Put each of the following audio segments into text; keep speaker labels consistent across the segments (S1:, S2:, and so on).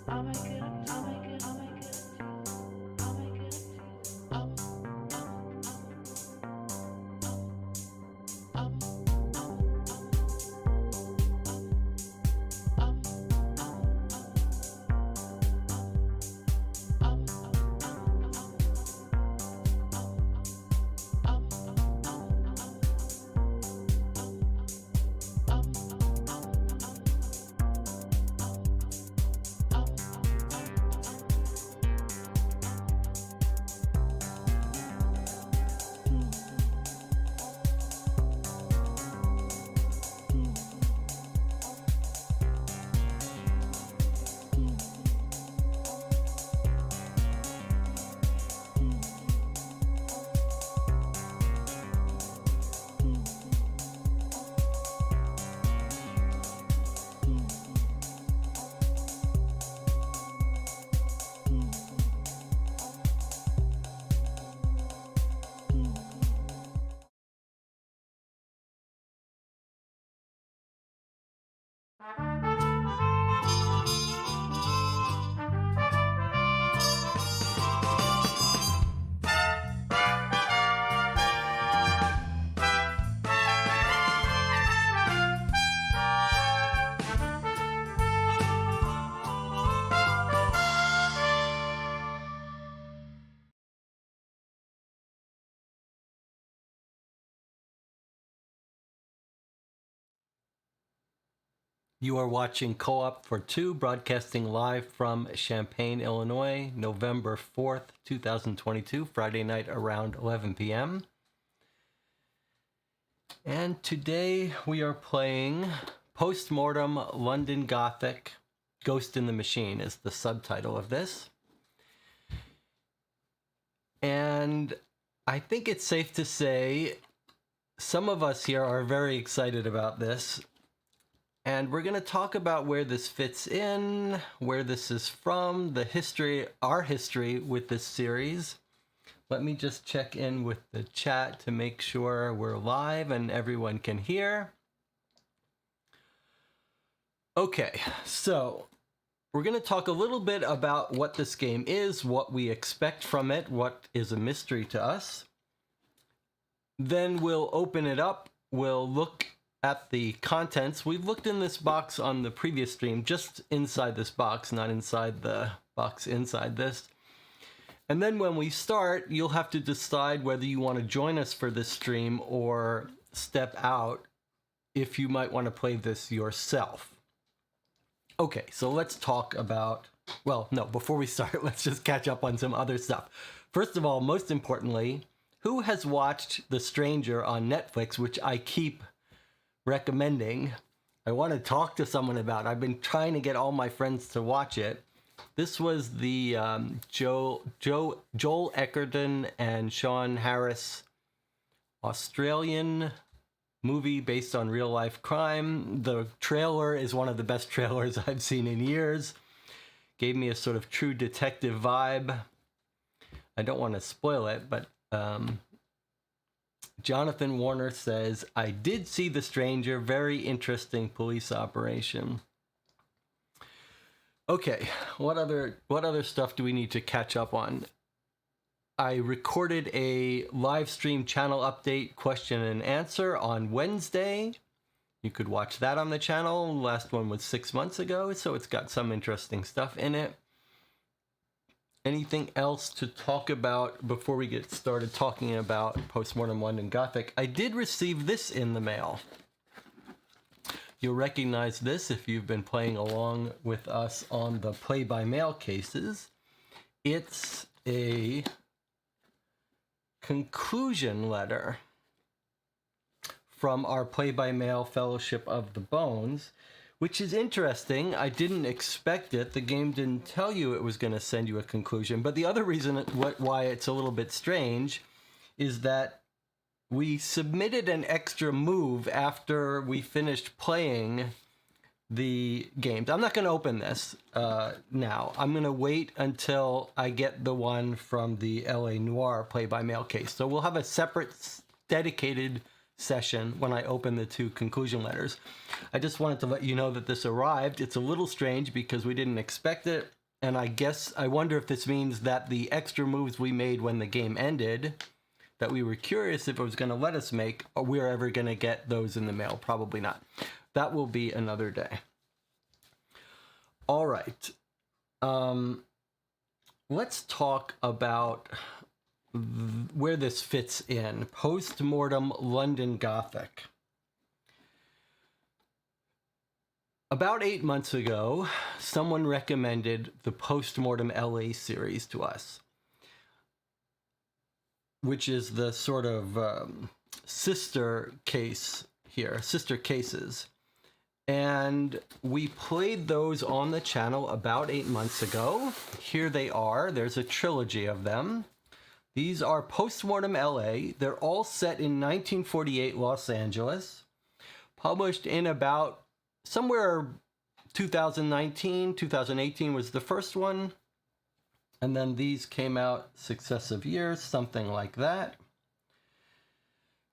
S1: I'll make it up, I'll make it, I'll make it up, I'll make it up,
S2: You are watching Co-op for Two, broadcasting live from Champaign, Illinois, November 4th, 2022, Friday night around 11 p.m. And today we are playing Mortem London Gothic, Ghost in the Machine is the subtitle of this. And I think it's safe to say some of us here are very excited about this. And we're going to talk about where this fits in, where this is from, the history, our history with this series. Let me just check in with the chat to make sure we're live and everyone can hear. Okay, so we're going to talk a little bit about what this game is, what we expect from it, what is a mystery to us. Then we'll open it up. We'll look at the contents. We've looked in this box on the previous stream, just inside this box, not inside the box inside this. And then when we start, you'll have to decide whether you want to join us for this stream or step out if you might want to play this yourself. Okay, so let's talk about, well, no, before we start, let's just catch up on some other stuff. First of all, most importantly, who has watched The Stranger on Netflix, which I keep recommending? I want to talk to someone about it. I've been trying to get all my friends to watch it. This was the Joel Edgerton and Sean Harris Australian movie based on real life crime. The trailer is one of the best trailers I've seen in years. Gave me a sort of True Detective vibe. I don't want to spoil it, but Jonathan Warner says, I did see The Stranger, very interesting police operation. Okay, what other stuff do we need to catch up on? I recorded a live stream channel update question and answer on Wednesday. You could watch that on the channel. Last one was 6 months ago, so it's got some interesting stuff in it. Anything else to talk about before we get started talking about Mortem London Gothic? I did receive this in the mail. You'll recognize this if you've been playing along with us on the play-by-mail cases. It's a conclusion letter from our play-by-mail Fellowship of the Bones, which is interesting. I didn't expect it. The game didn't tell you it was going to send you a conclusion. But the other reason why it's a little bit strange is that we submitted an extra move after we finished playing the games. I'm not going to open this now. I'm going to wait until I get the one from the LA Noire play-by-mail case. So we'll have a separate dedicated session when I open the two conclusion letters. I just wanted to let you know that this arrived. It's a little strange because we didn't expect it. And I wonder if this means that the extra moves we made when the game ended, that we were curious if it was going to let us make, we're ever going to get those in the mail. Probably not. That will be another day. All right. Let's talk about where this fits in. Post-mortem London Gothic. About 8 months ago, someone recommended the Post-mortem LA series to us, which is the sort of sister case here, sister cases. And we played those on the channel about 8 months ago. Here they are. There's a trilogy of them. These are Post-mortem LA. They're all set in 1948 Los Angeles, published in about somewhere 2019, 2018 was the first one. And then these came out successive years, something like that.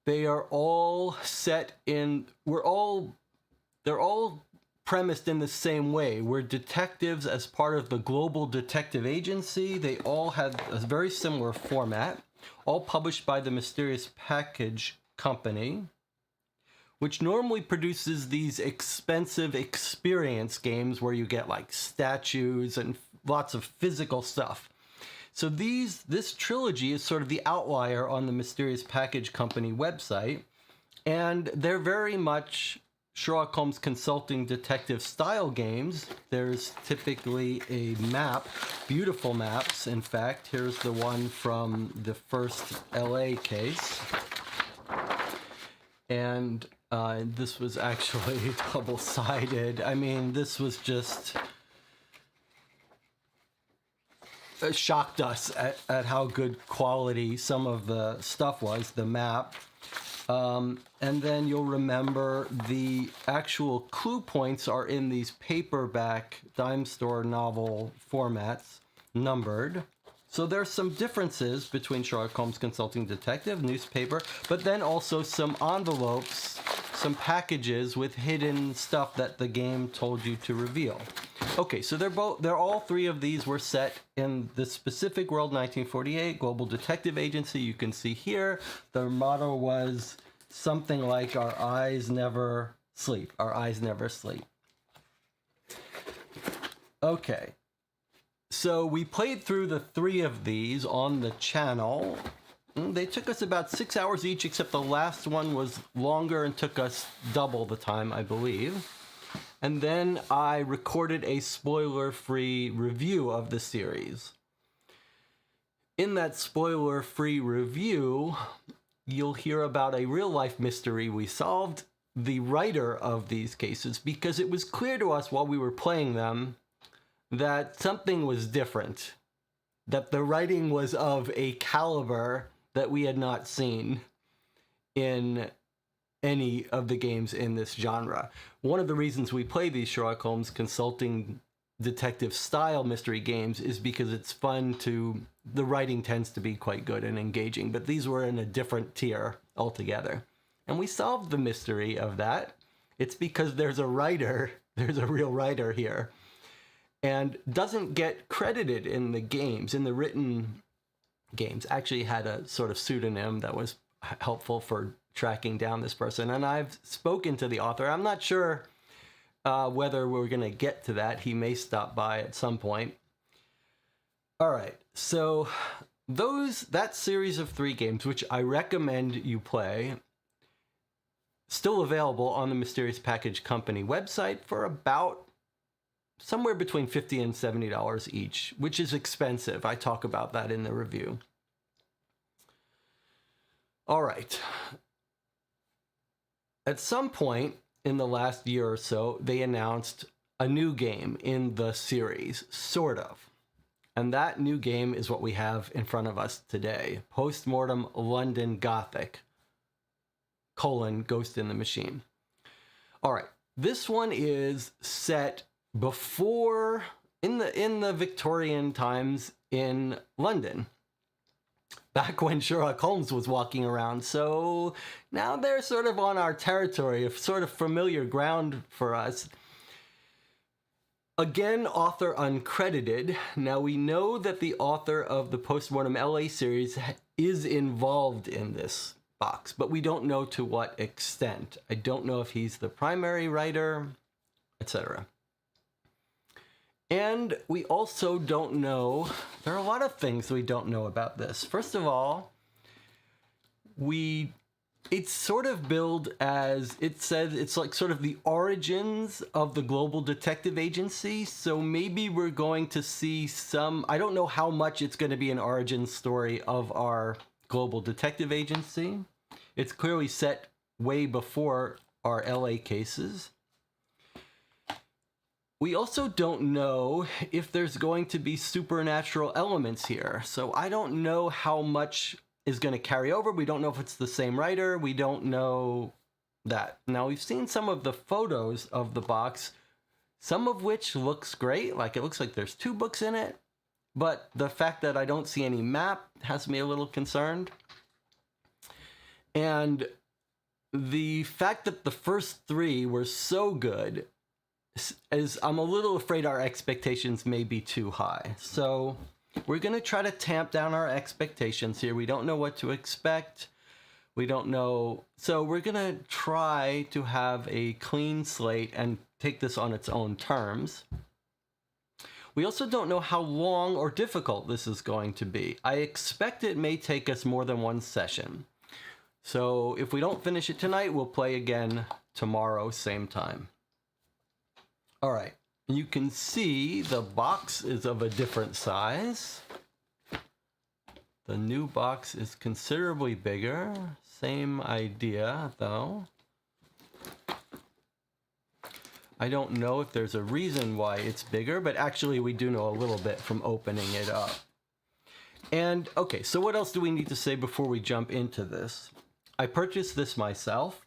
S2: They are all set in, they're all premised in the same way. We're detectives as part of the global detective agency. They all have a very similar format, all published by the Mysterious Package Company, which normally produces these expensive experience games where you get like statues and lots of physical stuff. So this trilogy is sort of the outlier on the Mysterious Package Company website, and they're very much Sherlock Holmes consulting detective style games. There's typically a map, beautiful maps. In fact, here's the one from the first LA case. And this was actually double-sided. I mean, this was just shocked us at how good quality some of the stuff was, the map. And then you'll remember the actual clue points are in these paperback dime store novel formats, numbered. So there's some differences between Sherlock Holmes Consulting Detective, newspaper, but then also some envelopes, some packages with hidden stuff that the game told you to reveal. Okay, so they're all three of these were set in the specific world, 1948, Global Detective Agency. You can see here, their motto was something like, our eyes never sleep, our eyes never sleep. Okay, so we played through the three of these on the channel. They took us about 6 hours each, except the last one was longer and took us double the time, I believe. And then I recorded a spoiler-free review of the series. In that spoiler-free review, you'll hear about a real-life mystery we solved, the writer of these cases, because it was clear to us while we were playing them that something was different, that the writing was of a caliber that we had not seen in any of the games in this genre. One of the reasons we play these Sherlock Holmes consulting detective style mystery games is because it's fun the writing tends to be quite good and engaging, but these were in a different tier altogether. And we solved the mystery of that. It's because there's a writer, there's a real writer here, and doesn't get credited in the games, in the written games. Actually had a sort of pseudonym that was helpful for tracking down this person, and I've spoken to the author. I'm not sure whether we're going to get to that. He may stop by at some point. All right, so that series of 3 games, which I recommend you play, still available on the Mysterious Package Company website for about somewhere between $50 and $70 each, which is expensive. I talk about that in the review. All right. At some point in the last year or so, they announced a new game in the series, sort of. And that new game is what we have in front of us today. Post-mortem London Gothic, Ghost in the Machine. All right, this one is set before, in the Victorian times in London, back when Sherlock Holmes was walking around. So now they're sort of on our territory, of sort of familiar ground for us. Again, author uncredited. Now we know that the author of the Postmortem LA series is involved in this box, but we don't know to what extent. I don't know if he's the primary writer, etc. And we also don't know, there are a lot of things we don't know about this. First of all, it's sort of billed as, it says it's like sort of the origins of the Global Detective Agency. So maybe we're going to see some, I don't know how much it's going to be an origin story of our Global Detective Agency. It's clearly set way before our LA cases. We also don't know if there's going to be supernatural elements here. So I don't know how much is going to carry over. We don't know if it's the same writer. We don't know that. Now, we've seen some of the photos of the box, some of which looks great. Like, it looks like there's 2 books in it. But the fact that I don't see any map has me a little concerned. And the fact that the first 3 were so good is, I'm a little afraid our expectations may be too high. So we're going to try to tamp down our expectations here. We don't know what to expect. We don't know. So we're going to try to have a clean slate and take this on its own terms. We also don't know how long or difficult this is going to be. I expect it may take us more than 1 session. So if we don't finish it tonight, we'll play again tomorrow, same time. All right, you can see the box is of a different size. The new box is considerably bigger. Same idea, though. I don't know if there's a reason why it's bigger, but actually we do know a little bit from opening it up. And, okay, so what else do we need to say before we jump into this? I purchased this myself.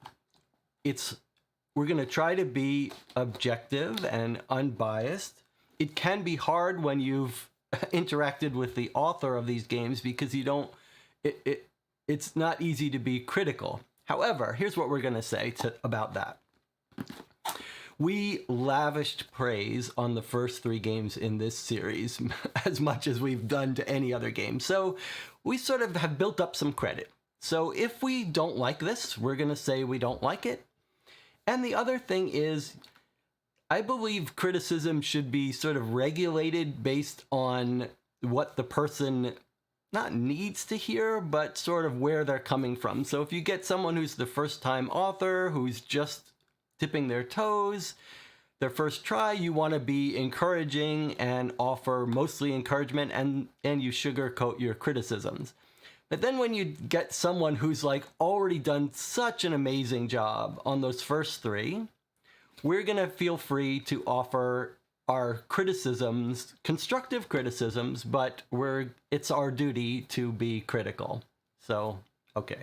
S2: We're going to try to be objective and unbiased. It can be hard when you've interacted with the author of these games because you don't, it's not easy to be critical. However, here's what we're going to say about that. We lavished praise on the first 3 games in this series as much as we've done to any other game. So we sort of have built up some credit. So if we don't like this, we're going to say we don't like it. And the other thing is, I believe criticism should be sort of regulated based on what the person not needs to hear, but sort of where they're coming from. So if you get someone who's the first-time author, who's just dipping their toes, their first try, you want to be encouraging and offer mostly encouragement, and you sugarcoat your criticisms. But then when you get someone who's like already done such an amazing job on those first 3, we're going to feel free to offer our criticisms, constructive criticisms, but it's our duty to be critical. So, okay.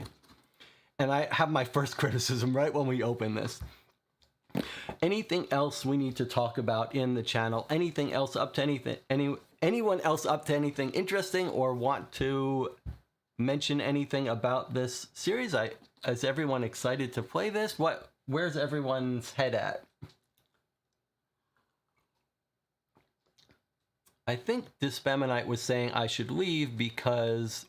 S2: And I have my first criticism right when we open this. Anything else we need to talk about in the channel? Anything else up to anything? Anyone else up to anything interesting or want to mention anything about this series? Is everyone excited to play this? Where's everyone's head at? I think Dispaminite was saying I should leave because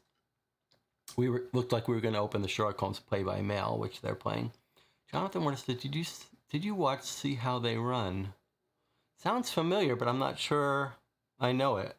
S2: looked like we were going to open the Sherlock Holmes play by mail, which they're playing. Jonathan Warner said, did you see how they run? Sounds familiar, but I'm not sure I know it.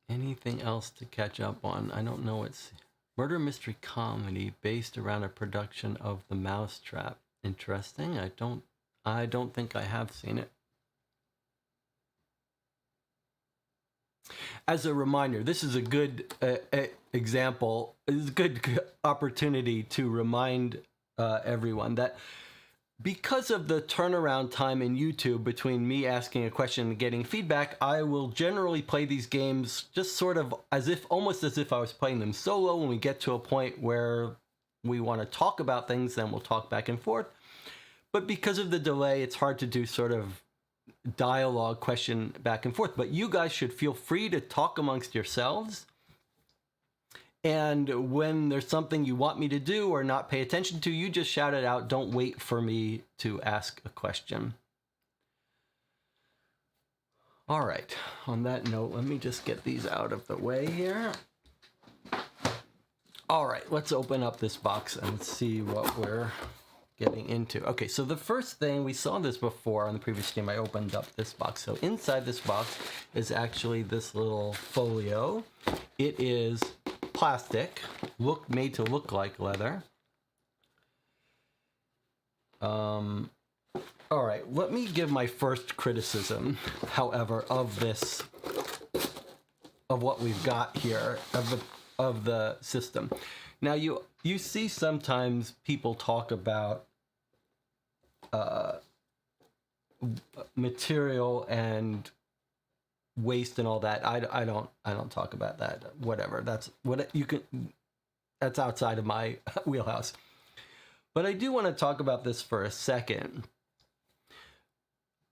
S2: Anything else to catch up on? I don't know. It's murder mystery comedy based around a production of The Mousetrap. Interesting. I don't think I have seen it. As a reminder, this is a good example. It's a good opportunity to remind everyone that because of the turnaround time in YouTube between me asking a question and getting feedback, I will generally play these games just sort of almost as if I was playing them solo. When we get to a point where we want to talk about things, then we'll talk back and forth. But because of the delay, it's hard to do sort of dialogue question back and forth. But you guys should feel free to talk amongst yourselves. And when there's something you want me to do or not pay attention to, you just shout it out. Don't wait for me to ask a question. All right, on that note, let me just get these out of the way here. All right, let's open up this box and see what we're getting into. Okay, so the first thing, we saw this before on the previous game, I opened up this box. So inside this box is actually this little folio. It is plastic, made to look like leather. All right, let me give my first criticism, however, of what we've got here, of the system. Now, you see sometimes people talk about material and waste and all that. I don't talk about that. Whatever. That's outside of my wheelhouse. But I do want to talk about this for a second.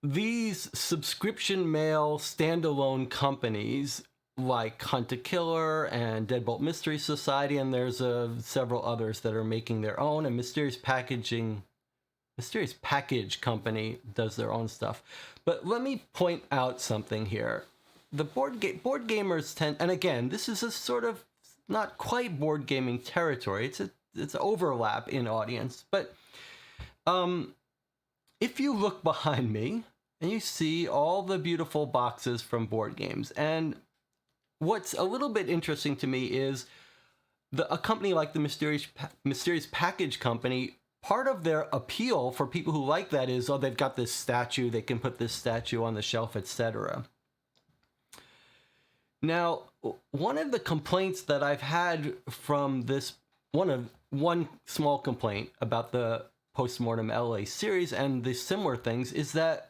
S2: These subscription mail standalone companies like Hunt a Killer and Deadbolt Mystery Society, and there's several others that are making their own, and Mysterious Package Company does their own stuff. But let me point out something here. The board gamers tend, and again, this is a sort of not quite board gaming territory. It's overlap in audience, but if you look behind me and you see all the beautiful boxes from board games, and what's a little bit interesting to me is a company like the Mysterious Package Company, part of their appeal for people who like that is, oh, they've got this statue, they can put this statue on the shelf, etc. Now, one of the complaints that I've had from this, one small complaint about the Postmortem LA series and the similar things is that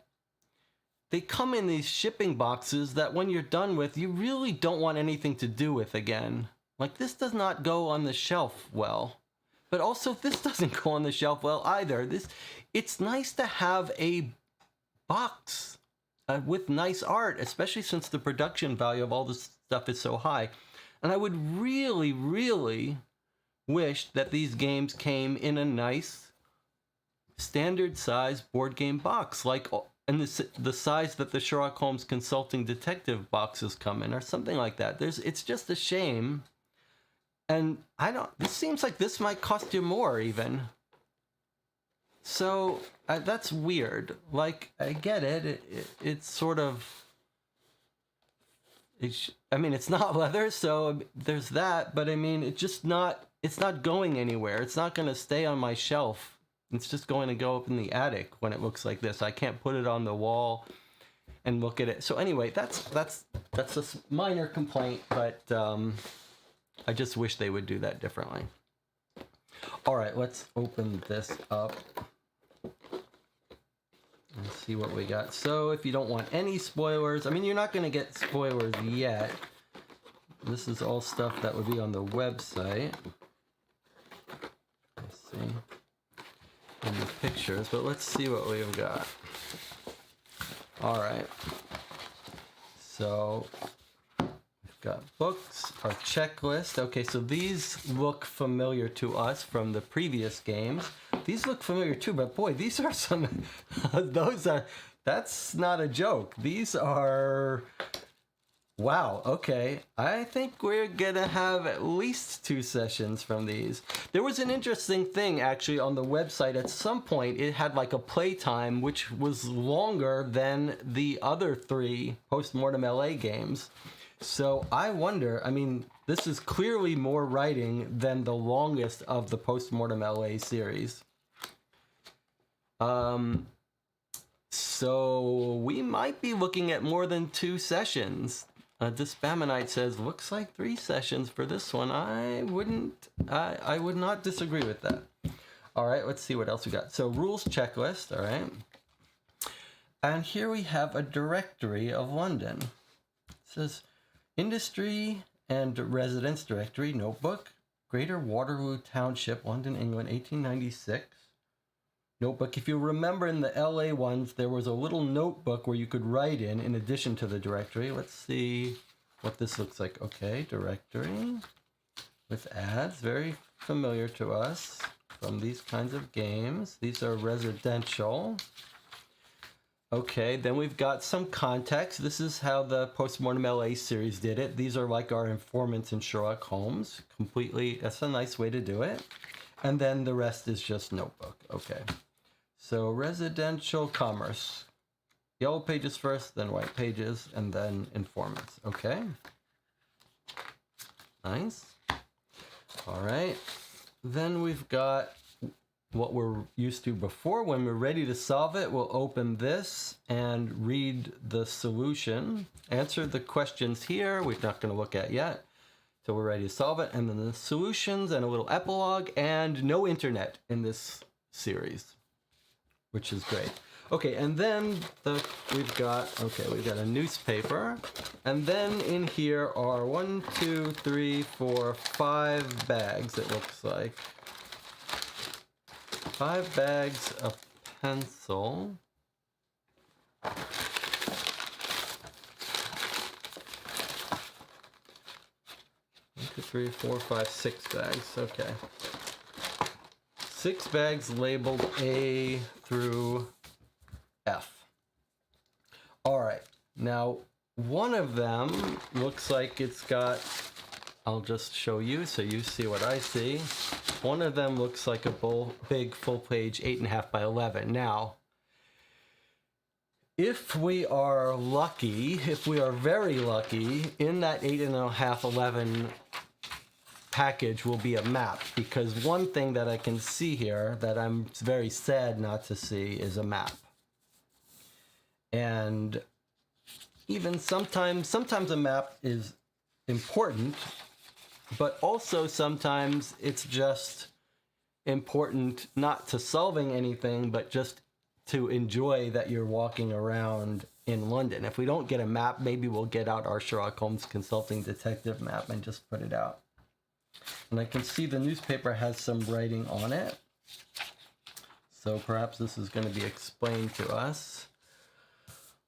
S2: they come in these shipping boxes that when you're done with, you really don't want anything to do with again. Like, this does not go on the shelf well. But also, this doesn't go on the shelf well either. It's nice to have a box with nice art, especially since the production value of all this stuff is so high. And I would really, really wish that these games came in a nice standard size board game box, like and the size that the Sherlock Holmes Consulting Detective boxes come in, or something like that. It's just a shame. And this seems like this might cost you more even. So that's weird. Like, I get it. It's sort of, I mean, it's not leather, so there's that, but I mean, it's not going anywhere. It's not going to stay on my shelf. It's just going to go up in the attic when it looks like this. I can't put it on the wall and look at it. So anyway, that's a minor complaint, but I just wish they would do that differently. All right, let's open this up and see what we got. So if you don't want any spoilers, I mean, you're not going to get spoilers yet. This is all stuff that would be on the website. Let's see. In the pictures, but let's see what we've got. All right. So we've got books, our checklist. Okay, so these look familiar to us from the previous games. These look familiar too, but boy, these are some, that's not a joke. These are, wow, okay. I think we're gonna have at least 2 sessions from these. There was an interesting thing actually on the website. At some point, it had like a playtime which was longer than the other 3 Postmortem LA games. So I wonder, I mean, this is clearly more writing than the longest of the Postmortem LA series. So we might be looking at more than 2 sessions. Dispamonite says, looks like 3 sessions for this one. I would not disagree with that. All right, let's see what else we got. So rules checklist, all right. And here we have a directory of London. It says industry and residence directory, notebook, Greater Waterloo Township, London, England, 1896. notebook. If you remember in the LA ones, there was a little notebook where you could write in addition to the directory. Let's see what this looks like. Okay, directory with ads, very familiar to us from these kinds of games. These are residential. Okay, then we've got some context. This is how the Postmortem LA series did it. These are like our informants in Sherlock Holmes. Completely, that's a nice way to do it. And then the rest is just notebook. Okay, so residential commerce. Yellow pages first, then white pages, and then informants. Okay, nice. All right, then we've got what we're used to before. When we're ready to solve it, we'll open this and read the solution. Answer the questions here, we're not going to look at yet, so we're ready to solve it. And then the solutions and a little epilogue, and no internet in this series, which is great. Okay, and then we've got a newspaper, and then in here are 1, 2, 3, 4, 5 bags, it looks like. 5 bags of pencil. 1, 2, 3, 4, 5, 6 bags. Okay. 6 bags labeled A through F. All right. Now, one of them looks like it's got, I'll just show you so you see what I see. One of them looks like a big full page 8.5 by 11. Now, if we are lucky, if we are very lucky, in that 8.5, 11 package will be a map, because one thing that I can see here that I'm very sad not to see is a map. And even sometimes a map is important, but also sometimes it's just important not to solving anything, but just to enjoy that you're walking around in London. If we don't get a map, maybe we'll get out our Sherlock Holmes Consulting Detective map and just put it out. And I can see the newspaper has some writing on it, so perhaps this is going to be explained to us.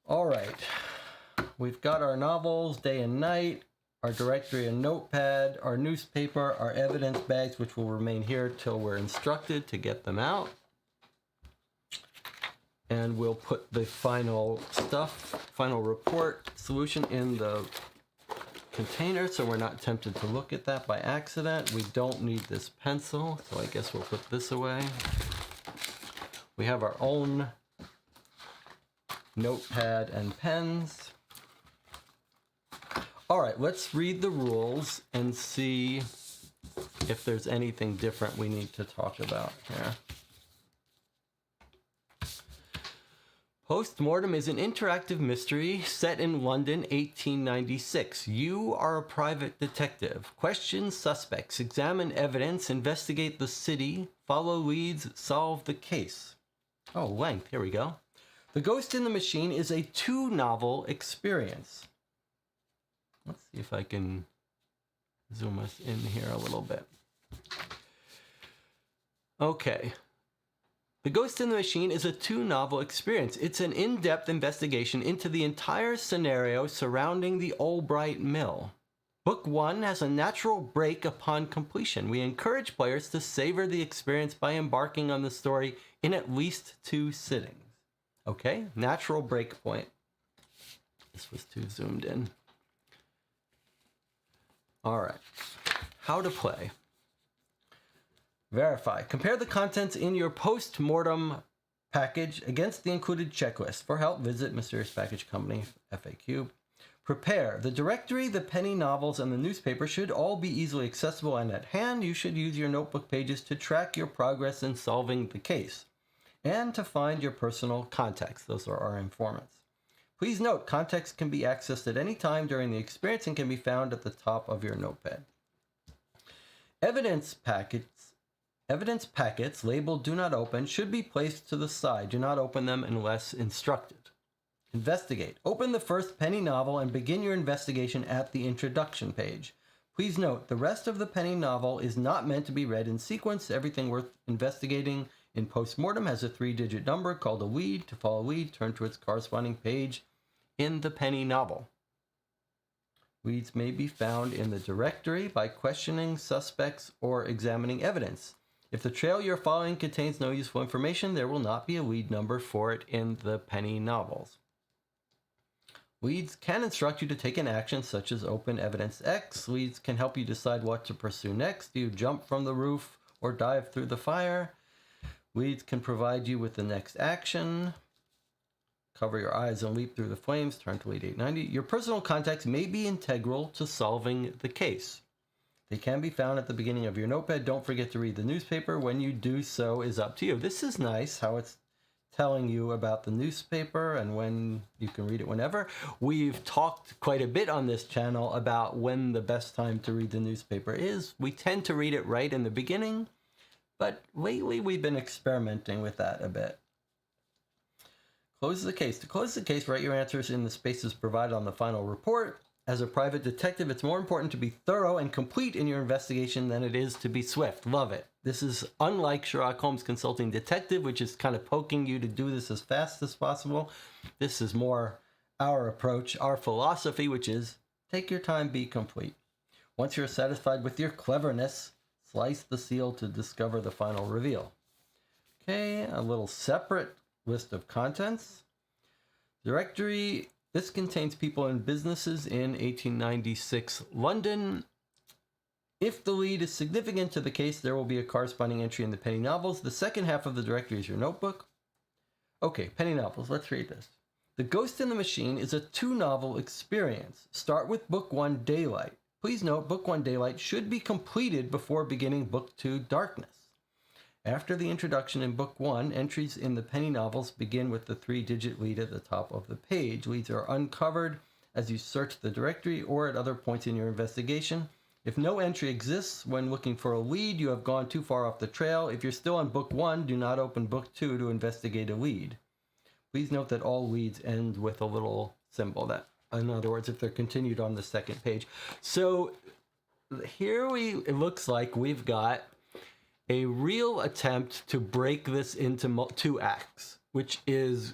S2: All right, we've got our novels, Day and Night, our directory and notepad, our newspaper, our evidence bags, which will remain here till we're instructed to get them out. And we'll put the final report solution in the container so we're not tempted to look at that by accident. We don't need this pencil, so I guess we'll put this away. We have our own notepad and pens. All right, let's read the rules and see if there's anything different we need to talk about here. Postmortem is an interactive mystery set in London, 1896. You are a private detective. Question suspects, examine evidence, investigate the city, follow leads, solve the case. Oh, length, here we go. The Ghost in the Machine is a 2-novel experience. Let's see if I can zoom us in here a little bit. Okay. The Ghost in the Machine is a 2-novel experience. It's an in-depth investigation into the entire scenario surrounding the Albright Mill. Book 1 has a natural break upon completion. We encourage players to savor the experience by embarking on the story in at least 2 sittings. Okay, natural break point. This was too zoomed in. All right, how to play. Verify. Compare the contents in your post-mortem package against the included checklist. For help, visit Mysterious Package Company, FAQ. Prepare. The directory, the penny novels, and the newspaper should all be easily accessible and at hand. You should use your notebook pages to track your progress in solving the case and to find your personal contacts. Those are our informants. Please note, context can be accessed at any time during the experience and can be found at the top of your notepad. Evidence packets labeled Do Not Open should be placed to the side. Do not open them unless instructed. Investigate. Open the first penny novel and begin your investigation at the introduction page. Please note, the rest of the penny novel is not meant to be read in sequence. Everything worth investigating in postmortem has a 3-digit number called a lead. To follow a lead, turn to its corresponding page in the penny novel. Leads may be found in the directory by questioning suspects or examining evidence. If the trail you're following contains no useful information, there will not be a lead number for it in the penny novels. Leads can instruct you to take an action such as open evidence X. Leads can help you decide what to pursue next. Do you jump from the roof or dive through the fire? Leads can provide you with the next action. Cover your eyes and leap through the flames. Turn to lead 890. Your personal contacts may be integral to solving the case. They can be found at the beginning of your notepad. Don't forget to read the newspaper. When you do so is up to you. This is nice how it's telling you about the newspaper and when you can read it whenever. We've talked quite a bit on this channel about when the best time to read the newspaper is. We tend to read it right in the beginning, but lately we've been experimenting with that a bit. Close the case. To close the case, write your answers in the spaces provided on the final report. As a private detective, it's more important to be thorough and complete in your investigation than it is to be swift. Love it. This is unlike Sherlock Holmes Consulting Detective, which is kind of poking you to do this as fast as possible. This is more our approach, our philosophy, which is take your time, be complete. Once you're satisfied with your cleverness, slice the seal to discover the final reveal. Okay, a little separate list of contents. Directory. This contains people and businesses in 1896 London. If the lead is significant to the case, there will be a corresponding entry in the penny novels. The second half of the directory is your notebook. Okay, penny novels. Let's read this. The Ghost in the Machine is a 2-novel experience. Start with Book 1, Daylight. Please note, Book 1, Daylight should be completed before beginning Book 2, Darkness. After the introduction in Book 1, entries in the penny novels begin with the 3-digit lead at the top of the page. Leads are uncovered as you search the directory or at other points in your investigation. If no entry exists when looking for a lead, you have gone too far off the trail. If you're still on Book 1, do not open Book 2 to investigate a lead. Please note that all leads end with a little symbol. That, in other words, if they're continued on the second page. So here it looks like we've got a real attempt to break this into 2 acts, which is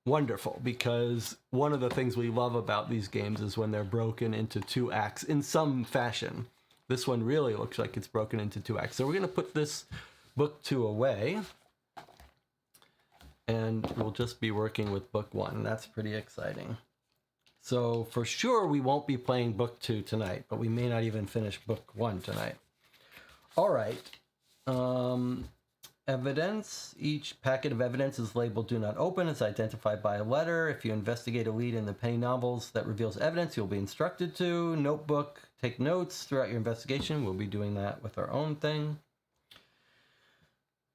S2: wonderful because one of the things we love about these games is when they're broken into 2 acts in some fashion. This one really looks like it's broken into 2 acts. So we're going to put this Book 2 away and we'll just be working with Book 1. That's pretty exciting. So for sure we won't be playing Book 2 tonight, but we may not even finish Book 1 tonight. All right. Evidence. Each packet of evidence is labeled Do Not Open. It's identified by a letter. If you investigate a lead in the penny novels that reveals evidence, you'll be instructed to. Notebook. Take notes throughout your investigation. We'll be doing that with our own thing.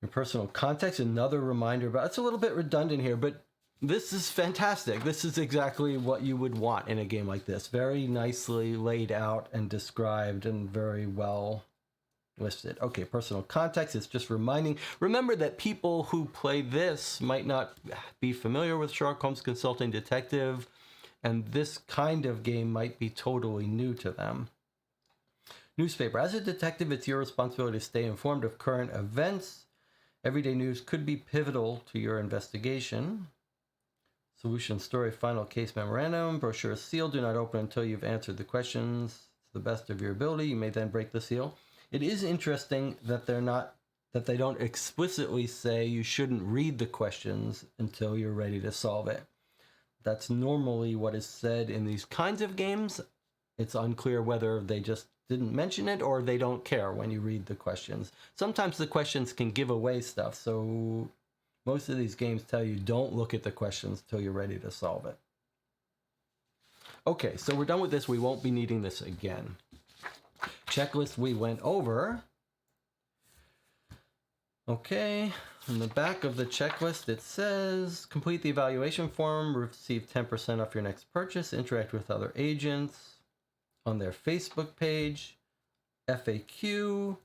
S2: Your personal context. Another reminder about, it's a little bit redundant here, but this is fantastic. This is exactly what you would want in a game like this. Very nicely laid out and described and very well listed. Okay, personal context is just remember that people who play this might not be familiar with Sherlock Holmes Consulting Detective, and this kind of game might be totally new to them. Newspaper. As a detective, it's your responsibility to stay informed of current events. Everyday news could be pivotal to your investigation. Solution story, final case memorandum, brochure seal. Do not open until you've answered the questions to the best of your ability. You may then break the seal. It is interesting that they don't explicitly say you shouldn't read the questions until you're ready to solve it. That's normally what is said in these kinds of games. It's unclear whether they just didn't mention it or they don't care when you read the questions. Sometimes the questions can give away stuff, so most of these games tell you don't look at the questions till you're ready to solve it. Okay, so we're done with this. We won't be needing this again. Checklist we went over. Okay, on the back of the checklist it says complete the evaluation form, receive 10% off your next purchase, interact with other agents on their Facebook page, FAQ.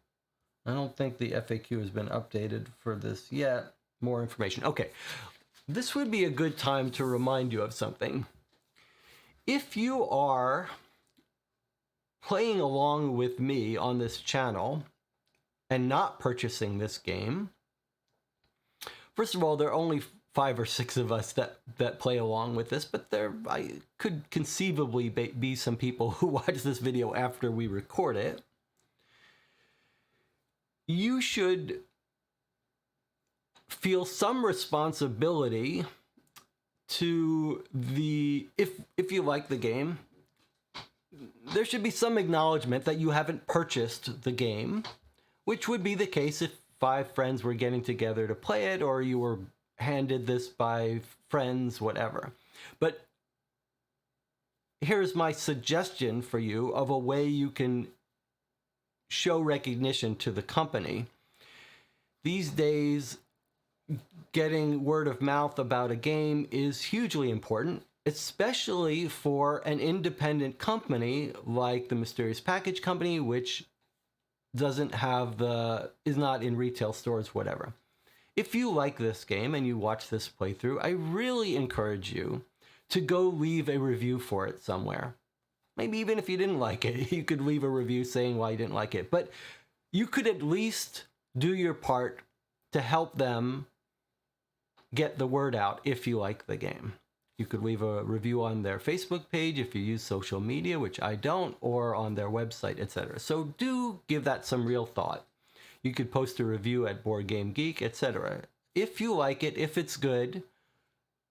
S2: I don't think the FAQ has been updated for this yet. More information. Okay, this would be a good time to remind you of something. If you are playing along with me on this channel and not purchasing this game, First of all, there are only 5 or 6 of us that play along with this, but I could conceivably be some people who watch this video after we record it. You should feel some responsibility to if you like the game, there should be some acknowledgement that you haven't purchased the game, which would be the case if 5 friends were getting together to play it, or you were handed this by friends, whatever. But here's my suggestion for you of a way you can show recognition to the company. These days, getting word of mouth about a game is hugely important, especially for an independent company like the Mysterious Package Company, which doesn't have is not in retail stores, whatever. If you like this game and you watch this playthrough, I really encourage you to go leave a review for it somewhere. Maybe even if you didn't like it, you could leave a review saying why you didn't like it. But you could at least do your part to help them get the word out if you like the game. You could leave a review on their Facebook page if you use social media, which I don't, or on their website, etc. So do give that some real thought. You could post a review at Board Game Geek, etc. If you like it, if it's good,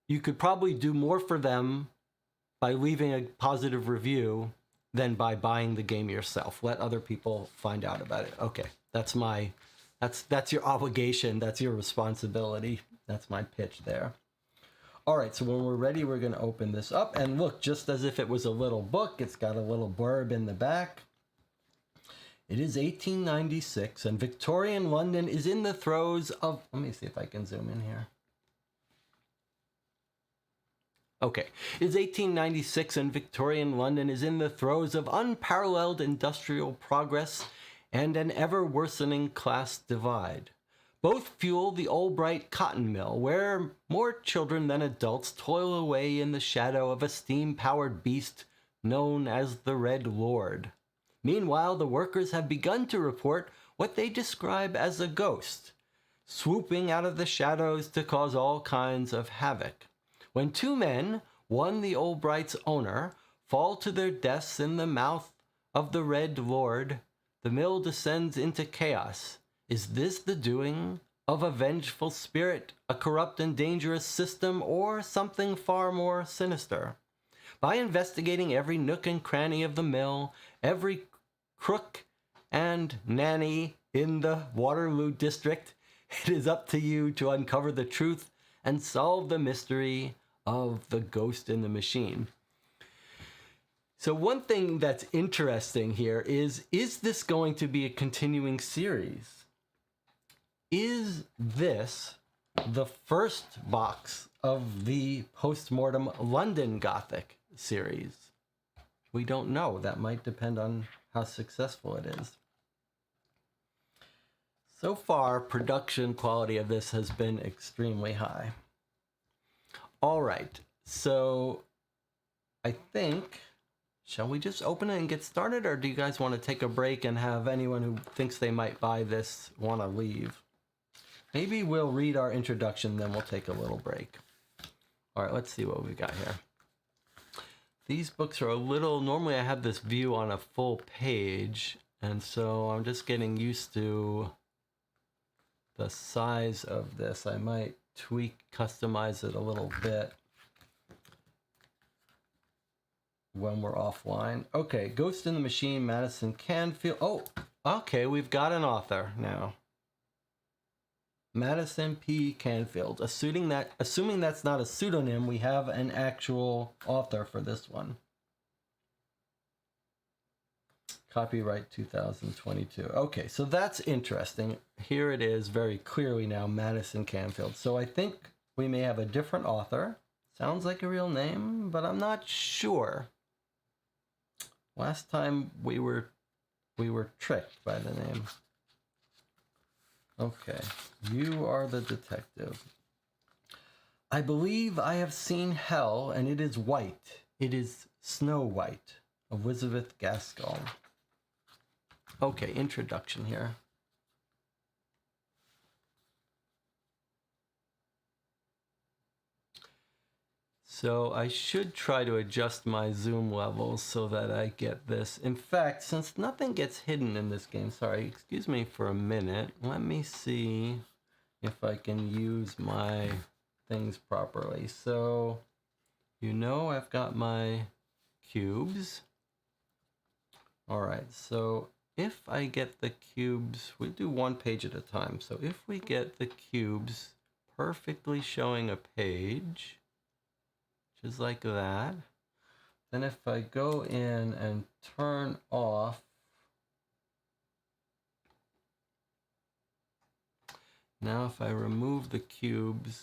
S2: you could probably do more for them by leaving a positive review than by buying the game yourself. Let other people find out about it. Okay, that's your obligation, that's your responsibility. That's my pitch there. All right, so when we're ready, we're going to open this up. And look, just as if it was a little book, it's got a little blurb in the back. It is 1896, and Victorian London is in the throes of... Let me see if I can zoom in here. Okay, it's 1896, and Victorian London is in the throes of unparalleled industrial progress and an ever-worsening class divide. Both fuel the Albright cotton mill, where more children than adults toil away in the shadow of a steam-powered beast known as the Red Lord. Meanwhile, the workers have begun to report what they describe as a ghost, swooping out of the shadows to cause all kinds of havoc. When 2 men, one the Albright's owner, fall to their deaths in the mouth of the Red Lord, the mill descends into chaos. Is this the doing of a vengeful spirit, a corrupt and dangerous system, or something far more sinister? By investigating every nook and cranny of the mill, every crook and nanny in the Waterloo district, it is up to you to uncover the truth and solve the mystery of the ghost in the machine. So one thing that's interesting here is this going to be a continuing series? Is this the first box of the Mortem London Gothic series? We don't know. That might depend on how successful it is. So far, production quality of this has been extremely high. All right, so I think, shall we just open it and get started, or do you guys want to take a break and have anyone who thinks they might buy this want to leave? Maybe we'll read our introduction, then we'll take a little break. All right, let's see what we got here. These books are a little, normally I have this view on a full page, and so I'm just getting used to the size of this. I might tweak, customize it a little bit when we're offline. Okay, Ghost in the Machine, Madison Canfield. Oh, okay, we've got an author now. Madison P. Canfield. Assuming that's not a pseudonym, we have an actual author for this one. Copyright 2022. Okay, so that's interesting. Here it is very clearly now, Madison Canfield. So I think we may have a different author. Sounds like a real name, but I'm not sure. Last time we were tricked by the name. Okay, you are the detective. I believe I have seen hell, and it is white. It is Snow White, Elizabeth Gaskell. Okay, introduction here. So I should try to adjust my zoom levels so that I get this. In fact, since nothing gets hidden in this game, sorry, excuse me for a minute. Let me see if I can use my things properly. So, you know, I've got my cubes. All right, so if I get the cubes, we do one page at a time. So if we get the cubes perfectly showing a page, which is like that, then if I go in and turn off, now if I remove the cubes,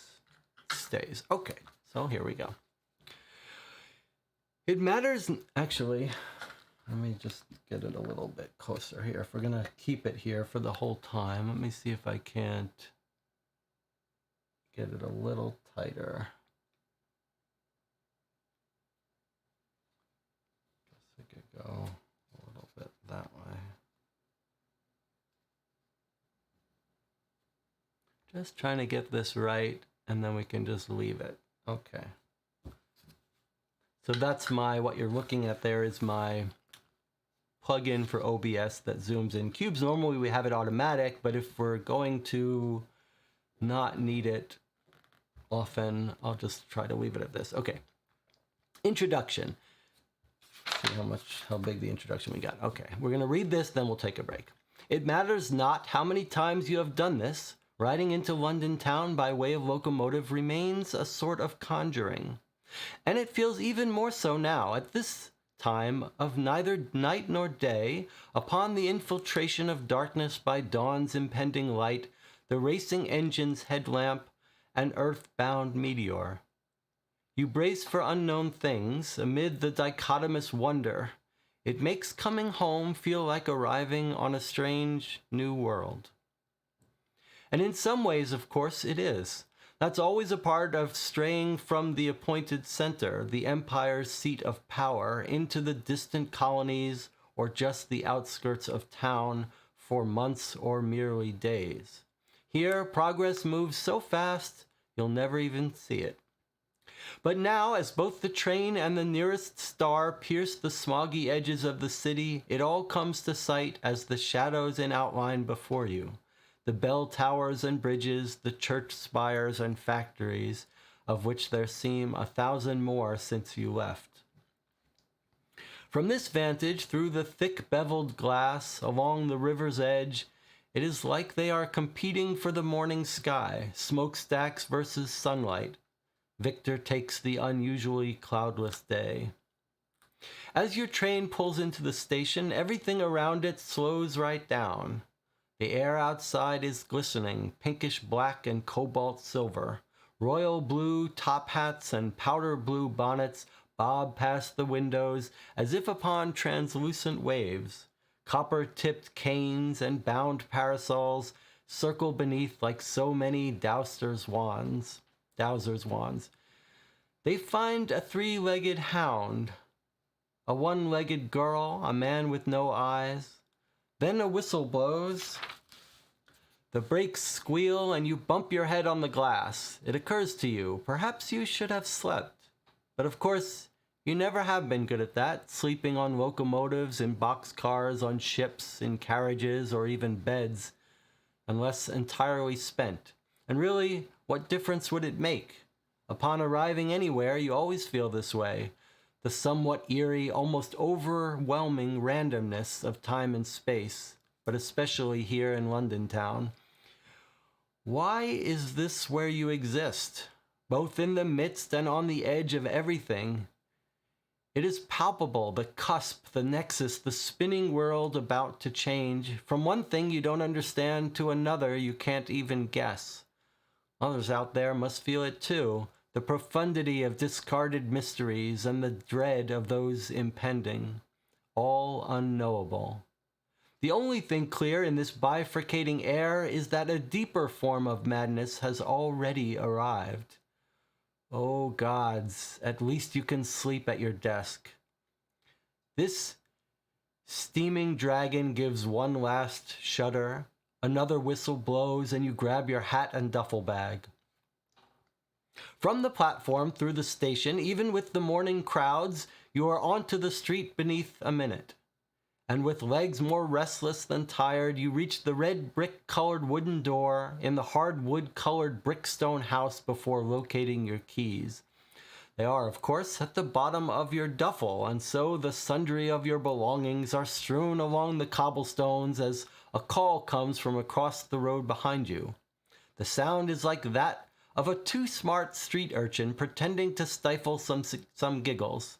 S2: it stays. Okay, so here we go. It matters, actually, let me just get it a little bit closer here. If we're gonna keep it here for the whole time, let me see if I can't get it a little tighter. Guess I could go a little bit that way. Just trying to get this right, and then we can just leave it. Okay. So that's what you're looking at there is my plugin for OBS that zooms in cubes. Normally we have it automatic, but if we're going to not need it often, I'll just try to leave it at this. Okay. Introduction. See how big the introduction we got. Okay, we're gonna read this, then we'll take a break. It matters not how many times you have done this. Riding into London town by way of locomotive remains a sort of conjuring. And it feels even more so now, at this time of neither night nor day, upon the infiltration of darkness by dawn's impending light, the racing engine's headlamp, an earth-bound meteor. You brace for unknown things amid the dichotomous wonder. It makes coming home feel like arriving on a strange new world. And in some ways, of course, it is. That's always a part of straying from the appointed center, the empire's seat of power, into the distant colonies or just the outskirts of town for months or merely days. Here, progress moves so fast, you'll never even see it. But now, as both the train and the nearest star pierce the smoggy edges of the city, it all comes to sight as the shadows in outline before you. The bell towers and bridges, the church spires and factories, of which there seem 1,000 more since you left. From this vantage, through the thick beveled glass, along the river's edge, it is like they are competing for the morning sky, smokestacks versus sunlight. Victor takes the unusually cloudless day. As your train pulls into the station, everything around it slows right down. The air outside is glistening, pinkish black and cobalt silver. Royal blue top hats and powder blue bonnets bob past the windows as if upon translucent waves. Copper-tipped canes and bound parasols circle beneath like so many dowser's wands. They find a three-legged hound, a one-legged girl, a man with no eyes. Then a whistle blows. The brakes squeal and you bump your head on the glass. It occurs to you, perhaps you should have slept. But of course, you never have been good at that, sleeping on locomotives, in boxcars, on ships, in carriages, or even beds, unless entirely spent. And really, what difference would it make? Upon arriving anywhere, you always feel this way. The somewhat eerie, almost overwhelming randomness of time and space, but especially here in London town. Why is this where you exist, both in the midst and on the edge of everything? It is palpable, the cusp, the nexus, the spinning world about to change, from one thing you don't understand to another you can't even guess. Others out there must feel it too. The profundity of discarded mysteries and the dread of those impending, all unknowable. The only thing clear in this bifurcating air is that a deeper form of madness has already arrived. Oh gods, at least you can sleep at your desk. This steaming dragon gives one last shudder, another whistle blows, and you grab your hat and duffel bag. From the platform through the station, even with the morning crowds, you are onto the street beneath a minute. And with legs more restless than tired, you reach the red brick-colored wooden door in the hard wood-colored brickstone house before locating your keys. They are, of course, at the bottom of your duffel, and so the sundry of your belongings are strewn along the cobblestones as a call comes from across the road behind you. The sound is like that of a too smart street urchin pretending to stifle some giggles.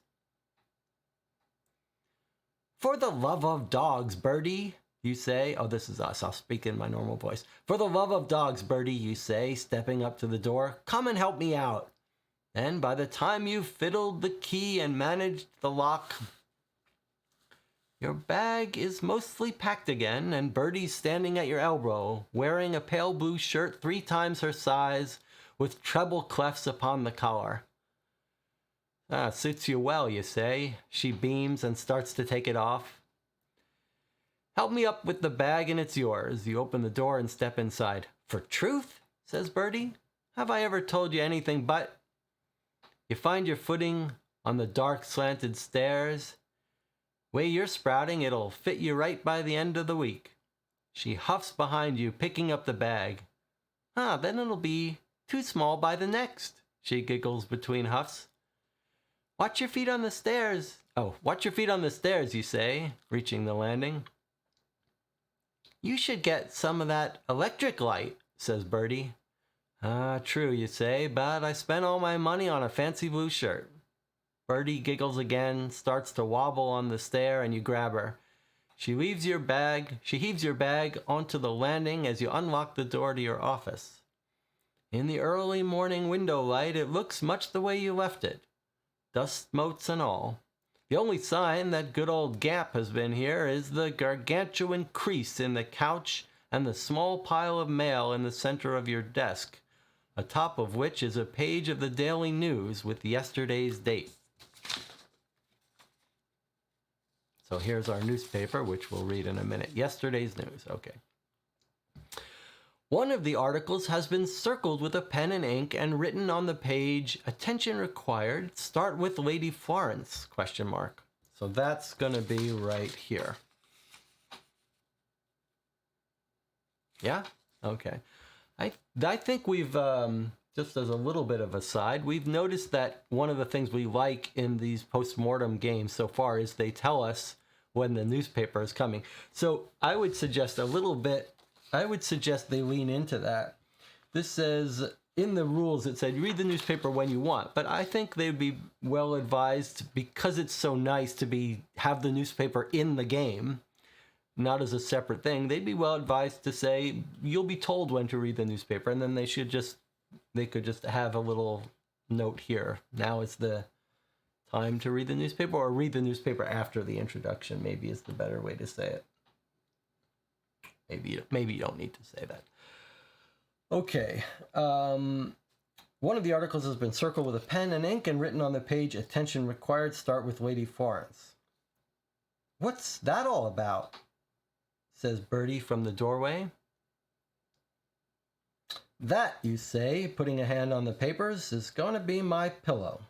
S2: For the love of dogs, Bertie, you say. Oh, this is us. I'll speak in my normal voice. For the love of dogs, Bertie, you say, stepping up to the door. Come and help me out. And by the time you've fiddled the key and managed the lock, your bag is mostly packed again, and Bertie's standing at your elbow, wearing a pale blue shirt 3 times her size, with treble clefs upon the collar. Suits you well, you say. She beams and starts to take it off. Help me up with the bag and it's yours. You open the door and step inside. For truth, says Bertie. Have I ever told you anything but... You find your footing on the dark slanted stairs. Way you're sprouting, it'll fit you right by the end of the week. She huffs behind you, picking up the bag. Then it'll be too small by the next, she giggles between huffs. Watch your feet on the stairs. Watch your feet on the stairs, you say, reaching the landing. You should get some of that electric light, says Bertie. True, you say, but I spent all my money on a fancy blue shirt. Bertie giggles again, starts to wobble on the stair, and you grab her. She heaves your bag onto the landing as you unlock the door to your office. In the early morning window light, it looks much the way you left it. Dust motes and all. The only sign that good old Gamp has been here is the gargantuan crease in the couch and the small pile of mail in the center of your desk, atop of which is a page of the Daily News with yesterday's date. So here's our newspaper, which we'll read in a minute. Yesterday's news, okay. One of the articles has been circled with a pen and ink and written on the page, attention required, start with Lady Florence, ? So that's going to be right here. Yeah? Okay. I think we've, just as a little bit of a side, we've noticed that one of the things we like in these post-mortem games so far is they tell us when the newspaper is coming. So I would suggest they lean into that. This says, in the rules, it said read the newspaper when you want, but I think they'd be well advised, because it's so nice to have the newspaper in the game, not as a separate thing. They'd be well advised to say you'll be told when to read the newspaper, and then they could just have a little note here. Now is the time to read the newspaper, or read the newspaper after the introduction, maybe is the better way to say it. Maybe you don't need to say that. Okay. One of the articles has been circled with a pen and ink and written on the page, attention required, start with Lady Florence. What's that all about? Says Bertie from the doorway. That, you say, putting a hand on the papers, is going to be my pillow.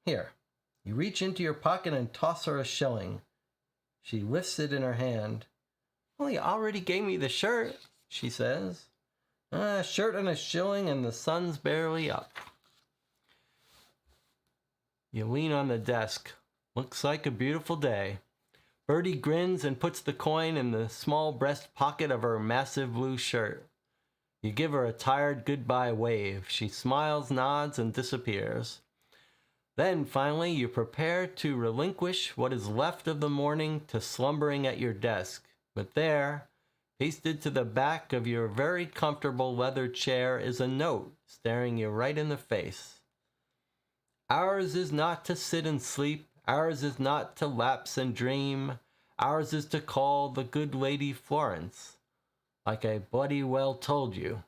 S2: Here. You reach into your pocket and toss her a shilling. She lifts it in her hand. Well, you already gave me the shirt, she says. A shirt and a shilling, and the sun's barely up. You lean on the desk. Looks like a beautiful day. Bertie grins and puts the coin in the small breast pocket of her massive blue shirt. You give her a tired goodbye wave. She smiles, nods, and disappears. Then, finally, you prepare to relinquish what is left of the morning to slumbering at your desk. But there, pasted to the back of your very comfortable leather chair, is a note staring you right in the face. Ours is not to sit and sleep. Ours is not to lapse and dream. Ours is to call the good Lady Florence, like I bloody well told you.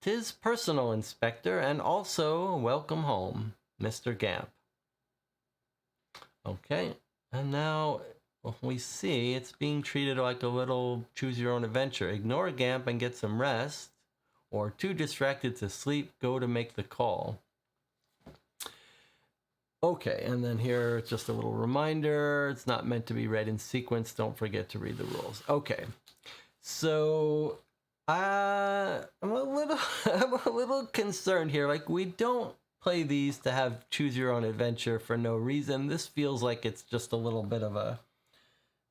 S2: 'Tis personal, Inspector, and also welcome home, Mr. Gamp. Okay, and now we see it's being treated like a little choose-your-own-adventure. Ignore Gamp and get some rest, or too distracted to sleep, go to make the call. Okay, and then here, just a little reminder. It's not meant to be read in sequence. Don't forget to read the rules. Okay, so I'm a little concerned here. Like, we don't play these to have choose your own adventure for no reason. This feels like it's just a little bit of a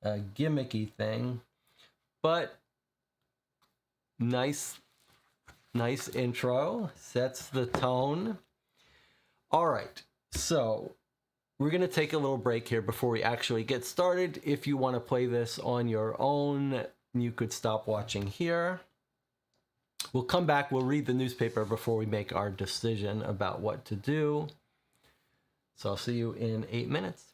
S2: gimmicky thing, but nice intro, sets the tone. All right, so we're gonna take a little break here before we actually get started. If you want to play this on your own, you could stop watching here. We'll come back, we'll read the newspaper before we make our decision about what to do. So I'll see you in 8 minutes.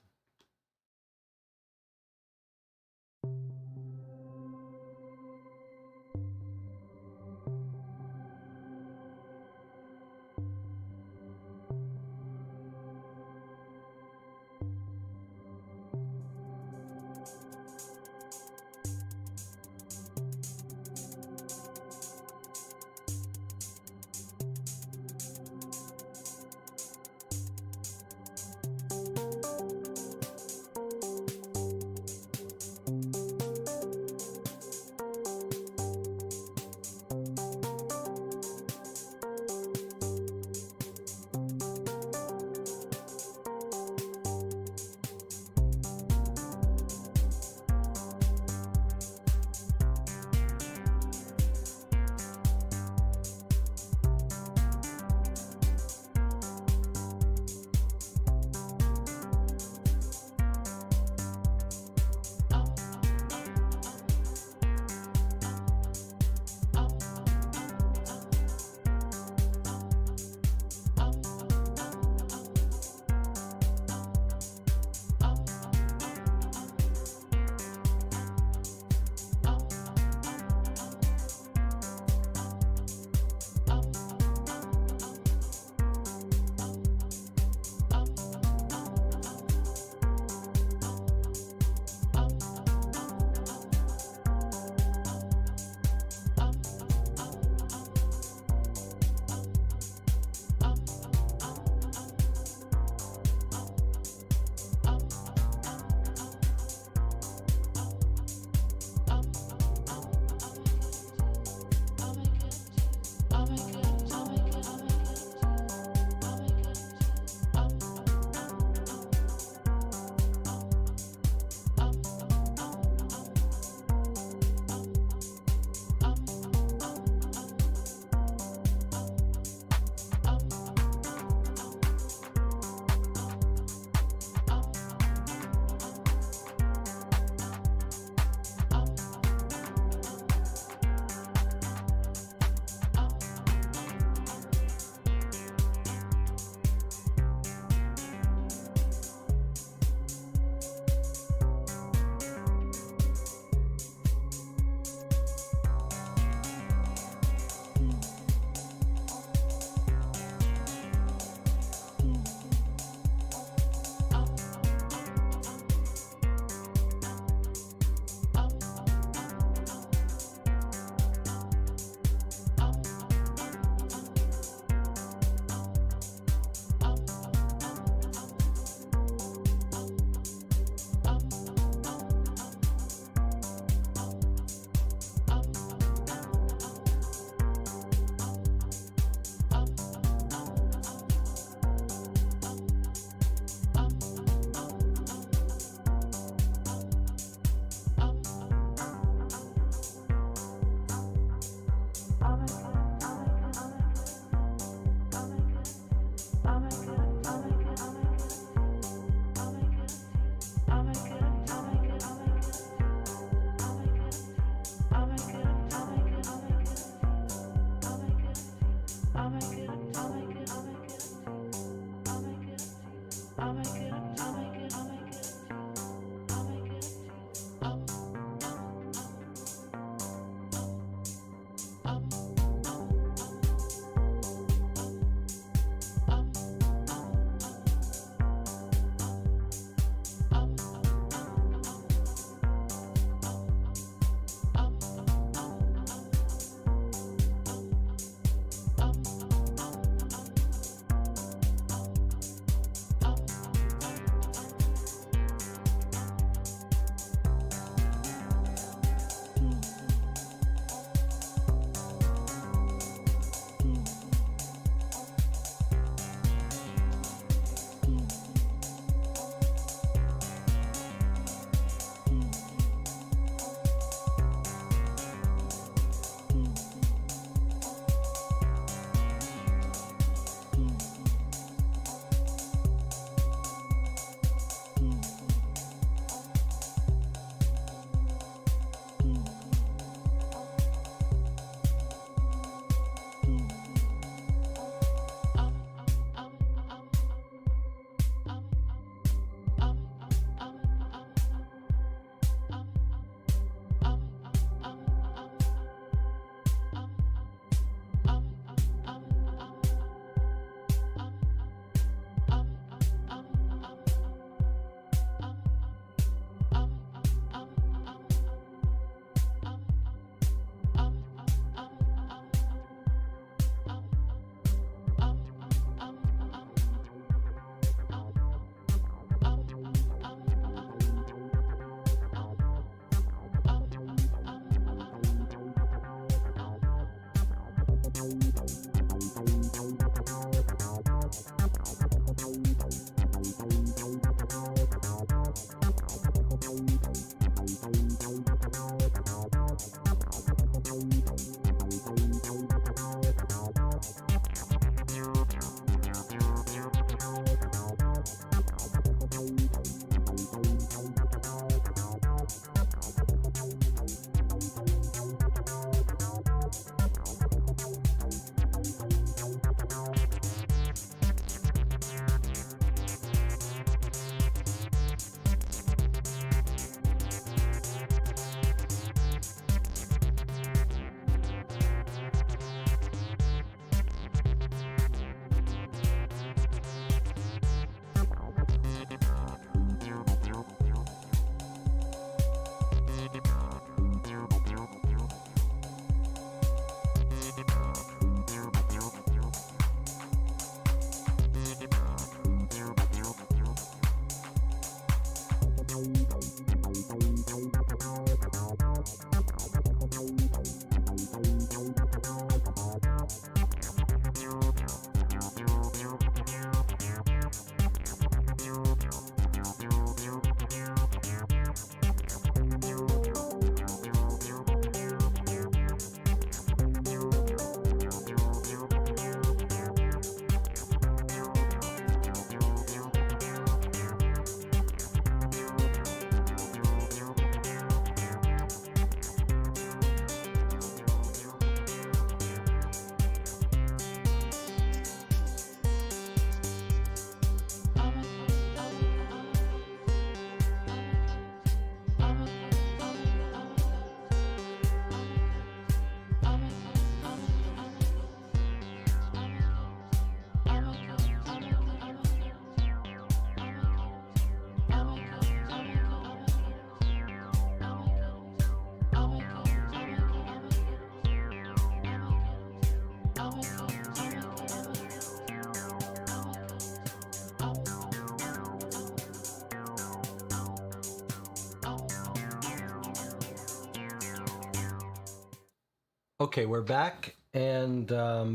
S2: Okay, we're back, and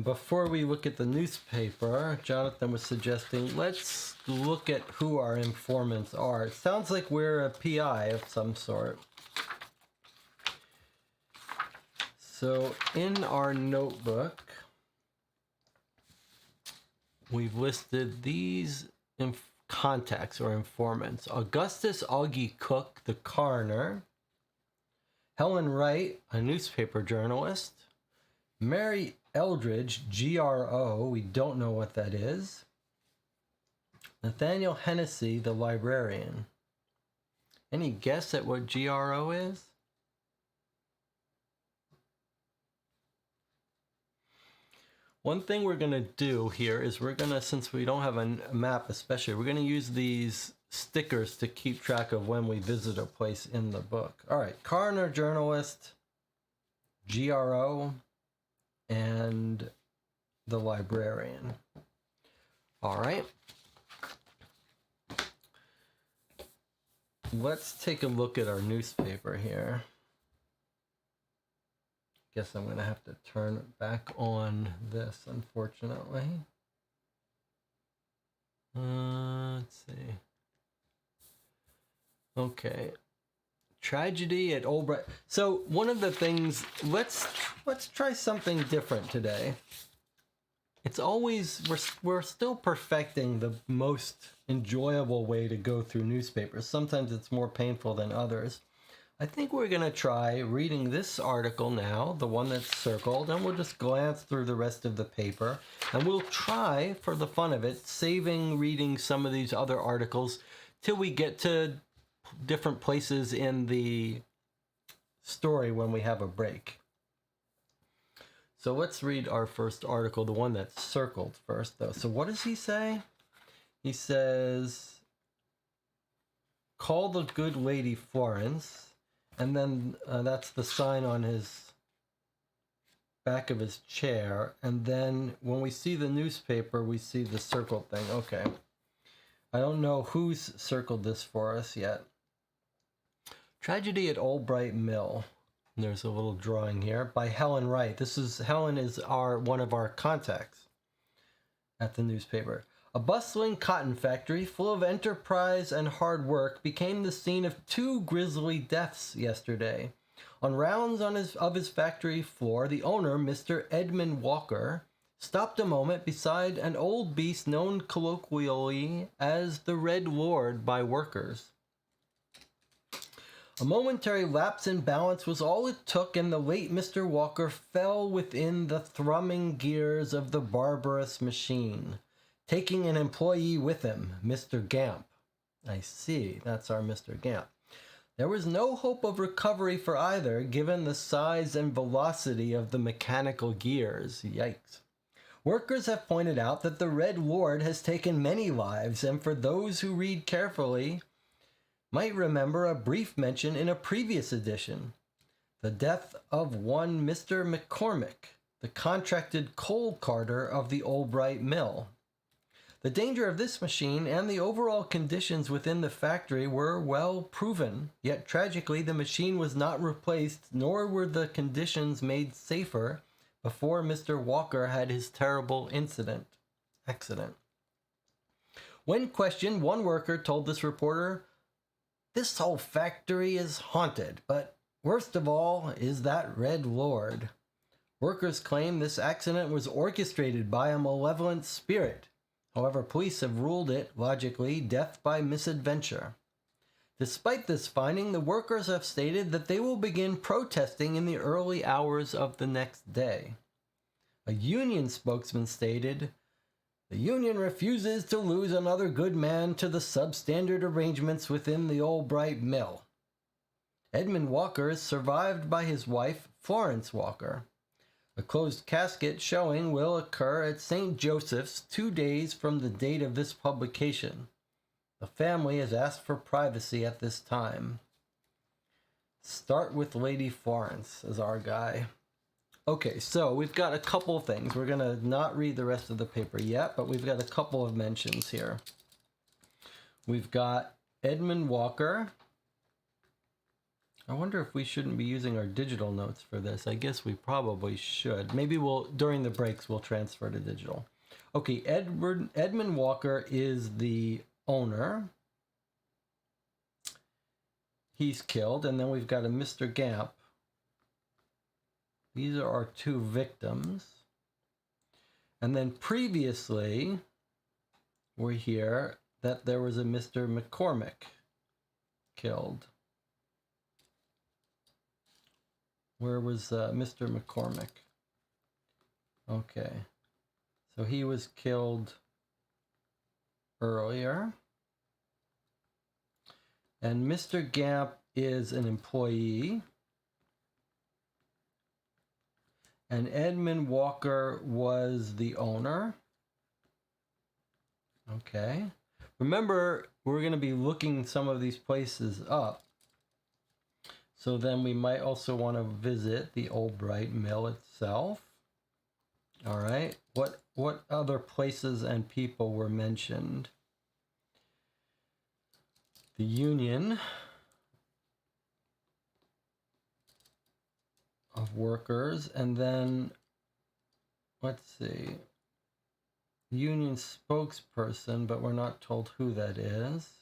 S2: before we look at the newspaper, Jonathan was suggesting let's look at who our informants are. It sounds like we're a PI of some sort. So in our notebook, we've listed these contacts or informants. Augustus Augie Cook, the coroner. Helen Wright, a newspaper journalist. Mary Eldridge, GRO, we don't know what that is. Nathaniel Hennessy, the librarian. Any guess at what GRO is? One thing we're going to do here is we're going to, since we don't have a map especially, we're going to use these stickers to keep track of when we visit a place in the book. All right, coroner, journalist, GRO, and the librarian. All right. Let's take a look at our newspaper here. Guess I'm going to have to turn back on this, unfortunately. Let's see. Okay. Tragedy at Old Bright. So one of the things, let's try something different today. It's always, we're still perfecting the most enjoyable way to go through newspapers. Sometimes it's more painful than others. I think we're going to try reading this article now, the one that's circled, and we'll just glance through the rest of the paper. And we'll try, for the fun of it, saving reading some of these other articles till we get to different places in the story when we have a break. So let's read our first article, the one that's circled first, though. So what does he say? He says, call the good lady Florence. And then that's the sign on his back of his chair. And then when we see the newspaper, we see the circled thing. Okay. I don't know who's circled this for us yet. Tragedy at Old Bright Mill. There's a little drawing here by Helen Wright. Helen is one of our contacts at the newspaper. A bustling cotton factory full of enterprise and hard work became the scene of 2 grisly deaths yesterday. On rounds of his factory floor, the owner, Mr. Edmund Walker, stopped a moment beside an old beast known colloquially as the Red Lord by workers. A momentary lapse in balance was all it took, and the late Mr. Walker fell within the thrumming gears of the barbarous machine, taking an employee with him, Mr. Gamp. I see, that's our Mr. Gamp. There was no hope of recovery for either, given the size and velocity of the mechanical gears. Yikes. Workers have pointed out that the Red Lord has taken many lives, and for those who read carefully, might remember a brief mention in a previous edition. The death of one Mr. McCormick, the contracted coal carter of the Albright Mill. The danger of this machine and the overall conditions within the factory were well proven, yet tragically the machine was not replaced, nor were the conditions made safer before Mr. Walker had his terrible accident. When questioned, one worker told this reporter, "This whole factory is haunted, but worst of all is that Red Lord." Workers claim this accident was orchestrated by a malevolent spirit. However, police have ruled it, logically, death by misadventure. Despite this finding, the workers have stated that they will begin protesting in the early hours of the next day. A union spokesman stated, "The union refuses to lose another good man to the substandard arrangements within the Albright Mill." Edmund Walker is survived by his wife, Florence Walker. A closed casket showing will occur at St. Joseph's 2 days from the date of this publication. The family has asked for privacy at this time. Start with Lady Florence as our guy. Okay, so we've got a couple of things. We're going to not read the rest of the paper yet, but we've got a couple of mentions here. We've got Edmund Walker. I wonder if we shouldn't be using our digital notes for this. I guess we probably should. Maybe during the breaks, we'll transfer to digital. Okay, Edmund Walker is the owner. He's killed, and then we've got a Mr. Gamp. These are our 2 victims. And then previously, we hear that there was a Mr. McCormick killed. Where was Mr. McCormick? Okay. So he was killed earlier. And Mr. Gamp is an employee. And Edmund Walker was the owner. Okay. Remember, we're going to be looking some of these places up. So then we might also want to visit the Albright Mill itself. All right. What other places and people were mentioned? The Union of Workers, and then let's see, union spokesperson, but we're not told who that is.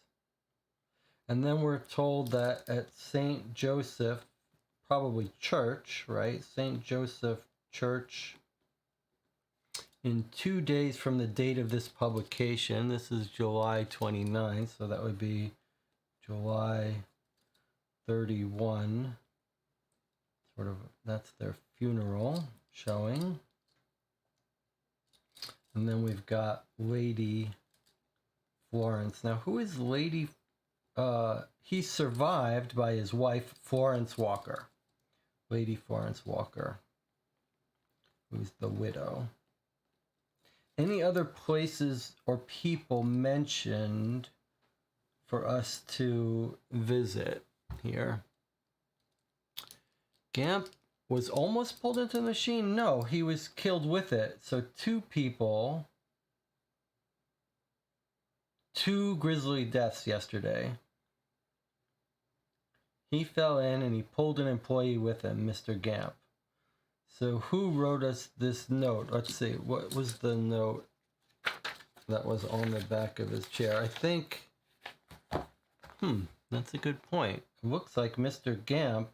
S2: And then we're told that at St. Joseph, probably church, right? St. Joseph Church, in 2 days from the date of this publication. This is July 29th, so that would be July 31. Sort of, that's their funeral showing. And then we've got Lady Florence. Now, who is Lady? He's survived by his wife, Florence Walker. Lady Florence Walker, who's the widow. Any other places or people mentioned for us to visit here? Gamp was almost pulled into the machine. No, he was killed with it. So 2 people, 2 grisly deaths yesterday. He fell in and he pulled an employee with him, Mr. Gamp. So who wrote us this note? Let's see. What was the note that was on the back of his chair? I think... that's a good point. It looks like Mr. Gamp...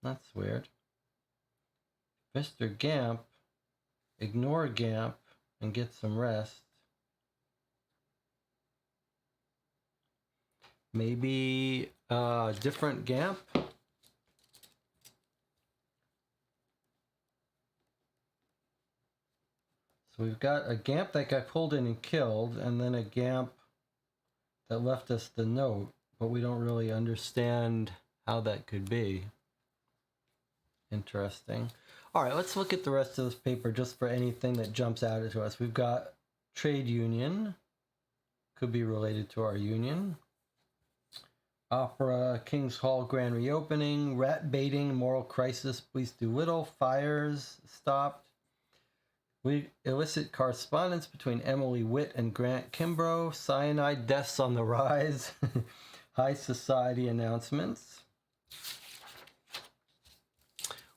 S2: That's weird. Mr. Gamp, ignore Gamp and get some rest. Maybe a different Gamp? So we've got a Gamp that got pulled in and killed, and then a Gamp that left us the note, but we don't really understand how that could be. Interesting. All right, let's look at the rest of this paper just for anything that jumps out to us. We've got trade union, could be related to our union. Opera, King's Hall grand reopening, rat baiting, moral crisis, police do little, fires stopped. We illicit correspondence between Emily Witt and Grant Kimbrough, cyanide deaths on the rise, high society announcements.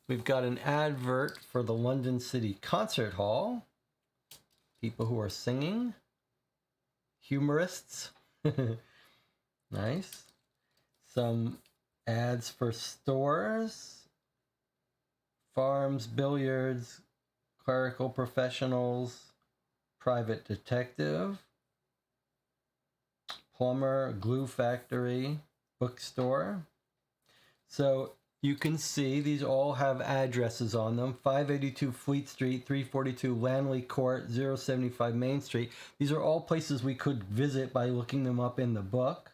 S2: We've got an advert for the London City Concert Hall. People who are singing. Humorists. Nice. Some ads for stores. Farms, billiards, clerical professionals, private detective, plumber, glue factory, bookstore. So you can see these all have addresses on them. 582 Fleet Street, 342 Lanley Court, 075 Main Street. These are all places we could visit by looking them up in the book.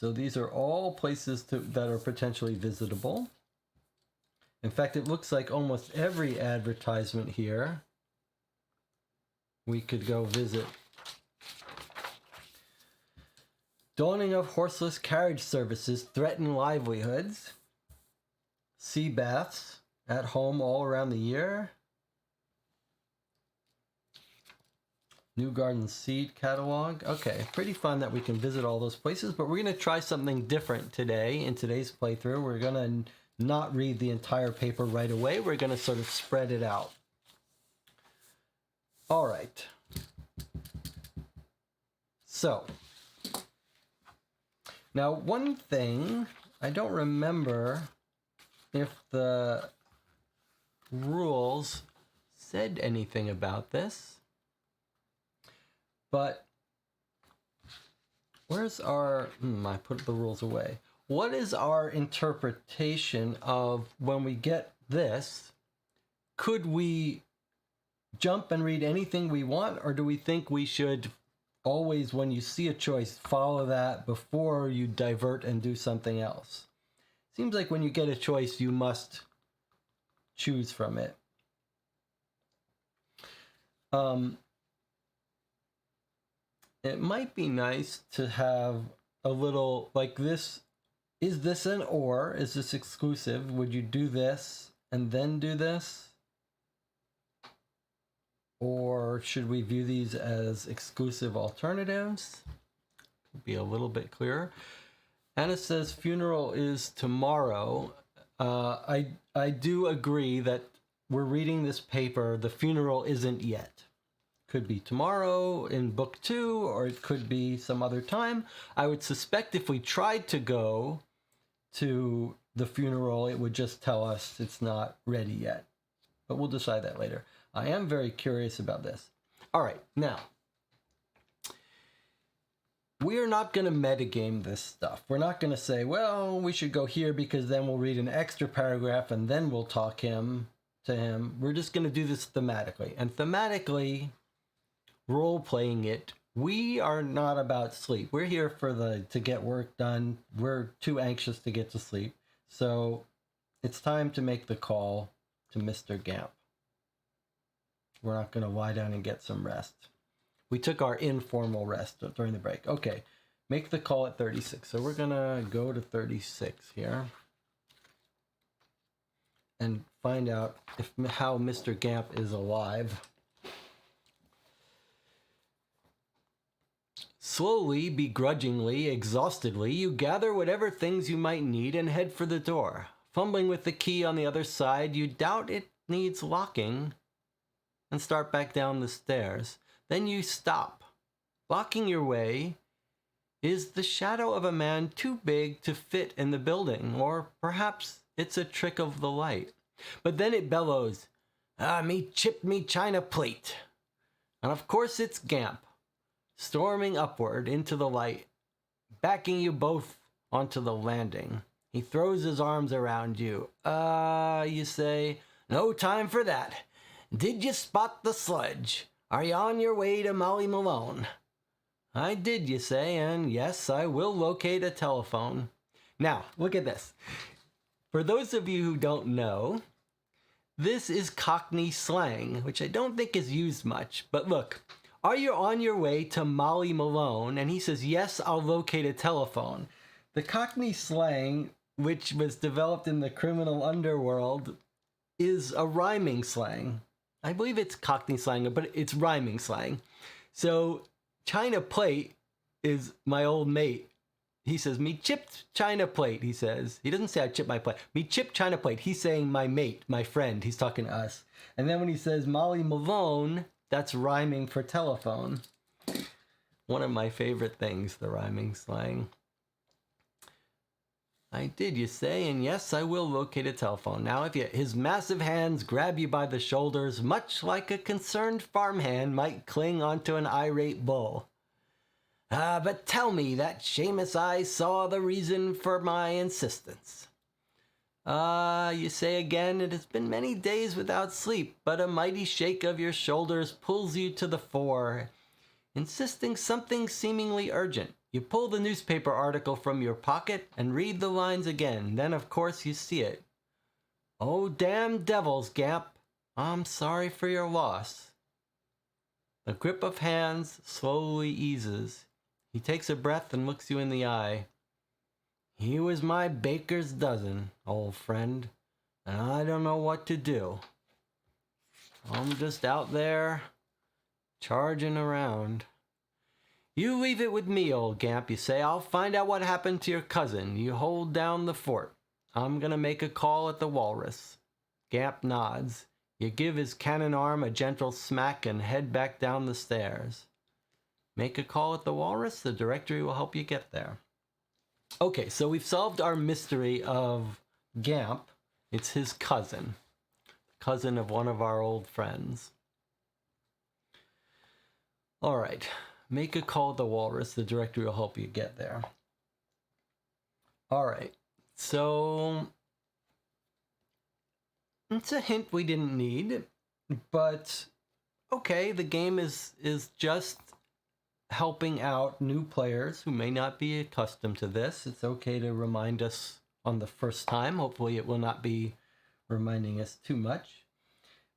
S2: So these are all places that are potentially visitable. In fact, it looks like almost every advertisement here we could go visit. Dawning of horseless carriage services threaten livelihoods. Sea baths at home all around the year. New Garden Seed Catalog. Okay, pretty fun that we can visit all those places, but we're going to try something different today in today's playthrough. We're going to not read the entire paper right away. We're going to sort of spread it out. All right. So, now one thing, I don't remember if the rules said anything about this. But where's our... I put the rules away. What is our interpretation of when we get this? Could we jump and read anything we want, or do we think we should always, when you see a choice, follow that before you divert and do something else? Seems like when you get a choice, you must choose from it. It might be nice to have a little like this. Is this an or? Is this exclusive? Would you do this and then do this? Or should we view these as exclusive alternatives? Be a little bit clearer. Anna says funeral is tomorrow. I do agree that we're reading this paper. The funeral isn't yet. Could be tomorrow in book 2, or it could be some other time. I would suspect if we tried to go to the funeral, it would just tell us it's not ready yet. But we'll decide that later. I am very curious about this. All right, now, we are not going to metagame this stuff. We're not going to say, well, we should go here because then we'll read an extra paragraph and then we'll talk to him. We're just going to do this thematically. And thematically, role-playing it, we are not about sleep. We're here to get work done. We're too anxious to get to sleep. So it's time to make the call to Mr. Gamp. We're not going to lie down and get some rest. We took our informal rest during the break. Okay, make the call at 36. So we're going to go to 36 here. and find out how Mr. Gamp is alive. Slowly, begrudgingly, exhaustedly, you gather whatever things you might need and head for the door. Fumbling with the key on the other side, you doubt it needs locking and start back down the stairs. Then you stop. Blocking your way is the shadow of a man too big to fit in the building, or perhaps it's a trick of the light. But then it bellows, "Ah, me chip me china plate." And of course it's Gamp, storming upward into the light, backing you both onto the landing. He throws his arms around you. You say, "No time for that. Did you spot the sludge? Are you on your way to Molly Malone?" "I did," you say, "and yes, I will locate a telephone." Now, look at this. For those of you who don't know, this is Cockney slang, which I don't think is used much. But look, are you on your way to Molly Malone? And he says, "Yes, I'll locate a telephone." The Cockney slang, which was developed in the criminal underworld, is a rhyming slang. I believe it's Cockney slang, but it's rhyming slang. So china plate is my old mate. He says, "Me chipped china plate," he says. He doesn't say I chipped my plate. "Me chipped china plate." He's saying my mate, my friend. He's talking to us. And then when he says Molly Malone, that's rhyming for telephone. One of my favorite things, the rhyming slang. "I did," you say, "and yes, I will locate a telephone." Now, if his massive hands grab you by the shoulders, much like a concerned farmhand might cling onto an irate bull. But tell me, that Seamus I saw the reason for my insistence." You say again, "It has been many days without sleep, but a mighty shake of your shoulders pulls you to the fore, insisting something seemingly urgent. You pull the newspaper article from your pocket and read the lines again. Then, of course, you see it. 'Oh, damn devils, Gamp. I'm sorry for your loss.'" The grip of hands slowly eases. He takes a breath and looks you in the eye. "He was my baker's dozen, old friend, and I don't know what to do. I'm just out there charging around." "You leave it with me, old Gamp," you say. "I'll find out what happened to your cousin. You hold down the fort. I'm gonna make a call at the Walrus." Gamp nods. You give his cannon arm a gentle smack and head back down the stairs. Make a call at the Walrus. The directory will help you get there. Okay, so we've solved our mystery of Gamp. It's his cousin of one of our old friends. All right. Make a call at the Walrus. The directory will help you get there. All right. So it's a hint we didn't need, but okay, the game is just helping out new players who may not be accustomed to this. It's okay to remind us on the first time. Hopefully it will not be reminding us too much,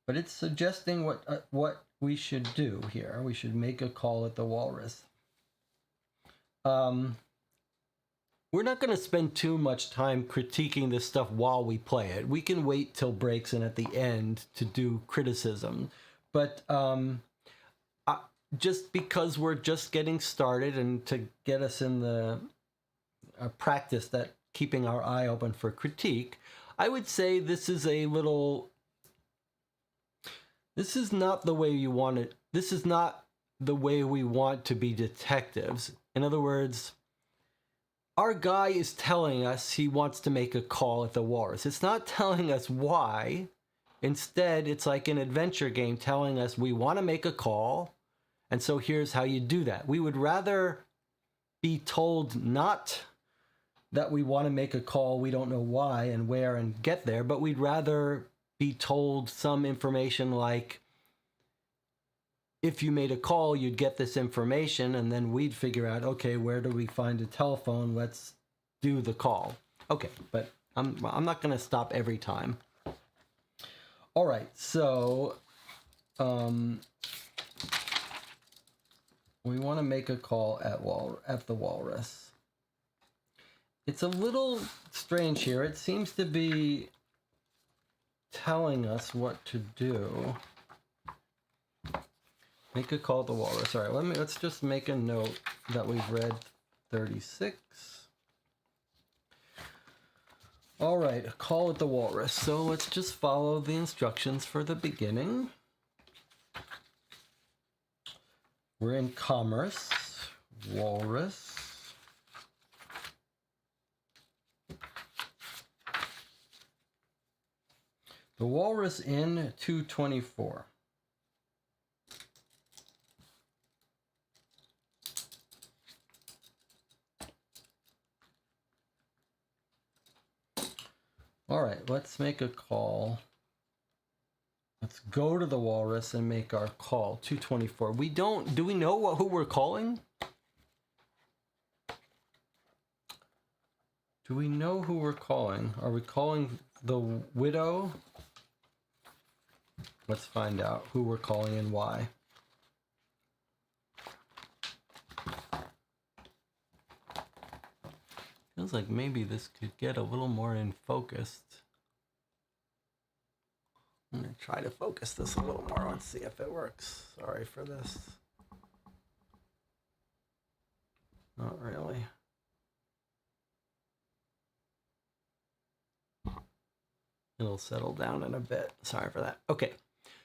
S2: but it's suggesting what we should do here. We should make a call at the Walrus. We're not going to spend too much time critiquing this stuff while we play it. We can wait till breaks and at the end to do criticism. But just because we're just getting started and to get us in the practice that keeping our eye open for critique, I would say this is not the way you want it. This is not the way we want to be detectives. In other words, our guy is telling us he wants to make a call at the Walrus. It's not telling us why. Instead, it's like an adventure game telling us we want to make a call, and so here's how you do that. We would rather be told not that we want to make a call, we don't know why and where and get there, but we'd rather be told some information like, if you made a call, you'd get this information, and then we'd figure out, okay, where do we find a telephone? Let's do the call. Okay, but I'm not going to stop every time. All right, so we want to make a call at the Walrus. It's a little strange here. It seems to be telling us what to do. Make a call to walrus. All right, let's just make a note that we've read 36. All right, a call at the walrus. So let's just follow the instructions for the beginning. We're in commerce, walrus. The Walrus Inn, 224. All right, let's make a call. Let's go to the Walrus and make our call, 224. Do we know who we're calling? Do we know who we're calling? Are we calling the widow? Let's find out who we're calling and why. Feels like maybe this could get a little more in focus. I'm going to try to focus this a little more. Let's see if it works. Sorry for this. Not really. It'll settle down in a bit. Sorry for that. Okay.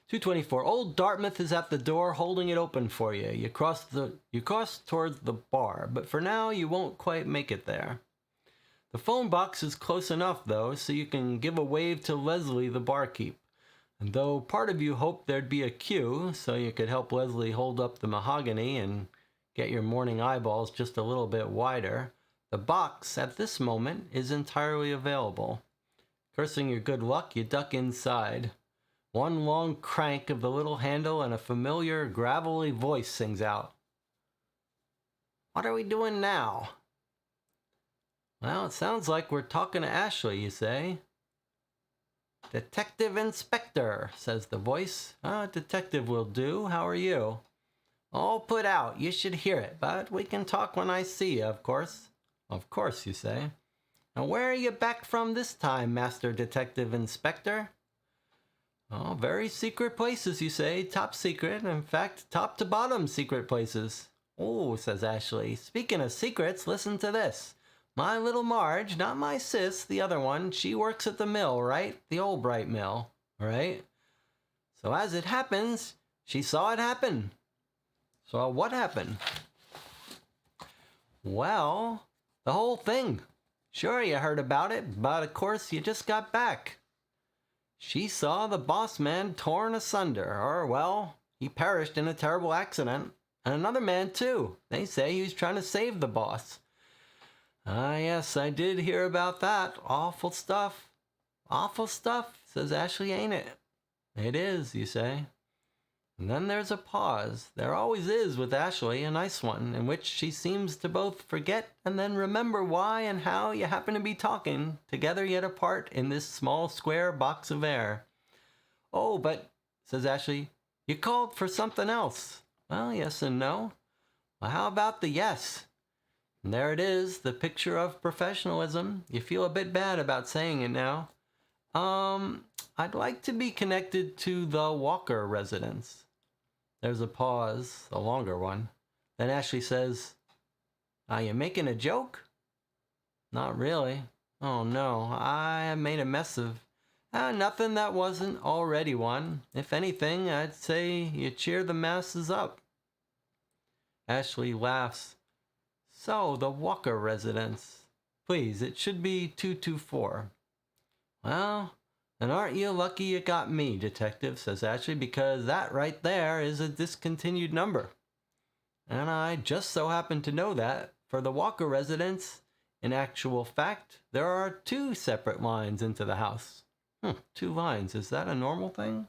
S2: 224. Old Dartmouth is at the door holding it open for you. You cross towards the bar, but for now you won't quite make it there. The phone box is close enough though, so you can give a wave to Leslie the barkeep. And though part of you hoped there'd be a queue, so you could help Leslie hold up the mahogany and get your morning eyeballs just a little bit wider, the box at this moment is entirely available. Cursing your good luck, you duck inside. One long crank of the little handle and a familiar, gravelly voice sings out. What are we doing now? Well, it sounds like we're talking to Ashley, you say. Detective Inspector, says the voice. Detective will do. How are you? All put out. You should hear it, but we can talk when I see you, of course. Of course, you say. And where are you back from this time, Master Detective Inspector? Oh, very secret places, you say. Top secret. In fact, top to bottom secret places. Oh, says Ashley. Speaking of secrets, listen to this. My little Marge, not my sis, the other one, she works at the mill, right? The Albright mill, right? So as it happens, she saw it happen. So what happened? Well, the whole thing. Sure, you heard about it, but of course you just got back. She saw the boss man torn asunder, or well, he perished in a terrible accident. And another man too. They say he was trying to save the boss. Ah, yes, I did hear about that. Awful stuff. Awful stuff, says Ashley, ain't it? It is, you say. And then there's a pause. There always is with Ashley, a nice one, in which she seems to both forget and then remember why and how you happen to be talking, together yet apart, in this small square box of air. Oh, but, says Ashley, you called for something else. Well, yes and no. Well, how about the yes? And there it is, the picture of professionalism. You feel a bit bad about saying it now. I'd like to be connected to the Walker residence. There's a pause, a longer one. Then Ashley says, are you making a joke? Not really. Oh no, I made a mess of... nothing that wasn't already one. If anything, I'd say you cheer the masses up. Ashley laughs. So, the Walker residence. Please, it should be 224. Well, then aren't you lucky you got me, Detective, says Ashley, because that right there is a discontinued number. And I just so happen to know that for the Walker residence, in actual fact, there are 2 separate lines into the house. 2 lines, is that a normal thing?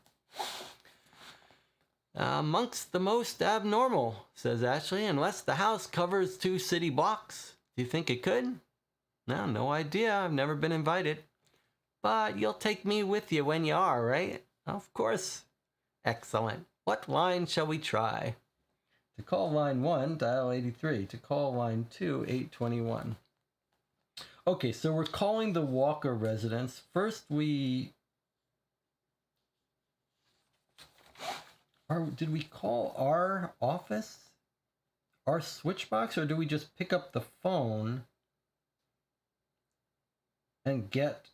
S2: Amongst the most abnormal, says Ashley, unless the house covers 2 city blocks. Do you think it could? No idea. I've never been invited. But you'll take me with you when you are, right? Of course. Excellent. What line shall we try? To call line 1, dial 83. To call line 2, 821. Okay, so we're calling the Walker residence. First, we did we call our office, our switch box, or do we just pick up the phone and get...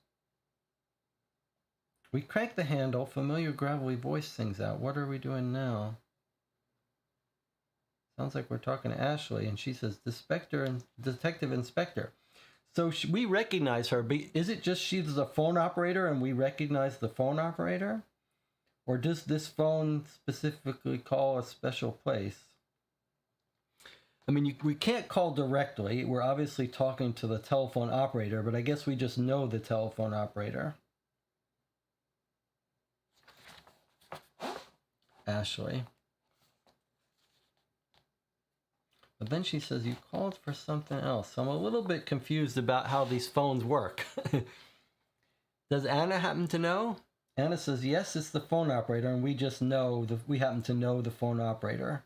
S2: We crank the handle, familiar gravelly voice sings out. What are we doing now? Sounds like we're talking to Ashley, and she says, Detective Inspector. So we recognize her, but is it just she's a phone operator and we recognize the phone operator? Or does this phone specifically call a special place? I mean, we can't call directly. We're obviously talking to the telephone operator, but I guess we just know the telephone operator. Ashley. But then she says, you called for something else. So I'm a little bit confused about how these phones work. Does Anna happen to know? Anna says, yes, it's the phone operator, and we just know, we happen to know the phone operator.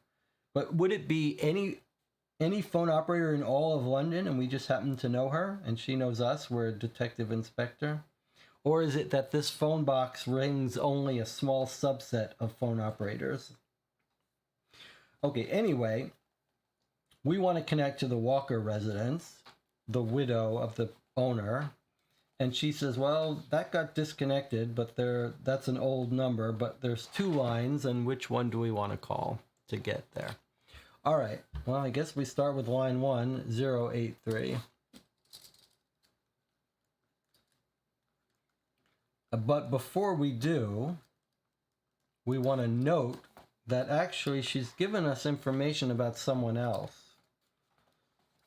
S2: But would it be any phone operator in all of London, and we just happen to know her, and she knows us, we're a detective inspector? Or is it that this phone box rings only a small subset of phone operators? Okay, anyway... We want to connect to the Walker residence, the widow of the owner. And she says, well, that got disconnected, but that's an old number, but there's 2 lines, and which one do we want to call to get there? All right, well, I guess we start with line 1, 083. But before we do, we want to note that actually she's given us information about someone else.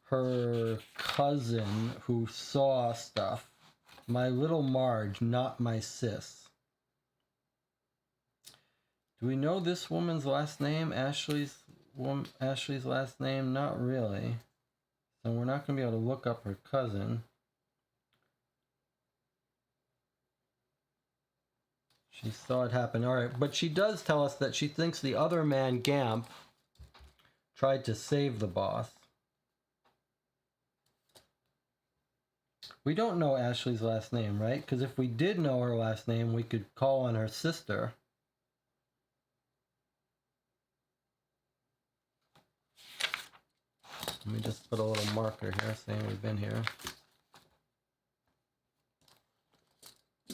S2: Her cousin who saw stuff. My little Marge, not my sis. Do we know this woman's last name? Ashley's last name? Not really. So we're not going to be able to look up her cousin. She saw it happen. All right, but she does tell us that she thinks the other man, Gamp, tried to save the boss. We don't know Ashley's last name, right? Because if we did know her last name, we could call on her sister. Let me just put a little marker here saying we've been here.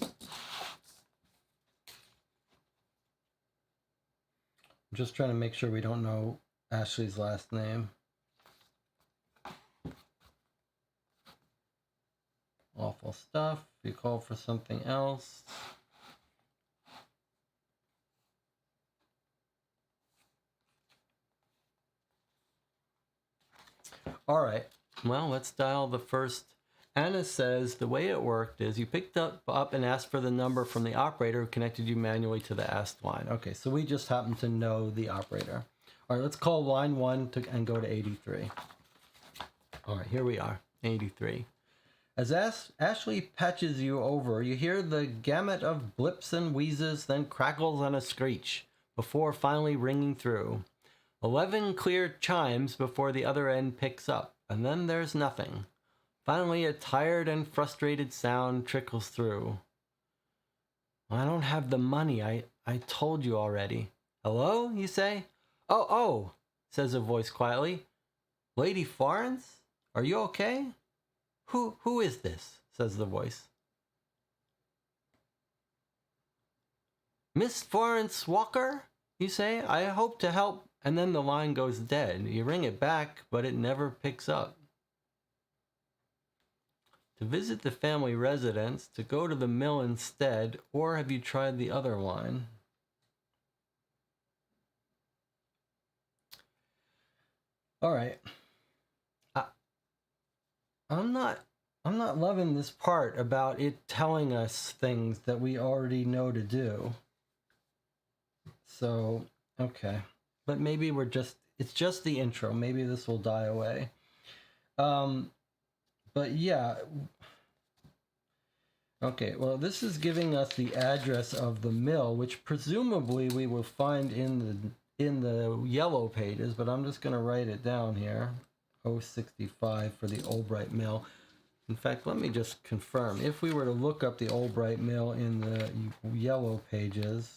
S2: I'm just trying to make sure we don't know Ashley's last name. Awful stuff. You call for something else. All right. Well, let's dial the first. Anna says the way it worked is you picked up and asked for the number from the operator who connected you manually to the asked line. Okay, so we just happen to know the operator. All right, let's call line 1 and go to 83. All right, here we are, 83. As Ashley patches you over, you hear the gamut of blips and wheezes, then crackles and a screech, before finally ringing through. 11 clear chimes before the other end picks up, and then there's nothing. Finally, a tired and frustrated sound trickles through. I don't have the money, I told you already. Hello, you say? Oh, says a voice quietly. Lady Florence? Are you okay? Who is this? Says the voice. Miss Florence Walker? You say. I hope to help. And then the line goes dead. You ring it back, but it never picks up. To visit the family residence, to go to the mill instead, or have you tried the other line? All right. I'm not loving this part about it telling us things that we already know to do. So, okay. But maybe it's just the intro. Maybe this will die away. But yeah. Okay, well, this is giving us the address of the mill, which presumably we will find in the yellow pages, but I'm just going to write it down here. 065 for the Albright Mill. In fact, let me just confirm. If we were to look up the Albright Mill in the yellow pages,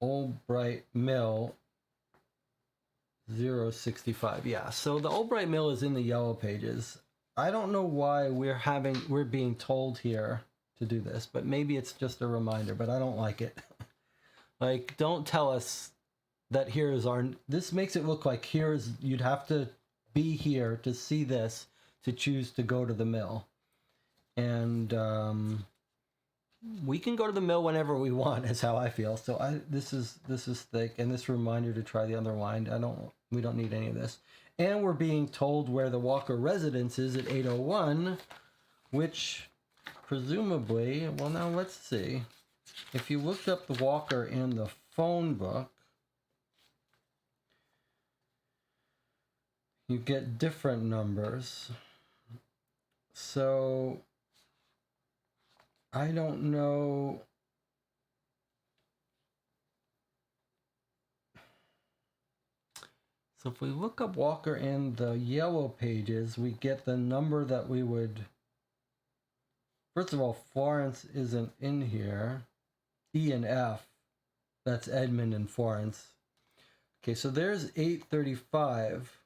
S2: Albright Mill 065. Yeah, so the Albright Mill is in the yellow pages. I don't know why we're being told here to do this, but maybe it's just a reminder, but I don't like it. Like, don't tell us that here is our, this makes it look like here is, you'd have to be here to see this to choose to go to the mill. And we can go to the mill whenever we want, is how I feel. So this is thick, and this reminder to try the other line. We don't need any of this. And we're being told where the Walker residence is at 801, which presumably, well, now let's see. If you looked up the Walker in the phone book, you get different numbers. So I don't know. So if we look up Walker in the yellow pages, we get the number that we would. First of all, Florence isn't in here. E and F, that's Edmund and Florence. Okay, so there's 835.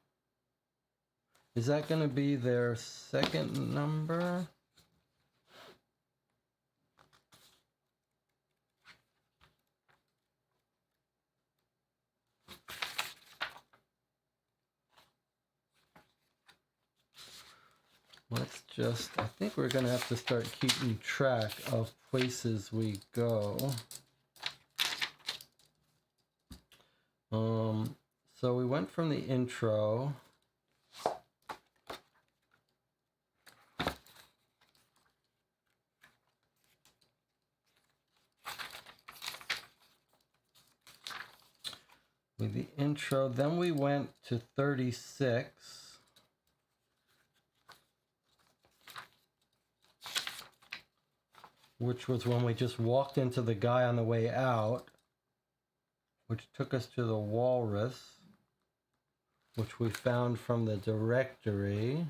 S2: Is that going to be their second number? Let's just, I think we're going to have to start keeping track of places we go. So we went from the intro. With the intro, then we went to 36. Which was when we just walked into the guy on the way out, which took us to the walrus, which we found from the directory.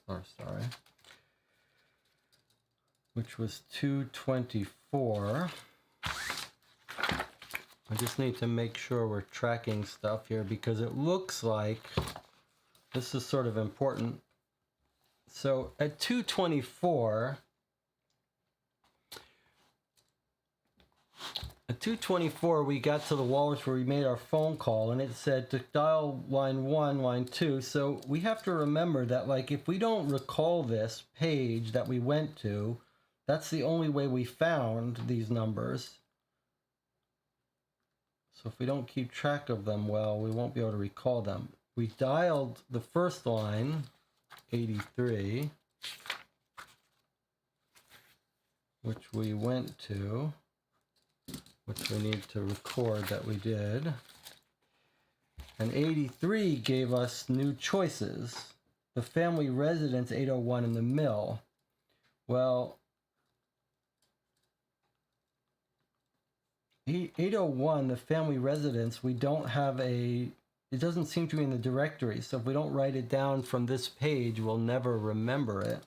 S2: Sorry. Which was 224. I just need to make sure we're tracking stuff here because it looks like this is sort of important. So at 224, we got to the walrus where we made our phone call, and it said to dial line 1, line 2. So we have to remember that, like, if we don't recall this page that we went to, that's the only way we found these numbers. So if we don't keep track of them well, we won't be able to recall them. We dialed the first line, 83, which we went to, which we need to record that we did. And 83 gave us new choices. The family residence, 801, in the mill. Well, 801, the family residence, we don't have it doesn't seem to be in the directory. So if we don't write it down from this page, we'll never remember it.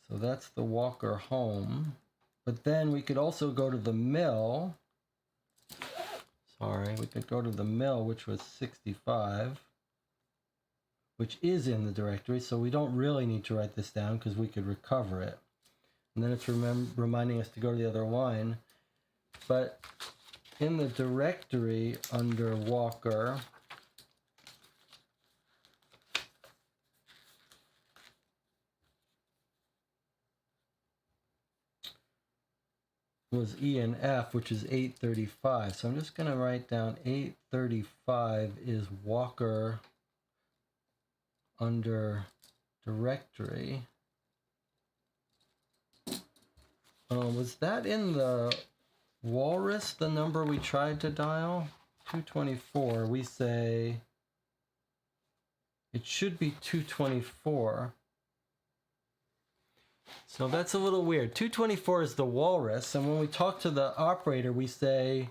S2: So that's the Walker home. But then we could also go to the mill. Sorry, we could go to the mill, which was 65, which is in the directory. So we don't really need to write this down because we could recover it. And then it's reminding us to go to the other line. But in the directory under Walker, was E and F, which is 835. So I'm just going to write down 835 is Walker under directory. Was that in the walrus, the number we tried to dial? 224, we say it should be 224. So that's a little weird. 224 is the walrus, and when we talk to the operator, we say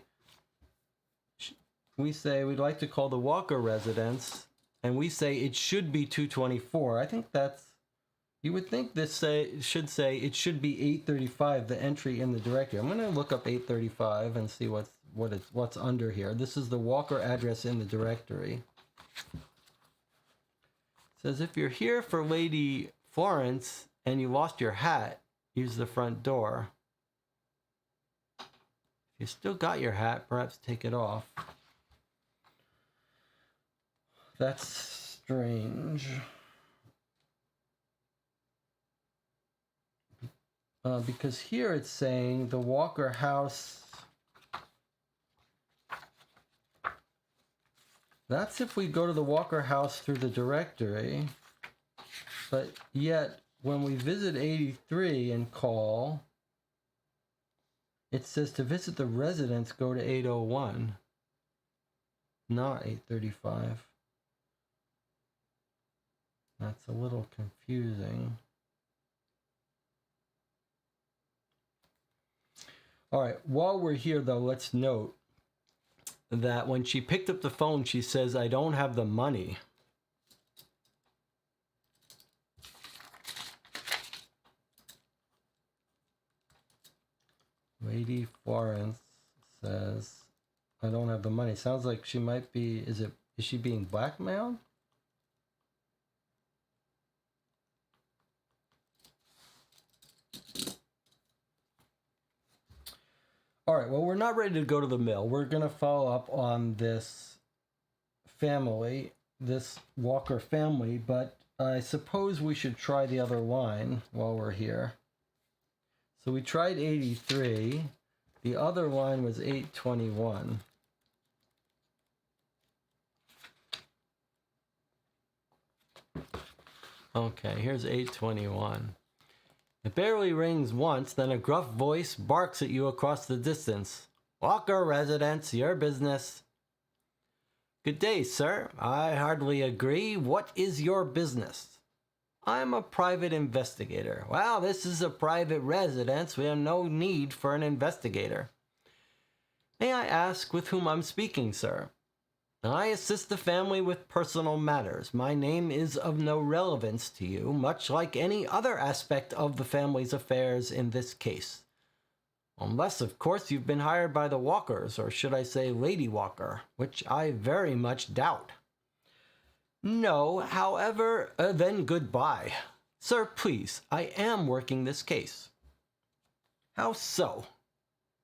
S2: we'd like to call the Walker residence, and we say it should be 224. I think that's, you would think this should say it should be 835, the entry in the directory. I'm going to look up 835 and see what's under here. This is the Walker address in the directory. It says if you're here for Lady Florence and you lost your hat, use the front door. If you still got your hat, perhaps take it off. That's strange. Because here it's saying the Walker house. That's if we go to the Walker house through the directory. But yet, when we visit 83 and call, it says to visit the residence, go to 801, not 835. That's a little confusing. All right, while we're here, though, let's note that when she picked up the phone, she says, I don't have the money. Lady Florence says, I don't have the money. Sounds like she might be, is she being blackmailed? All right, well, we're not ready to go to the mill. We're going to follow up on this family, this Walker family, but I suppose we should try the other line while we're here. So we tried 83. The other line was 821. Okay, here's 821. It barely rings once, then a gruff voice barks at you across the distance. Walker residence, your business. Good day, sir. I hardly agree. What is your business? I'm a private investigator. Well, this is a private residence. We have no need for an investigator. May I ask with whom I'm speaking, sir? I assist the family with personal matters. My name is of no relevance to you, much like any other aspect of the family's affairs in this case. Unless, of course, you've been hired by the Walkers, or should I say Lady Walker, which I very much doubt. No, however, then goodbye. Sir, please, I am working this case. How so?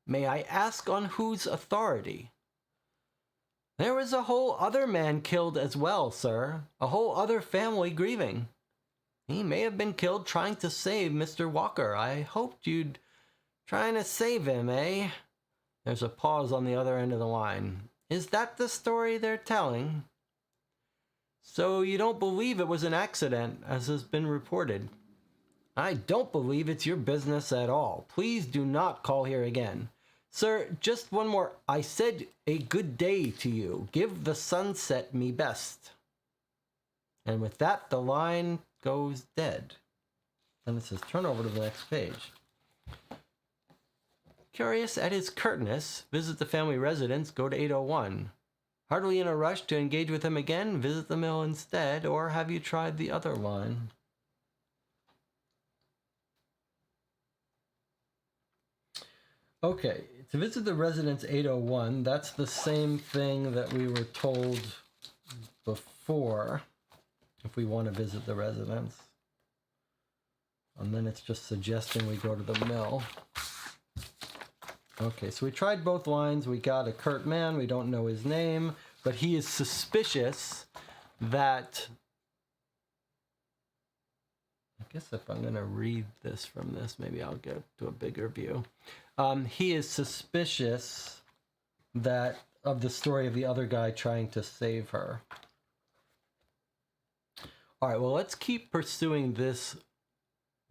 S2: May I ask on whose authority? There was a whole other man killed as well, sir. A whole other family grieving. He may have been killed trying to save Mr. Walker. I hoped you'd trying to save him, eh? There's a pause on the other end of the line. Is that the story they're telling? So you don't believe it was an accident, as has been reported? I don't believe it's your business at all. Please do not call here again. Sir, just one more. I said a good day to you. Give the sunset me best. And with that, the line goes dead. And it says, turn over to the next page. Curious at his curtness, visit the family residence, go to 801. Hardly in a rush to engage with him again, visit the mill instead, or have you tried the other line? Okay, to visit the residence 801, that's the same thing that we were told before, if we want to visit the residence. And then it's just suggesting we go to the mill. Okay, so we tried both lines. We got a curt man. We don't know his name, but he is suspicious that... I guess if I'm going to read this from this, maybe I'll get to a bigger view. He is suspicious that of the story of the other guy trying to save her. All right, well, let's keep pursuing this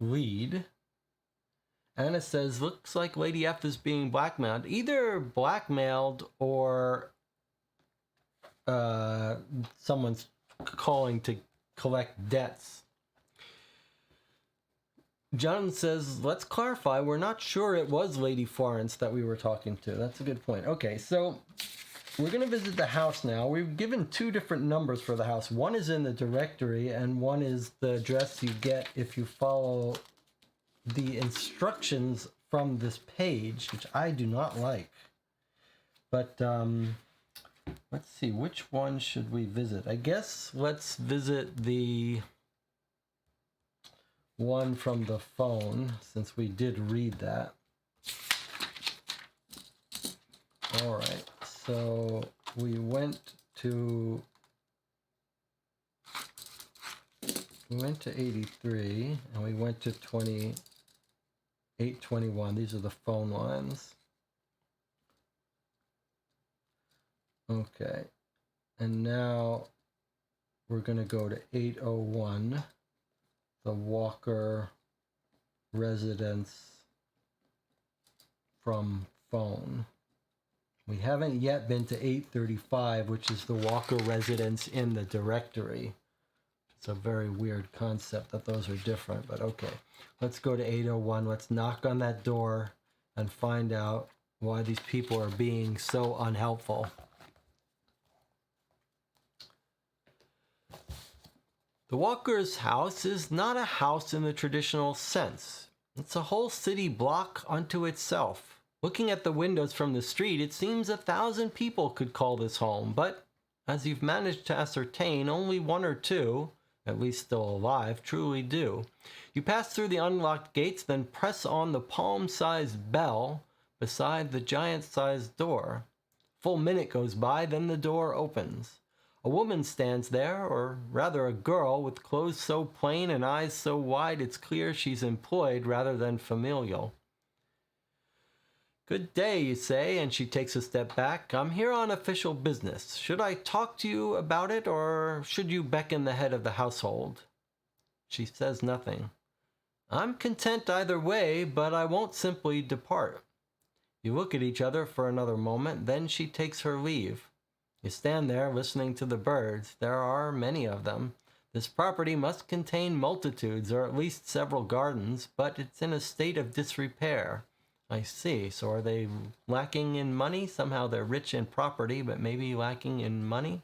S2: lead. Anna says, looks like Lady F is being blackmailed. Either blackmailed or someone's calling to collect debts. John says, let's clarify, we're not sure it was Lady Florence that we were talking to. That's a good point. Okay, so we're going to visit the house now. We've given 2 different numbers for the house. One is in the directory, and one is the address you get if you follow the instructions from this page, which I do not like. But let's see, which one should we visit? I guess let's visit the one from the phone, since we did read that. All right, so we went to 83, and we went to 2821. These are the phone lines. Okay, and now we're going to go to 801, the Walker residence from phone. We haven't yet been to 835, which is the Walker residence in the directory. It's a very weird concept that those are different, but okay. Let's go to 801. Let's knock on that door and find out why these people are being so unhelpful. The Walker's house is not a house in the traditional sense. It's a whole city block unto itself. Looking at the windows from the street, it seems 1,000 people could call this home, but as you've managed to ascertain, only 1 or 2, at least still alive, truly do. You pass through the unlocked gates, then press on the palm-sized bell beside the giant-sized door. Full minute goes by, then the door opens. A woman stands there, or rather a girl, with clothes so plain and eyes so wide it's clear she's employed rather than familial. Good day, you say, and she takes a step back. I'm here on official business. Should I talk to you about it, or should you beckon the head of the household? She says nothing. I'm content either way, but I won't simply depart. You look at each other for another moment, then she takes her leave. You stand there listening to the birds. There are many of them. This property must contain multitudes, or at least several gardens, but it's in a state of disrepair. I see. So are they lacking in money? Somehow they're rich in property, but maybe lacking in money?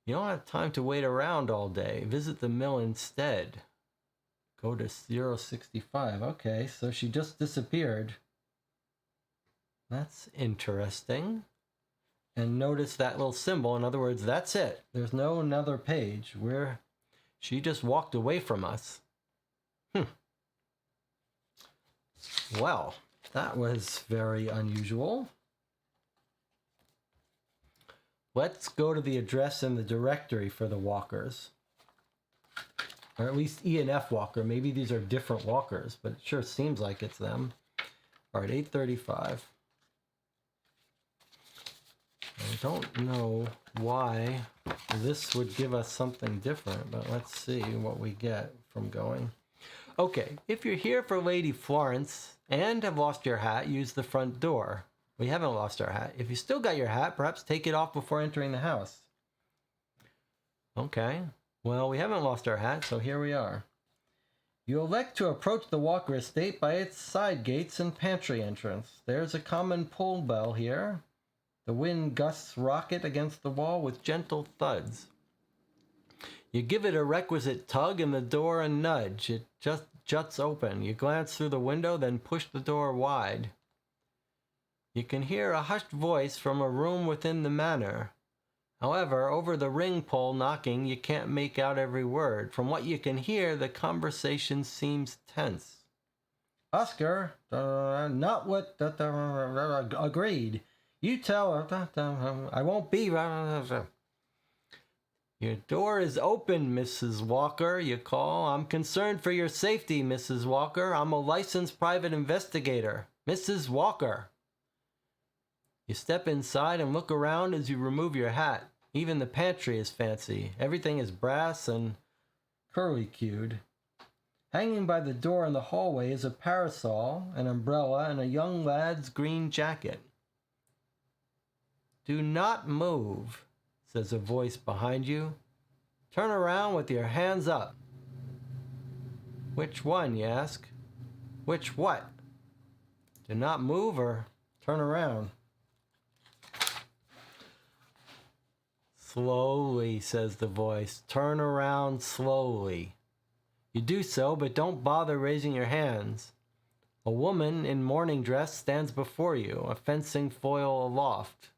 S2: You don't have time to wait around all day. Visit the mill instead. Go to 065. Okay, so she just disappeared. That's interesting. And notice that little symbol. In other words, that's it. There's no another page where she just walked away from us. Well, that was very unusual. Let's go to the address in the directory for the Walkers. Or at least E and F Walker. Maybe these are different Walkers, but it sure seems like it's them. All right, 835. I don't know why this would give us something different, but let's see what we get from going. Okay, if you're here for Lady Florence and have lost your hat, use the front door. We haven't lost our hat. If you still got your hat, perhaps take it off before entering the house. Okay, well, we haven't lost our hat, so here we are. You elect to approach the Walker estate by its side gates and pantry entrance. There's a common pull bell here. The wind gusts rock it against the wall with gentle thuds. You give it a requisite tug and the door a nudge. It just juts open. You glance through the window, then push the door wide. You can hear a hushed voice from a room within the manor. However, over the ring pole knocking, you can't make out every word. From what you can hear, the conversation seems tense. Oscar, not what agreed. You tell her, I won't be. Your door is open, Mrs. Walker, you call. I'm concerned for your safety, Mrs. Walker. I'm a licensed private investigator. Mrs. Walker. You step inside and look around as you remove your hat. Even the pantry is fancy. Everything is brass and curly-cued. Hanging by the door in the hallway is a parasol, an umbrella, and a young lad's green jacket. Do not move, says a voice behind you. Turn around with your hands up. Which one, you ask? Which what? Do not move or turn around. Slowly, says the voice. Turn around slowly. You do so, but don't bother raising your hands. A woman in morning dress stands before you, a fencing foil aloft.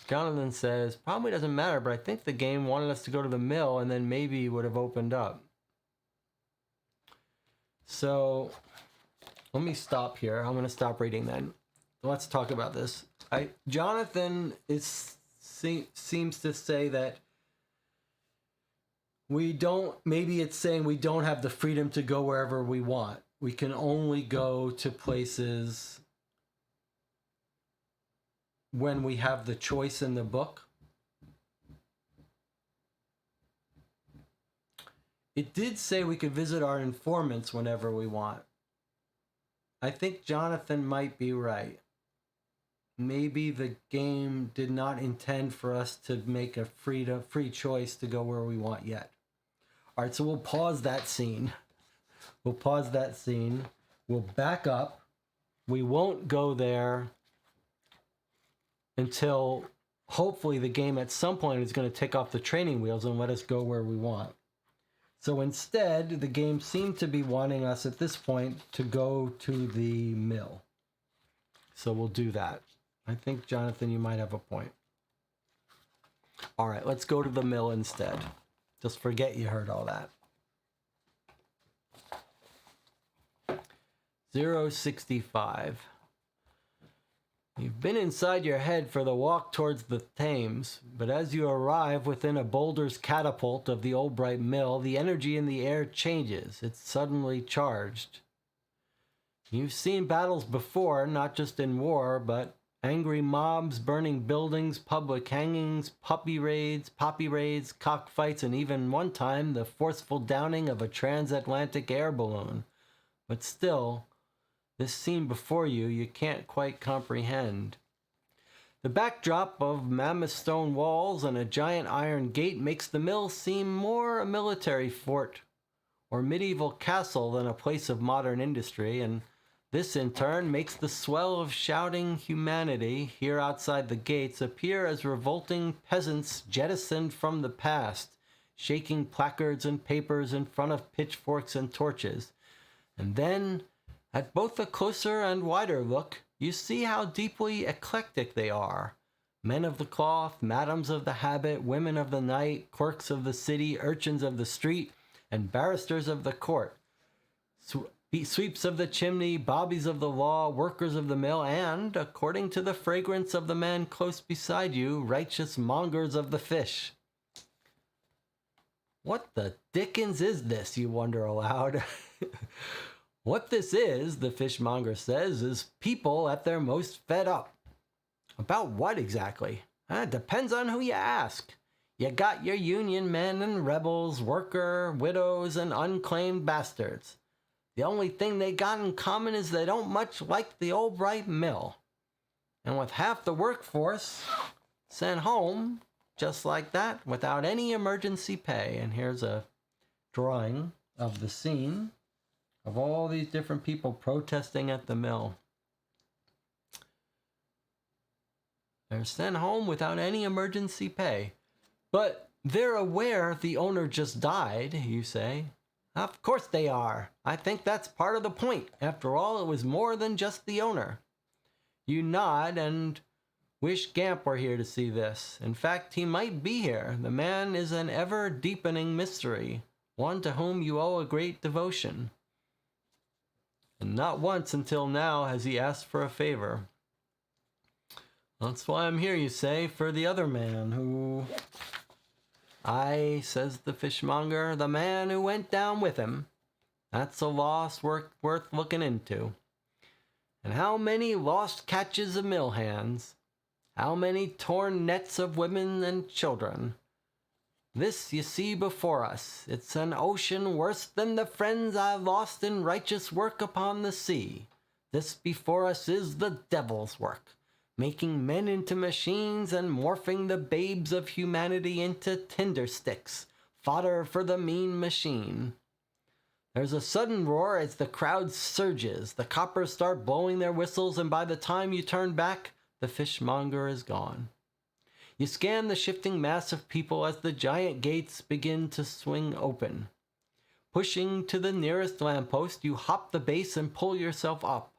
S2: Jonathan says, probably doesn't matter, but I think the game wanted us to go to the mill and then maybe it would have opened up. So, let me stop here. I'm going to stop reading then. Let's talk about this. Jonathan seems to say that maybe it's saying we don't have the freedom to go wherever we want. We can only go to places when we have the choice in the book. It did say we could visit our informants whenever we want. I think Jonathan might be right. Maybe the game did not intend for us to make a free choice to go where we want yet. All right, so we'll pause that scene. We'll back up. We won't go there until hopefully the game at some point is going to take off the training wheels and let us go where we want. So instead, the game seemed to be wanting us at this point to go to the mill. So we'll do that. I think, Jonathan, you might have a point. All right, let's go to the mill instead. Just forget you heard all that. 065. You've been inside your head for the walk towards the Thames, but as you arrive within a boulder's catapult of the Albright Mill, the energy in the air changes. It's suddenly charged. You've seen battles before, not just in war, but angry mobs, burning buildings, public hangings, poppy raids, cockfights, and even one time the forceful downing of a transatlantic air balloon. But still, this scene before you can't quite comprehend. The backdrop of mammoth stone walls and a giant iron gate makes the mill seem more a military fort or medieval castle than a place of modern industry, and this in turn makes the swell of shouting humanity here outside the gates appear as revolting peasants jettisoned from the past, shaking placards and papers in front of pitchforks and torches. And then, at both a closer and wider look, you see how deeply eclectic they are. Men of the cloth, madams of the habit, women of the night, clerks of the city, urchins of the street, and barristers of the court. Sweeps of the chimney, bobbies of the law, workers of the mill, and, according to the fragrance of the man close beside you, righteous mongers of the fish. What the dickens is this, you wonder aloud? What this is, the fishmonger says, is people at their most fed up. About what exactly? Depends on who you ask. You got your union men and rebels, worker, widows, and unclaimed bastards. The only thing they got in common is they don't much like the Albright Mill. And with half the workforce sent home, just like that, without any emergency pay. And here's a drawing of the scene of all these different people protesting at the mill. They're sent home without any emergency pay. But they're aware the owner just died, you say. Of course they are. I think that's part of the point. After all, it was more than just the owner. You nod and wish Gamp were here to see this. In fact, he might be here. The man is an ever-deepening mystery, one to whom you owe a great devotion. And not once until now has he asked for a favor. That's why I'm here, you say, for the other man who... Aye, says the fishmonger, the man who went down with him. That's a loss worth looking into. And how many lost catches of mill hands? How many torn nets of women and children? This you see before us. It's an ocean worse than the friends I lost in righteous work upon the sea. This before us is the devil's work, making men into machines and morphing the babes of humanity into tinder sticks, fodder for the mean machine. There's a sudden roar as the crowd surges. The coppers start blowing their whistles, and by the time you turn back, the fishmonger is gone. You scan the shifting mass of people as the giant gates begin to swing open. Pushing to the nearest lamppost, you hop the base and pull yourself up,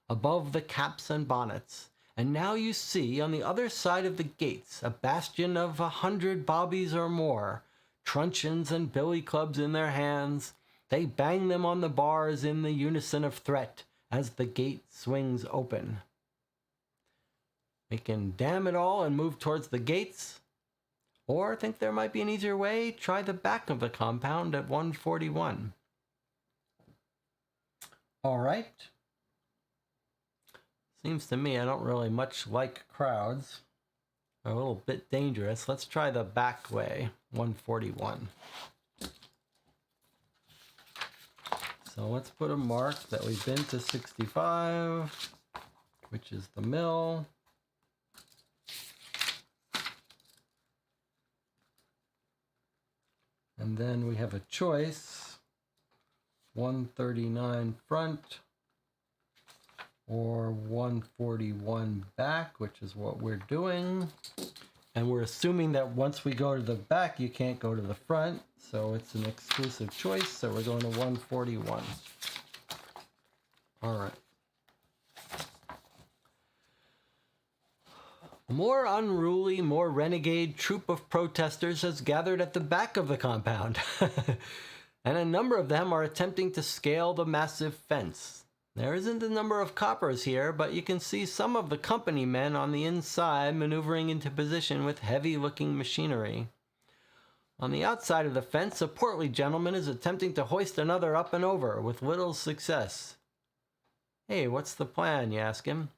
S2: above the caps and bonnets. And now you see, on the other side of the gates, a bastion of 100 bobbies or more, truncheons and billy clubs in their hands. They bang them on the bars in the unison of threat as the gate swings open. We can damn it all and move towards the gates. Or think there might be an easier way, try the back of the compound at 141. All right. Seems to me I don't really much like crowds. They're a little bit dangerous. Let's try the back way, 141. So let's put a mark that we've been to 65, which is the mill. And then we have a choice, 139 front or 141 back, which is what we're doing. And we're assuming that once we go to the back, you can't go to the front. So it's an exclusive choice. So we're going to 141. All right. A more unruly, more renegade troop of protesters has gathered at the back of the compound, and a number of them are attempting to scale the massive fence. There isn't a number of coppers here, but you can see some of the company men on the inside maneuvering into position with heavy-looking machinery. On the outside of the fence, a portly gentleman is attempting to hoist another up and over, with little success. "Hey, what's the plan?" you ask him.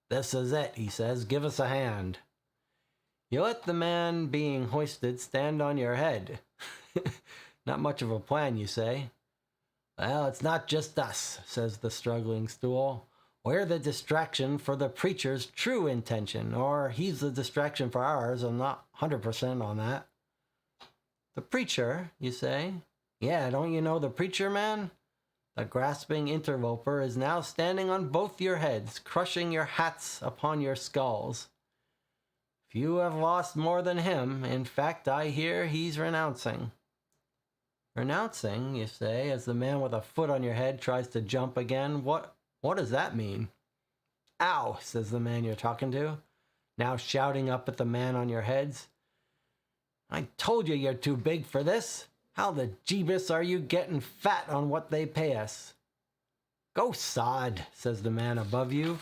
S2: "This is it," he says. "Give us a hand." You let the man being hoisted stand on your head. "Not much of a plan," you say. "Well, it's not just us," says the struggling stool. "We're the distraction for the preacher's true intention, or he's the distraction for ours. I'm not 100% on that." "The preacher," you say. "Yeah, don't you know the preacher, man?" The grasping interloper is now standing on both your heads, crushing your hats upon your skulls. "Few have lost more than him. In fact, I hear he's renouncing." "Renouncing," you say, as the man with a foot on your head tries to jump again. What does that mean?" "Ow," says the man you're talking to, now shouting up at the man on your heads. "I told you you're too big for this. How the jeebus are you getting fat on what they pay us?" "Go sod," says the man above you,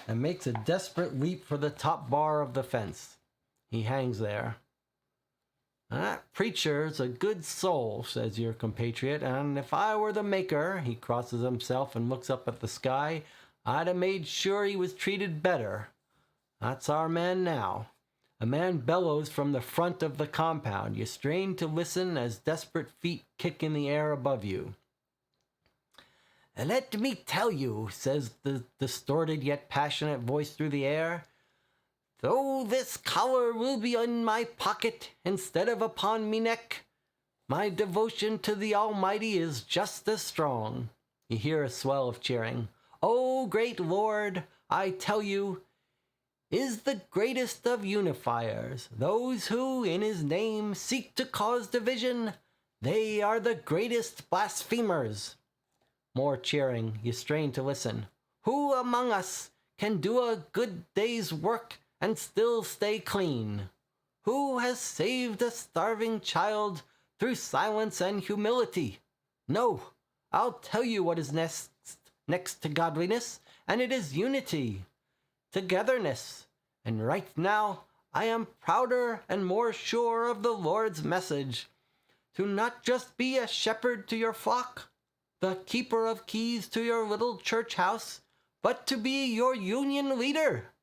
S2: and makes a desperate leap for the top bar of the fence. He hangs there. "That preacher's a good soul," says your compatriot, "and if I were the maker," he crosses himself and looks up at the sky, "I'd have made sure he was treated better. That's our man now." A man bellows from the front of the compound. You strain to listen as desperate feet kick in the air above you. "Let me tell you," says the distorted yet passionate voice through the air, "though this collar will be in my pocket instead of upon me neck, my devotion to the Almighty is just as strong." You hear a swell of cheering. "Oh, great Lord, I tell you, is the greatest of unifiers. Those who, in his name, seek to cause division, they are the greatest blasphemers." More cheering. You strain to listen. "Who among us can do a good day's work and still stay clean? Who has saved a starving child through silence and humility? No, I'll tell you what is next to godliness, and it is unity, togetherness. And right now, I am prouder and more sure of the Lord's message, to not just be a shepherd to your flock, the keeper of keys to your little church house, but to be your union leader."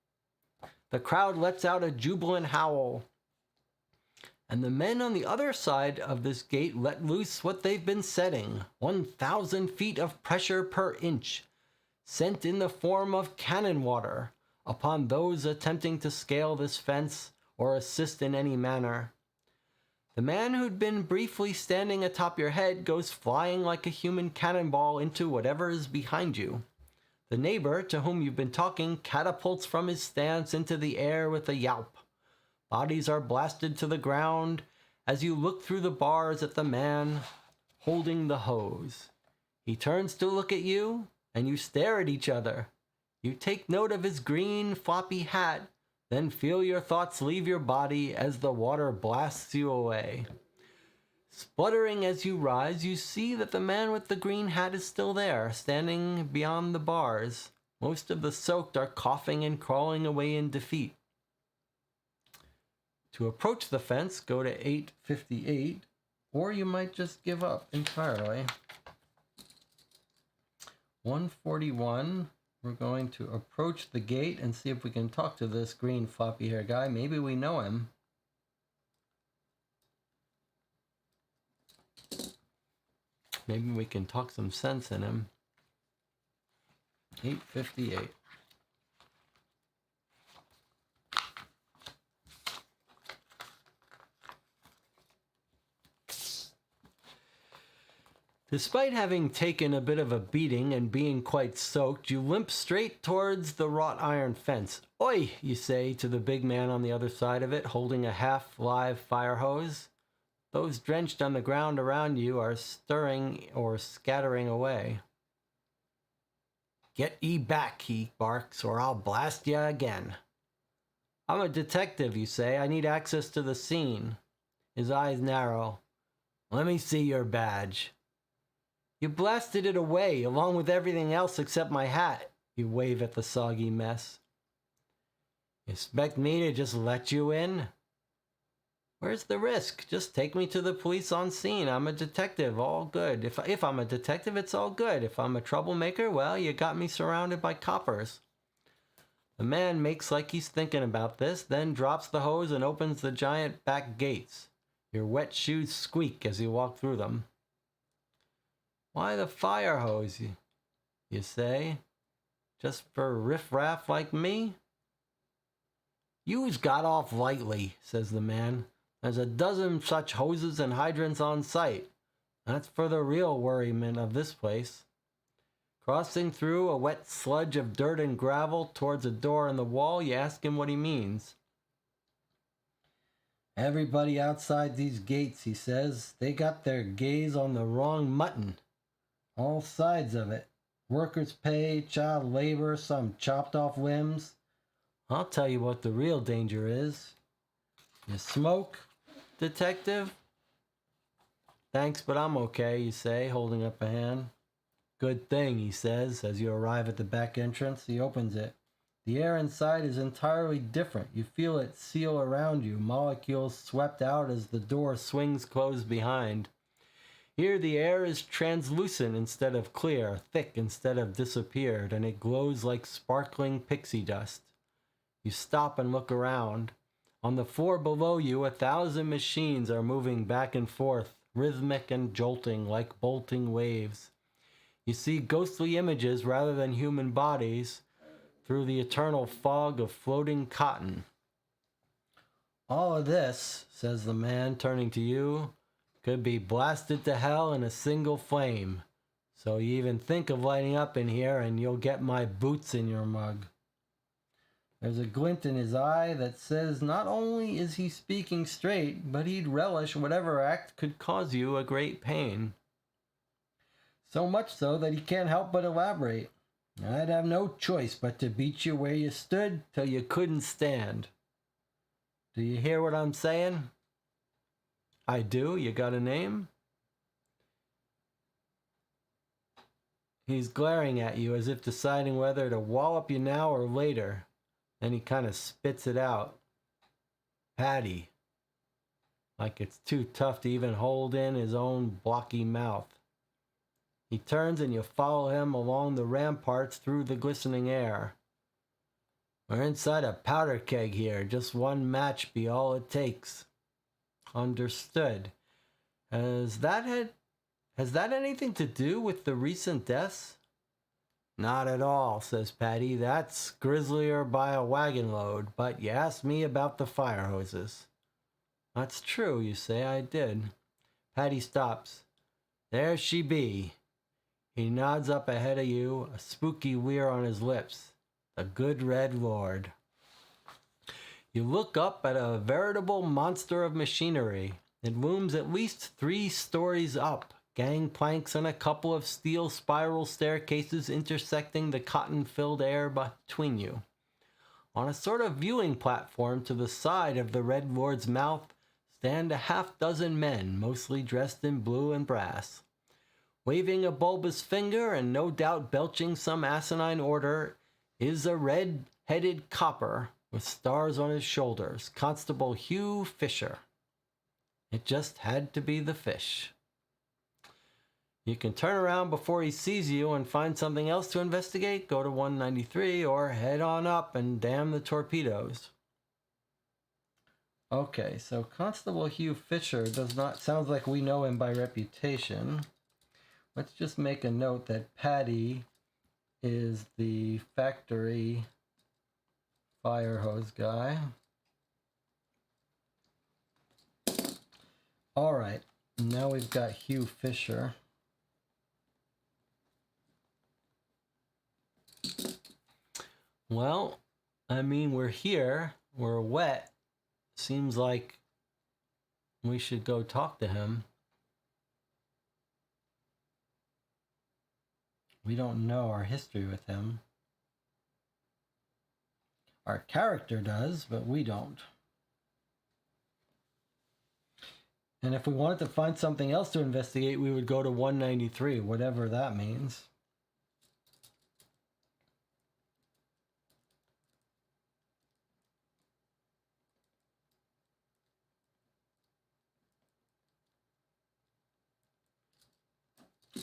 S2: The crowd lets out a jubilant howl, and the men on the other side of this gate let loose what they've been setting, 1,000 feet of pressure per inch, sent in the form of cannon water upon those attempting to scale this fence or assist in any manner. The man who'd been briefly standing atop your head goes flying like a human cannonball into whatever is behind you. The neighbor to whom you've been talking catapults from his stance into the air with a yelp. Bodies are blasted to the ground as you look through the bars at the man holding the hose. He turns to look at you, and you stare at each other. You take note of his green, floppy hat, then feel your thoughts leave your body as the water blasts you away. Spluttering as you rise, you see that the man with the green hat is still there, standing beyond the bars. Most of the soaked are coughing and crawling away in defeat. To approach the fence, go to 858, or you might just give up entirely. 141, we're going to approach the gate and see if we can talk to this green floppy hair guy. Maybe we know him. Maybe we can talk some sense in him. 858. Despite having taken a bit of a beating and being quite soaked, you limp straight towards the wrought iron fence. "Oi," you say to the big man on the other side of it, holding a half-live fire hose. Those drenched on the ground around you are stirring or scattering away. "Get ye back," he barks, "or I'll blast ye again." "I'm a detective," you say. "I need access to the scene." His eyes narrow. "Let me see your badge." "You blasted it away, along with everything else except my hat." You wave at the soggy mess. "You expect me to just let you in?" "Where's the risk? Just take me to the police on scene. I'm a detective, all good. If I'm a detective, it's all good. If I'm a troublemaker, well, you got me surrounded by coppers." The man makes like he's thinking about this, then drops the hose and opens the giant back gates. Your wet shoes squeak as you walk through them. "Why the fire hose, you say? Just for riff-raff like me?" "You's got off lightly," says the man. "There's a dozen such hoses and hydrants on site. That's for the real worriment of this place." Crossing through a wet sludge of dirt and gravel towards a door in the wall, you ask him what he means. "Everybody outside these gates," he says, "they got their gaze on the wrong mutton. All sides of it. Workers' pay, child labor, some chopped off limbs. I'll tell you what the real danger is. You smoke, detective?" "Thanks, but I'm okay," you say, holding up a hand. "Good thing," he says, as you arrive at the back entrance. He opens it. The air inside is entirely different. You feel it seal around you, molecules swept out as the door swings closed behind. Here the air is translucent instead of clear, thick instead of disappeared, and it glows like sparkling pixie dust. You stop and look around. On the floor below you, 1,000 machines are moving back and forth, rhythmic and jolting like bolting waves. You see ghostly images rather than human bodies through the eternal fog of floating cotton. "All of this," says the man, turning to you, "could be blasted to hell in a single flame. So you even think of lighting up in here and you'll get my boots in your mug." There's a glint in his eye that says not only is he speaking straight, but he'd relish whatever act could cause you a great pain. So much so that he can't help but elaborate. "I'd have no choice but to beat you where you stood till you couldn't stand." Do you hear what I'm saying? "I do. You got a name?" He's glaring at you as if deciding whether to wallop you now or later. Then he kind of spits it out. "Patty." Like it's too tough to even hold in his own blocky mouth. He turns and you follow him along the ramparts through the glistening air. "We're inside a powder keg here. Just one match be all it takes." "Understood. Has that anything to do with the recent deaths?" "Not at all," says Patty. "That's grislier by a wagon load. But you asked me about the fire hoses." "That's true," you say. "I did." Patty stops. "There she be." He nods up ahead of you, a spooky leer on his lips. "The good Red Lord." You look up at a veritable monster of machinery. It looms at least 3 stories up, gangplanks and a couple of steel spiral staircases intersecting the cotton-filled air between you. On a sort of viewing platform to the side of the Red Lord's mouth stand a half-dozen men, mostly dressed in blue and brass. Waving a bulbous finger and no doubt belching some asinine order is a red-headed copper with stars on his shoulders, Constable Hugh Fisher. It just had to be the fish. You can turn around before he sees you and find something else to investigate, go to 193, or head on up and damn the torpedoes. Okay, so Constable Hugh Fisher does not sound like we know him by reputation. Let's just make a note that Paddy is the factory fire hose guy. All right, now we've got Hugh Fisher. Well, I mean, we're here, we're wet. Seems like we should go talk to him. We don't know our history with him. Our character does, but we don't. And if we wanted to find something else to investigate, we would go to 193, whatever that means.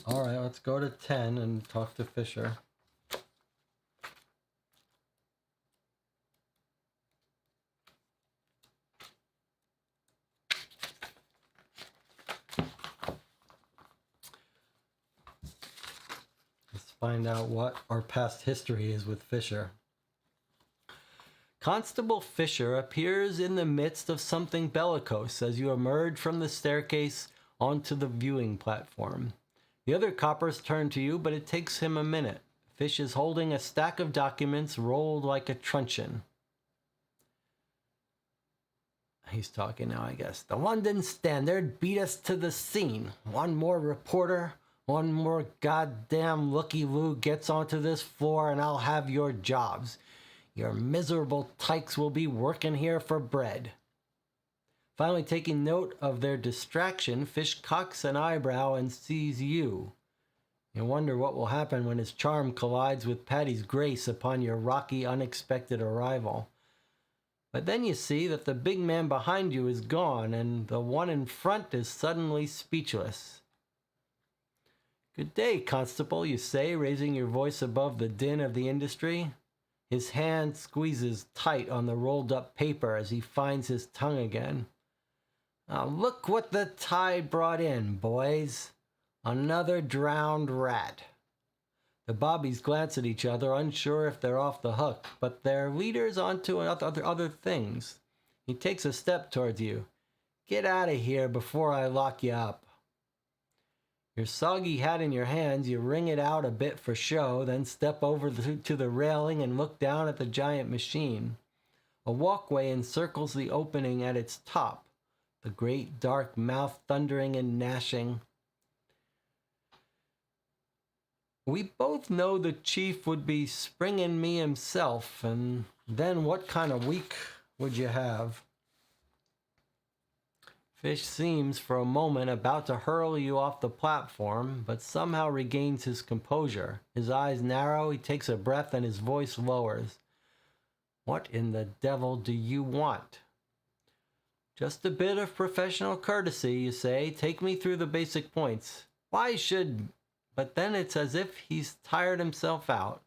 S2: All right, let's go to 10 and talk to Fisher. Let's find out what our past history is with Fisher. Constable Fisher appears in the midst of something bellicose as you emerge from the staircase onto the viewing platform. The other coppers turn to you, but it takes him a minute. Fish is holding a stack of documents rolled like a truncheon. He's talking now, I guess. The London Standard beat us to the scene. One more reporter, one more goddamn looky-loo gets onto this floor and I'll have your jobs. Your miserable tykes will be working here for bread. Finally taking note of their distraction, Fish cocks an eyebrow and sees you. You wonder what will happen when his charm collides with Paddy's grace upon your rocky, unexpected arrival. But then you see that the big man behind you is gone, and the one in front is suddenly speechless. Good day, Constable, you say, raising your voice above the din of the industry. His hand squeezes tight on the rolled-up paper as he finds his tongue again. Now look what the tide brought in, boys. Another drowned rat. The bobbies glance at each other, unsure if they're off the hook, but their leader's onto other things. He takes a step towards you. Get out of here before I lock you up. Your soggy hat in your hands, you wring it out a bit for show, then step over to the railing and look down at the giant machine. A walkway encircles the opening at its top, the great dark mouth thundering and gnashing. We both know the chief would be springing me himself, and then what kind of week would you have? Fish seems for a moment about to hurl you off the platform, but somehow regains his composure. His eyes narrow, he takes a breath, and his voice lowers. What in the devil do you want? Just a bit of professional courtesy, you say. Take me through the basic points. Why should... But then it's as if he's tired himself out.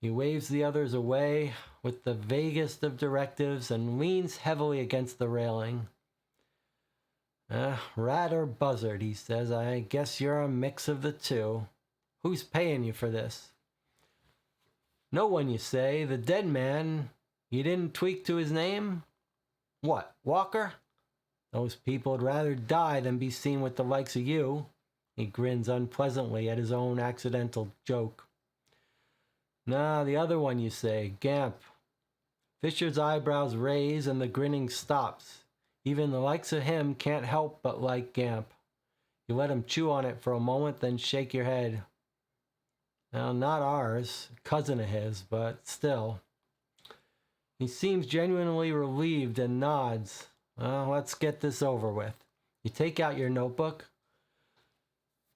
S2: He waves the others away with the vaguest of directives and leans heavily against the railing. Rat or buzzard, he says. I guess you're a mix of the two. Who's paying you for this? No one, you say. The dead man. You didn't tweak to his name? What, Walker? Those people'd rather die than be seen with the likes of you. He grins unpleasantly at his own accidental joke. Nah, the other one, you say. Gamp. Fisher's eyebrows raise and the grinning stops. Even the likes of him can't help but like Gamp. You let him chew on it for a moment, then shake your head. Now, not ours, cousin of his, but still. He seems genuinely relieved and nods. Well, let's get this over with. You take out your notebook.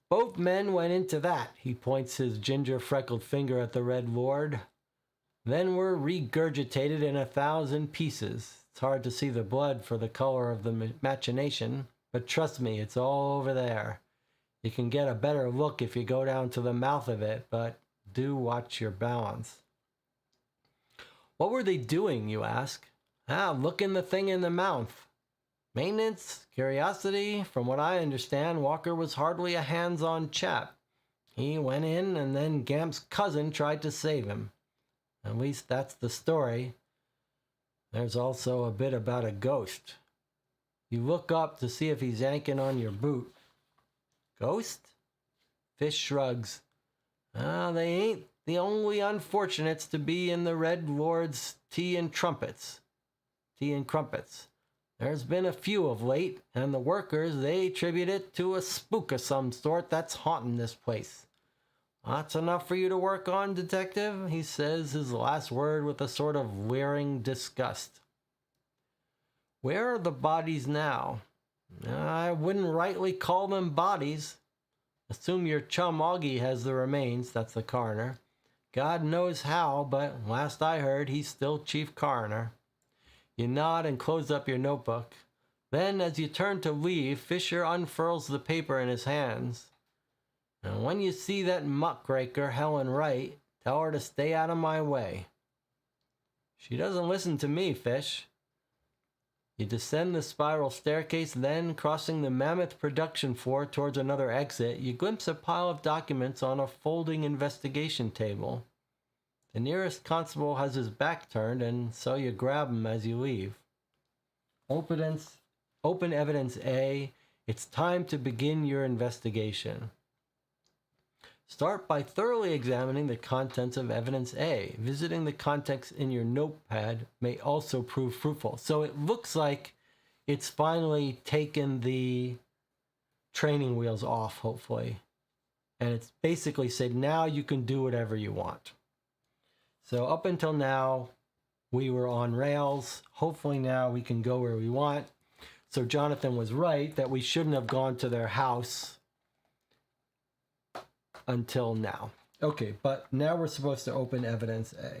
S2: Both men went into that. He points his ginger-freckled finger at the Red Lord. Then were regurgitated in 1,000 pieces. It's hard to see the blood for the color of the machination, but trust me, it's all over there. You can get a better look if you go down to the mouth of it, but do watch your balance. What were they doing, you ask? Looking the thing in the mouth. Maintenance, curiosity. From what I understand, Walker was hardly a hands-on chap. He went in and then Gamp's cousin tried to save him. At least that's the story. There's also a bit about a ghost. You look up to see if he's yanking on your boot. Ghost? Fish shrugs. They ain't the only unfortunates to be in the Red Lord's tea and crumpets. There's been a few of late, and the workers, they attribute it to a spook of some sort that's haunting this place. That's enough for you to work on, detective, he says his last word with a sort of leering disgust. Where are the bodies now? I wouldn't rightly call them bodies. Assume your chum Augie has the remains, that's the coroner. God knows how, but last I heard, he's still chief coroner. You nod and close up your notebook. Then, as you turn to leave, Fisher unfurls the paper in his hands. And when you see that muckraker, Helen Wright, tell her to stay out of my way. She doesn't listen to me, Fish. You descend the spiral staircase, then, crossing the mammoth production floor towards another exit, you glimpse a pile of documents on a folding investigation table. The nearest constable has his back turned, and so you grab him as you leave. Open evidence A. It's time to begin your investigation. Start by thoroughly examining the contents of evidence A. Visiting the context in your notepad may also prove fruitful. So it looks like it's finally taken the training wheels off, hopefully. And it's basically said, now you can do whatever you want. So up until now, we were on rails. Hopefully now we can go where we want. So Jonathan was right that we shouldn't have gone to their house until now. Okay, but now we're supposed to open evidence A.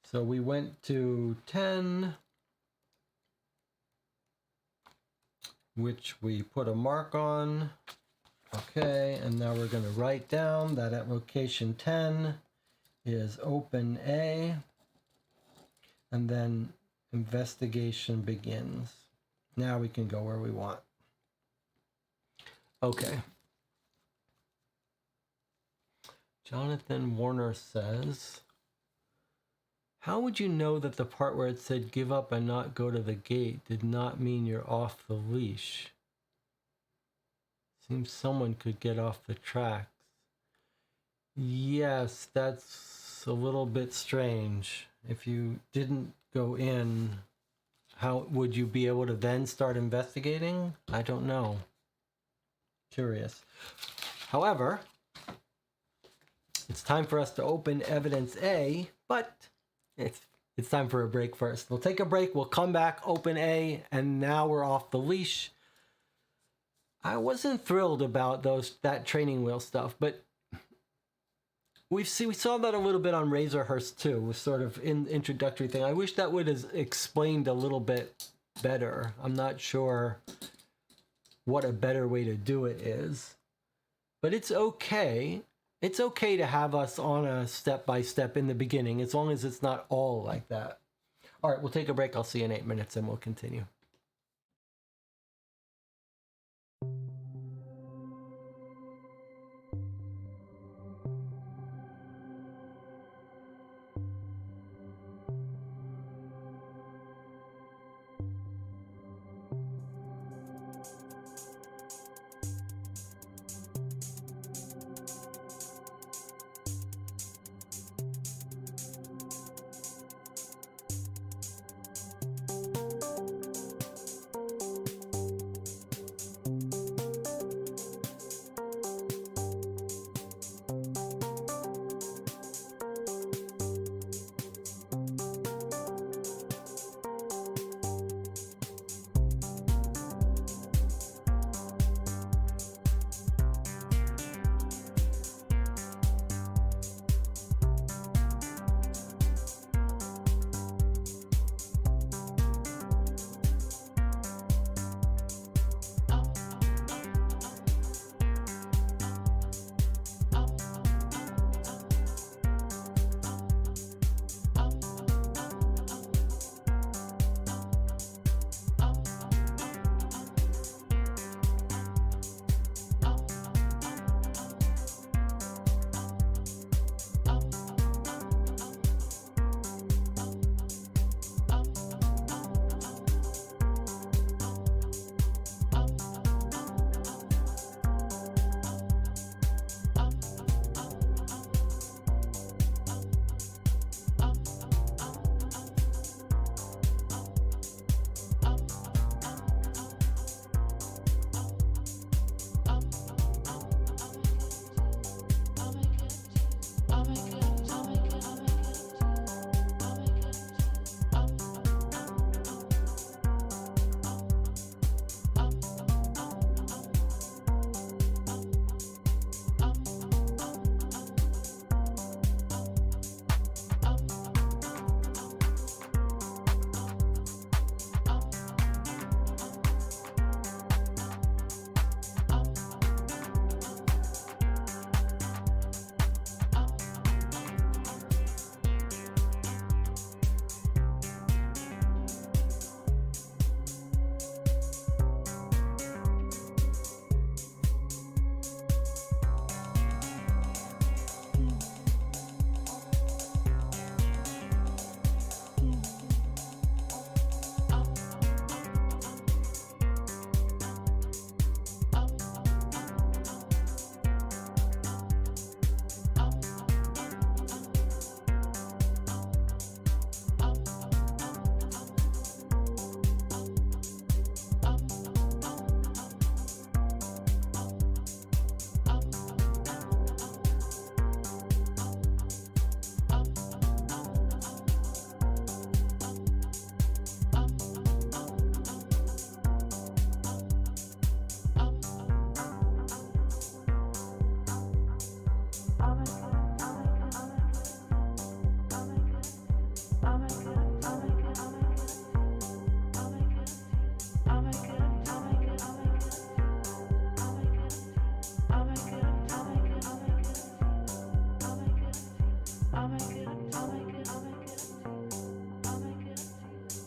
S2: So we went to 10, which we put a mark on. Okay, and now we're going to write down that at location 10 is open A, and then investigation begins. Now we can go where we want. Okay. Jonathan Warner says, how would you know that the part where it said give up and not go to the gate did not mean you're off the leash? Seems someone could get off the tracks. Yes, that's a little bit strange. If you didn't go in, how would you be able to then start investigating? I don't know. Curious. However, it's time for us to open evidence A, but it's time for a break first. We'll take a break, we'll come back, open A, and now we're off the leash. I wasn't thrilled about that training wheel stuff, but we saw that a little bit on Razorhurst too, was sort of an introductory thing. I wish that would have explained a little bit better. I'm not sure what a better way to do it is, but it's okay. It's okay to have us on a step-by-step in the beginning, as long as it's not all like that. All right, we'll take a break. I'll see you in 8 minutes and we'll continue.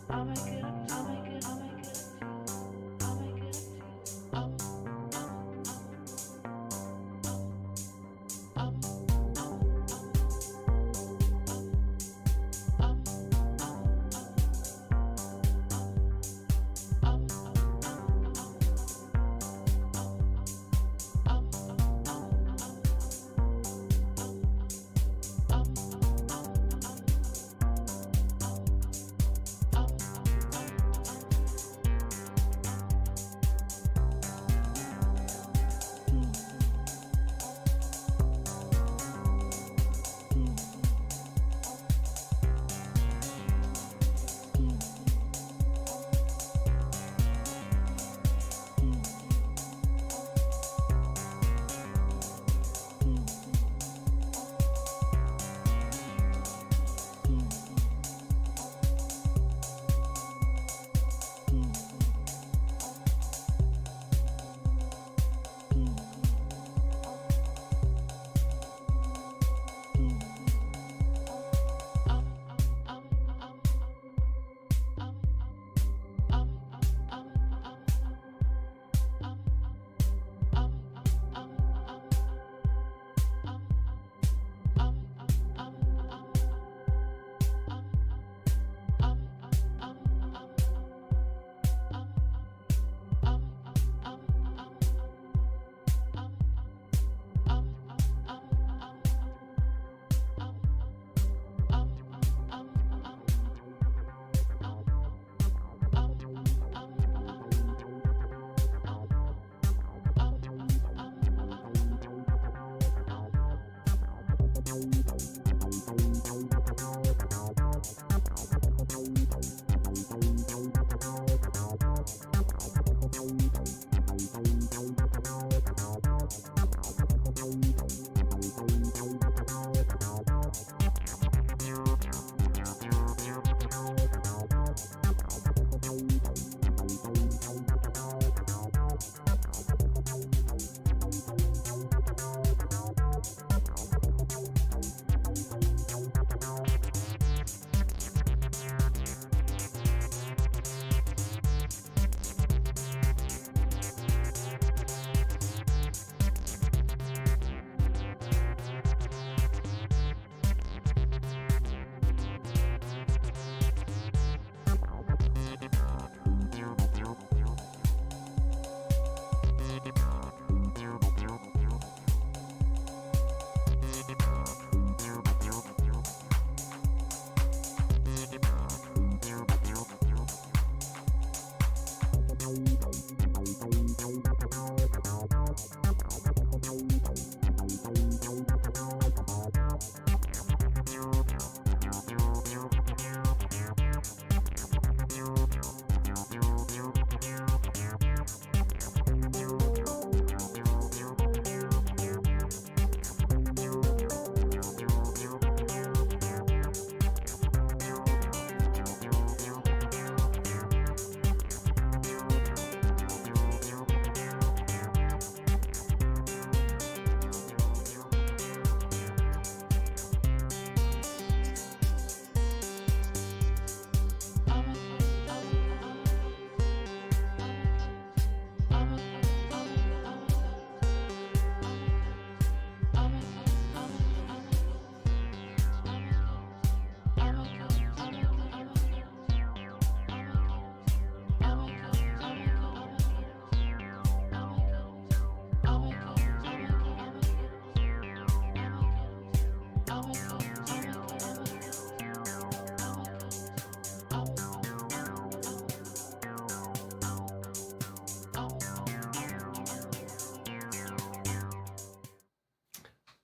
S1: I'll make it up, I'll make it, I'll make it up, I'll make it up,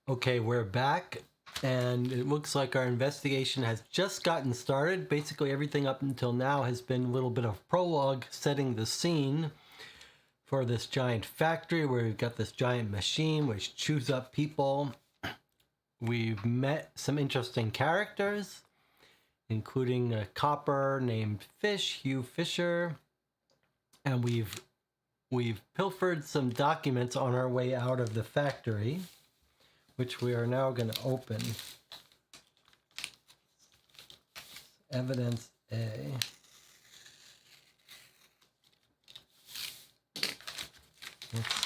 S2: Okay, we're back, and it looks like our investigation has just gotten started. Basically, everything up until now has been a little bit of prologue setting the scene for this giant factory where we've got this giant machine which chews up people. We've met some interesting characters, including a copper named Fish, Hugh Fisher, and we've pilfered some documents on our way out of the factory, which we are now going to open. Evidence A.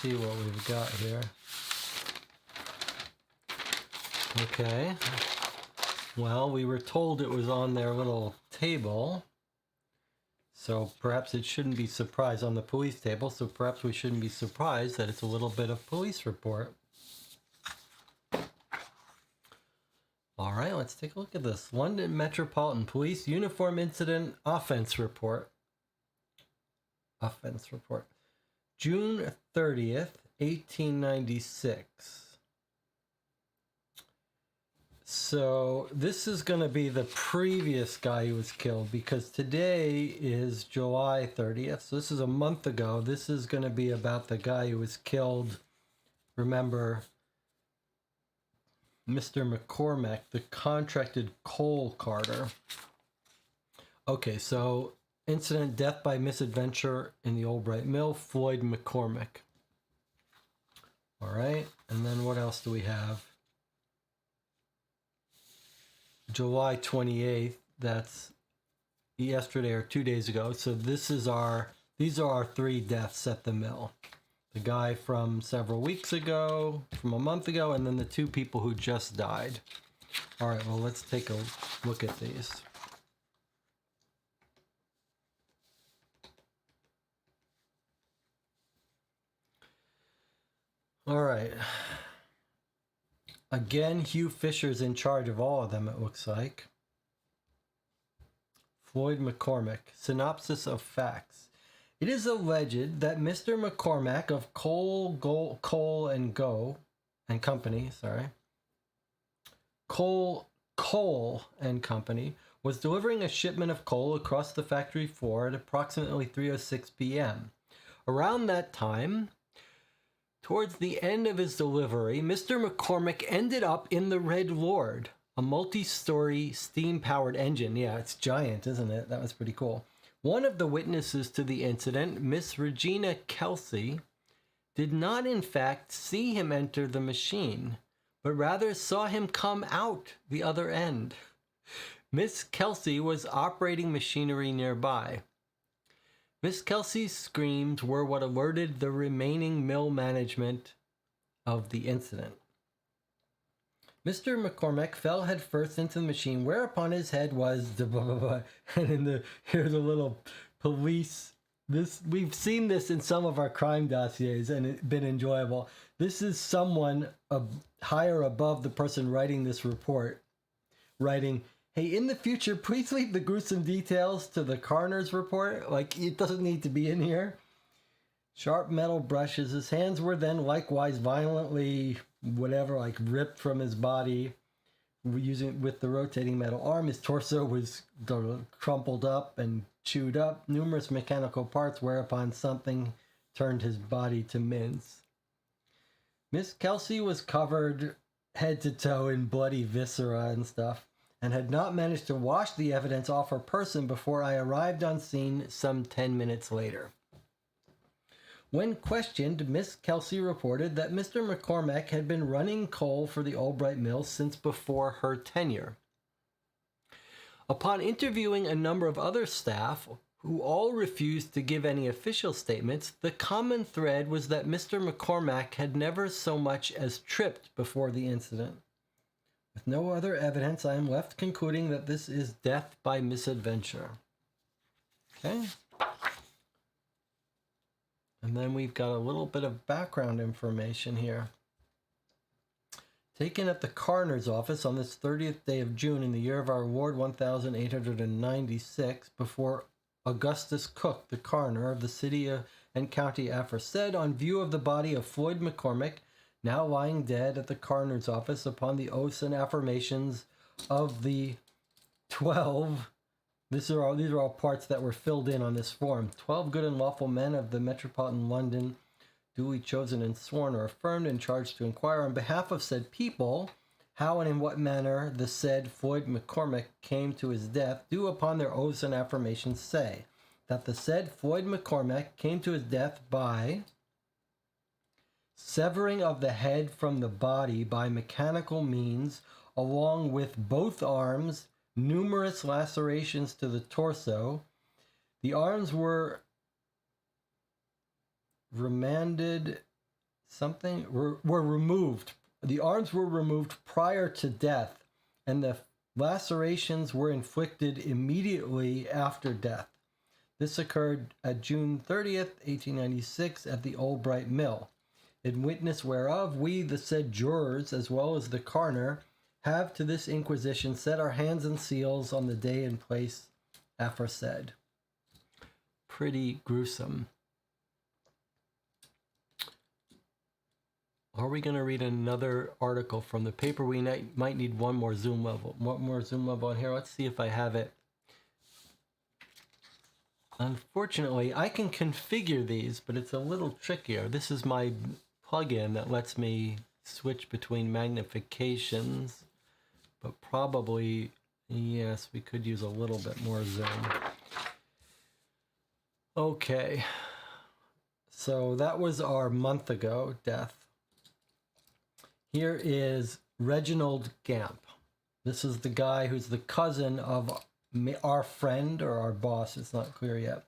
S2: see what we've got here. Okay. Well, we were told it was on their little table. So perhaps it shouldn't be surprised on the police table. So perhaps we shouldn't be surprised that it's a little bit of police report. All right, let's take a look at this. London Metropolitan Police Uniform Incident Offense Report. Offense Report. June 30th, 1896. So this is going to be the previous guy who was killed, because today is July 30th. So this is a month ago. This is going to be about the guy who was killed. Remember, Mr. McCormack, the contracted coal carter. Okay, so incident, death by misadventure in the Albright Mill, Floyd McCormack. All right, and then what else do we have? July 28th, that's yesterday or 2 days ago. So these are our 3 deaths at the mill. The guy from several weeks ago, from a month ago, and then the 2 people who just died. All right, well, let's take a look at these. All right. Again, Hugh Fisher's in charge of all of them, it looks like. Floyd McCormack. Synopsis of facts. It is alleged that Mr. McCormack of Coal and Company was delivering a shipment of coal across the factory floor at approximately 3:06 p.m. Around that time, towards the end of his delivery, Mr. McCormack ended up in the Red Lord, a multi-story steam-powered engine. Yeah, it's giant, isn't it? That was pretty cool. One of the witnesses to the incident, Miss Regina Kelsey, did not in fact see him enter the machine, but rather saw him come out the other end. Miss Kelsey was operating machinery nearby. Miss Kelsey's screams were what alerted the remaining mill management of the incident. Mr. McCormack fell headfirst into the machine, whereupon his head was and here's a little police. We've seen this in some of our crime dossiers, and it's been enjoyable. This is someone higher above the person writing this report, writing, "Hey, in the future, please leave the gruesome details to the coroner's report. Like, it doesn't need to be in here." Sharp metal brushes. His hands were then likewise violently, ripped from his body, with the rotating metal arm. His torso was crumpled up and chewed up. Numerous mechanical parts, whereupon something turned his body to mince. Miss Kelsey was covered head to toe in bloody viscera and stuff, and had not managed to wash the evidence off her person before I arrived on scene some 10 minutes later. When questioned, Miss Kelsey reported that Mr. McCormack had been running coal for the Albright Mill since before her tenure. Upon interviewing a number of other staff, who all refused to give any official statements, the common thread was that Mr. McCormack had never so much as tripped before the incident. With no other evidence, I am left concluding that this is death by misadventure. Okay. And then we've got a little bit of background information here. Taken at the coroner's office on this 30th day of June in the year of our Lord 1896, before Augustus Cook, the coroner of the city and county aforesaid, on view of the body of Floyd McCormack, now lying dead at the coroner's office upon the oaths and affirmations of the 12. These are all parts that were filled in on this form. 12 good and lawful men of the Metropolitan London, duly chosen and sworn or affirmed and charged to inquire on behalf of said people how and in what manner the said Floyd McCormack came to his death, do upon their oaths and affirmations say that the said Floyd McCormack came to his death by severing of the head from the body by mechanical means, along with both arms, numerous lacerations to the torso. The arms were remanded were removed. The arms were removed prior to death, and the lacerations were inflicted immediately after death. This occurred at June 30th, 1896 at the Albright Mill. In witness whereof we, the said jurors, as well as the coroner, have to this inquisition set our hands and seals on the day and place aforesaid. Pretty gruesome. Are we going to read another article from the paper? We might need one more zoom level. One more zoom level on here. Let's see if I have it. Unfortunately, I can configure these, but it's a little trickier. This is my plugin that lets me switch between magnifications, but probably, yes, we could use a little bit more zoom. Okay, so that was our month ago death. Here is Reginald Gamp. This is the guy who's the cousin of our friend or our boss. It's not clear yet.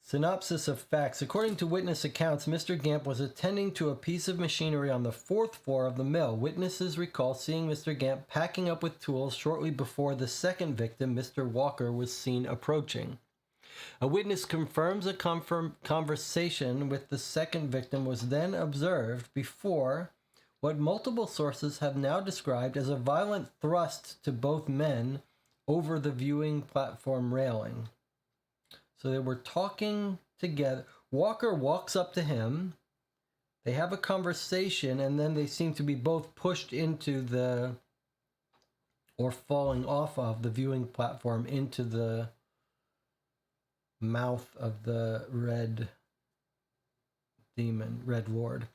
S2: Synopsis of facts. According to witness accounts, Mr. Gamp was attending to a piece of machinery on the 4th floor of the mill. Witnesses recall seeing Mr. Gamp packing up with tools shortly before the second victim, Mr. Walker, was seen approaching. A witness confirms a conversation with the second victim was then observed before what multiple sources have now described as a violent thrust to both men over the viewing platform railing. So they were talking together. Walker walks up to him. They have a conversation, and then they seem to be both pushed into the, or falling off of the viewing platform into the mouth of the Red Demon, Red Lord.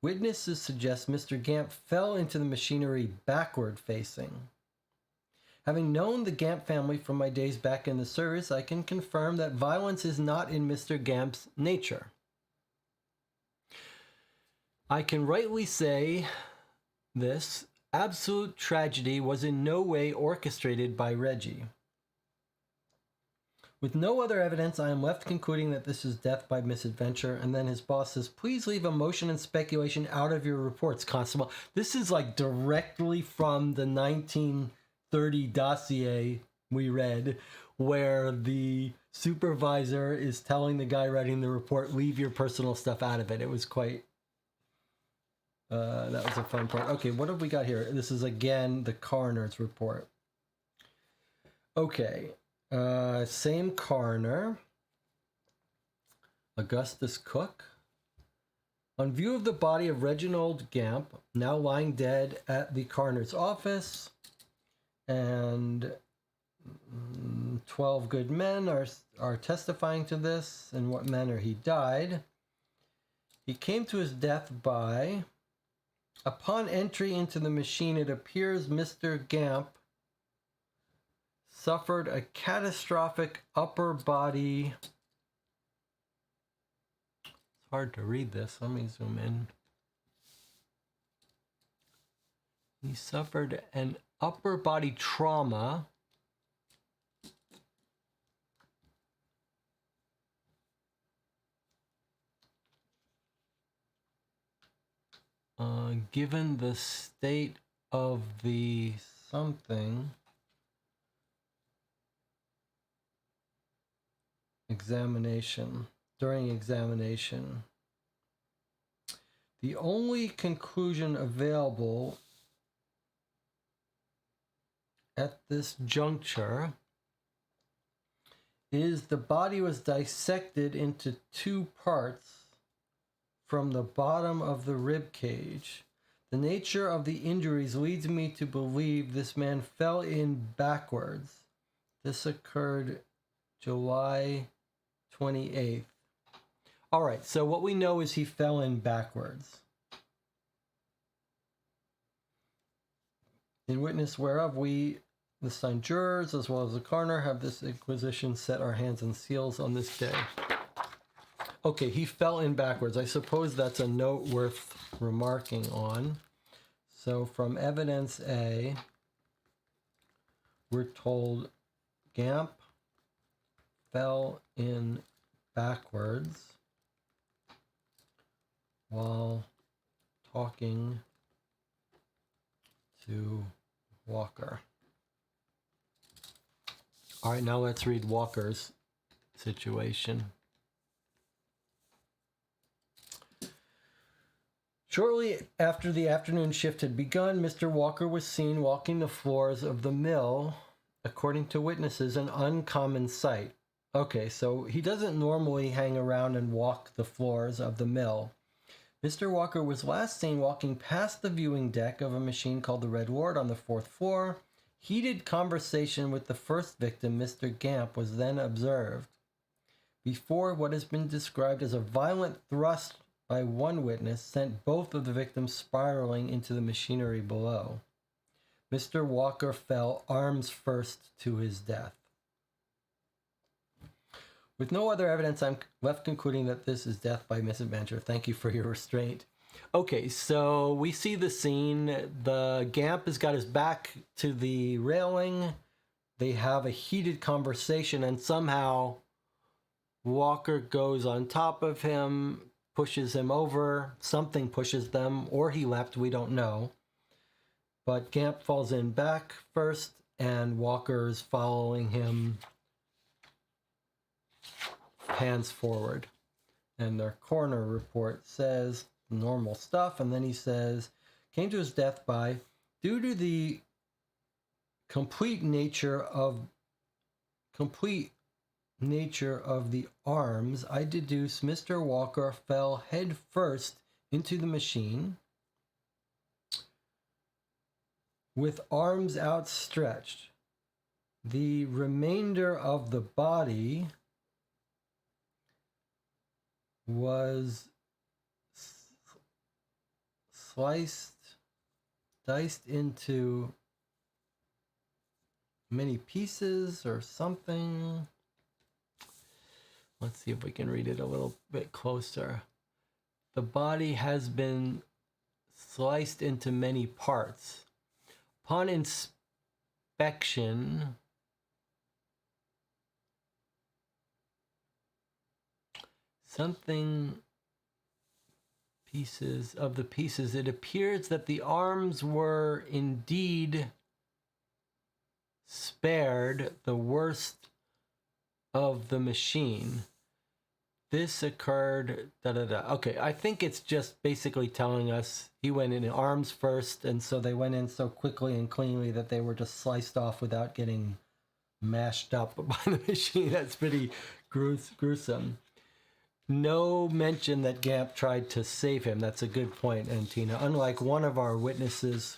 S2: Witnesses suggest Mr. Gamp fell into the machinery backward facing. Having known the Gamp family from my days back in the service, I can confirm that violence is not in Mr. Gamp's nature. I can rightly say this absolute tragedy was in no way orchestrated by Reggie. With no other evidence, I am left concluding that this is death by misadventure. And then his boss says, please leave emotion and speculation out of your reports, Constable. This is like directly from the 1930 dossier we read, where the supervisor is telling the guy writing the report, leave your personal stuff out of it. It was quite, that was a fun part. Okay, what have we got here? This is again the coroner's report. Okay. Same coroner, Augustus Cook. On view of the body of Reginald Gamp, now lying dead at the coroner's office, and 12 good men are testifying to this and what manner he died. He came to his death by, upon entry into the machine, it appears Mr. Gamp suffered a catastrophic upper body. It's hard to read this. Let me zoom in. He suffered an upper body trauma given the state of the something examination, during examination. The only conclusion available at this juncture is the body was dissected into two parts from the bottom of the rib cage. The nature of the injuries leads me to believe this man fell in backwards. This occurred July 28th. All right, so what we know is he fell in backwards. In witness whereof we, the assigned jurors, as well as the coroner, have this inquisition set our hands and seals on this day. Okay, he fell in backwards. I suppose that's a note worth remarking on. So from evidence A, we're told Gamp fell in backwards while talking to Walker. All right, now let's read Walker's situation. Shortly after the afternoon shift had begun, Mr. Walker was seen walking the floors of the mill, according to witnesses, an uncommon sight. Okay, so he doesn't normally hang around and walk the floors of the mill. Mr. Walker was last seen walking past the viewing deck of a machine called the Red Lord on the 4th floor. Heated conversation with the first victim, Mr. Gamp, was then observed. Before what has been described as a violent thrust by one witness sent both of the victims spiraling into the machinery below. Mr. Walker fell arms first to his death. With no other evidence, I'm left concluding that this is death by misadventure. Thank you for your restraint. Okay, so we see the scene. The Gamp has got his back to the railing. They have a heated conversation, and somehow Walker goes on top of him, pushes him over. Something pushes them, or he leapt, we don't know. But Gamp falls in back first, and Walker's following him, hands forward. And their coroner report says normal stuff, and then he says came to his death by, due to the complete nature of the arms, I deduce Mr. Walker fell head first into the machine with arms outstretched. The remainder of the body was diced into many pieces or something. Let's see if we can read it a little bit closer. The body has been sliced into many parts. Upon inspection, it appears that the arms were indeed spared the worst of the machine. This occurred, Okay, I think it's just basically telling us he went in arms first, and so they went in so quickly and cleanly that they were just sliced off without getting mashed up by the machine. That's pretty gruesome. No mention that Gamp tried to save him. That's a good point, Antina. Unlike one of our witnesses,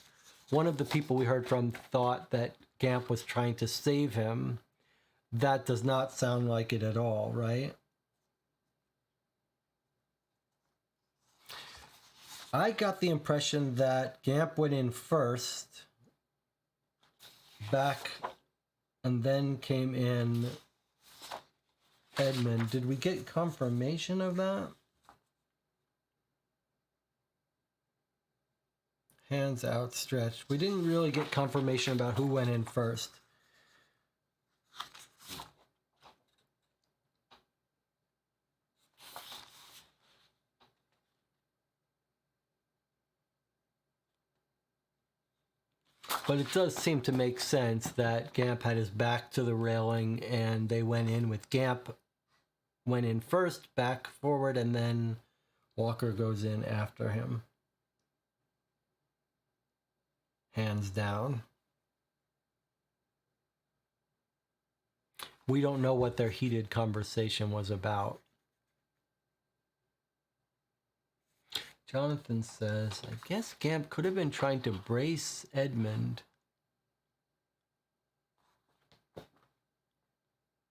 S2: one of the people we heard from thought that Gamp was trying to save him. That does not sound like it at all, right? I got the impression that Gamp went in first, back, and then came in Edmund. Did we get confirmation of that? Hands outstretched. We didn't really get confirmation about who went in first. But it does seem to make sense that Gamp had his back to the railing and they went in with Gamp went in first, back forward, and then Walker goes in after him. Hands down. We don't know what their heated conversation was about. Jonathan says, I guess Gamp could have been trying to brace Edmund.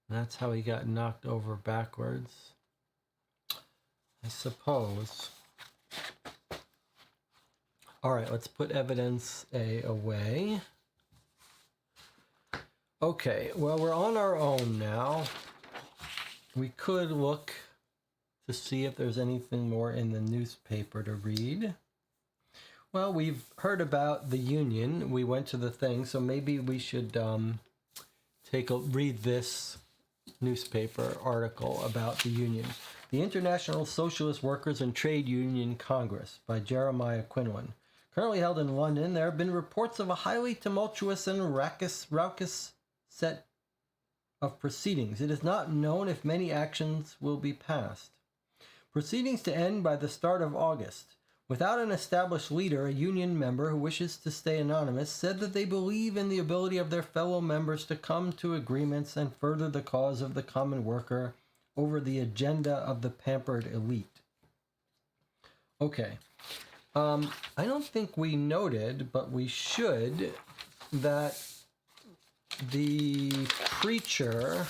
S2: That's how he got knocked over backwards, I suppose. All right, let's put evidence A away. Okay, well, we're on our own now. We could look to see if there's anything more in the newspaper to read. Well, we've heard about the union. We went to the thing, so maybe we should read this newspaper article about the union. The International Socialist Workers and Trade Union Congress by Jeremiah Quinlan. Currently held in London, there have been reports of a highly tumultuous and raucous set of proceedings. It is not known if many actions will be passed. Proceedings to end by the start of August. Without an established leader, a union member who wishes to stay anonymous said that they believe in the ability of their fellow members to come to agreements and further the cause of the common worker over the agenda of the pampered elite. Okay. I don't think we noted, but we should, that the preacher,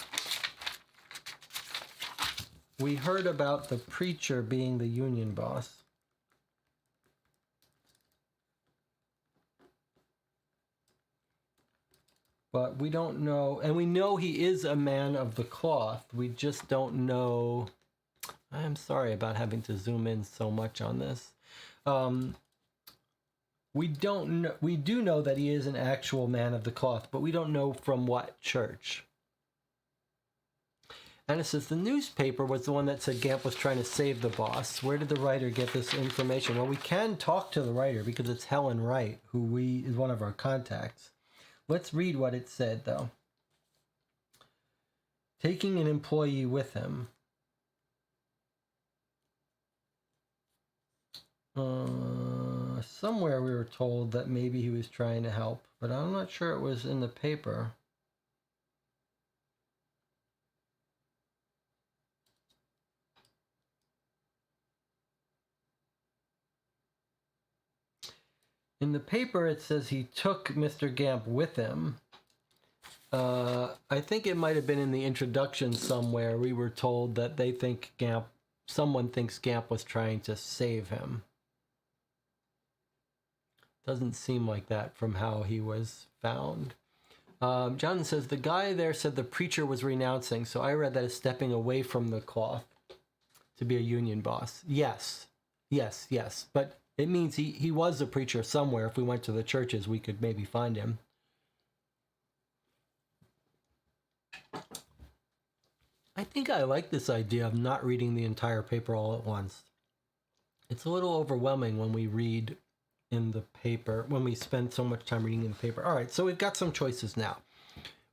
S2: we heard about the preacher being the union boss. But we don't know, and we know he is a man of the cloth. We just don't know. I'm sorry about having to zoom in so much on this. We don't know, we do know that he is an actual man of the cloth, but we don't know from what church. And it says the newspaper was the one that said Gamp was trying to save the boss. Where did the writer get this information? Well, we can talk to the writer because it's Helen Wright, who is one of our contacts. Let's read what it said, though. Taking an employee with him. Somewhere we were told that maybe he was trying to help, but I'm not sure it was in the paper. In the paper, it says he took Mr. Gamp with him. I think it might have been in the introduction somewhere. We were told that they think someone thinks Gamp was trying to save him. Doesn't seem like that from how he was found. John says the guy there said the preacher was renouncing, so I read that as stepping away from the cloth to be a union boss. Yes. But it means he was a preacher somewhere. If we went to the churches, we could maybe find him. I think I like this idea of not reading the entire paper all at once. It's a little overwhelming when we read in the paper, when we spend so much time reading in the paper. All right, so we've got some choices now.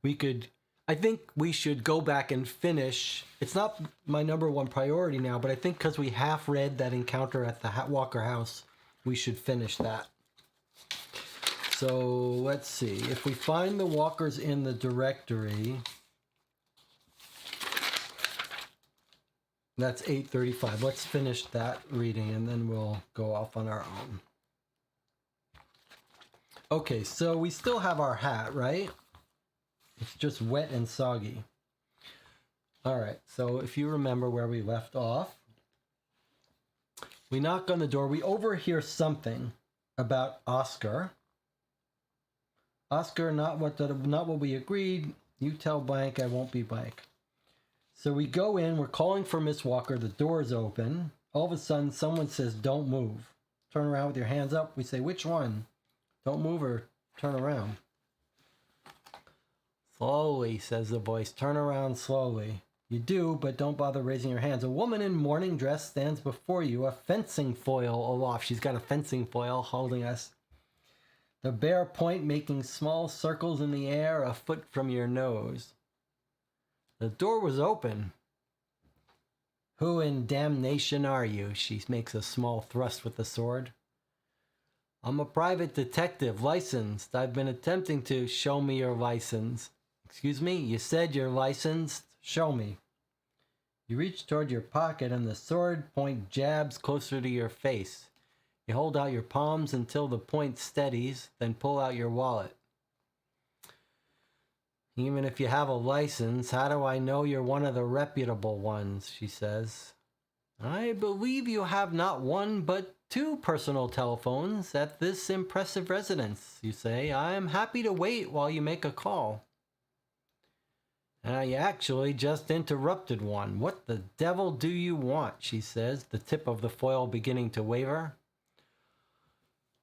S2: I think we should go back and finish. It's not my number one priority now, but I think because we half read that encounter at the Walker house, we should finish that. So let's see. If we find the Walkers in the directory, that's 8:35. Let's finish that reading and then we'll go off on our own. Okay, so we still have our hat, right? It's just wet and soggy. All right, so if you remember where we left off, we knock on the door. We overhear something about Oscar. Oscar, not what we agreed. You tell blank, I won't be blank. So we go in. We're calling for Miss Walker. The door's open. All of a sudden, someone says, "Don't move." Turn around with your hands up. We say, "Which one?" Don't move or turn around. Slowly, says the voice. Turn around slowly. You do, but don't bother raising your hands. A woman in morning dress stands before you, a fencing foil aloft. She's got a fencing foil holding us. The bare point making small circles in the air a foot from your nose. The door was open. Who in damnation are you? She makes a small thrust with the sword. I'm a private detective, licensed. I've been attempting to show me your license. Excuse me, you said you're licensed? Show me. You reach toward your pocket and the sword point jabs closer to your face. You hold out your palms until the point steadies, then pull out your wallet. Even if you have a license, how do I know you're one of the reputable ones? She says. I believe you have not one but 2 personal telephones at this impressive residence, you say. I am happy to wait while you make a call. You actually just interrupted one. What the devil do you want? She says, the tip of the foil beginning to waver.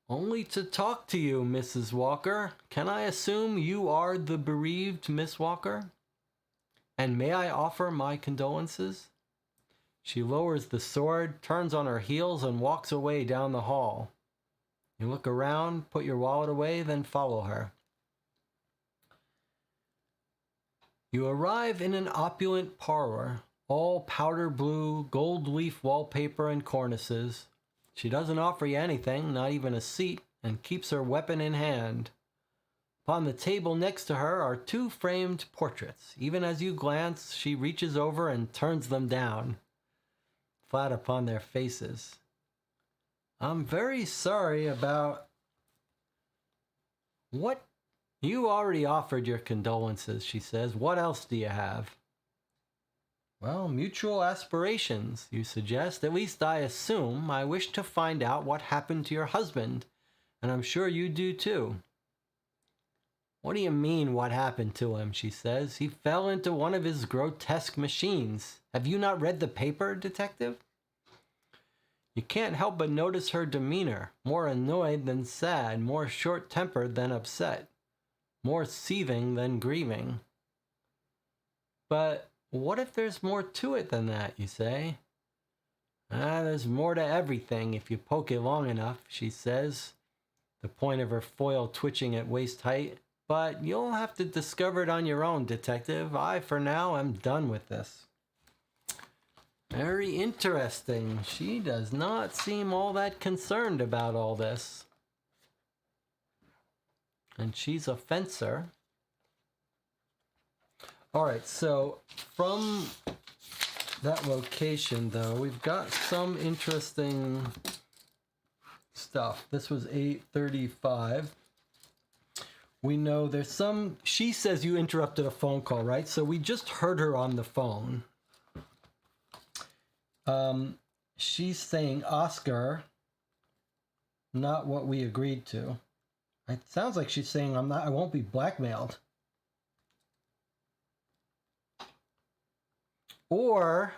S2: Only to talk to you, Mrs. Walker. Can I assume you are the bereaved Miss Walker? And may I offer my condolences? She lowers the sword, turns on her heels, and walks away down the hall. You look around, put your wallet away, then follow her. You arrive in an opulent parlor, all powder blue, gold leaf wallpaper and cornices. She doesn't offer you anything, not even a seat, and keeps her weapon in hand. Upon the table next to her are 2 framed portraits. Even as you glance, she reaches over and turns them down, flat upon their faces. I'm very sorry about... What? You already offered your condolences, she says. What else do you have? Well, mutual aspirations, you suggest. At least I assume. I wish to find out what happened to your husband, and I'm sure you do too. What do you mean, what happened to him? She says. He fell into one of his grotesque machines. Have you not read the paper, detective? You can't help but notice her demeanor, more annoyed than sad, more short-tempered than upset, more seething than grieving. But what if there's more to it than that, you say? There's more to everything if you poke it long enough, she says, the point of her foil twitching at waist height. But you'll have to discover it on your own, detective. I, for now, am done with this. Very interesting. She does not seem all that concerned about all this. And she's a fencer. All right, so from that location, though, we've got some interesting stuff. This was 8:35. We know there's some... She says you interrupted a phone call, right? So we just heard her on the phone. She's saying, Oscar, not what we agreed to. It sounds like she's saying, I won't be blackmailed. Or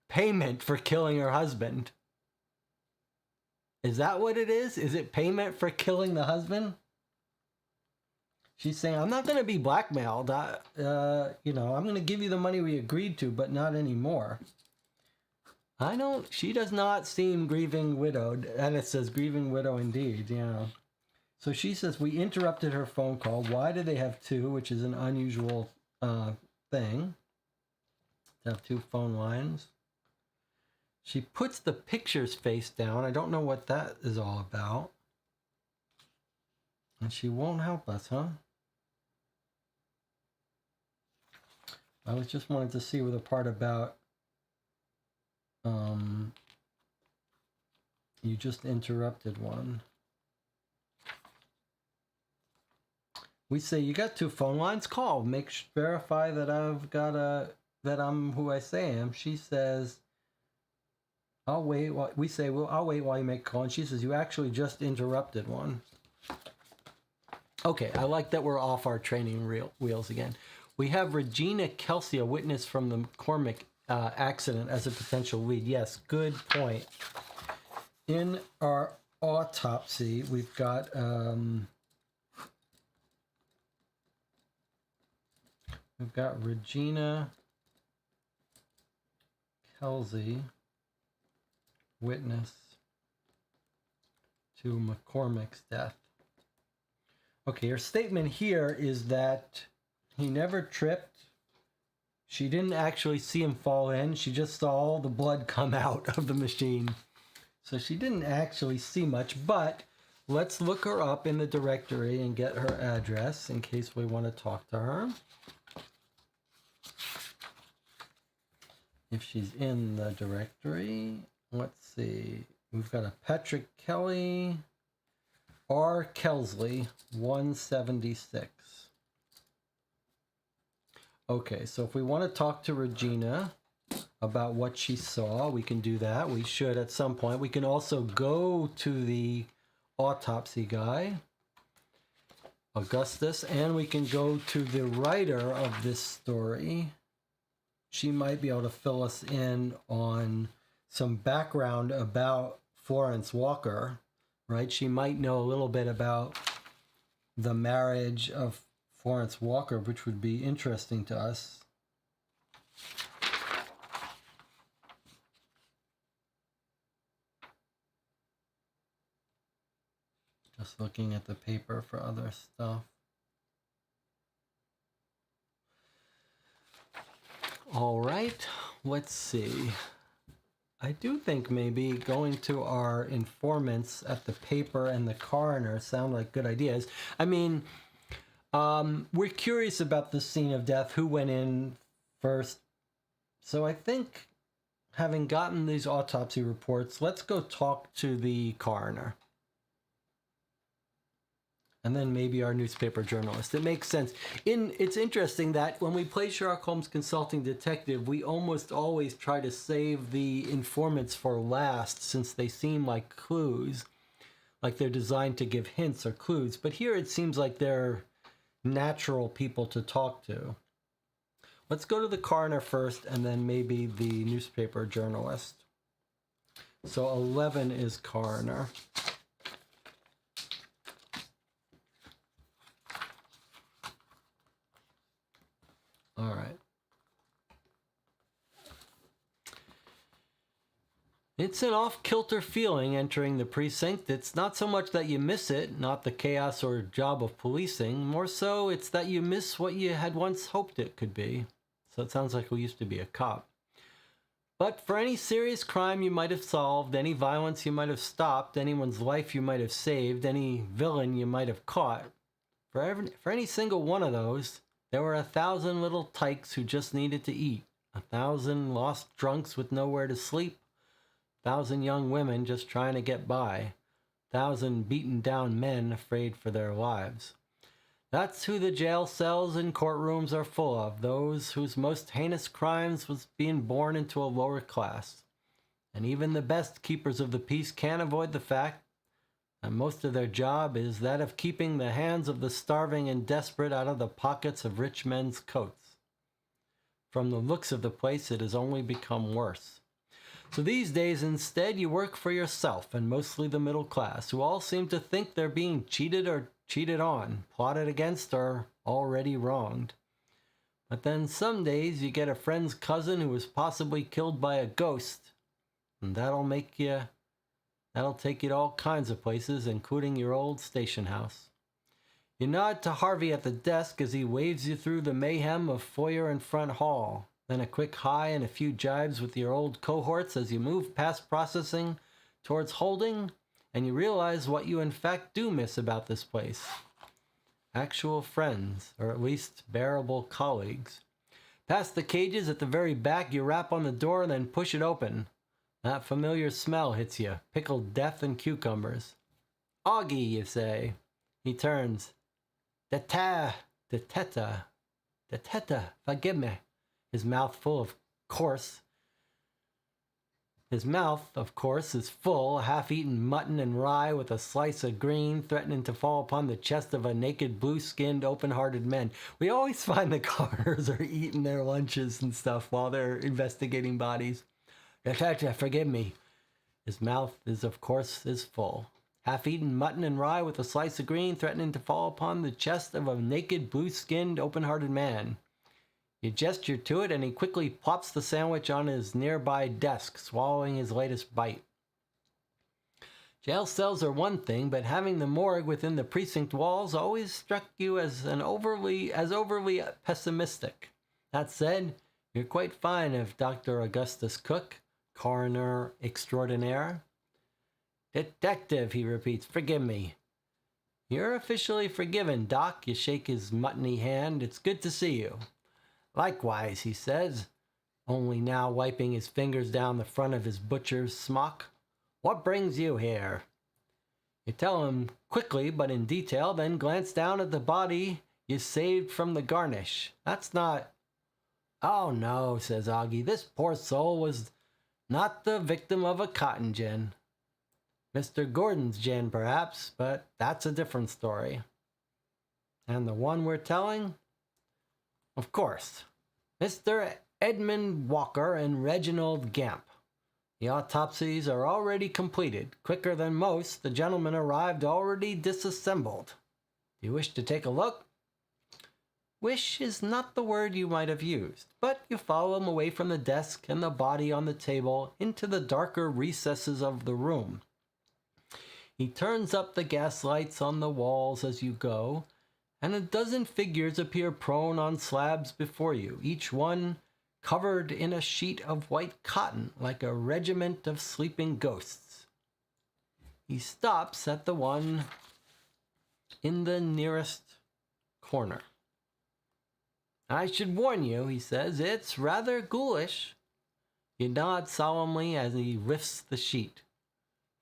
S2: payment for killing her husband. Is that what it is? Is it payment for killing the husband? She's saying, I'm not going to be blackmailed. I'm going to give you the money we agreed to, but not anymore. She does not seem grieving widowed. And it says grieving widow indeed, So she says, we interrupted her phone call. Why do they have 2, which is an unusual thing, to have 2 phone lines? She puts the pictures face down. I don't know what that is all about. And she won't help us, huh? I was just wanting to see with the part about you just interrupted one. We say you got 2 phone lines. Call. Verify that that I'm who I say I am. She says, I'll wait. We say, well, I'll wait while you make a call. And she says, you actually just interrupted one. Okay, I like that we're off our training wheels again. We have Regina Kelsey, a witness from the McCormick accident, as a potential lead. Yes, good point. In our autopsy, we've got Regina Kelsey, witness to McCormick's death. Okay, her statement here is that he never tripped. She didn't actually see him fall in. She just saw all the blood come out of the machine. So she didn't actually see much, but let's look her up in the directory and get her address in case we want to talk to her. If she's in the directory, let's see. We've got a Patrick Kelly, R. Kelsley, 176. Okay, so if we want to talk to Regina about what she saw, we can do that. We should at some point. We can also go to the autopsy guy, Augustus, and we can go to the writer of this story. She might be able to fill us in on some background about Florence Walker, right? She might know a little bit about the marriage of Florence Walker, which would be interesting to us. Just looking at the paper for other stuff. All right, let's see. I do think maybe going to our informants at the paper and the coroner sound like good ideas. I mean, we're curious about the scene of death, who went in first. So I think, having gotten these autopsy reports, let's go talk to the coroner. And then maybe our newspaper journalist. It makes sense. It's interesting that when we play Sherlock Holmes Consulting Detective, we almost always try to save the informants for last, since they seem like clues, like they're designed to give hints or clues. But here it seems like they're natural people to talk to. Let's go to the coroner first, and then maybe the newspaper journalist. So 11 is coroner. All right. It's an off-kilter feeling entering the precinct. It's not so much that you miss it, not the chaos or job of policing. More so, it's that you miss what you had once hoped it could be. So it sounds like we used to be a cop. But for any serious crime you might have solved, any violence you might have stopped, anyone's life you might have saved, any villain you might have caught, for any single one of those, there were 1,000 little tykes who just needed to eat, 1,000 lost drunks with nowhere to sleep, 1,000 young women just trying to get by, 1,000 beaten down men afraid for their lives. That's who the jail cells and courtrooms are full of, those whose most heinous crimes was being born into a lower class. And even the best keepers of the peace can't avoid the fact that most of their job is that of keeping the hands of the starving and desperate out of the pockets of rich men's coats. From the looks of the place, it has only become worse. So these days, instead, you work for yourself, and mostly the middle class, who all seem to think they're being cheated or cheated on, plotted against, or already wronged. But then some days you get a friend's cousin who was possibly killed by a ghost, and that'll take you to all kinds of places, including your old station house. You nod to Harvey at the desk as he waves you through the mayhem of foyer and front hall, then a quick hi and a few jibes with your old cohorts as you move past processing towards holding, and you realize what you in fact do miss about this place. Actual friends, or at least bearable colleagues. Past the cages at the very back, you rap on the door and then push it open. That familiar smell hits you, pickled death and cucumbers. Augie, you say. He turns. Detetta, forgive me. His mouth, of course, is full, half-eaten mutton and rye with a slice of green threatening to fall upon the chest of a naked, blue-skinned, open-hearted man. We always find the coroners are eating their lunches and stuff while they're investigating bodies. Detective, forgive me. His mouth of course, full. Half-eaten mutton and rye with a slice of green threatening to fall upon the chest of a naked, blue-skinned, open-hearted man. You gesture to it, and he quickly plops the sandwich on his nearby desk, swallowing his latest bite. Jail cells are one thing, but having the morgue within the precinct walls always struck you as overly pessimistic. That said, you're quite fine of Dr. Augustus Cook, coroner extraordinaire. Detective, he repeats, forgive me. You're officially forgiven, Doc. You shake his muttony hand. It's good to see you. Likewise, he says, only now wiping his fingers down the front of his butcher's smock. What brings you here? You tell him quickly but in detail, then glance down at the body you saved from the garnish. That's not... Oh no, says Augie, this poor soul was not the victim of a cotton gin. Mr. Gordon's gin, perhaps, but that's a different story. And the one we're telling? Of course, Mr. Edmund Walker and Reginald Gamp. The autopsies are already completed. Quicker than most, the gentlemen arrived already disassembled. Do you wish to take a look? Wish is not the word you might have used, but you follow him away from the desk and the body on the table into the darker recesses of the room. He turns up the gas lights on the walls as you go, and a dozen figures appear prone on slabs before you, each one covered in a sheet of white cotton like a regiment of sleeping ghosts. He stops at the one in the nearest corner. I should warn you, he says, it's rather ghoulish. You nod solemnly as he lifts the sheet.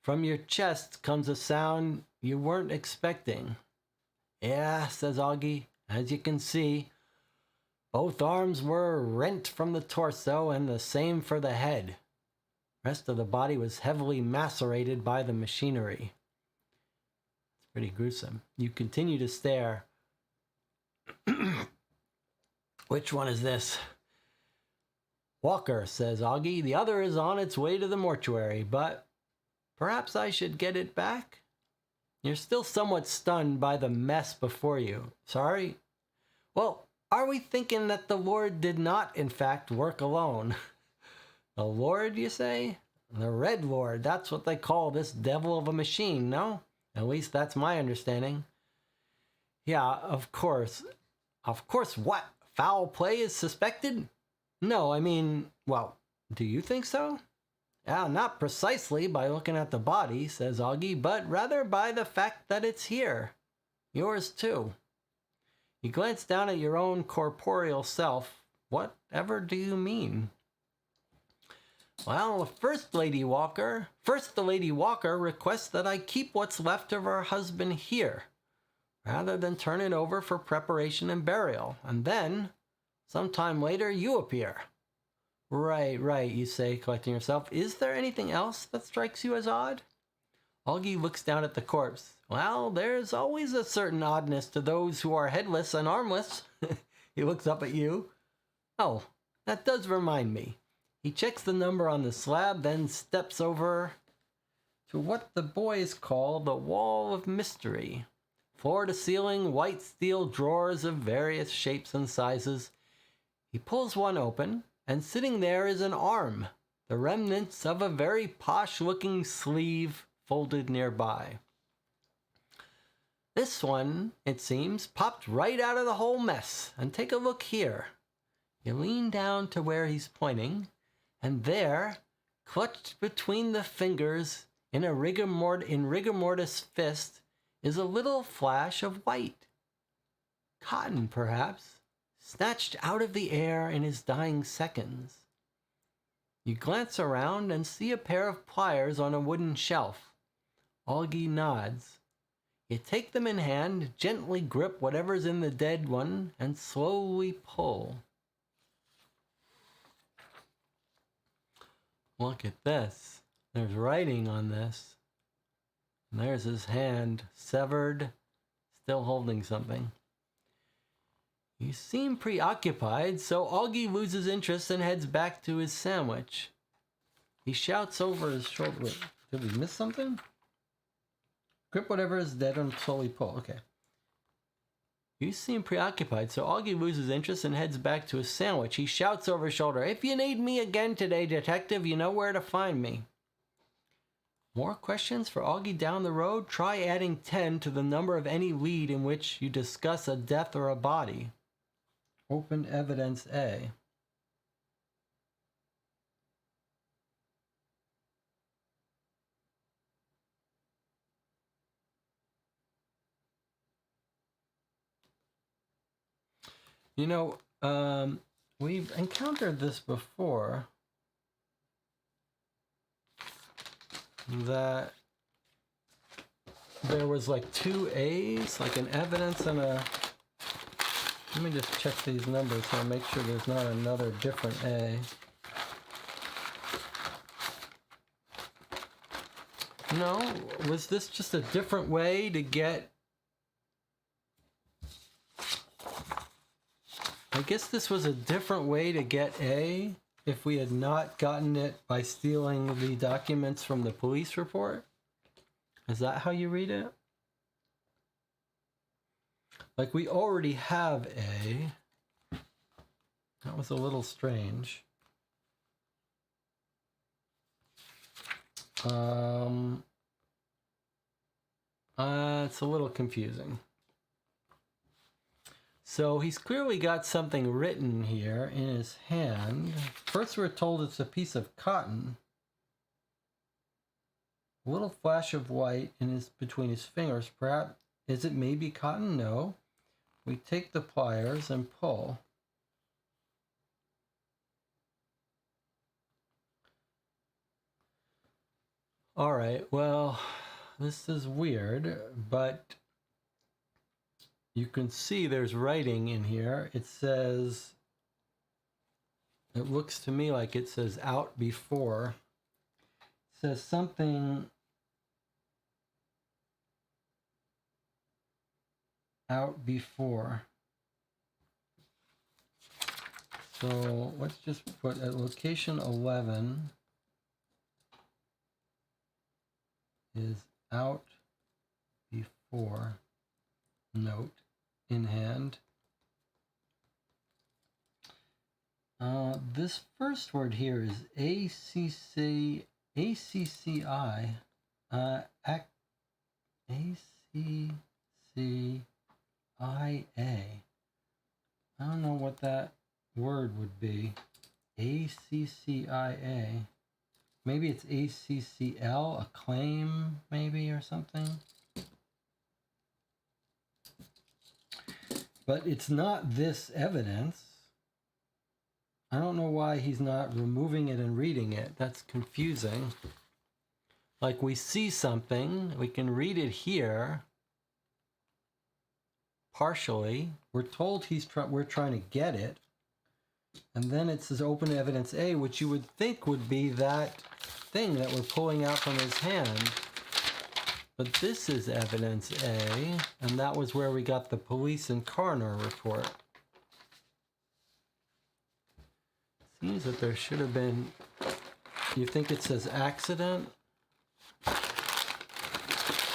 S2: From your chest comes a sound you weren't expecting. Yeah, says Augie, as you can see, both arms were rent from the torso and the same for the head. The rest of the body was heavily macerated by the machinery. It's pretty gruesome. You continue to stare. Which one is this? Walker, says Augie. The other is on its way to the mortuary, but perhaps I should get it back? You're still somewhat stunned by the mess before you. Sorry? Well, are we thinking that the Lord did not, in fact, work alone? The Lord, you say? The Red Lord, that's what they call this devil of a machine, no? At least that's my understanding. Yeah, of course. Of course what? Foul play is suspected? No, I mean, well, do you think so? Yeah, not precisely by looking at the body, says Augie, but rather by the fact that it's here. Yours too. You glance down at your own corporeal self. Whatever do you mean? Well, first the Lady Walker requests that I keep what's left of her husband here, rather than turn it over for preparation and burial. And then, sometime later, you appear. Right, you say, collecting yourself. Is there anything else that strikes you as odd? Augie looks down at the corpse. Well, there's always a certain oddness to those who are headless and armless. He looks up at you. Oh, that does remind me. He checks the number on the slab, then steps over to what the boys call the Wall of Mystery. Floor to ceiling, white steel drawers of various shapes and sizes. He pulls one open, and sitting there is an arm, the remnants of a very posh-looking sleeve folded nearby. This one, it seems, popped right out of the whole mess. And take a look here. You lean down to where he's pointing, and there, clutched between the fingers in rigor mortis fist, is a little flash of white. Cotton, perhaps, snatched out of the air in his dying seconds. You glance around and see a pair of pliers on a wooden shelf. Augie nods. You take them in hand, gently grip whatever's in the dead one, and slowly pull. Look at this. There's writing on this. And there's his hand, severed, still holding something. You seem preoccupied, so Augie loses interest and heads back to his sandwich. He shouts over his shoulder. Wait, did we miss something? Grip whatever is dead and slowly pull. Okay. You seem preoccupied, so Augie loses interest and heads back to his sandwich. He shouts over his shoulder, "If you need me again today, detective, you know where to find me." More questions for Augie down the road? Try adding 10 to the number of any lead in which you discuss a death or a body. Open evidence A. You know, we've encountered this before. That there was like 2 A's, like an evidence and a... Let me just check these numbers and make sure there's not another different A. No, was this just a different way to get... I guess this was a different way to get A if we had not gotten it by stealing the documents from the police report? Is that how you read it? Like we already have A. That was a little strange. It's a little confusing. So he's clearly got something written here in his hand. First we're told it's a piece of cotton. A little flash of white between his fingers. Perhaps, is it maybe cotton? No. We take the pliers and pull. All right, well, this is weird, but you can see there's writing in here. It says, it looks to me like it says out before. It says something out before. So let's just put at location 11 is out before note in hand. This first word here is ACCI. ACCI. I don't know what that word would be. ACCIA. Maybe it's ACCL, a claim, maybe, or something. But it's not this evidence. I don't know why he's not removing it and reading it. That's confusing. Like we see something, we can read it here. Partially. We're told we're trying to get it. And then it says open evidence A, which you would think would be that thing that we're pulling out from his hand. But this is evidence A, and that was where we got the police and coroner report. Seems that there should have been, you think it says accident?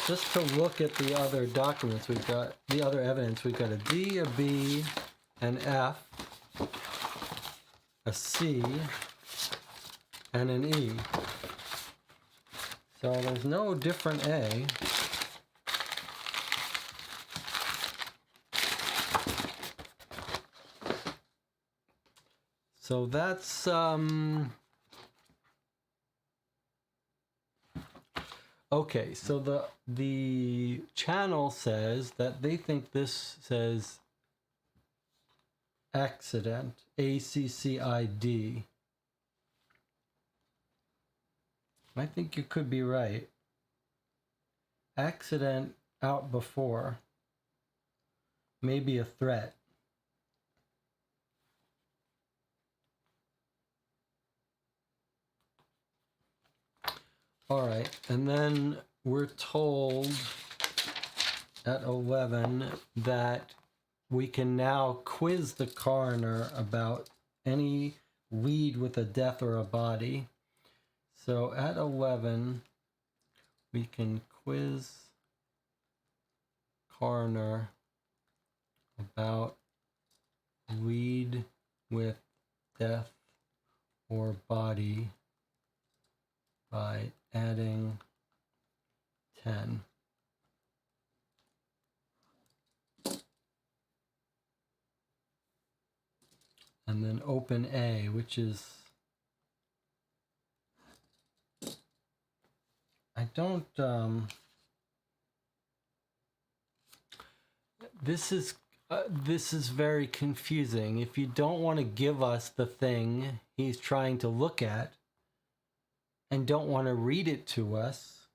S2: Just to look at the other documents we've got, the other evidence, we've got a D, a B, an F, a C, and an E. So there's no different A. So that's okay, so the channel says that they think this says accident, ACCID. I think you could be right. Accident out before. Maybe a threat. All right, and then we're told at 11 that we can now quiz the coroner about any lead with a death or a body. So at 11, we can quiz coroner about lead with death or body by adding 10. And then open A, which is, I don't, this is very confusing. If you don't want to give us the thing he's trying to look at and don't want to read it to us,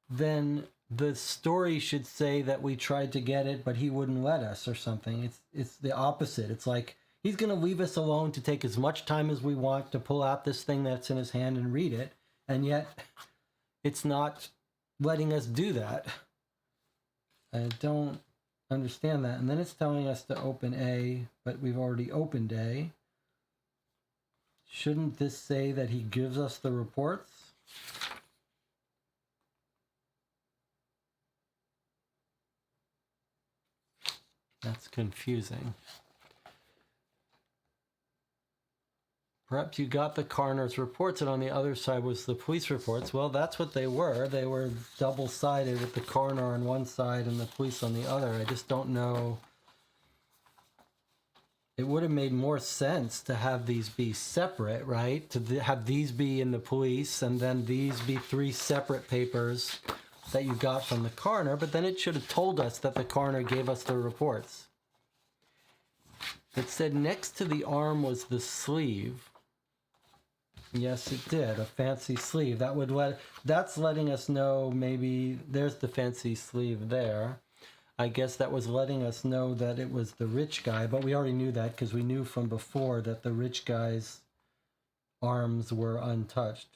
S2: then the story should say that we tried to get it, but he wouldn't let us or something. It's the opposite. It's like he's going to leave us alone to take as much time as we want to pull out this thing that's in his hand and read it, and yet it's not letting us do that. I don't understand that. And then it's telling us to open A, but we've already opened A. Shouldn't this say that he gives us the reports? That's confusing. Perhaps you got the coroner's reports and on the other side was the police reports. Well, that's what they were. They were double-sided with the coroner on one side and the police on the other. I just don't know. It would have made more sense to have these be separate, right? To have these be in the police and then these be 3 separate papers that you got from the coroner, but then it should have told us that the coroner gave us the reports. It said next to the arm was the sleeve. Yes, it did. A fancy sleeve. That's letting us know maybe there's the fancy sleeve there. I guess that was letting us know that it was the rich guy, but we already knew that because we knew from before that the rich guy's arms were untouched.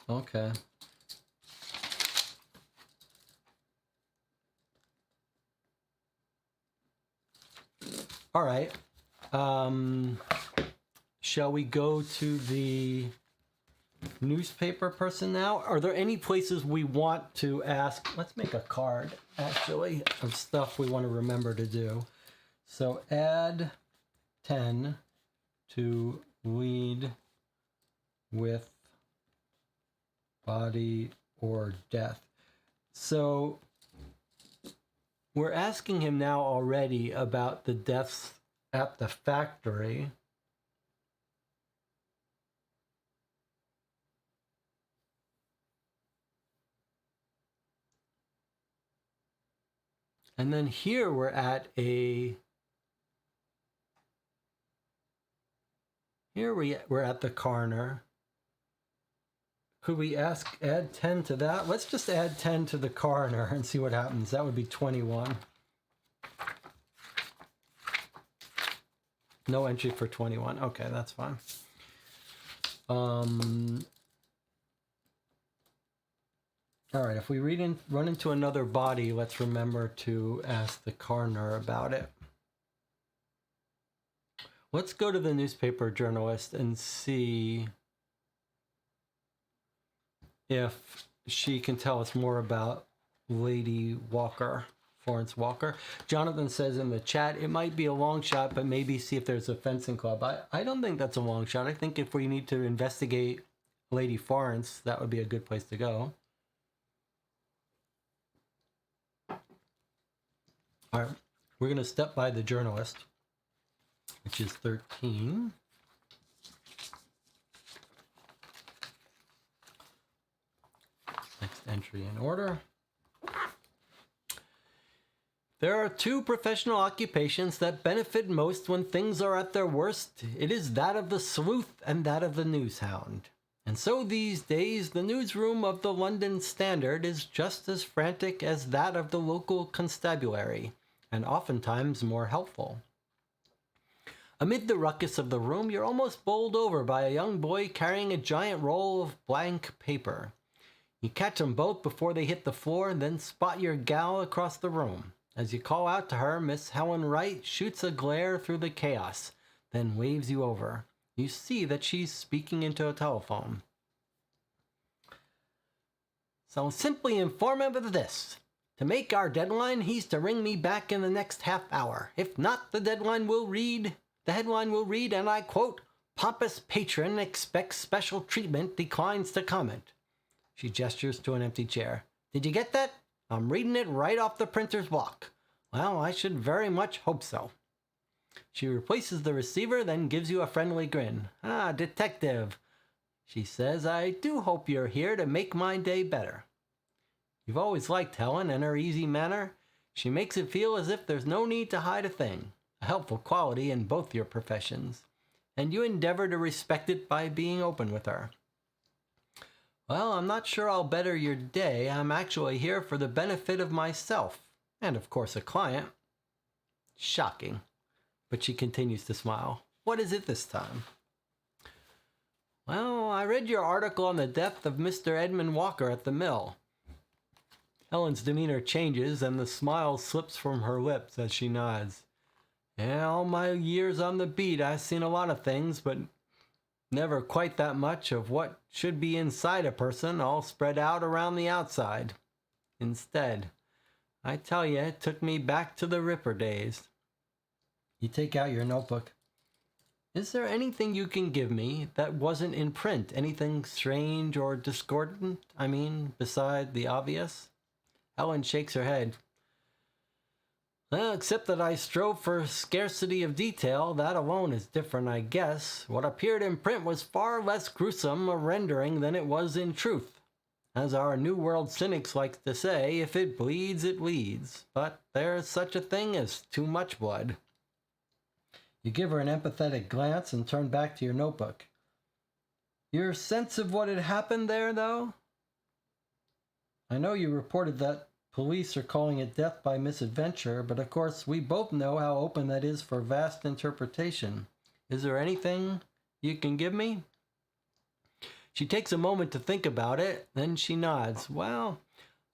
S2: Okay. All right. Shall we go to the newspaper person now? Are there any places we want to ask? Let's make a card, actually, of stuff we want to remember to do. So add 10 to lead with body or death. So we're asking him now already about the deaths at the factory. And then here we're at we're at the coroner. Could we add 10 to that? Let's just add 10 to the coroner and see what happens. That would be 21. No entry for 21. Okay, that's fine. All right, if we run into another body, let's remember to ask the coroner about it. Let's go to the newspaper journalist and see if she can tell us more about Lady Walker, Florence Walker. Jonathan says in the chat, it might be a long shot, but maybe see if there's a fencing club. I don't think that's a long shot. I think if we need to investigate Lady Florence, that would be a good place to go. All right, we're going to step by the journalist, which is 13. Next entry in order. There are 2 professional occupations that benefit most when things are at their worst. It is that of the sleuth and that of the newshound. And so these days, the newsroom of the London Standard is just as frantic as that of the local constabulary, and oftentimes more helpful. Amid the ruckus of the room, you're almost bowled over by a young boy carrying a giant roll of blank paper. You catch them both before they hit the floor, and then spot your gal across the room. As you call out to her, Miss Helen Wright shoots a glare through the chaos, then waves you over. You see that she's speaking into a telephone. So simply inform him of this. To make our deadline, he's to ring me back in the next half hour. If not, the headline will read, and I quote, "Pompous patron expects special treatment, declines to comment." She gestures to an empty chair. Did you get that? I'm reading it right off the printer's block. Well, I should very much hope so. She replaces the receiver, then gives you a friendly grin. Ah, detective, she says, I do hope you're here to make my day better. You've always liked Helen and her easy manner. She makes it feel as if there's no need to hide a thing, a helpful quality in both your professions, and you endeavor to respect it by being open with her. Well, I'm not sure I'll better your day. I'm actually here for the benefit of myself, and of course a client. Shocking. But she continues to smile. What is it this time? Well, I read your article on the death of Mr. Edmund Walker at the mill. Helen's demeanor changes and the smile slips from her lips as she nods. Yeah, all my years on the beat, I've seen a lot of things, but never quite that much of what should be inside a person all spread out around the outside. instead. I tell you, it took me back to the Ripper days. You take out your notebook. Is there anything you can give me that wasn't in print? Anything strange or discordant? I mean, beside the obvious? Helen shakes her head. Well, except that I strove for scarcity of detail, that alone is different, I guess. What appeared in print was far less gruesome a rendering than it was in truth. As our New World cynics like to say, if it bleeds, it leads. But there's such a thing as too much blood. You give her an empathetic glance and turn back to your notebook. Your sense of what had happened there, though? I know you reported that police are calling it death by misadventure, but of course we both know how open that is for vast interpretation. Is there anything you can give me? She takes a moment to think about it, then she nods. Well,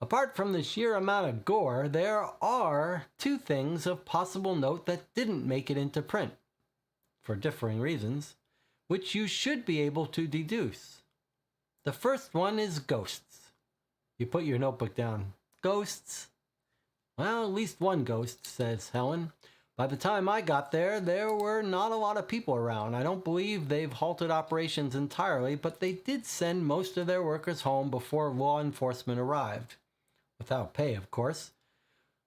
S2: apart from the sheer amount of gore, there are two things of possible note that didn't make it into print, for differing reasons, which you should be able to deduce. The first one is ghosts. You put your notebook down. Ghosts? Well, at least one ghost, says Helen. By the time I got there, there were not a lot of people around. I don't believe they've halted operations entirely, but they did send most of their workers home before law enforcement arrived. Without pay, of course.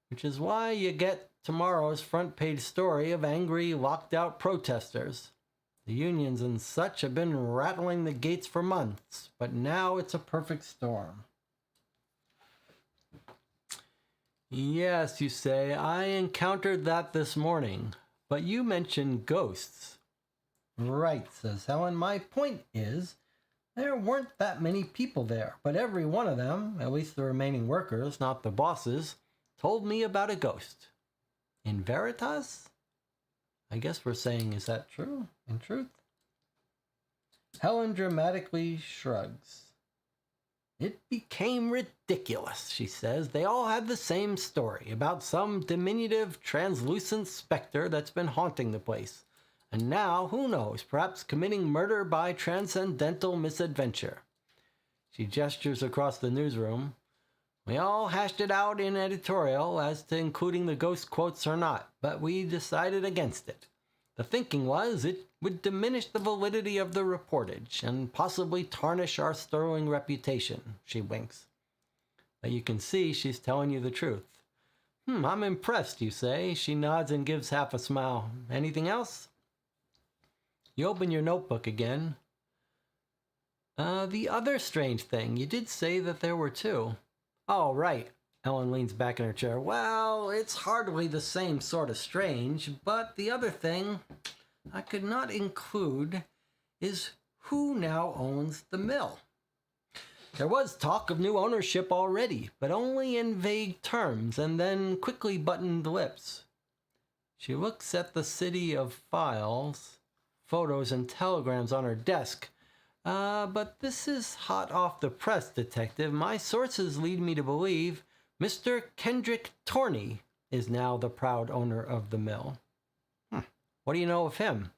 S2: Which is why you get tomorrow's front page story of angry, locked-out protesters. The unions and such have been rattling the gates for months, but now it's a perfect storm. Yes, you say, I encountered that this morning, but you mentioned ghosts. Right, says Helen. My point is, there weren't that many people there, but every one of them, at least the remaining workers, not the bosses, told me about a ghost. In veritas? I guess we're saying, is that true? In truth? Helen dramatically shrugs. It became ridiculous, she says. They all had the same story about some diminutive, translucent specter that's been haunting the place. And now, who knows, perhaps committing murder by transcendental misadventure. She gestures across the newsroom. We all hashed it out in editorial as to including the ghost quotes or not, but we decided against it. The thinking was it would diminish the validity of the reportage and possibly tarnish our sterling reputation, she winks. But you can see she's telling you the truth. I'm impressed, you say. She nods and gives half a smile. Anything else? You open your notebook again. The other strange thing, you did say that there were two. Oh, right. Ellen leans back in her chair. Well, it's hardly the same sort of strange, but the other thing I could not include is who now owns the mill. There was talk of new ownership already, but only in vague terms, and then quickly buttoned lips. She looks at the city of files, photos and telegrams on her desk. But this is hot off the press, Detective. My sources lead me to believe Mr. Kendrick Torney is now the proud owner of the mill. What do you know of him?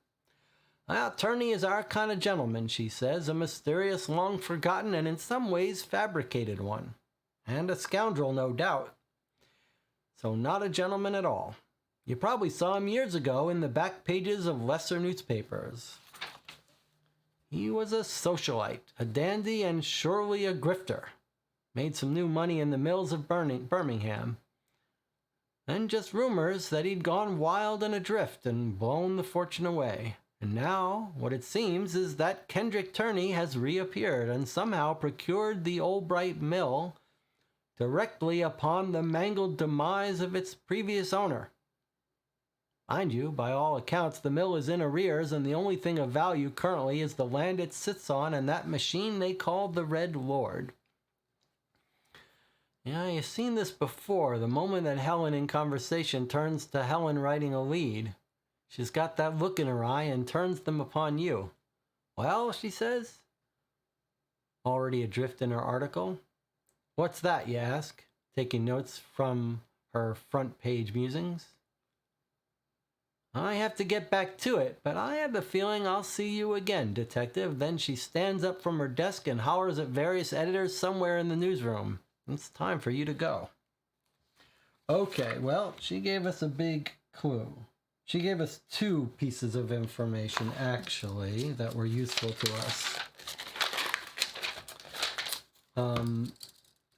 S2: Well, Torney is our kind of gentleman, she says, a mysterious, long-forgotten, and in some ways fabricated one. And a scoundrel, no doubt. So not a gentleman at all. You probably saw him years ago in the back pages of lesser newspapers. He was a socialite, a dandy, and surely a grifter. Made some new money in the mills of Birmingham. And just rumors that he'd gone wild and adrift and blown the fortune away. And now, what it seems is that Kendrick Turney has reappeared and somehow procured the Albright Mill directly upon the mangled demise of its previous owner. Mind you, by all accounts, the mill is in arrears, and the only thing of value currently is the land it sits on and that machine they call the Red Lord. Yeah, you've seen this before, the moment that Helen in conversation turns to Helen writing a lead. She's got that look in her eye and turns them upon you. Well, she says, already adrift in her article. What's that, you ask, taking notes from her front page musings. I have to get back to it, but I have the feeling I'll see you again, Detective. Then she stands up from her desk and hollers at various editors somewhere in the newsroom. it's time for you to go. Okay, well, she gave us a big clue. She gave us 2 pieces of information, actually, that were useful to us.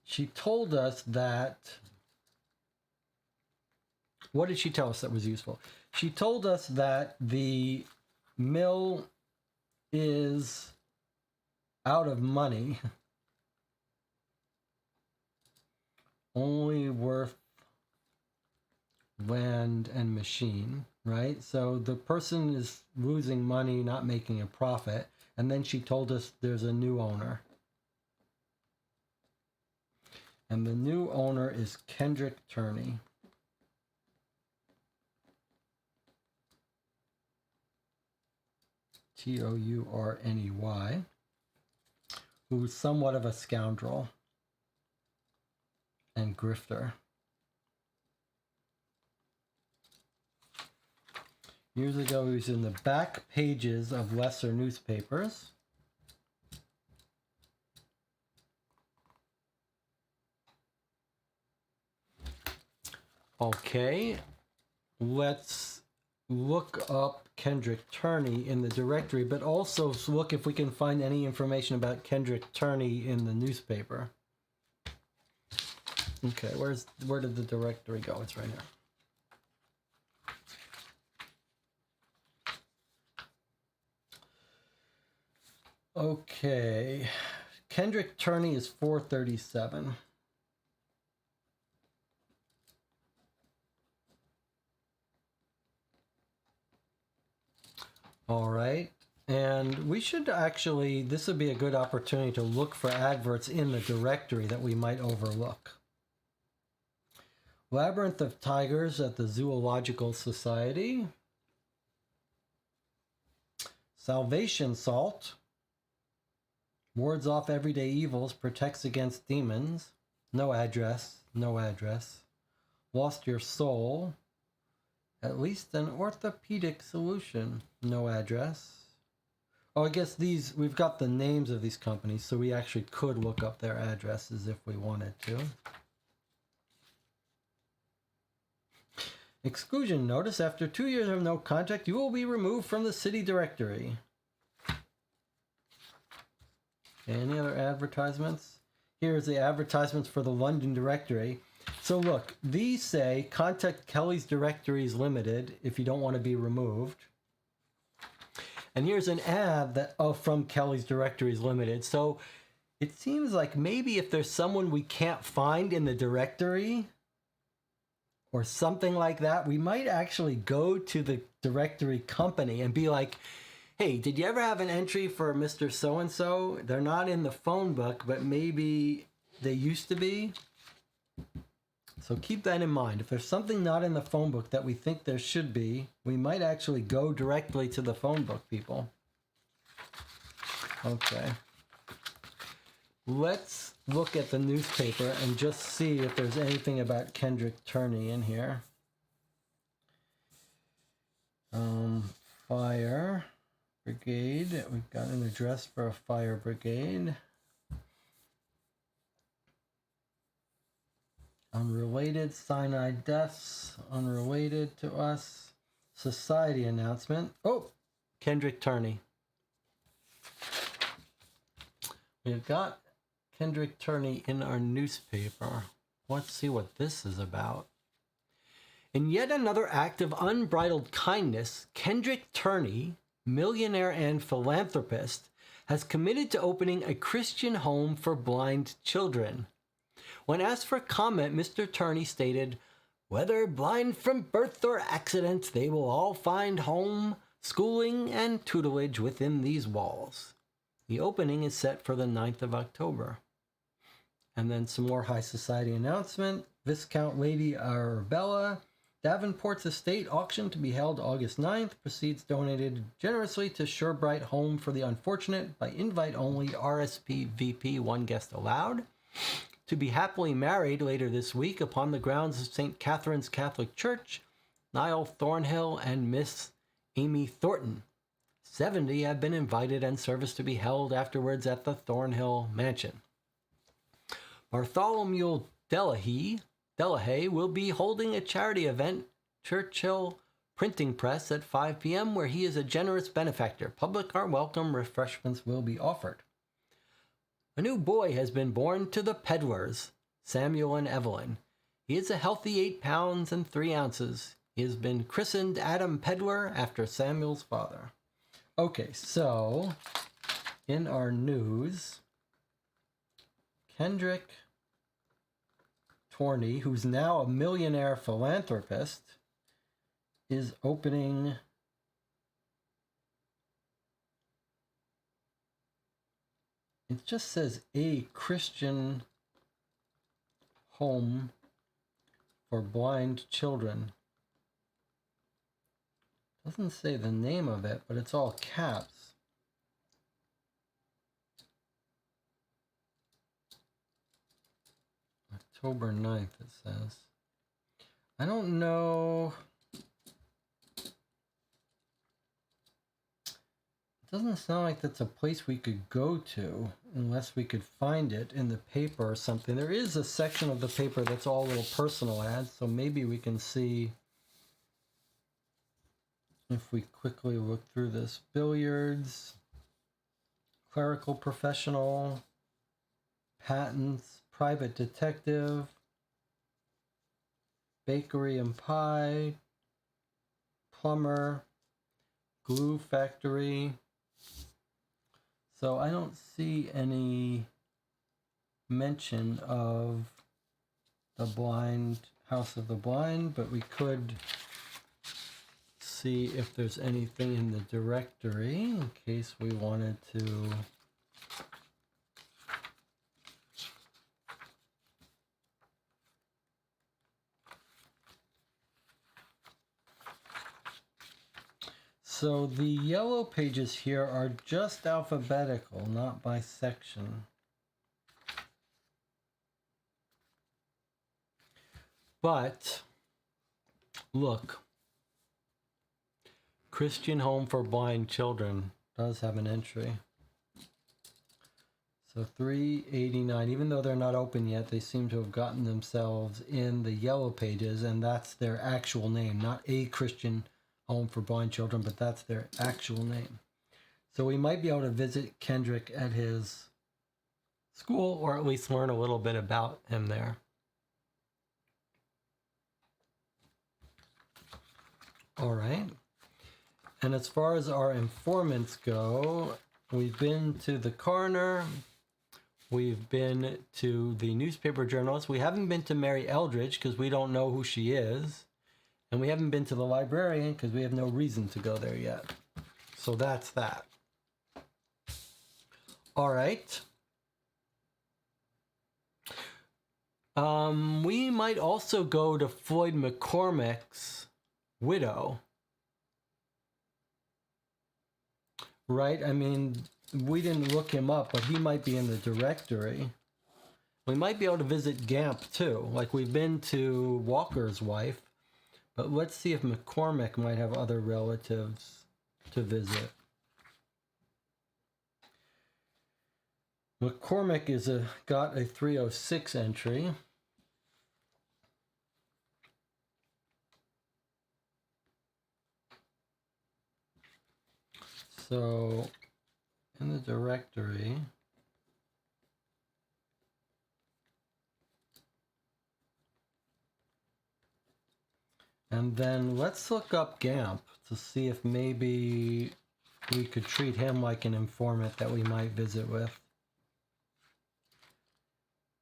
S2: She told us that... What did she tell us that was useful? She told us that the mill is out of money, only worth land and machine, right? So the person is losing money, not making a profit. And then she told us there's a new owner. And the new owner is Kendrick Turney. Tourney, who's somewhat of a scoundrel and grifter. Years ago, he was in the back pages of lesser newspapers. Okay, let's look up Kendrick Turney in the directory, but also look if we can find any information about Kendrick Turney in the newspaper. Okay, where did the directory go? It's right here. Okay, Kendrick Turney is 437. All right, and we should actually, this would be a good opportunity to look for adverts in the directory that we might overlook. Labyrinth of Tigers at the Zoological Society. Salvation Salt. Wards off everyday evils, protects against demons. No address, no address. Lost Your Soul. At least an orthopedic solution. No address. Oh, I guess these, we've got the names of these companies, so we actually could look up their addresses if we wanted to. Exclusion notice. After 2 years of no contact, you will be removed from the city directory. Any other advertisements? Here's the advertisements for the London directory. So look, these say contact Kelly's Directories Limited if you don't want to be removed. And here's an ad that from Kelly's Directories Limited. So it seems like maybe if there's someone we can't find in the directory or something like that, we might actually go to the directory company and be like, hey, did you ever have an entry for Mr. So-and-so? They're not in the phone book, but maybe they used to be. So keep that in mind. If there's something not in the phone book that we think there should be, we might actually go directly to the phone book people. Okay. Let's look at the newspaper and just see if there's anything about Kendrick Turney in here. Fire brigade. We've got an address for a fire brigade. Unrelated. Cyanide deaths. Unrelated to us. Society announcement. Oh, Kendrick Turney. We've got Kendrick Turney in our newspaper. Let's see what this is about. In yet another act of unbridled kindness, Kendrick Turney, millionaire and philanthropist, has committed to opening a Christian home for blind children. When asked for comment, Mr. Turney stated, "Whether blind from birth or accident, they will all find home, schooling, and tutelage within these walls. The opening is set for the 9th of October. And then some more high society announcement. Viscount Lady Arabella, Davenport's estate auction to be held August 9th. Proceeds donated generously to Sherbright Home for the Unfortunate by invite only. RSVP, one guest allowed. To be happily married later this week upon the grounds of St. Catherine's Catholic Church, Niall Thornhill and Miss Amy Thornton. 70 have been invited and service to be held afterwards at the Thornhill Mansion. Bartholomew Delahaye will be holding a charity event, Churchill Printing Press, at 5 p.m., where he is a generous benefactor. Public are welcome. Refreshments will be offered. A new boy has been born to the Pedlars, Samuel and Evelyn. He is a healthy 8 pounds and 3 ounces. He has been christened Adam Pedlar after Samuel's father. Okay, so in our news, Kendrick Torney, who's now a millionaire philanthropist, is opening it just says a Christian home for blind children. Doesn't say the name of it, but it's all caps. October 9th, it says. I don't know. It doesn't sound like that's a place we could go to unless we could find it in the paper or something. There is a section of the paper that's all little personal ads, so maybe we can see if we quickly look through this. Billiards, clerical professional, patents, private detective, bakery and pie, plumber, glue factory. So I don't see any mention of the blind House of the Blind, but we could see if there's anything in the directory in case we wanted to So the yellow pages here are just alphabetical, not by section. But look, Christian Home for Blind Children does have an entry. So 389, even though they're not open yet, they seem to have gotten themselves in the yellow pages, and that's their actual name, not a Christian Home for Blind Children, but that's their actual name. So we might be able to visit Kendrick at his school, or at least learn a little bit about him there. All right. And as far as our informants go, we've been to the coroner, we've been to the newspaper journalist. We haven't been to Mary Eldridge because we don't know who she is. And we haven't been to the librarian because we have no reason to go there yet. So that's that. All right. We might also go to Floyd McCormick's widow. Right? I mean, we didn't look him up, but he might be in the directory. We might be able to visit Gamp too. Like we've been to Walker's wife. But let's see if McCormick might have other relatives to visit. McCormick is got a 306 entry. So in the directory, and then let's look up Gamp to see if maybe we could treat him like an informant that we might visit with.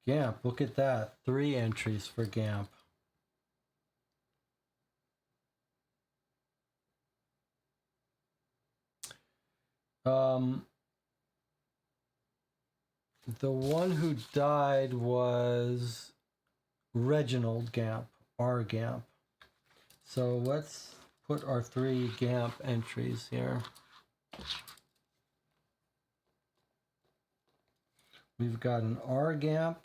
S2: Gamp, look at that. 3 entries for Gamp. The one who died was Reginald Gamp, R. Gamp. So let's put our 3 Gamp entries here. We've got an R Gamp,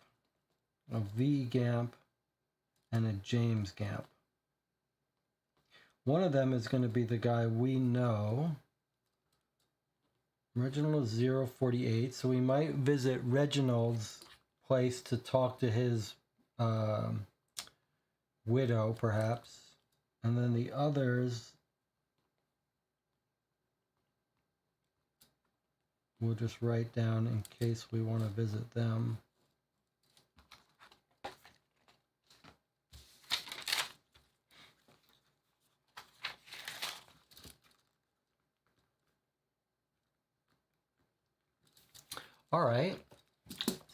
S2: a V Gamp, and a James Gamp. One of them is going to be the guy we know. Reginald is 048, so we might visit Reginald's place to talk to his widow, perhaps. And then the others we'll just write down in case we want to visit them. All right.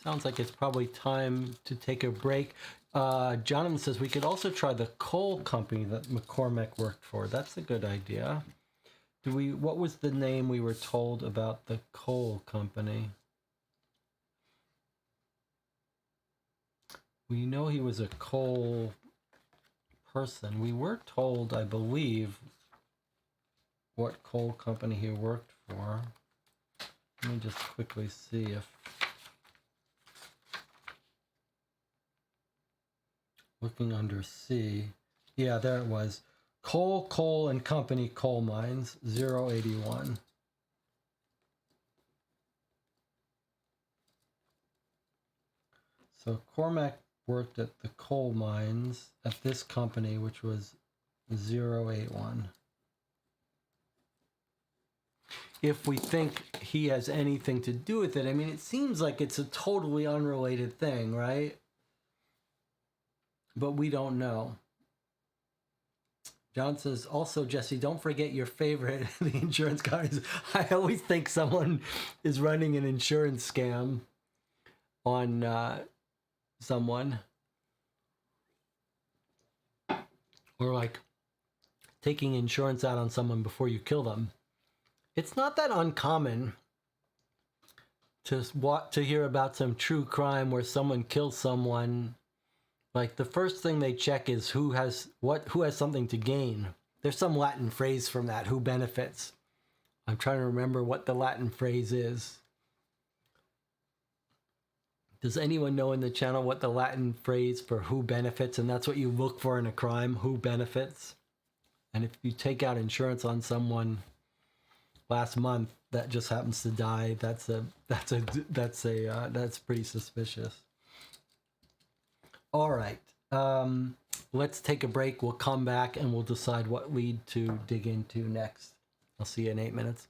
S2: Sounds like it's probably time to take a break. Jonathan says we could also try the coal company that McCormack worked for. That's a good idea. What was the name we were told about the coal company? We know he was a coal person. We were told, I believe, what coal company he worked for. Let me just quickly see if... Looking under C. Yeah, there it was. Coal and Company Coal Mines, 081. So Cormac worked at the coal mines at this company, which was 081. If we think he has anything to do with it, I mean, it seems like it's a totally unrelated thing, right? But we don't know. John says, also, Jesse, don't forget your favorite, the insurance guys. I always think someone is running an insurance scam on someone. Or like taking insurance out on someone before you kill them. It's not that uncommon to hear about some true crime where someone kills someone. Like the first thing they check is who has something to gain. There's some Latin phrase from that, who benefits. I'm trying to remember what the Latin phrase is. Does anyone know in the channel what the Latin phrase for who benefits? And that's what you look for in a crime, who benefits. And if you take out insurance on someone last month that just happens to die, that's pretty suspicious. All right, let's take a break. We'll come back and we'll decide what lead to dig into next. I'll see you in 8 minutes.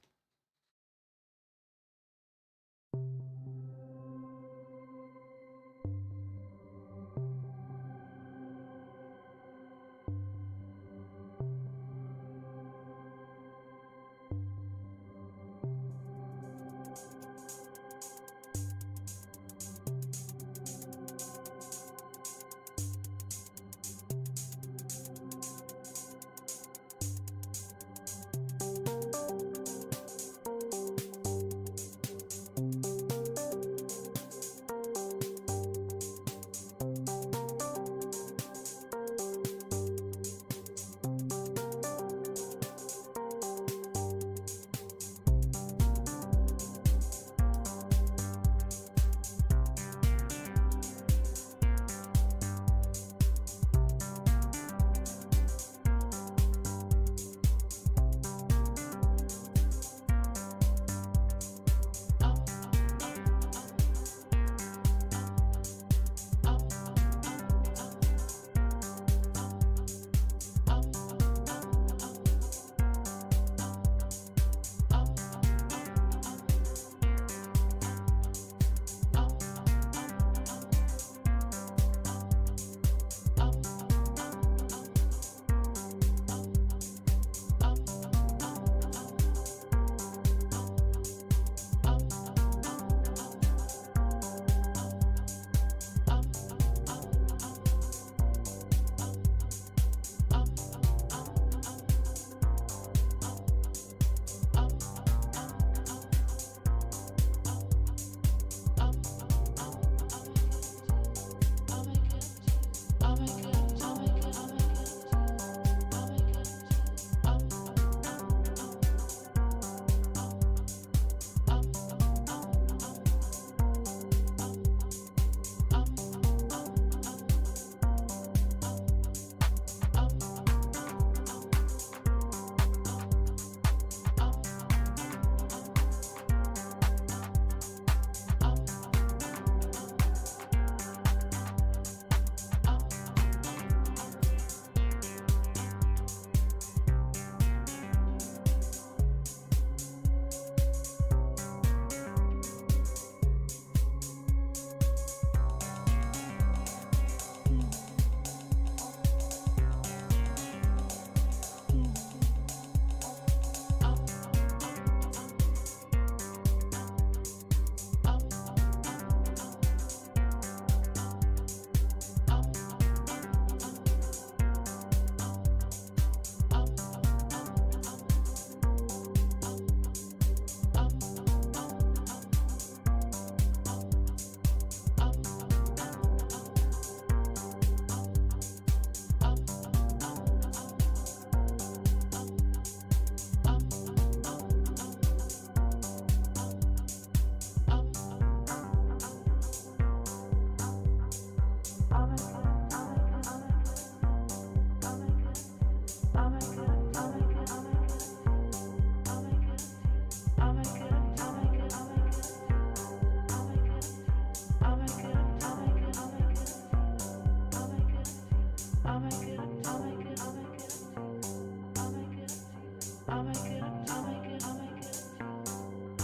S1: I'll make it up to you. I'll make it up to you.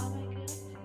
S1: I'll make it up to you.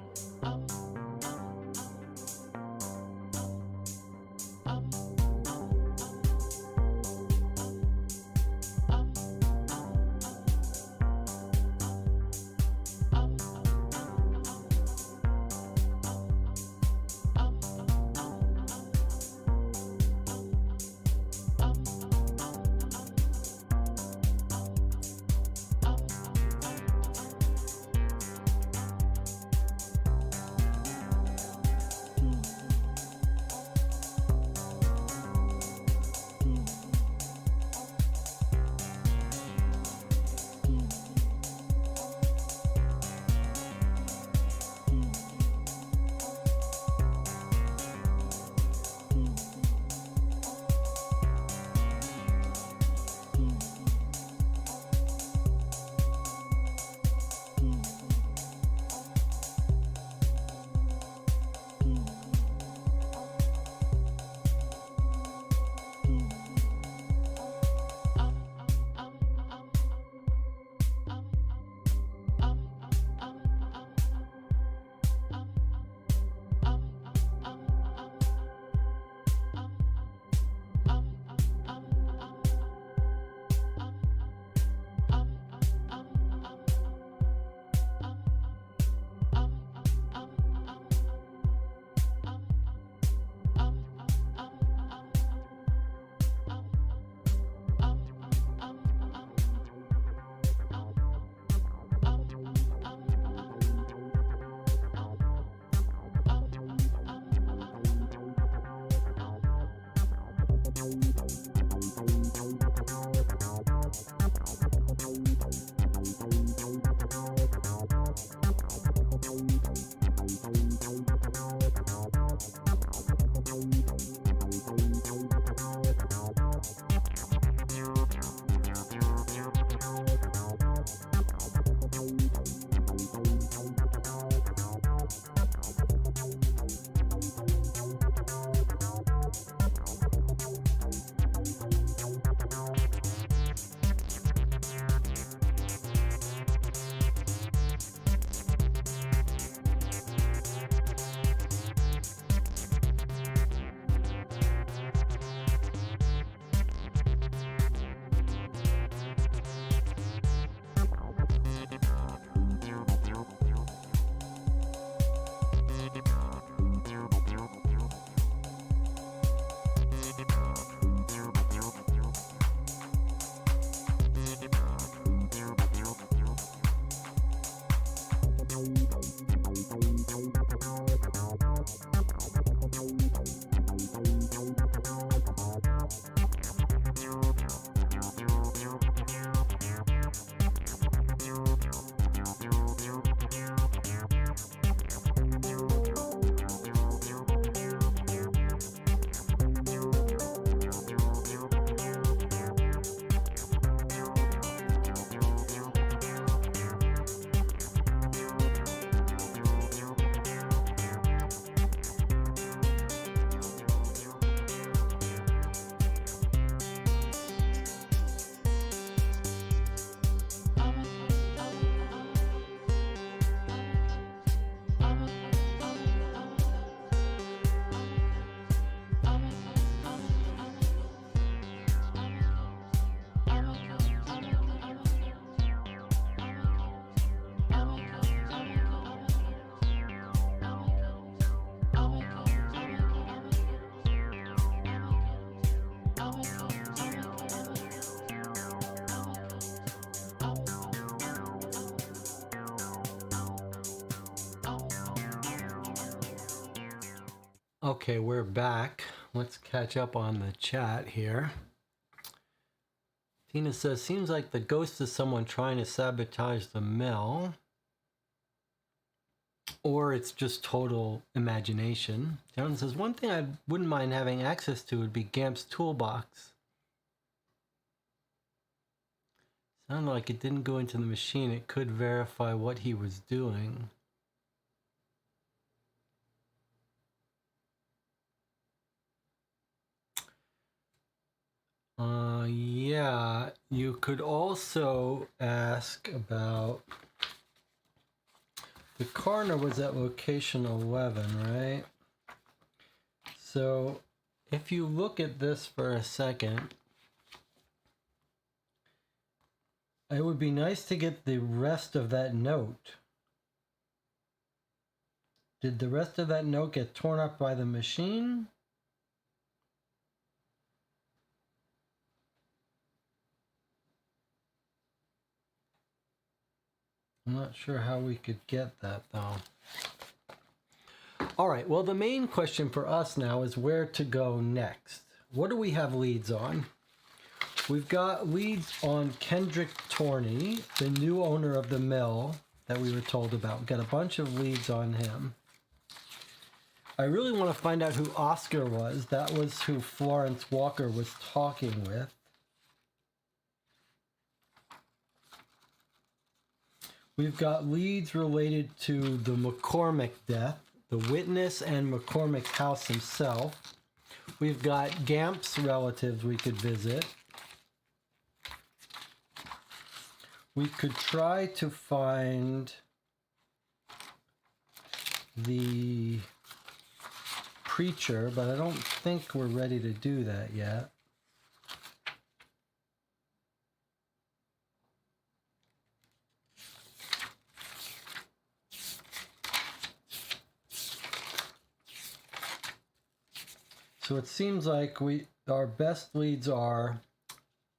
S2: Okay, we're back. Let's catch up on the chat here. Tina says, seems like the ghost is someone trying to sabotage the mill. Or it's just total imagination. John says, one thing I wouldn't mind having access to would be Gamp's toolbox. Sounded like it didn't go into the machine. It could verify what he was doing. Yeah, you could also ask about the coroner was at location 11, right? So if you look at this for a second, it would be nice to get the rest of that note. Did the rest of that note get torn up by the machine? I'm not sure how we could get that though. All right, well, the main question for us now is where to go next. What do we have leads on? We've got leads on Kendrick Torney, the new owner of the mill that we were told about. We've got a bunch of leads on him. I really want to find out who Oscar was. That was who Florence Walker was talking with. We've got leads related to the McCormick death, the witness and McCormick House himself. We've got Gamp's relatives we could visit. We could try to find the preacher, but I don't think we're ready to do that yet. So it seems like our best leads are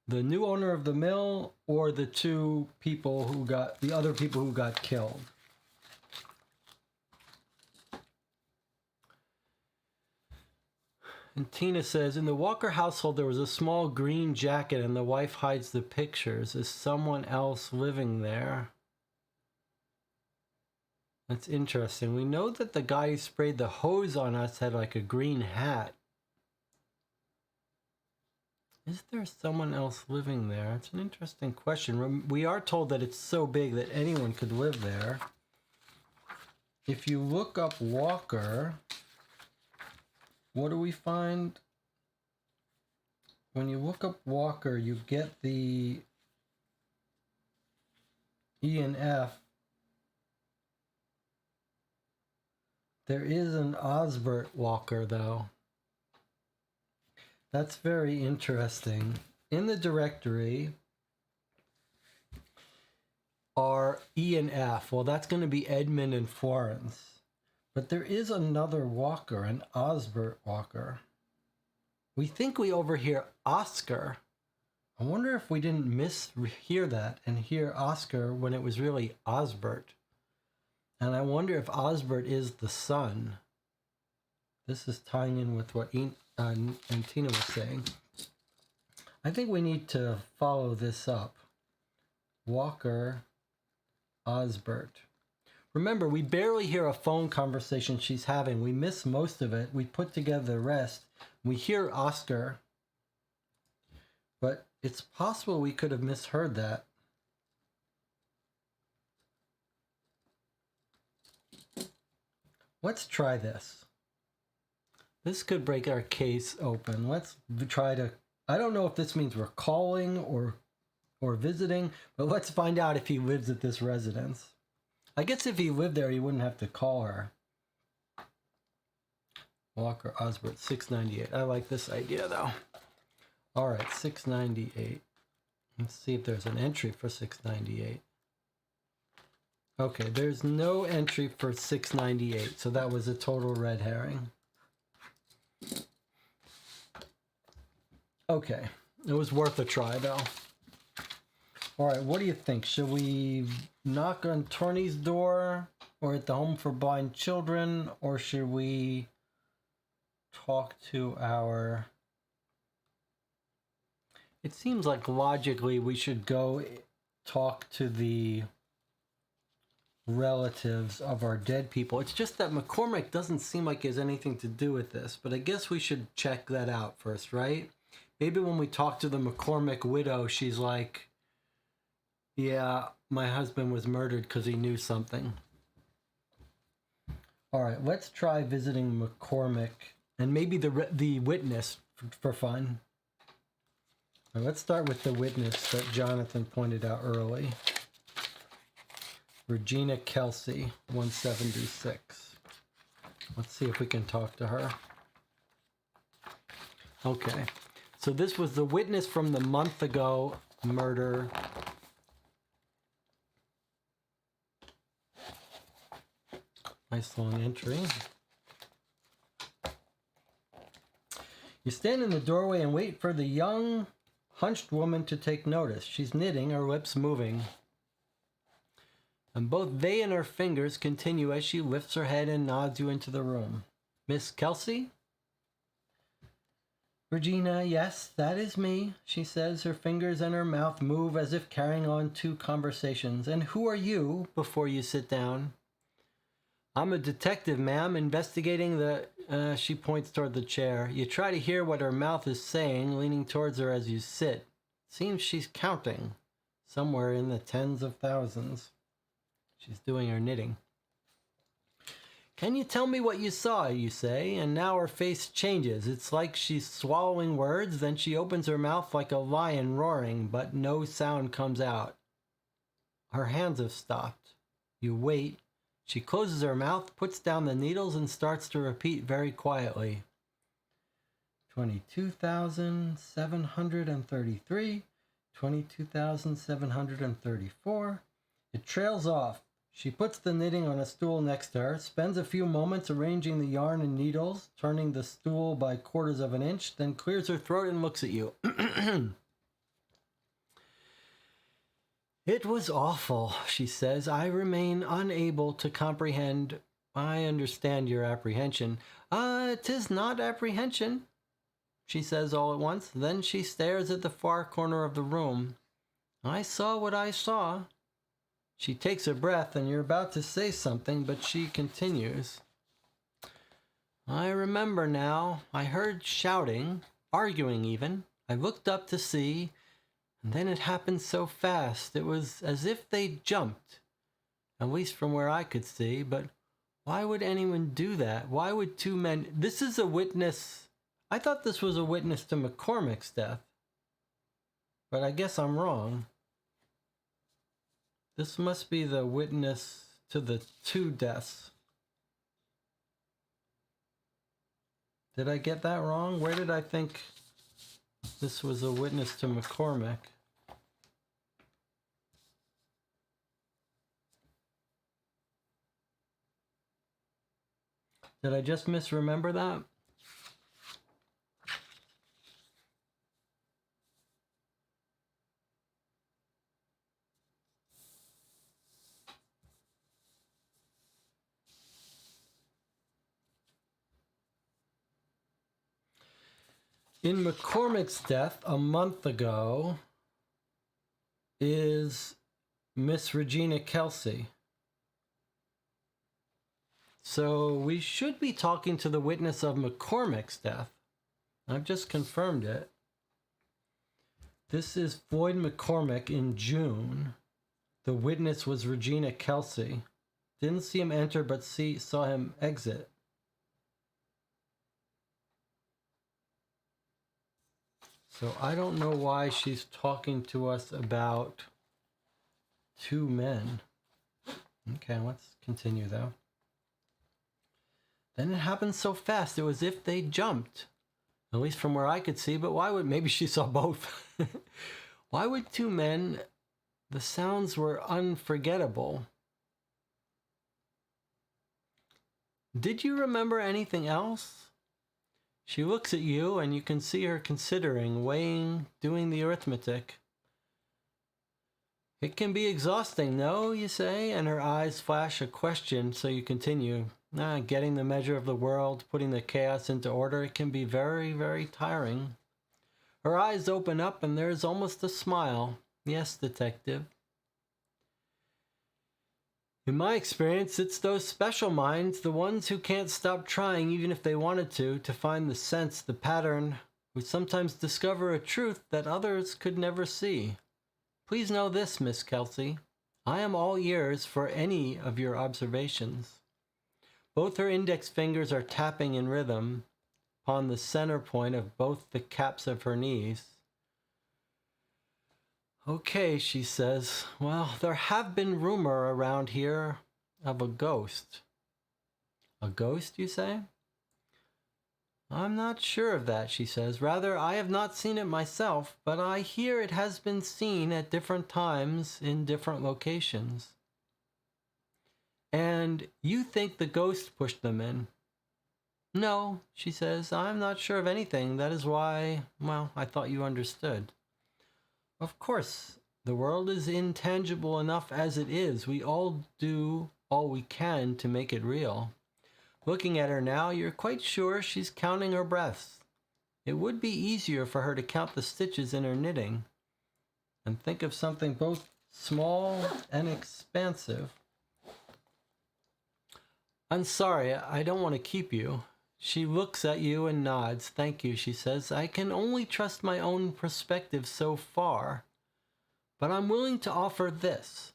S2: the new owner of the mill or the two people who got the other people who got killed. And Tina says, in the Walker household, there was a small green jacket and the wife hides the pictures. Is someone else living there? That's interesting. We know that the guy who sprayed the hose on us had like a green hat. Is there someone else living there? It's an interesting question. We are told that it's so big that anyone could live there. If you look up Walker, what do we find? When you look up Walker, you get the E and F. There is an Osbert Walker, though. That's very interesting. In the directory are E and F. Well, that's going to be Edmund and Florence. But there is another Walker, an Osbert Walker. We think we overhear Oscar. I wonder if we didn't mishear that and hear Oscar when it was really Osbert. And I wonder if Osbert is the son. This is tying in with what and Tina was saying. I think we need to follow this up. Walker, Osbert. Remember, we barely hear a phone conversation she's having. We miss most of it. We put together the rest. We hear Oscar. But it's possible we could have misheard that. Let's try this. This could break our case open. Let's try to... I don't know if this means we're calling or visiting, but let's find out if he lives at this residence. I guess if he lived there, he wouldn't have to call her. Walker Osbert, 698. I like this idea, though. All right, 698. Let's see if there's an entry for 698. Okay, there's no entry for 698, so that was a total red herring. Okay, it was worth a try, though. All right, what do you think? Should we knock on Torney's door or at the Home for Blind Children, or should we talk to our... It seems like logically we should go talk to the relatives of our dead people. It's just that McCormick doesn't seem like he has anything to do with this, but I guess we should check that out first, right? Maybe when we talk to the McCormick widow, she's like, yeah, my husband was murdered because he knew something. All right, let's try visiting McCormick and maybe the witness for fun. Now let's start with the witness that Jonathan pointed out early. Regina Kelsey, 176. Let's see if we can talk to her. Okay, so this was the witness from the month ago murder. Nice long entry. You stand in the doorway and wait for the young, hunched woman to take notice. She's knitting, her lips moving. And both they and her fingers continue as she lifts her head and nods you into the room. Miss Kelsey? Regina, yes, that is me, she says. Her fingers and her mouth move as if carrying on two conversations. And who are you, before you sit down? I'm a detective, ma'am, investigating the... she points toward the chair. You try to hear what her mouth is saying, leaning towards her as you sit. Seems she's counting. Somewhere in the tens of thousands. She's doing her knitting. Can you tell me what you saw, you say, and now her face changes. It's like she's swallowing words, then she opens her mouth like a lion roaring, but no sound comes out. Her hands have stopped. You wait. She closes her mouth, puts down the needles, and starts to repeat very quietly. 22,733, 22,734. It trails off. She puts the knitting on a stool next to her, spends a few moments arranging the yarn and needles, turning the stool by quarters of an inch, then clears her throat and looks at you. It was awful, she says. I remain unable to comprehend. I understand your apprehension. 'Tis not apprehension, she says all at once. Then she stares at the far corner of the room. I saw what I saw. She takes a breath, and you're about to say something, but she continues. I remember now. I heard shouting, arguing even. I looked up to see, and then it happened so fast. It was as if they jumped, at least from where I could see. But why would anyone do that? Why would two men... This is a witness... I thought this was a witness to McCormick's death, but I guess I'm wrong. This must be the witness to the two deaths. Did I get that wrong? Where did I think this was a witness to McCormick? Did I just misremember that? In McCormick's death a month ago is Miss Regina Kelsey. So we should be talking to the witness of McCormick's death. I've just confirmed it. This is Floyd McCormick in June. The witness was Regina Kelsey. Didn't see him enter, but saw him exit. So I don't know why she's talking to us about two men. Okay, let's continue though. Then it happened so fast. It was as if they jumped. At least from where I could see, but why would... Maybe she saw both. Why would two men... The sounds were unforgettable. Did you remember anything else? She looks at you, and you can see her considering, weighing, doing the arithmetic. It can be exhausting, no, you say, and her eyes flash a question, so you continue. Getting the measure of the world, putting the chaos into order, it can be very, very tiring. Her eyes open up, and there's almost a smile. Yes, detective. In my experience, it's those special minds, the ones who can't stop trying even if they wanted to find the sense, the pattern, who sometimes discover a truth that others could never see. Please know this, Miss Kelsey. I am all ears for any of your observations. Both her index fingers are tapping in rhythm upon the center point of both the caps of her knees. Okay, she says. Well, there have been rumor around here of a ghost. A ghost, you say? I'm not sure of that, she says. Rather, I have not seen it myself, but I hear it has been seen at different times in different locations. And you think the ghost pushed them in? No, she says. I'm not sure of anything. That is why, well, I thought you understood. Of course, the world is intangible enough as it is. We all do all we can to make it real. Looking at her now, you're quite sure she's counting her breaths. It would be easier for her to count the stitches in her knitting and think of something both small and expansive. I'm sorry, I don't want to keep you. She looks at you and nods. Thank you, she says. I can only trust my own perspective so far, but I'm willing to offer this.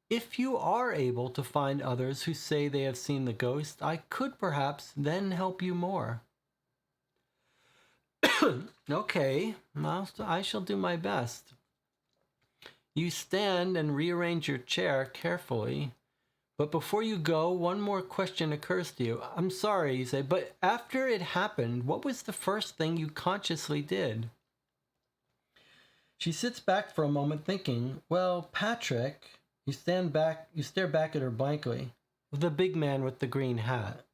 S2: If you are able to find others who say they have seen the ghost, I could perhaps then help you more. Okay, well, I shall do my best. You stand and rearrange your chair carefully. But before you go, one more question occurs to you. I'm sorry, you say, but after it happened, what was the first thing you consciously did? She sits back for a moment thinking, well, Patrick, you stare back at her blankly. The big man with the green hat.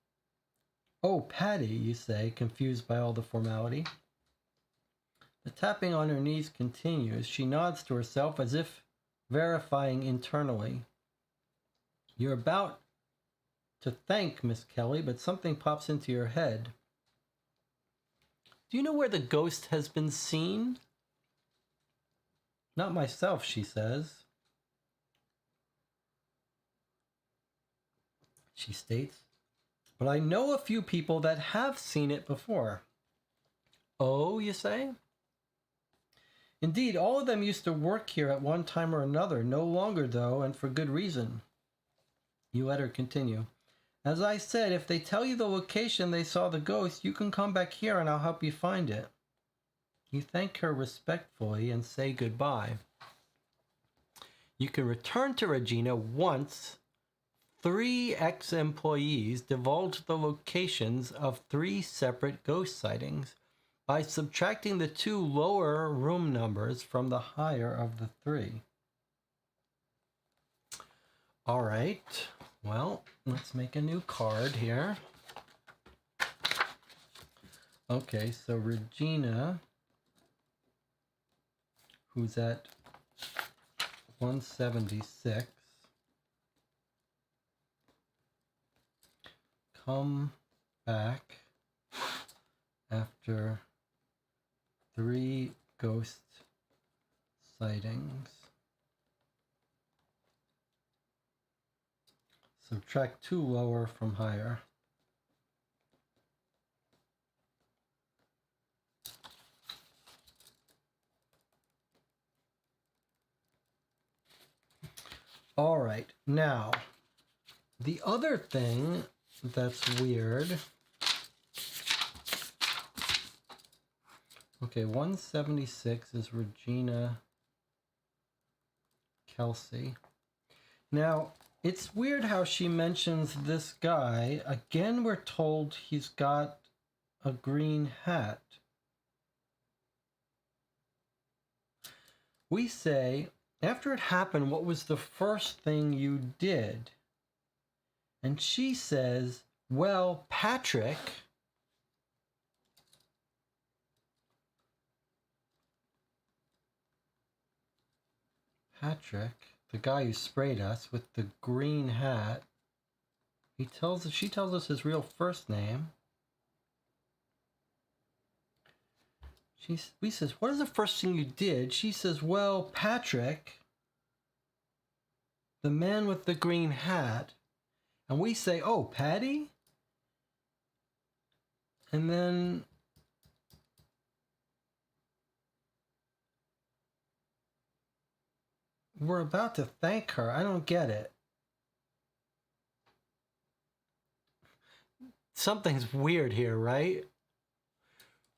S2: Oh, Patty, you say, confused by all the formality. The tapping on her knees continues. She nods to herself as if verifying internally. You're about to thank Miss Kelly, but something pops into your head. Do you know where the ghost has been seen? Not myself, she says. She states, but I know a few people that have seen it before. Oh, you say? Indeed, all of them used to work here at one time or another, no longer though, and for good reason. You let her continue. As I said, if they tell you the location they saw the ghost, you can come back here and I'll help you find it. You thank her respectfully and say goodbye. You can return to Regina once 3 ex-employees divulge the locations of 3 separate ghost sightings by subtracting the 2 lower room numbers from the higher of the 3. All right, well, let's make a new card here. Okay, so Regina, who's at 176, come back after 3 ghost sightings. Subtract 2 lower from higher. All right, now, the other thing that's weird. Okay, 176 is Regina Kelsey. Now, it's weird how she mentions this guy. Again, we're told he's got a green hat. We say, after it happened, what was the first thing you did? And she says, well, Patrick. Patrick, the guy who sprayed us with the green hat, she tells us his real first name. We says, what is the first thing you did? She says, well, Patrick, the man with the green hat. And we say, oh, Patty? And then we're about to thank her. I don't get it. Something's weird here, right?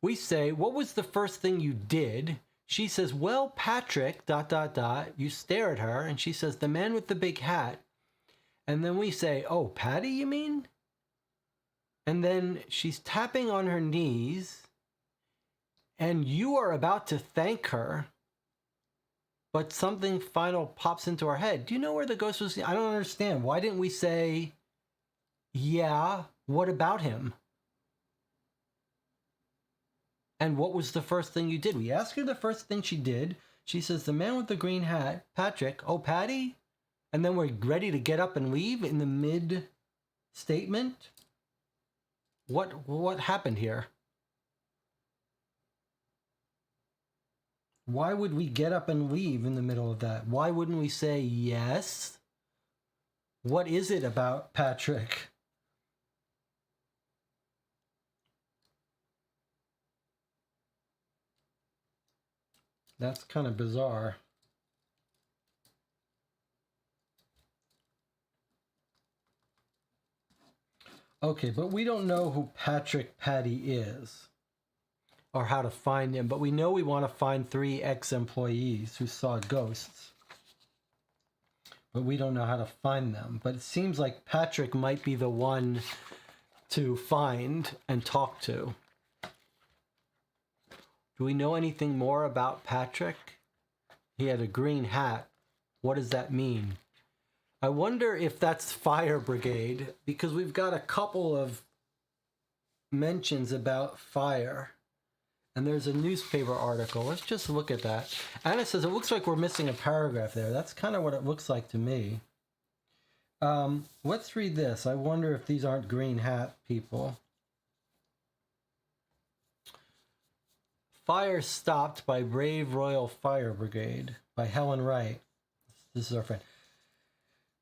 S2: We say, what was the first thing you did? she says, well, Patrick, ... You stare at her, and she says, the man with the big hat. And then we say, oh, Patty, you mean? And then she's tapping on her knees, and you are about to thank her, but something final pops into our head. Do you know where the ghost was? I don't understand. Why didn't we say, yeah, what about him? And what was the first thing you did? We asked her the first thing she did. She says, the man with the green hat, Patrick, oh, Patty? And then we're ready to get up and leave in the mid-statement? What happened here? Why would we get up and leave in the middle of that? Why wouldn't we say yes? What is it about Patrick? That's kind of bizarre. Okay, but we don't know who Patrick Patty is or how to find him, but we know we want to find 3 ex-employees who saw ghosts. But we don't know how to find them. But it seems like Patrick might be the one to find and talk to. Do we know anything more about Patrick? He had a green hat. What does that mean? I wonder if that's fire brigade, because we've got a couple of mentions about fire. And there's a newspaper article. Let's just look at that. Anna says, it looks like we're missing a paragraph there. That's kind of what it looks like to me. Let's read this. I wonder if these aren't green hat people. Fire stopped by Brave Royal Fire Brigade by Helen Wright. This is our friend.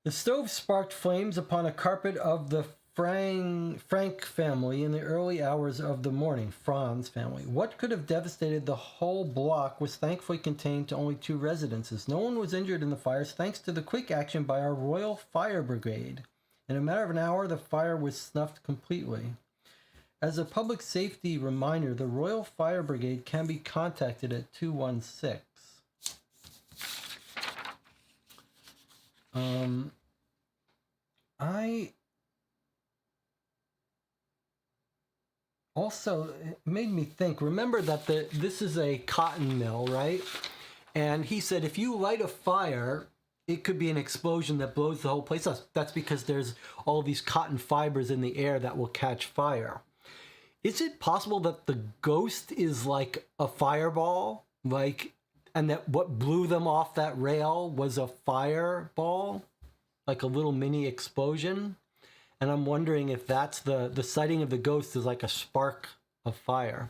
S2: The stove sparked flames upon a carpet of the Frank family in the early hours of the morning. Franz family. What could have devastated the whole block was thankfully contained to only 2 residences. No one was injured in the fires thanks to the quick action by our Royal Fire Brigade. In a matter of an hour, the fire was snuffed completely. As a public safety reminder, the Royal Fire Brigade can be contacted at 216. I also, it made me think, remember that this is a cotton mill, right? And he said if you light a fire, it could be an explosion that blows the whole place up. That's because there's all these cotton fibers in the air that will catch fire. Is it possible that the ghost is like a fireball? And that what blew them off that rail was a fireball? Like a little mini explosion? And I'm wondering if that's the sighting of the ghost is like a spark of fire.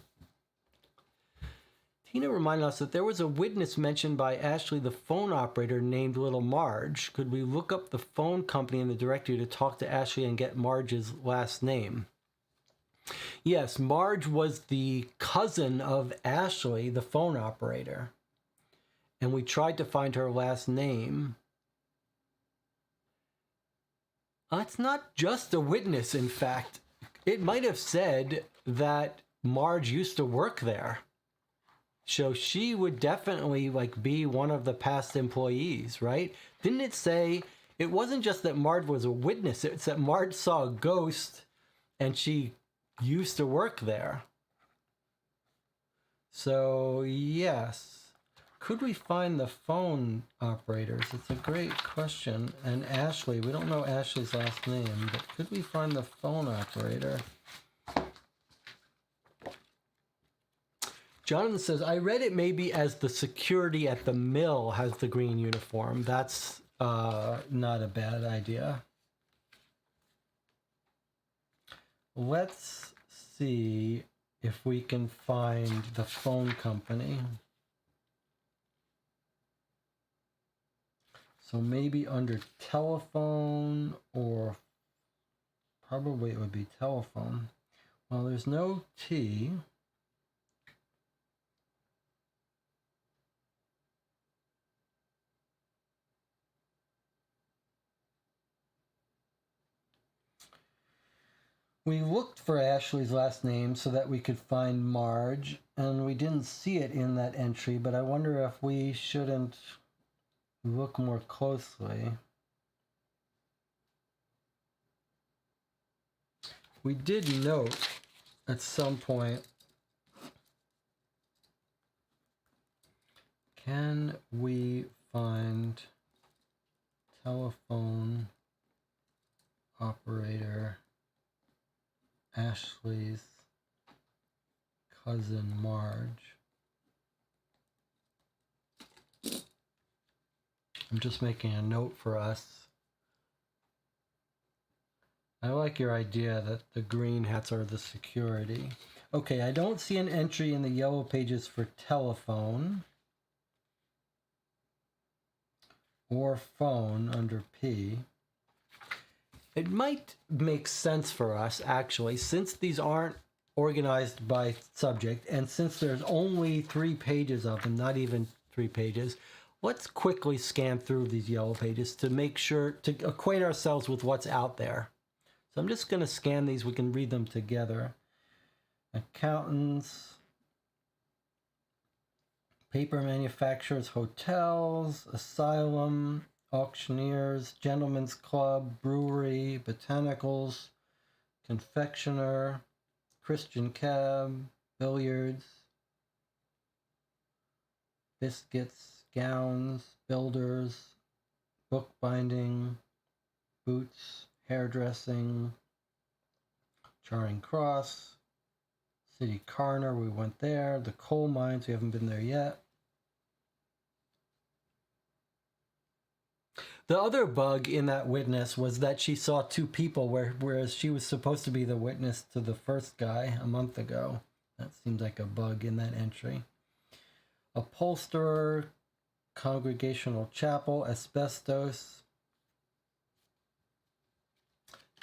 S2: Tina reminded us that there was a witness mentioned by Ashley, the phone operator, named Little Marge. Could we look up the phone company in the directory to talk to Ashley and get Marge's last name? Yes, Marge was the cousin of Ashley, the phone operator. And we tried to find her last name. It's not just a witness, in fact. It might have said that Marge used to work there. So she would definitely be one of the past employees, right? Didn't it say, it wasn't just that Marge was a witness, it's that Marge saw a ghost and she used to work there. So, yes. Could we find the phone operators? It's a great question. And Ashley, we don't know Ashley's last name, but could we find the phone operator? Jonathan says, I read it maybe as the security at the mill has the green uniform. That's not a bad idea. Let's see if we can find the phone company. So maybe under telephone, or probably it would be telephone. Well, there's no T. We looked for Ashley's last name so that we could find Marge, and we didn't see it in that entry, but I wonder if we shouldn't look more closely. We did note at some point, can we find telephone operator Ashley's cousin Marge? I'm just making a note for us. I like your idea that the green hats are the security. Okay, I don't see an entry in the yellow pages for telephone or phone under P. It might make sense for us, actually, since these aren't organized by subject, and since there's only 3 pages of them, not even 3 pages, let's quickly scan through these yellow pages to make sure, to acquaint ourselves with what's out there. So I'm just going to scan these. We can read them together. Accountants, paper manufacturers, hotels, asylum, auctioneers, gentlemen's club, brewery, botanicals, confectioner, Christian cab, billiards, biscuits, gowns, builders, bookbinding, boots, hairdressing, Charing Cross, City Coroner, we went there, the coal mines, we haven't been there yet. The other bug in that witness was that she saw 2 people, whereas she was supposed to be the witness to the first guy a month ago. That seems like a bug in that entry. Upholsterer, Congregational Chapel, asbestos,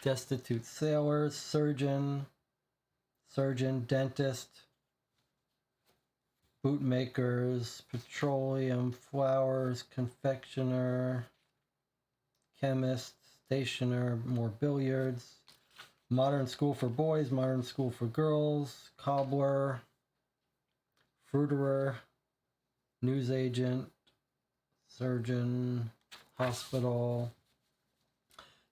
S2: destitute sailors, surgeon, dentist, bootmakers, petroleum, flowers, confectioner, chemist, stationer, more billiards, modern school for boys, modern school for girls, cobbler, fruiterer, newsagent, surgeon, hospital,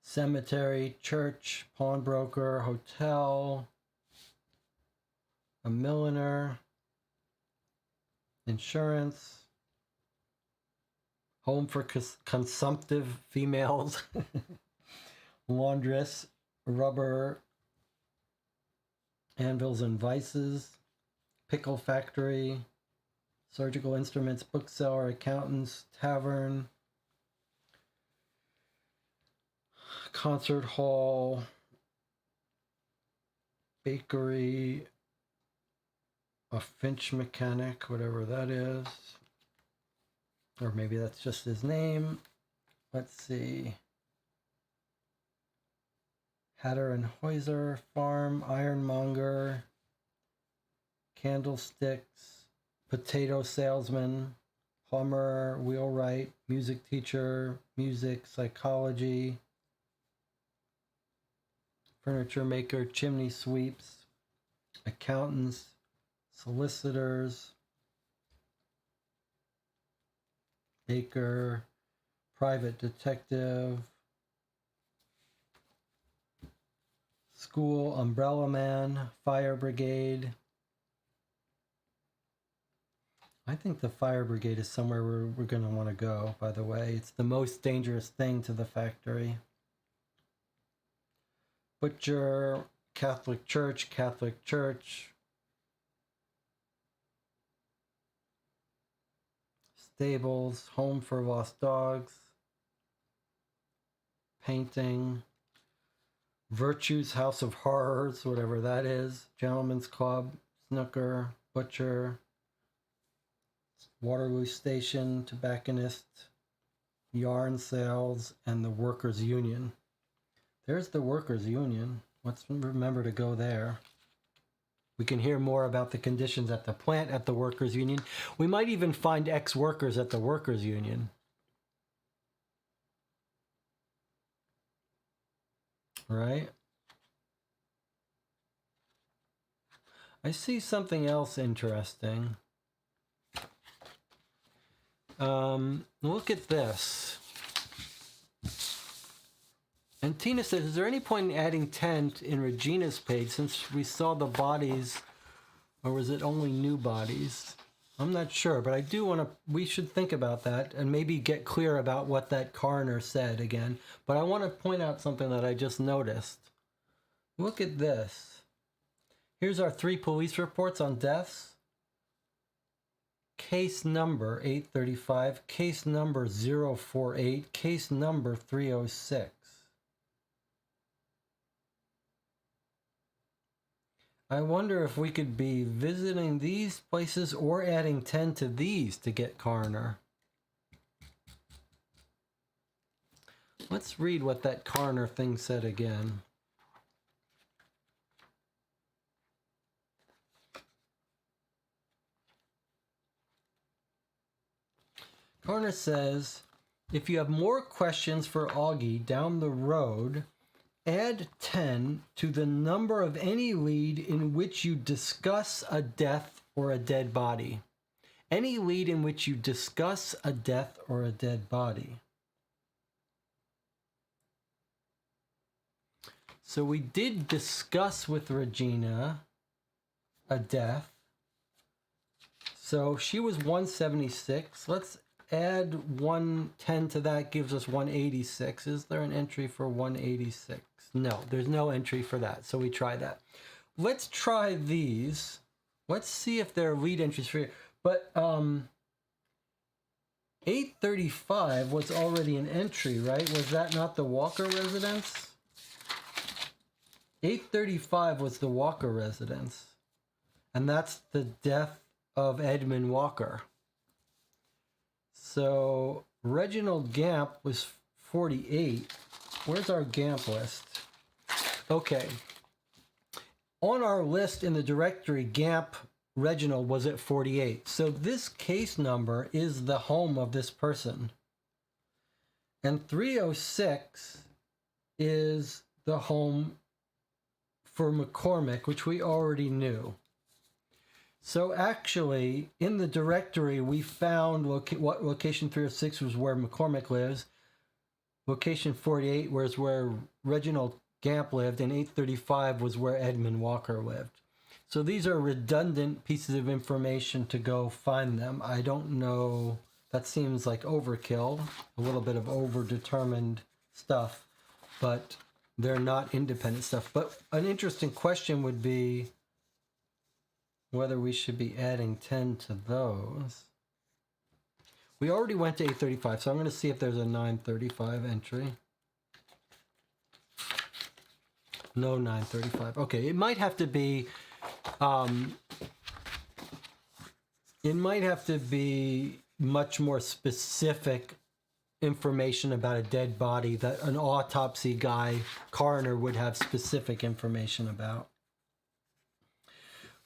S2: cemetery, church, pawnbroker, hotel, a milliner, insurance, home for consumptive females, laundress, rubber, anvils and vices, pickle factory, surgical instruments, bookseller, accountants, tavern, concert hall, bakery, a Finch mechanic, whatever that is. Or maybe that's just his name. Let's see. Hatter and Heuser, farm, ironmonger, candlesticks, potato salesman, plumber, wheelwright, music teacher, music, psychology, furniture maker, chimney sweeps, accountants, solicitors, baker, private detective, school, umbrella man, fire brigade. I think the fire brigade is somewhere where we're going to want to go, by the way. It's the most dangerous thing to the factory. Butcher, Catholic Church, stables, home for lost dogs, painting, Virtue's House of Horrors, whatever that is, gentleman's club, snooker, butcher, Waterloo Station, tobacconist, yarn sales, and the workers' union. There's the workers' union. Let's remember to go there. We can hear more about the conditions at the plant at the workers' union. We might even find ex-workers at the workers' union. Right? I see something else interesting. Look at this. And Tina says, is there any point in adding 10 in Regina's page since we saw the bodies, or was it only new bodies? I'm not sure, but I do want to, we should think about that and maybe get clear about what that coroner said again. But I want to point out something that I just noticed. Look at this. Here's our 3 police reports on deaths. Case number 835, case number 048, case number 306. I wonder if we could be visiting these places or adding 10 to these to get coroner. Let's read what that coroner thing said again. Coroner says, if you have more questions for Augie down the road, add 10 to the number of any lead in which you discuss a death or a dead body. Any lead in which you discuss a death or a dead body. So we did discuss with Regina a death. So she was 176. Let's add 110 to that, gives us 186. Is there an entry for 186? No, there's no entry for that. So we try that. Let's try these. Let's see if there are lead entries for you. But 835 was already an entry, right? Was that not the Walker residence? 835 was the Walker residence. And that's the death of Edmund Walker. So Reginald Gamp was 48. Where's our Gamp list? Okay. On our list in the directory, Gamp Reginald was at 48. So this case number is the home of this person. And 306 is the home for McCormick, which we already knew. So actually, in the directory, we found what location 306 was where McCormick lives, location 48 was where Reginald Gamp lived, and 835 was where Edmund Walker lived. So these are redundant pieces of information to go find them. I don't know, that seems like overkill, a little bit of overdetermined stuff, but they're not independent stuff. But an interesting question would be whether we should be adding 10 to those. We already went to 835, so I'm going to see if there's a 935 entry. No 935. Okay, it might have to be much more specific information about a dead body that an autopsy guy, coroner, would have specific information about.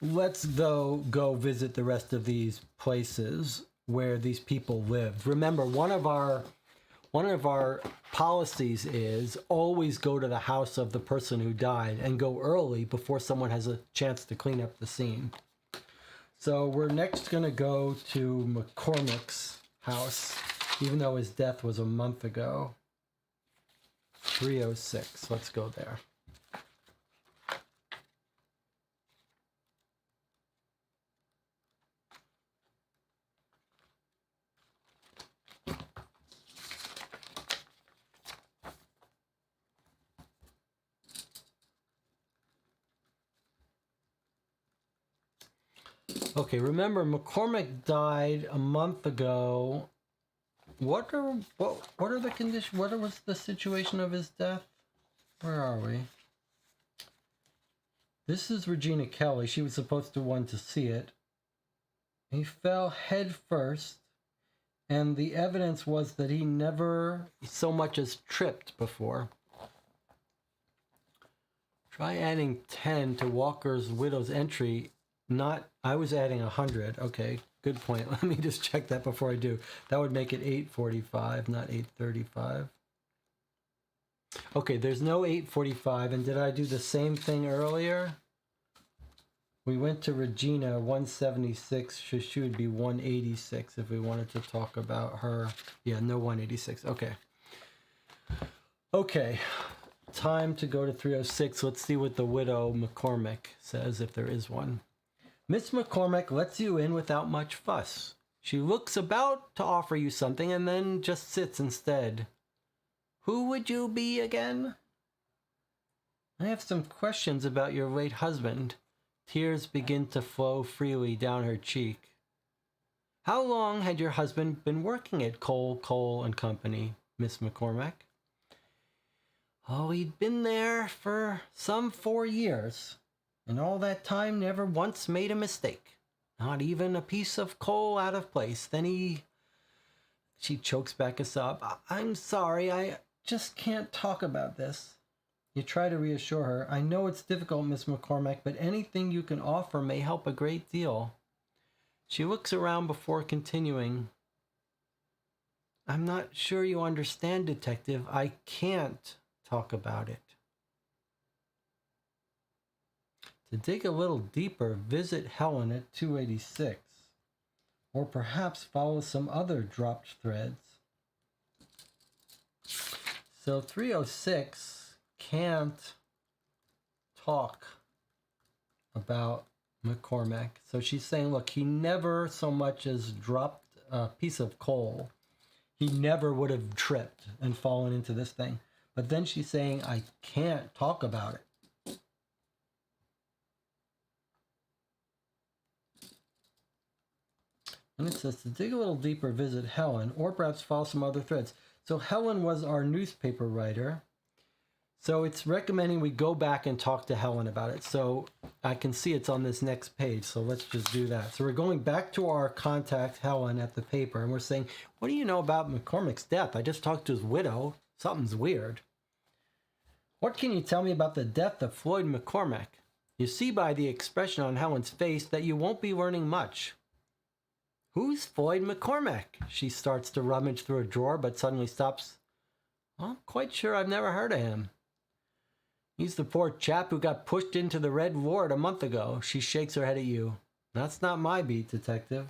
S2: Let's, though, go visit the rest of these places where these people lived. Remember, one of our policies is always go to the house of the person who died and go early before someone has a chance to clean up the scene. So we're next going to go to McCormick's house, even though his death was a month ago. 306. Let's go there. Okay, remember McCormick died a month ago. What are the conditions? What was the situation of his death? Where are we? This is Regina Kelly. She was supposed to want to see it. He fell head first, and the evidence was that he never so much as tripped before. Try adding 10 to Walker's widow's entry. I was adding 100. Okay, good point. Let me just check that before I do. That would make it 845, not 835. Okay, there's no 845. And did I do the same thing earlier? We went to Regina 176, so she would be 186 if we wanted to talk about her. Yeah, no 186. Okay. Okay. Time to go to 306. Let's see what the widow McCormick says, if there is one. Miss McCormick lets you in without much fuss. She looks about to offer you something and then just sits instead. Who would you be again? I have some questions about your late husband. Tears begin to flow freely down her cheek. How long had your husband been working at Cole and Company, Miss McCormick? Oh, he'd been there for some 4 years, and all that time never once made a mistake. Not even a piece of coal out of place. Then she chokes back a sob. I'm sorry, I just can't talk about this. You try to reassure her. I know it's difficult, Miss McCormick, but anything you can offer may help a great deal. She looks around before continuing. I'm not sure you understand, Detective. I can't talk about it. To dig a little deeper, visit Helen at 286. Or perhaps follow some other dropped threads. So 306 can't talk about McCormick. So she's saying, look, he never so much as dropped a piece of coal. He never would have tripped and fallen into this thing. But then she's saying, I can't talk about it. And it says to dig a little deeper, visit Helen, or perhaps follow some other threads. So Helen was our newspaper writer. So it's recommending we go back and talk to Helen about it. So I can see it's on this next page. So let's just do that. So we're going back to our contact, Helen, at the paper. And we're saying, what do you know about McCormick's death? I just talked to his widow. Something's weird. What can you tell me about the death of Floyd McCormick? You see by the expression on Helen's face that you won't be learning much. Who's Floyd McCormick? She starts to rummage through a drawer, but suddenly stops. I'm quite sure I've never heard of him. He's the poor chap who got pushed into the Red Ward a month ago. She shakes her head at you. That's not my beat, Detective.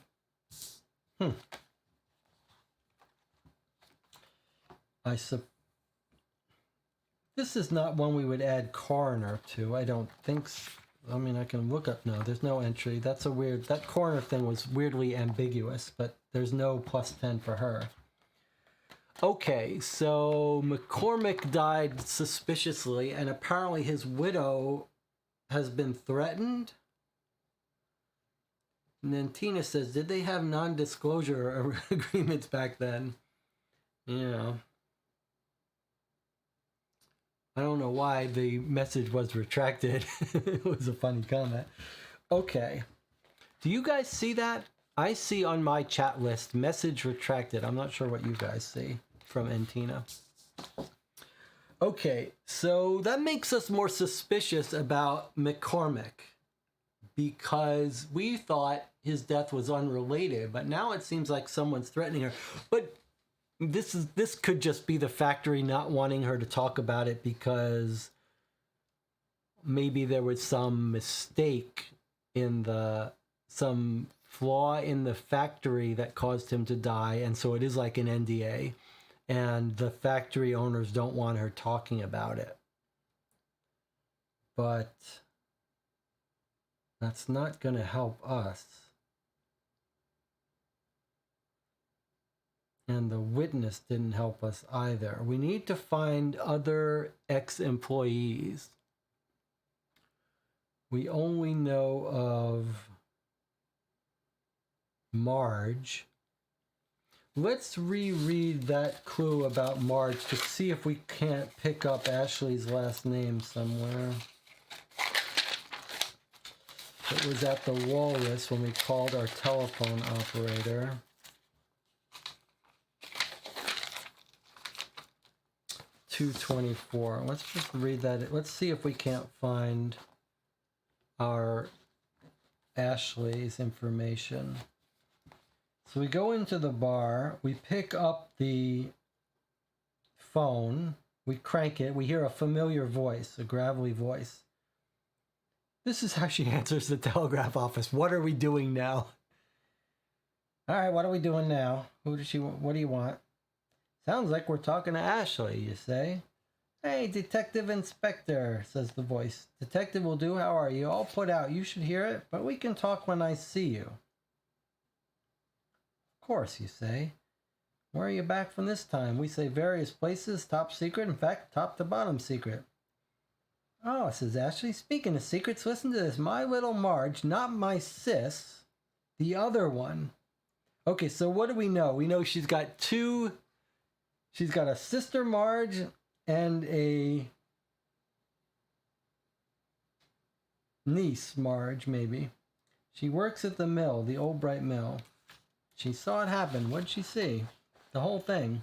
S2: This is not one we would add coroner to. I don't think so. I mean, I can look up. No, there's no entry. That's a weird... That coroner thing was weirdly ambiguous, but there's no +10 for her. Okay, so McCormick died suspiciously, and apparently his widow has been threatened. And then Tina says, did they have non-disclosure agreements back then? Yeah. I don't know why the message was retracted. It was a funny comment. Okay. Do you guys see that? I see on my chat list, message retracted. I'm not sure what you guys see from Antina. Okay, so that makes us more suspicious about McCormick because we thought his death was unrelated, but now it seems like someone's threatening her. But this could just be the factory not wanting her to talk about it because maybe there was some mistake in some flaw in the factory that caused him to die, and so it is like an NDA, and the factory owners don't want her talking about it. But that's not going to help us. And the witness didn't help us either. We need to find other ex-employees. We only know of Marge. Let's reread that clue about Marge to see if we can't pick up Ashley's last name somewhere. It was at the Walrus when we called our telephone operator. $224. Let's just read that. Let's see if we can't find our Ashley's information. So we go into the bar, we pick up the phone, we crank it, we hear a familiar voice, a gravelly voice. This is how she answers the telegraph office. What are we doing now? All right, what are we doing now? Who does she want? What do you want? Sounds like we're talking to Ashley, you say. Hey, Detective Inspector, says the voice. Detective will do. How are you? All put out. You should hear it, but we can talk when I see you. Of course, you say. Where are you back from this time? We say various places, top secret, in fact, top to bottom secret. Oh, says Ashley. Speaking of secrets, listen to this. My little Marge, not my sis, the other one. Okay, so what do we know? We know she's got a sister Marge and a niece Marge, maybe. She works at the mill, the old bright mill. She saw it happen. What'd she see? The whole thing.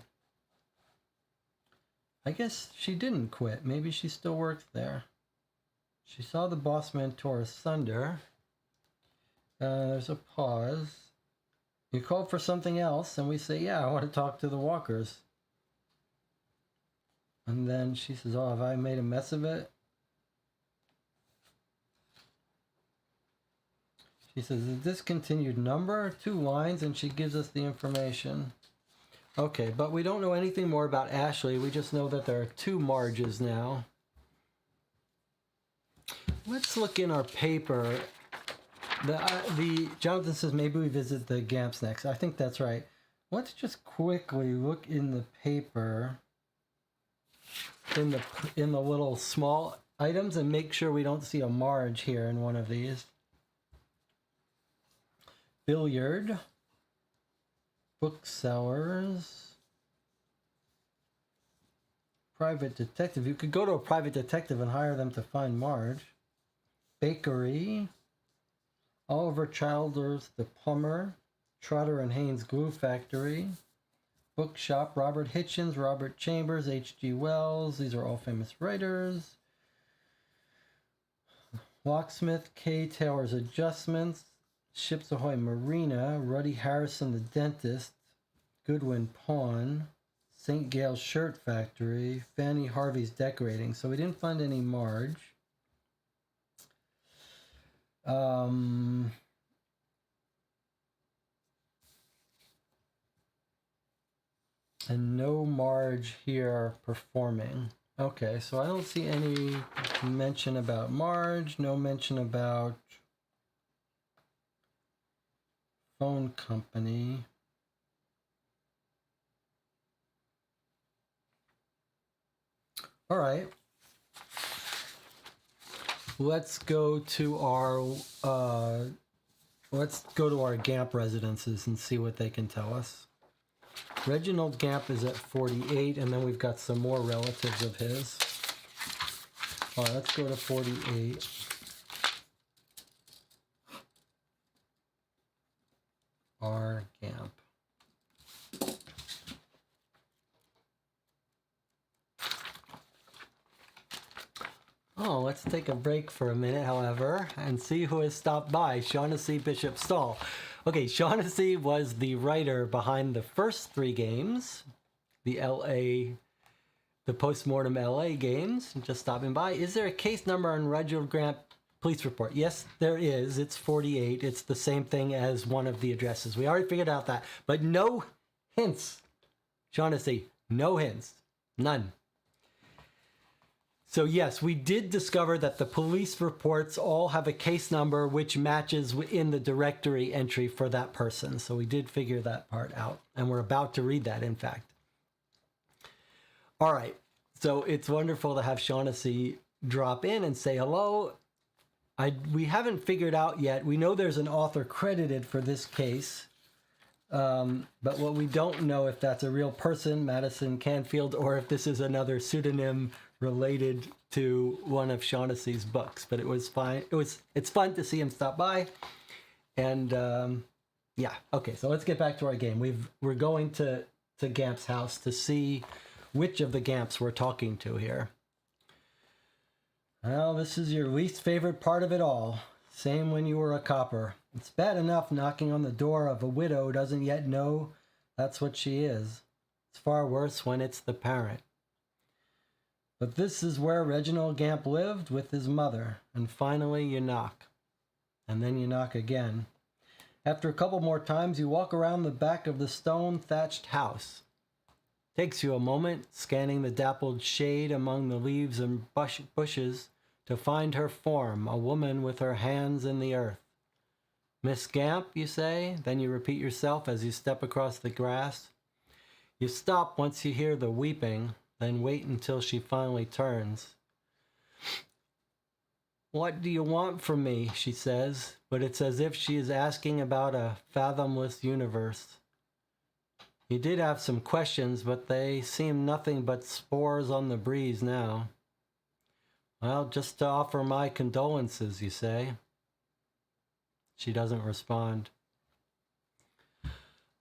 S2: I guess she didn't quit. Maybe she still works there. She saw the boss man tore asunder. There's a pause. You called for something else, and we say, yeah, I want to talk to the walkers. And then she says, oh, have I made a mess of it? She says, a discontinued number, 2 lines, and she gives us the information. Okay, but we don't know anything more about Ashley. We just know that there are 2 Marges now. Let's look in our paper. The Jonathan says maybe we visit the Gamps next. I think that's right. Let's just quickly look in the paper, in the little small items, and make sure we don't see a Marge here in one of these. Billiard, booksellers, private detective. You could go to a private detective and hire them to find Marge. Bakery, Oliver Childers, the plumber, Trotter and Haynes glue factory, bookshop, Robert Hitchens, Robert Chambers, H.G. Wells. These are all famous writers. Locksmith, K. Taylor's Adjustments, Ships Ahoy Marina, Ruddy Harrison the dentist, Goodwin Pawn, St. Gail's Shirt Factory, Fanny Harvey's Decorating. So we didn't find any Marge. And no Marge here performing. Okay, so I don't see any mention about Marge, no mention about phone company. All right. Let's go to our Gamp residences and see what they can tell us. Reginald Gamp is at 48, and then we've got some more relatives of his. All right, let's go to 48. R. Gamp. Oh, let's take a break for a minute, however, and see who has stopped by. Shaughnessy Bishop Stall. Okay, Shaughnessy was the writer behind the first 3 games, the post-mortem LA games. Just stopping by. Is there a case number on Reginald Gamp police report? Yes, there is. It's 48. It's the same thing as one of the addresses. We already figured out that. But no hints. Shaughnessy, no hints. None. So yes, we did discover that the police reports all have a case number which matches in the directory entry for that person. So we did figure that part out. And we're about to read that, in fact. All right. So it's wonderful to have Shaughnessy drop in and say hello. We haven't figured out yet. We know there's an author credited for this case. But what we don't know if that's a real person, Madison Canfield, or if this is another pseudonym related to one of Shaughnessy's books. But it was fine. It's fun to see him stop by. And yeah, okay, so let's get back to our game. We're going to Gamp's house to see which of the Gamps we're talking to here. Well, this is your least favorite part of it all. Same when you were a copper. It's bad enough knocking on the door of a widow who doesn't yet know that's what she is. It's far worse when it's the parent. But this is where Reginald Gamp lived with his mother. And finally you knock. And then you knock again. After a couple more times, you walk around the back of the stone-thatched house. Takes you a moment, scanning the dappled shade among the leaves and bushes, to find her form, a woman with her hands in the earth. Miss Gamp, you say, then you repeat yourself as you step across the grass. You stop once you hear the weeping, then wait until she finally turns. What do you want from me, she says, but it's as if she is asking about a fathomless universe. You did have some questions, but they seem nothing but spores on the breeze now. Well, just to offer my condolences, you say. She doesn't respond.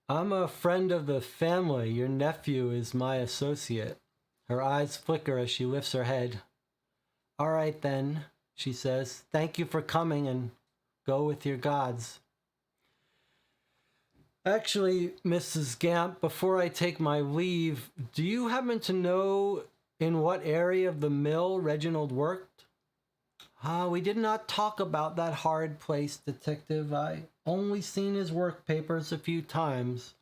S2: I'm a friend of the family. Your nephew is my associate. Her eyes flicker as she lifts her head. All right then, she says. Thank you for coming, and go with your gods. Actually, Mrs. Gamp, before I take my leave, do you happen to know in what area of the mill Reginald worked? We did not talk about that hard place, detective. I only seen his work papers a few times.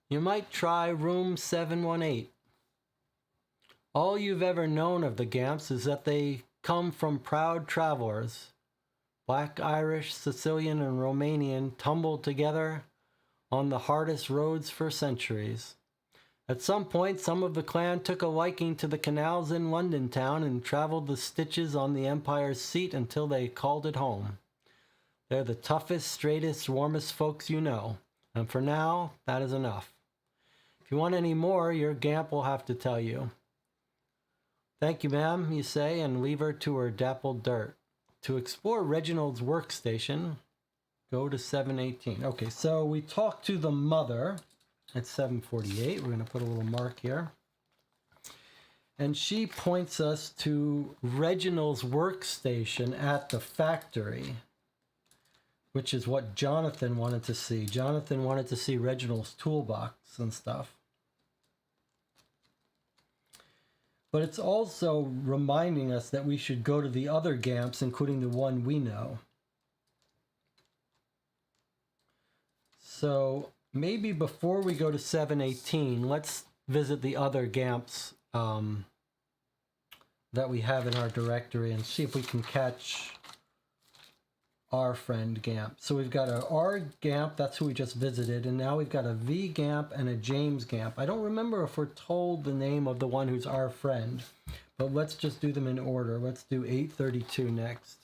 S2: You might try room 718. All you've ever known of the Gamps is that they come from proud travelers. Black, Irish, Sicilian, and Romanian tumbled together on the hardest roads for centuries. At some point, some of the clan took a liking to the canals in London town and traveled the stitches on the Empire's seat until they called it home. They're the toughest, straightest, warmest folks you know, and for now, that is enough. If you want any more, your Gamp will have to tell you. Thank you, ma'am, you say, and leave her to her dappled dirt. To explore Reginald's workstation, go to 718. Okay, so we talked to the mother at 748. We're going to put a little mark here. And she points us to Reginald's workstation at the factory, which is what Jonathan wanted to see. Jonathan wanted to see Reginald's toolbox and stuff. But it's also reminding us that we should go to the other Gamps, including the one we know. So maybe before we go to 718, let's visit the other Gamps that we have in our directory and see if we can catch our friend Gamp. So we've got a R Gamp, that's who we just visited, and now we've got a V Gamp and a James Gamp. I don't remember if we're told the name of the one who's our friend, but let's just do them in order. Let's do 832 next.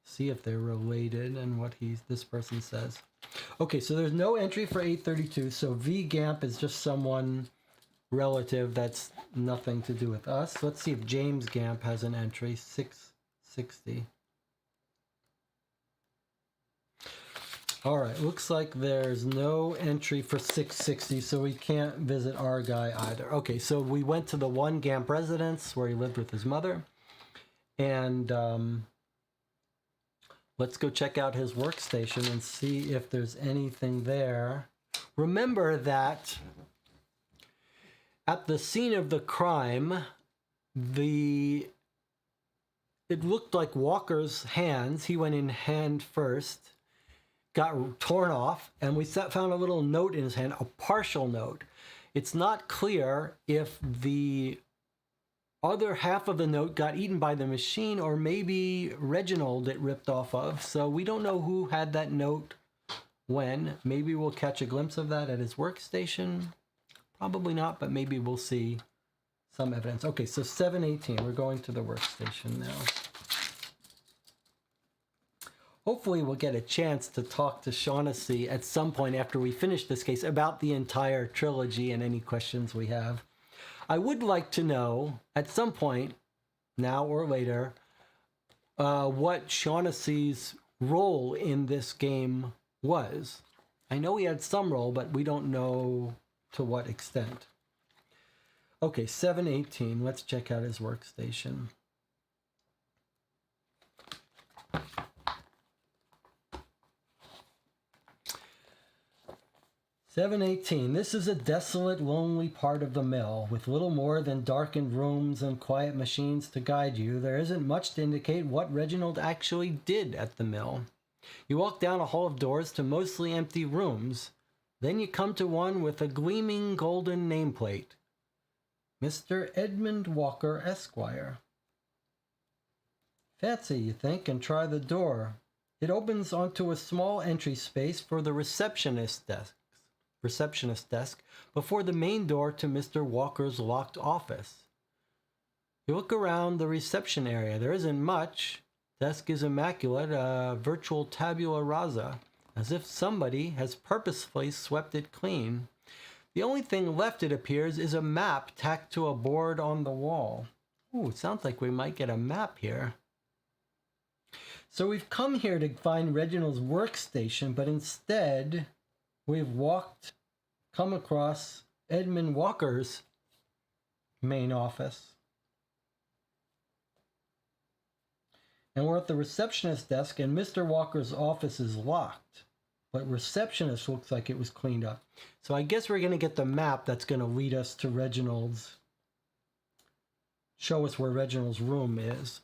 S2: See if they're related and what this person says. Okay, so there's no entry for 832, so V Gamp is just someone relative that's nothing to do with us. Let's see if James Gamp has an entry, 660. All right, looks like there's no entry for 660, so we can't visit our guy either. Okay, so we went to the one Gamp residence where he lived with his mother, and let's go check out his workstation and see if there's anything there. Remember that at the scene of the crime, it looked like Walker's hands, he went in hand first, got torn off, and we found a little note in his hand, a partial note. It's not clear if the other half of the note got eaten by the machine or maybe Reginald it ripped off of. So we don't know who had that note when. Maybe we'll catch a glimpse of that at his workstation. Probably not, but maybe we'll see some evidence. Okay, so 718, we're going to the workstation now. Hopefully we'll get a chance to talk to Shaughnessy at some point after we finish this case about the entire trilogy and any questions we have. I would like to know at some point, now or later, what Shaughnessy's role in this game was. I know he had some role, but we don't know to what extent. Okay, 718, let's check out his workstation. 718. This is a desolate, lonely part of the mill, with little more than darkened rooms and quiet machines to guide you. There isn't much to indicate what Reginald actually did at the mill. You walk down a hall of doors to mostly empty rooms. Then you come to one with a gleaming golden nameplate. Mr. Edmund Walker, Esquire. Fancy, you think, and try the door. It opens onto a small entry space for the receptionist desk before the main door to Mr. Walker's locked office. You look around the reception area. There isn't much. Desk is immaculate, a virtual tabula rasa, as if somebody has purposefully swept it clean. The only thing left, it appears, is a map tacked to a board on the wall. Ooh, it sounds like we might get a map here. So we've come here to find Reginald's workstation, but instead we've come across Edmund Walker's main office. And we're at the receptionist desk, and Mr. Walker's office is locked. But receptionist looks like it was cleaned up. So I guess we're going to get the map that's going to lead us to Reginald's, show us where Reginald's room is.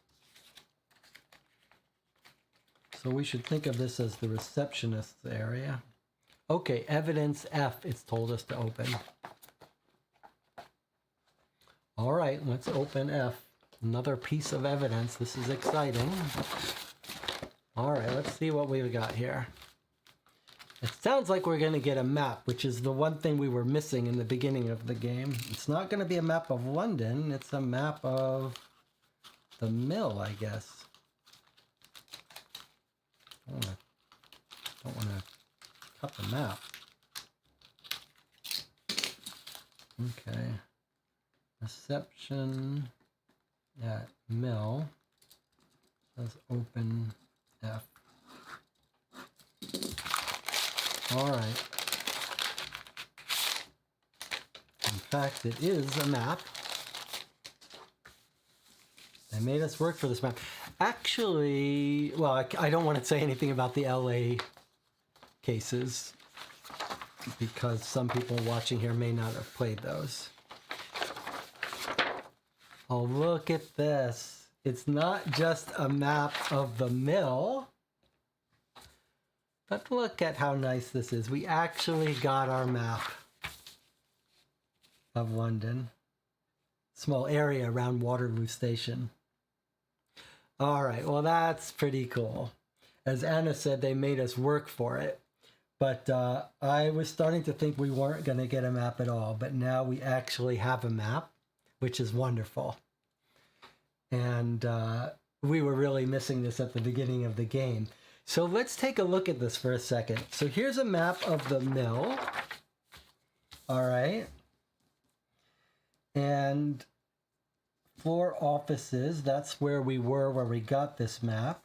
S2: So we should think of this as the receptionist's area. Okay, evidence F, it's told us to open. All right, let's open F. Another piece of evidence. This is exciting. All right, let's see what we've got here. It sounds like we're going to get a map, which is the one thing we were missing in the beginning of the game. It's not going to be a map of London. It's a map of the mill, I guess. Don't want to cut the map. Okay. Reception at mill. Says open F. All right. In fact, it is a map. They made us work for this map. Actually, well, I don't want to say anything about the LA cases because some people watching here may not have played those. Oh, look at this. It's not just a map of the mill, but look at how nice this is. We actually got our map of London. Small area around Waterloo Station. All right, well, that's pretty cool. As Anna said, they made us work for it. But I was starting to think we weren't going to get a map at all. But now we actually have a map, which is wonderful. And we were really missing this at the beginning of the game. So let's take a look at this for a second. So here's a map of the mill. All right. And floor offices, that's where we were where we got this map.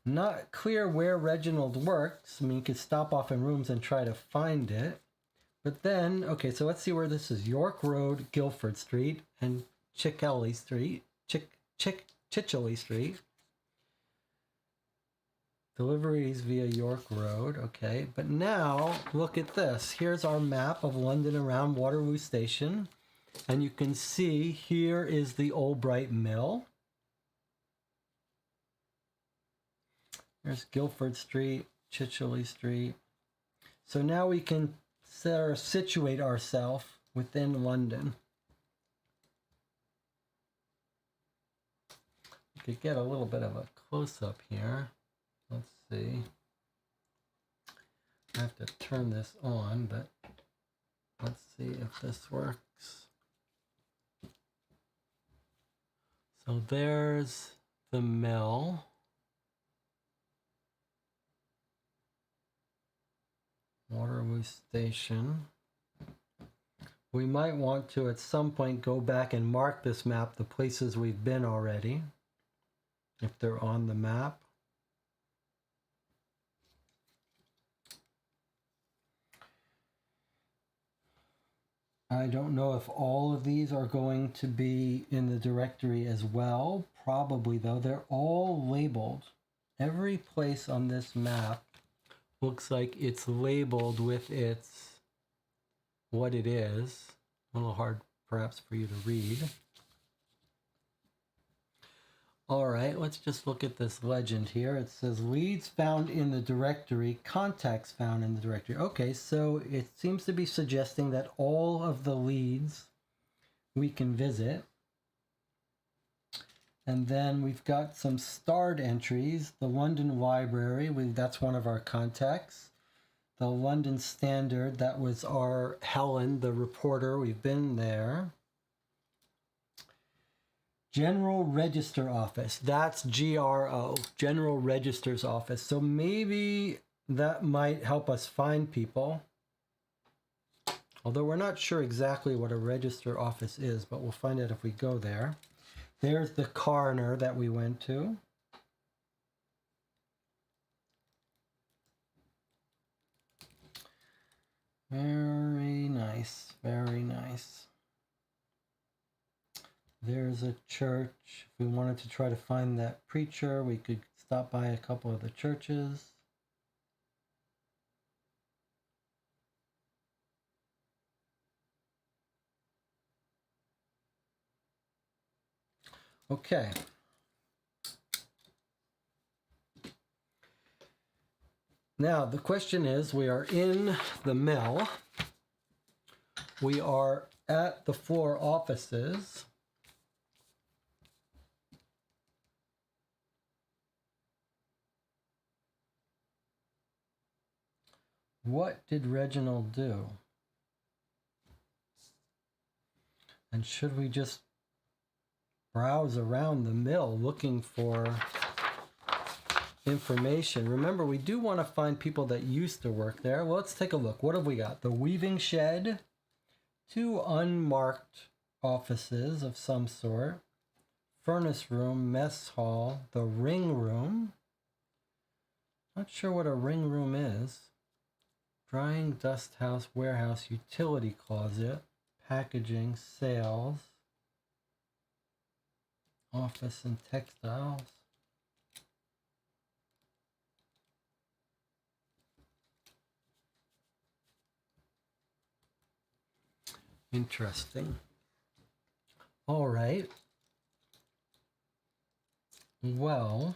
S2: Not clear where Reginald works. I mean, you could stop off in rooms and try to find it. But then, okay, so let's see where this is. York Road, Guildford Street, and Chicheley Street. Chicheley Street. Deliveries via York Road, okay. But now, look at this. Here's our map of London around Waterloo Station. And you can see here is the Albright Mill. There's Guildford Street, Chicheley Street. So now we can situate ourselves within London. We could get a little bit of a close-up here. Let's see. I have to turn this on, but let's see if this works. So there's the mill. Waterloo Station. We might want to at some point go back and mark this map, the places we've been already, if they're on the map. I don't know if all of these are going to be in the directory as well. Probably, though. They're all labeled. Every place on this map looks like it's labeled with its what it is. A little hard perhaps for you to read. All right, let's just look at this legend here. It says leads found in the directory, contacts found in the directory. Okay, so it seems to be suggesting that all of the leads we can visit. And then we've got some starred entries. The London Library, that's one of our contacts. The London Standard, that was our Helen, the reporter. We've been there. General Register Office, that's GRO, General Register's Office. So maybe that might help us find people. Although we're not sure exactly what a register office is, but we'll find out if we go there. There's the coroner that we went to. Very nice, very nice. There's a church. If we wanted to try to find that preacher, we could stop by a couple of the churches. Okay. Now, the question is, we are in the mill. We are at the floor offices. What did Reginald do? And should we just browse around the mill looking for information? Remember, we do want to find people that used to work there. Well, let's take a look. What have we got? The weaving shed, 2 unmarked offices of some sort, furnace room, mess hall, the ring room. Not sure what a ring room is. Drying, dust house, warehouse, utility closet, packaging, sales, office and textiles. Interesting. All right. Well,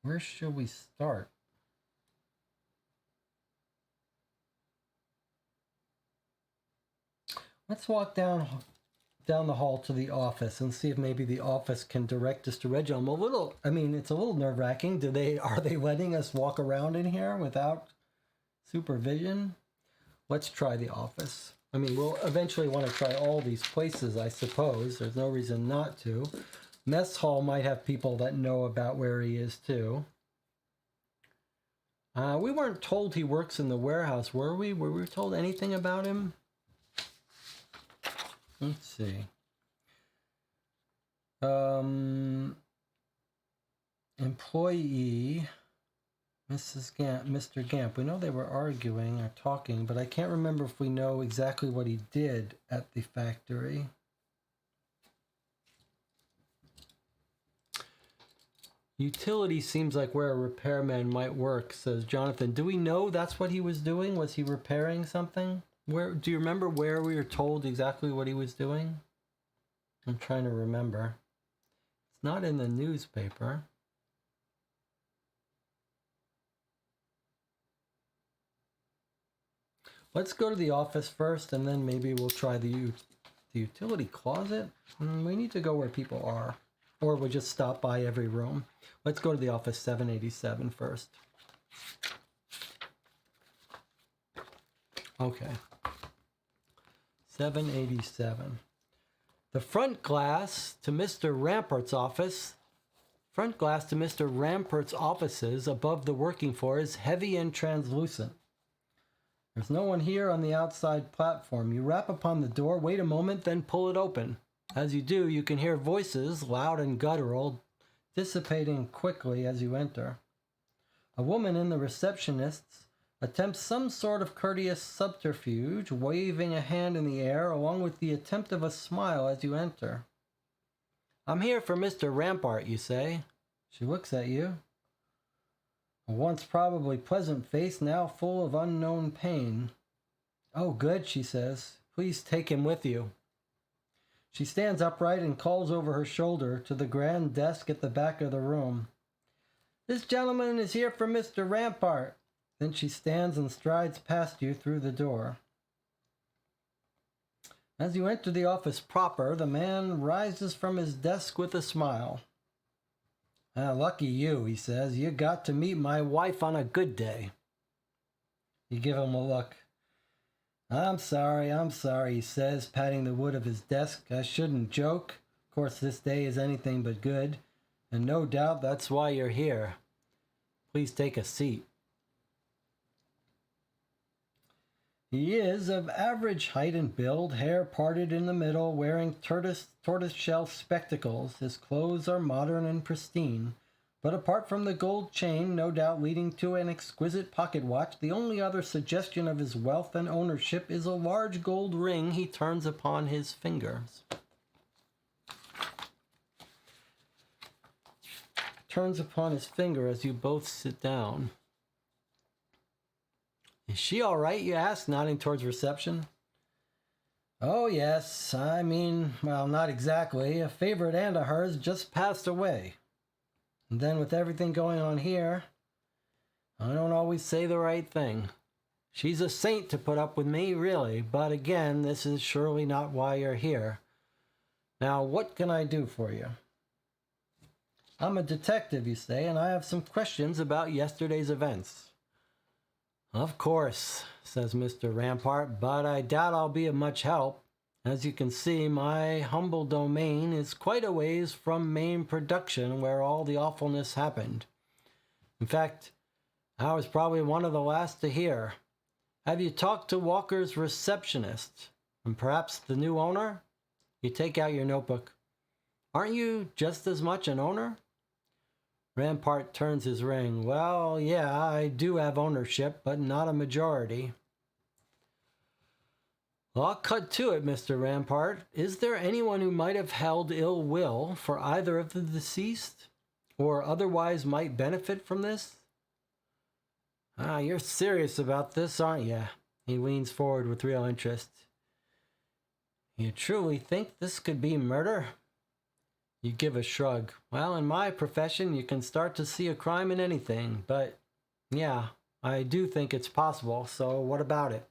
S2: where should we start? Let's walk down the hall to the office and see if maybe the office can direct us to Reginald. It's a little nerve-wracking. Are they letting us walk around in here without supervision? Let's try the office. We'll eventually want to try all these places, I suppose. There's no reason not to. Mess hall might have people that know about where he is too. We weren't told he works in the warehouse, were we? Were we told anything about him? Let's see. Employee, Mrs. Gamp, Mr. Gamp. We know they were arguing or talking, but I can't remember if we know exactly what he did at the factory. Utility seems like where a repairman might work, says Jonathan. Do we know that's what he was doing? Was he repairing something? Do you remember where we were told exactly what he was doing? I'm trying to remember. It's not in the newspaper. Let's go to the office first, and then maybe we'll try the utility closet. We need to go where people are, or we'll just stop by every room. Let's go to the office 787 first. Okay. 787. The front glass to Mr. Rampart's office. Front glass to Mr. Rampart's offices above the working floor is heavy and translucent. There's no one here on the outside platform. You rap upon the door, wait a moment, then pull it open. As you do, you can hear voices, loud and guttural, dissipating quickly as you enter. A woman in the receptionist's attempts some sort of courteous subterfuge, waving a hand in the air, along with the attempt of a smile as you enter. I'm here for Mr. Rampart, you say. She looks at you. A once probably pleasant face, now full of unknown pain. Oh, good, she says. Please take him with you. She stands upright and calls over her shoulder to the grand desk at the back of the room. This gentleman is here for Mr. Rampart. Then she stands and strides past you through the door. As you enter the office proper, the man rises from his desk with a smile. Lucky you, he says. You got to meet my wife on a good day. You give him a look. I'm sorry, he says, patting the wood of his desk. I shouldn't joke. Of course, this day is anything but good, and no doubt that's why you're here. Please take a seat. He is of average height and build, hair parted in the middle, wearing tortoiseshell spectacles. His clothes are modern and pristine. But apart from the gold chain, no doubt leading to an exquisite pocket watch, the only other suggestion of his wealth and ownership is a large gold ring he turns upon his fingers. Turns upon his finger as you both sit down. Is she all right, you ask, nodding towards reception. Oh, yes. I mean, well, not exactly. A favorite aunt of hers just passed away. And then with everything going on here, I don't always say the right thing. She's a saint to put up with me, really. But again, this is surely not why you're here. Now, what can I do for you? I'm a detective, you say, and I have some questions about yesterday's events. Of course, says Mr. Rampart, but I doubt I'll be of much help. As you can see, my humble domain is quite a ways from main production where all the awfulness happened. In fact, I was probably one of the last to hear. Have you talked to Walker's receptionist? And perhaps the new owner? You take out your notebook. Aren't you just as much an owner? Rampart turns his ring. Well, yeah, I do have ownership, but not a majority. Well, I'll cut to it, Mr. Rampart. Is there anyone who might have held ill will for either of the deceased, or otherwise might benefit from this? You're serious about this, aren't you? He leans forward with real interest. You truly think this could be murder? You give a shrug. Well, in my profession, you can start to see a crime in anything, but yeah, I do think it's possible, so what about it?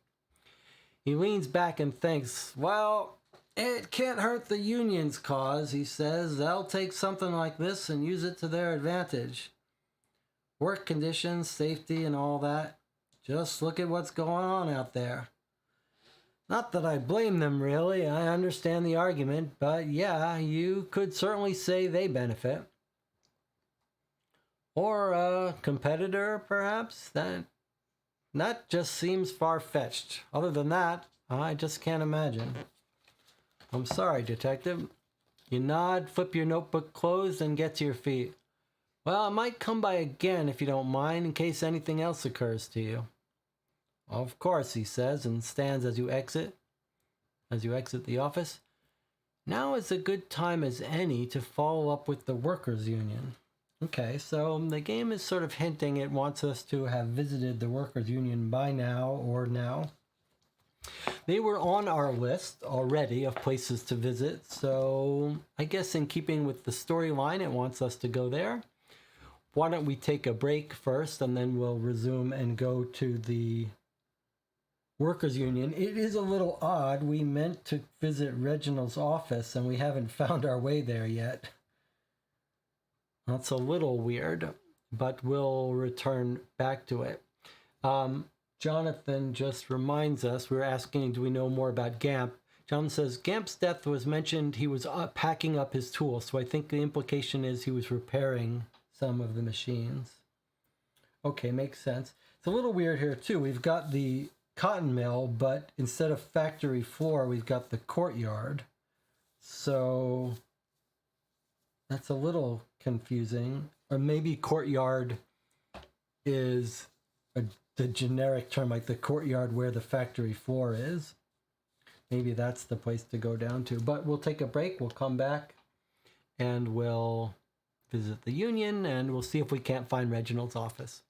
S2: He leans back and thinks, well, it can't hurt the union's cause, he says. They'll take something like this and use it to their advantage. Work conditions, safety, and all that. Just look at what's going on out there. Not that I blame them, really. I understand the argument, but yeah, you could certainly say they benefit. Or a competitor, perhaps? That just seems far-fetched. Other than that, I just can't imagine. I'm sorry, Detective. You nod, flip your notebook closed, and get to your feet. Well, I might come by again if you don't mind, in case anything else occurs to you. Of course, he says, and stands as you exit the office. Now is a good time as any to follow up with the workers' union. Okay, so the game is sort of hinting it wants us to have visited the workers' union by now or now. They were on our list already of places to visit, so I guess in keeping with the storyline, it wants us to go there. Why don't we take a break first, and then we'll resume and go to the workers' union. It is a little odd. We meant to visit Reginald's office, and we haven't found our way there yet. That's a little weird, but we'll return back to it. Jonathan just reminds us, we were asking, do we know more about Gamp? Jonathan says, Gamp's death was mentioned, he was packing up his tools, so I think the implication is he was repairing some of the machines. Okay, makes sense. It's a little weird here, too. We've got the cotton mill, but instead of factory floor, we've got the courtyard. So that's a little confusing. Or maybe courtyard is the generic term, like the courtyard where the factory floor is. Maybe that's the place to go down to. But we'll take a break. We'll come back and we'll visit the Union, and we'll see if we can't find Reginald's office.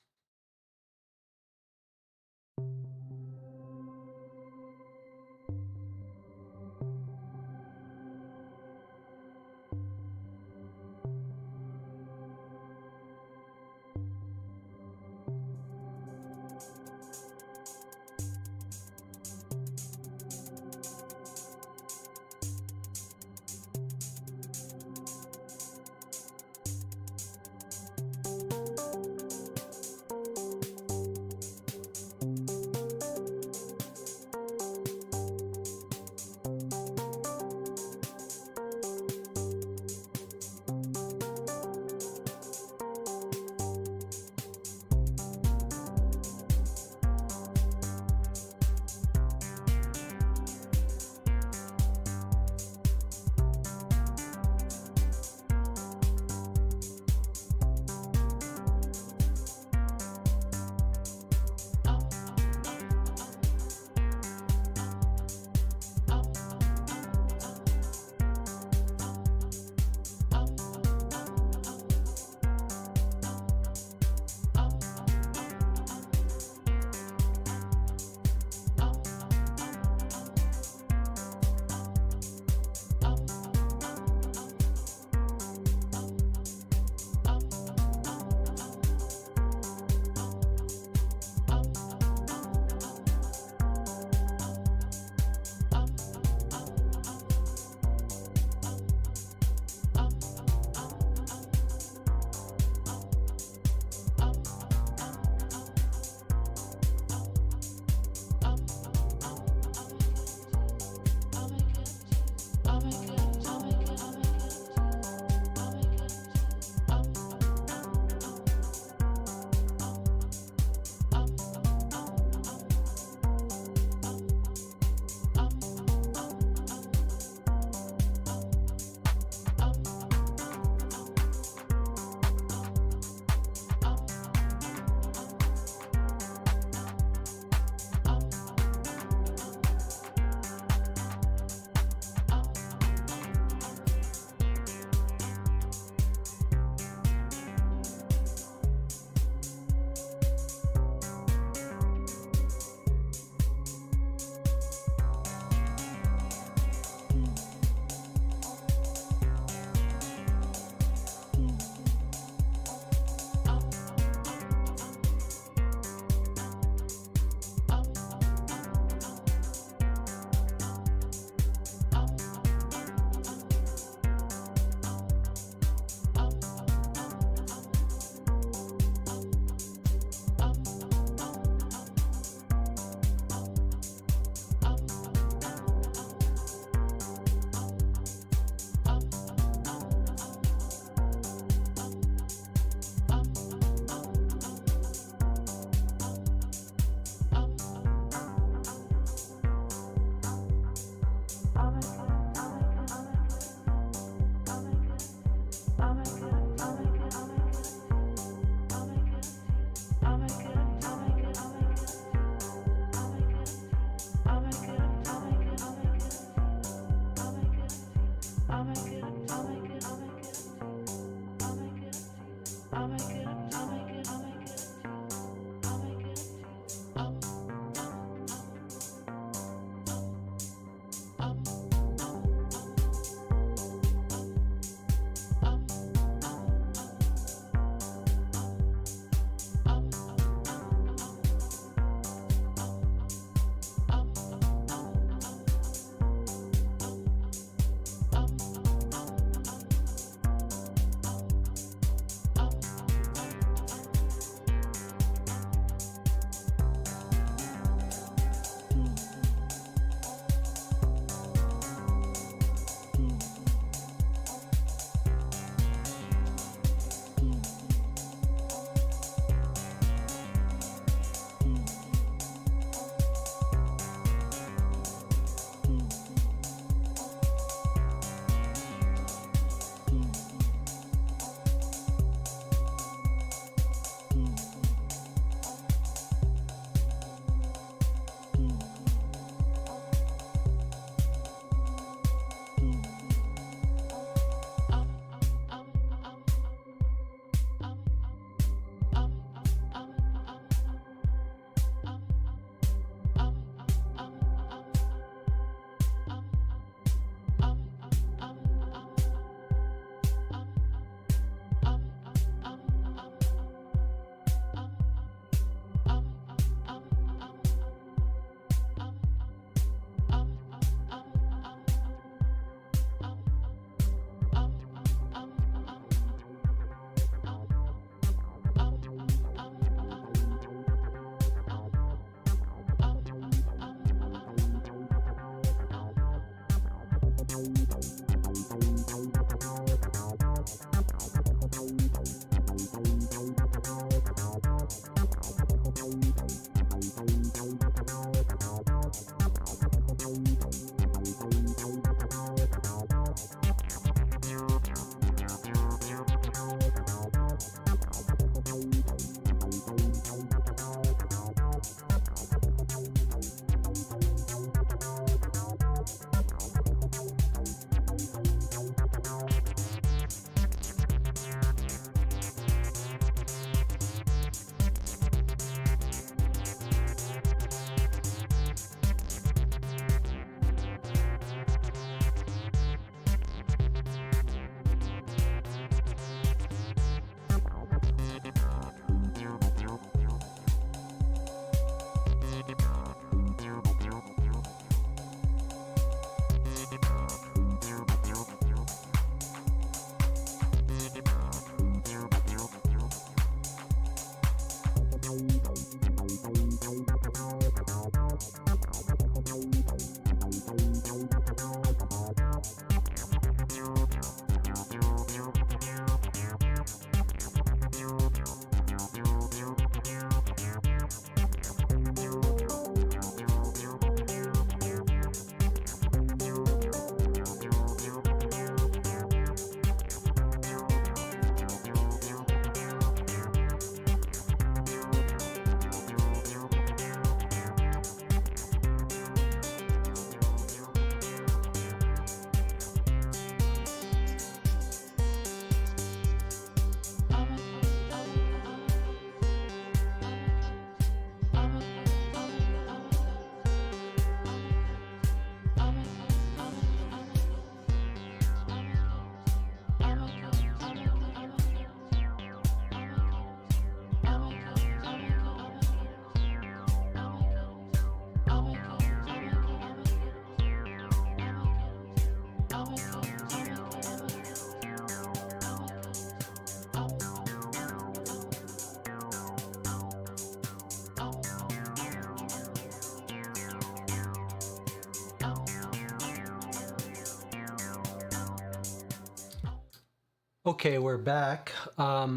S2: Okay, we're back. I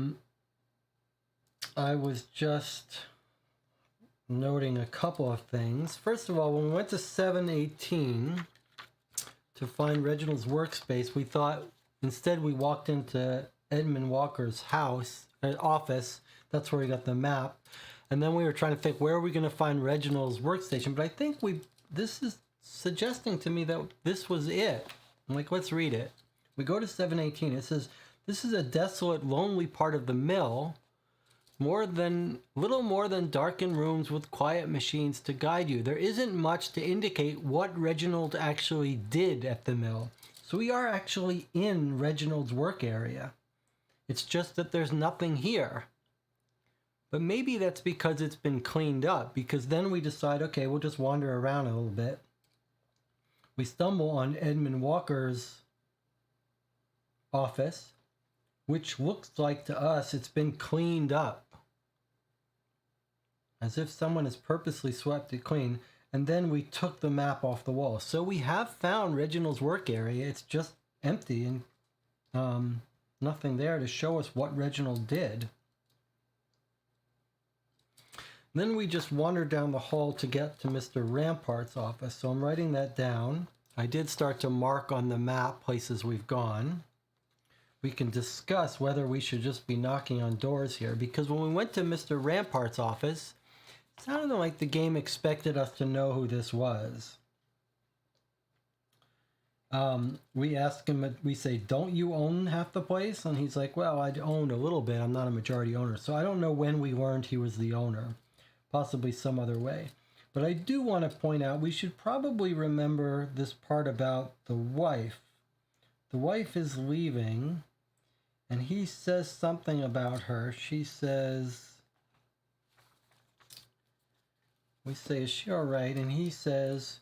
S2: was just noting a couple of things. First of all, when we went to 718 to find Reginald's workspace, we thought instead we walked into Edmund Walker's house, office. That's where we got the map. And then we were trying to think, where are we going to find Reginald's workstation? But I think this is suggesting to me that this was it. I'm like, let's read it. We go to 718. It says, "This is a desolate, lonely part of the mill. Little more than darkened rooms with quiet machines to guide you. There isn't much to indicate what Reginald actually did at the mill." So we are actually in Reginald's work area. It's just that there's nothing here. But maybe that's because it's been cleaned up, because then we decide, okay, we'll just wander around a little bit. We stumble on Edmund Walker's office, which looks like to us it's been cleaned up, as if someone has purposely swept it clean. And then we took the map off the wall. So we have found Reginald's work area. It's just empty and nothing there to show us what Reginald did. Then we just wandered down the hall to get to Mr. Rampart's office. So I'm writing that down. I did start to mark on the map places we've gone. We can discuss whether we should just be knocking on doors here, because when we went to Mr. Rampart's office, it sounded like the game expected us to know who this was. We ask him, we say, "Don't you own half the place?" And he's like, "Well, I own a little bit. I'm not a majority owner." So I don't know when we learned he was the owner. Possibly some other way. But I do want to point out, we should probably remember this part about the wife. The wife is leaving, and he says something about her. She says, we say, "Is she all right?" And he says,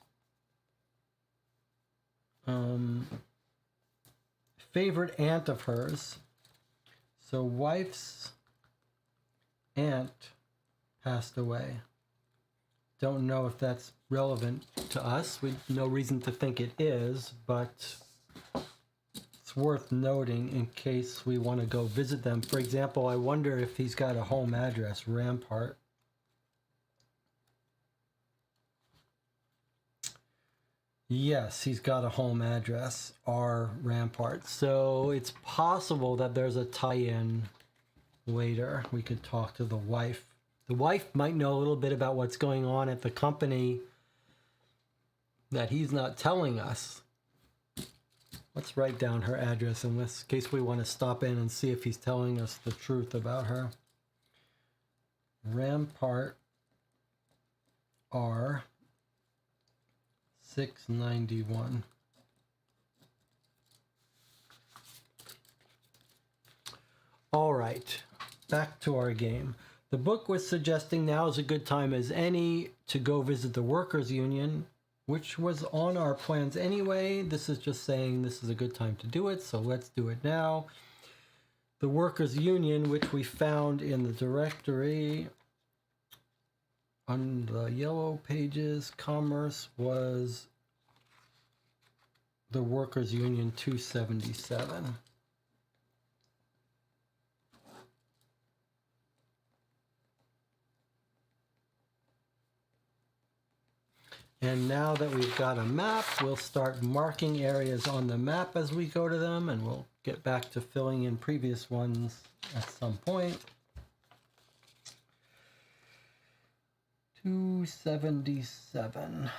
S2: favorite aunt of hers. So wife's aunt passed away. Don't know if that's relevant to us. We no reason to think it is, but it's worth noting in case we want to go visit them. For example, I wonder if he's got a home address, Rampart. Yes, he's got a home address, R. Rampart. So it's possible that there's a tie-in later. We could talk to the wife. The wife might know a little bit about what's going on at the company that he's not telling us. Let's write down her address in this case we want to stop in and see if he's telling us the truth about her. Rampart R 691. All right, back to our game. The book was suggesting now is a good time as any to go visit the workers' union, which was on our plans anyway. This is just saying this is a good time to do it, so let's do it now. The workers' union, which we found in the directory on the yellow pages, commerce, was the workers' union 277. And now that we've got a map, we'll start marking areas on the map as we go to them, and we'll get back to filling in previous ones at some point. 277.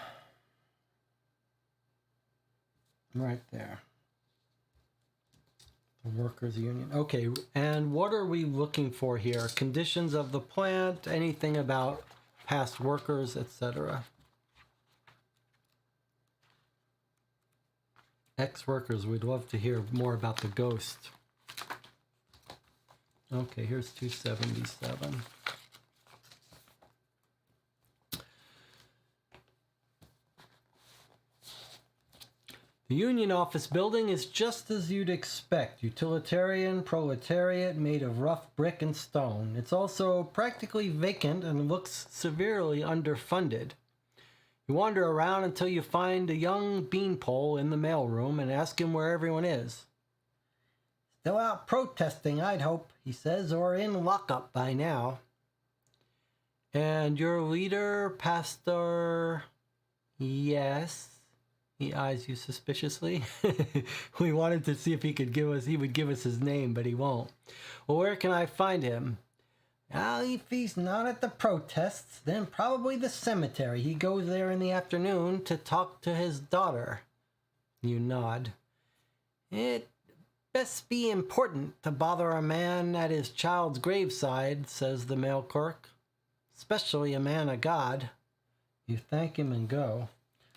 S2: Right there. The workers' union. Okay, and what are we looking for here? Conditions of the plant, anything about past workers, etc. Ex-workers, we'd love to hear more about the ghost. Okay, here's 277. The union office building is just as you'd expect. Utilitarian proletariat made of rough brick and stone. It's also practically vacant and looks severely underfunded. You wander around until you find a young beanpole in the mailroom and ask him where everyone is. Still out protesting, I'd hope, he says, or in lockup by now. And your leader, Pastor... Yes. He eyes you suspiciously. We wanted to see if he would give us his name, but he won't. Well, where can I find him? Well, if he's not at the protests, then probably the cemetery. He goes there in the afternoon to talk to his daughter. You nod. It best be important to bother a man at his child's graveside, says the mail clerk. Especially a man of God. You thank him and go.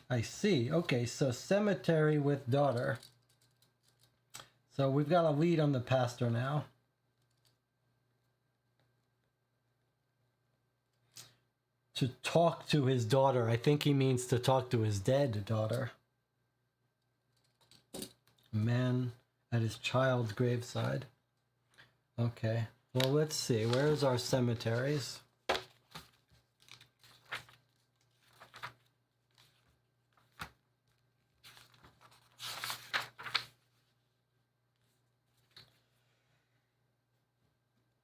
S2: I see. Okay, so cemetery with daughter. So we've got a lead on the pastor now. To talk to his daughter. I think he means to talk to his dead daughter. A man at his child's graveside. Okay. Well, let's see. Where's our cemeteries?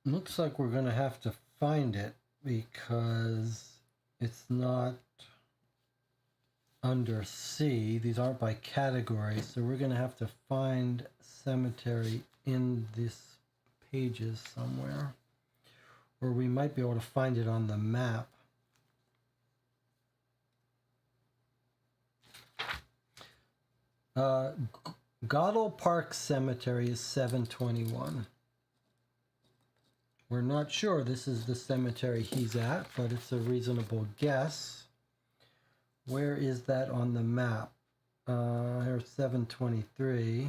S2: Looks like we're going to have to find it because it's not under C. These aren't by category, so we're going to have to find cemetery in these pages somewhere. Or we might be able to find it on the map. Goddell Park Cemetery is 721. We're not sure this is the cemetery he's at, but it's a reasonable guess. Where is that on the map? Here's 723.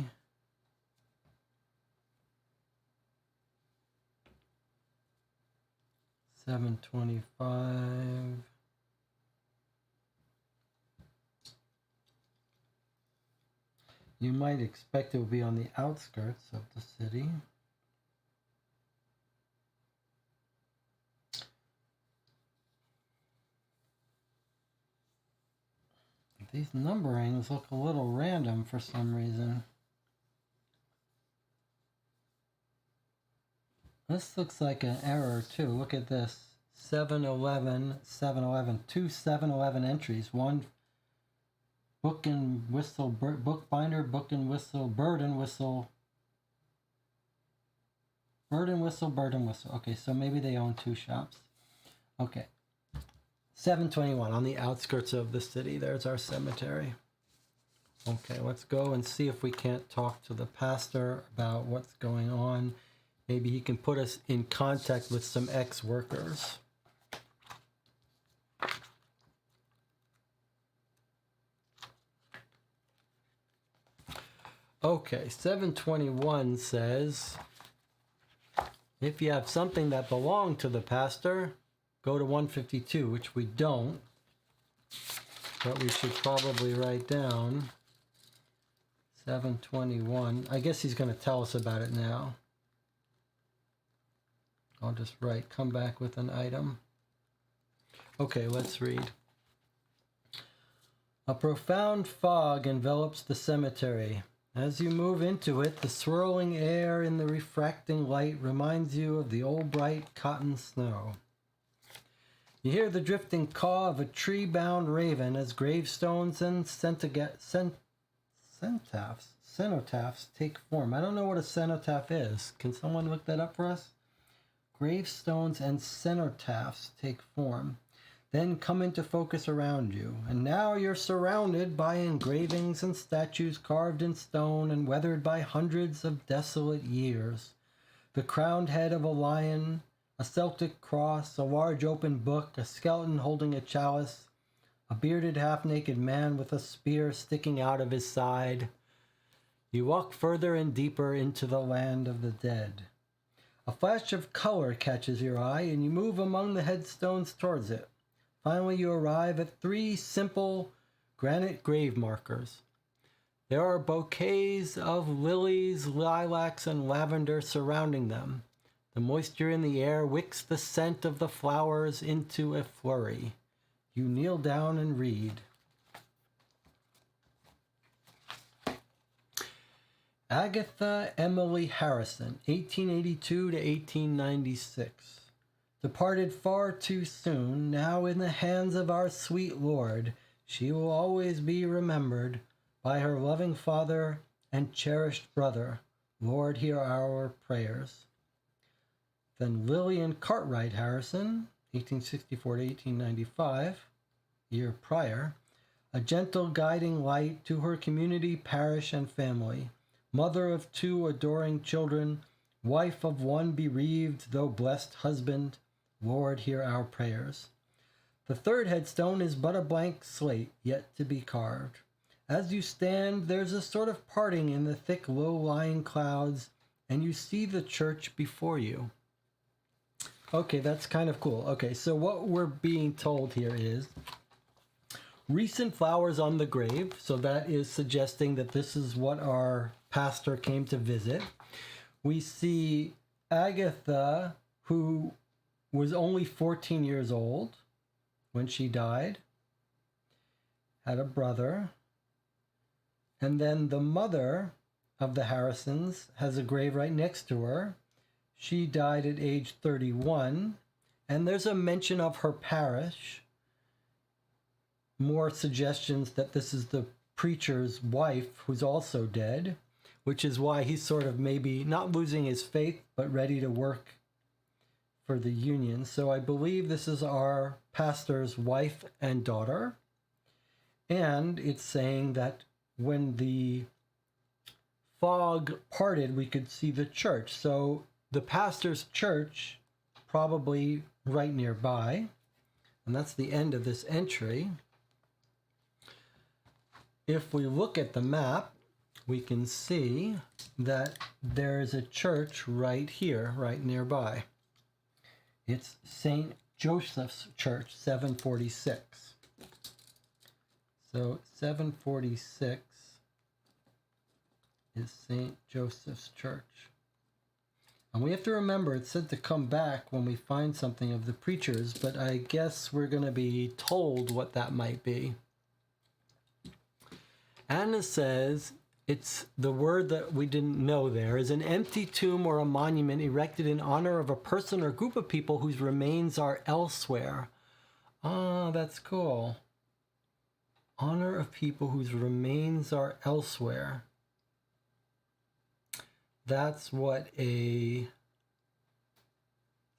S2: $725. You might expect it would be on the outskirts of the city. These numberings look a little random for some reason. This looks like an error too. Look at this. 711, 711, two 711 entries. One book and whistle, bookbinder, book and whistle, bird and whistle. Bird and whistle, bird and whistle. Okay, so maybe they own two shops. Okay. 721 on the outskirts of the city. There's our cemetery. Okay, let's go and see if we can't talk to the pastor about what's going on. Maybe he can put us in contact with some ex-workers. Okay, 721 says, if you have something that belonged to the pastor, go to 152, which we don't, but we should probably write down 721. I guess he's going to tell us about it now. I'll just write, come back with an item. Okay, let's read. A profound fog envelops the cemetery. As you move into it, the swirling air in the refracting light reminds you of the old bright cotton snow. You hear the drifting caw of a tree-bound raven as gravestones and cenotaphs take form. I don't know what a cenotaph is. Can someone look that up for us? Gravestones and cenotaphs take form, then come into focus around you. And now you're surrounded by engravings and statues carved in stone and weathered by hundreds of desolate years. The crowned head of a lion, a Celtic cross, a large open book, a skeleton holding a chalice, a bearded half-naked man with a spear sticking out of his side. You walk further and deeper into the land of the dead. A flash of color catches your eye, and you move among the headstones towards it. Finally, you arrive at 3 simple granite grave markers. There are bouquets of lilies, lilacs, and lavender surrounding them. The moisture in the air wicks the scent of the flowers into a flurry. You kneel down and read. Agatha Emily Harrison, 1882 to 1896. Departed far too soon, now in the hands of our sweet Lord, she will always be remembered by her loving father and cherished brother. Lord, hear our prayers. Then Lillian Cartwright Harrison, 1864 to 1895, year prior, a gentle guiding light to her community, parish, and family, mother of 2 adoring children, wife of 1 bereaved though blessed husband. Lord, hear our prayers. The 3rd headstone is but a blank slate, yet to be carved. As you stand, there's a sort of parting in the thick, low-lying clouds, and you see the church before you. Okay, that's kind of cool. Okay, so what we're being told here is recent flowers on the grave, so that is suggesting that this is what our pastor came to visit. We see Agatha, who was only 14 years old when she died, had a brother, and then the mother of the Harrisons has a grave right next to her. She died at age 31, and there's a mention of her parish. More suggestions that this is the preacher's wife who's also dead, which is why he's sort of maybe not losing his faith, but ready to work for the union. So I believe this is our pastor's wife and daughter. And it's saying that when the fog parted, we could see the church. So the pastor's church, probably right nearby. And that's the end of this entry. If we look at the map, we can see that there is a church right here, right nearby. It's St. Joseph's Church, 746. So 746 is St. Joseph's Church. And we have to remember, it said to come back when we find something of the preachers, but I guess we're going to be told what that might be. Anna says, it's the word that we didn't know there, is an empty tomb or a monument erected in honor of a person or group of people whose remains are elsewhere. Ah, that's cool. Honor of people whose remains are elsewhere. That's what a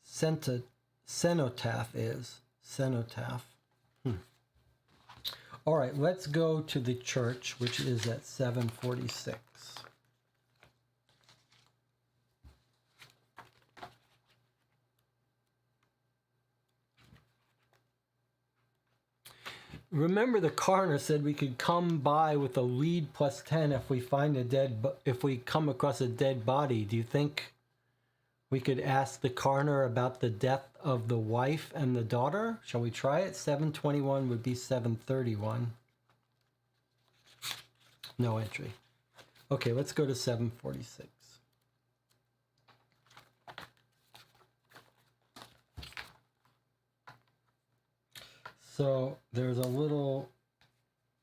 S2: cenotaph is. Cenotaph. All right, let's go to the church, which is at 746. Remember, the coroner said we could come by with a lead plus 10 if we find if we come across a dead body. Do you think we could ask the coroner about the death of the wife and the daughter? Shall we try it? 721 would be 731. No entry. Okay, let's go to 746. So there's a little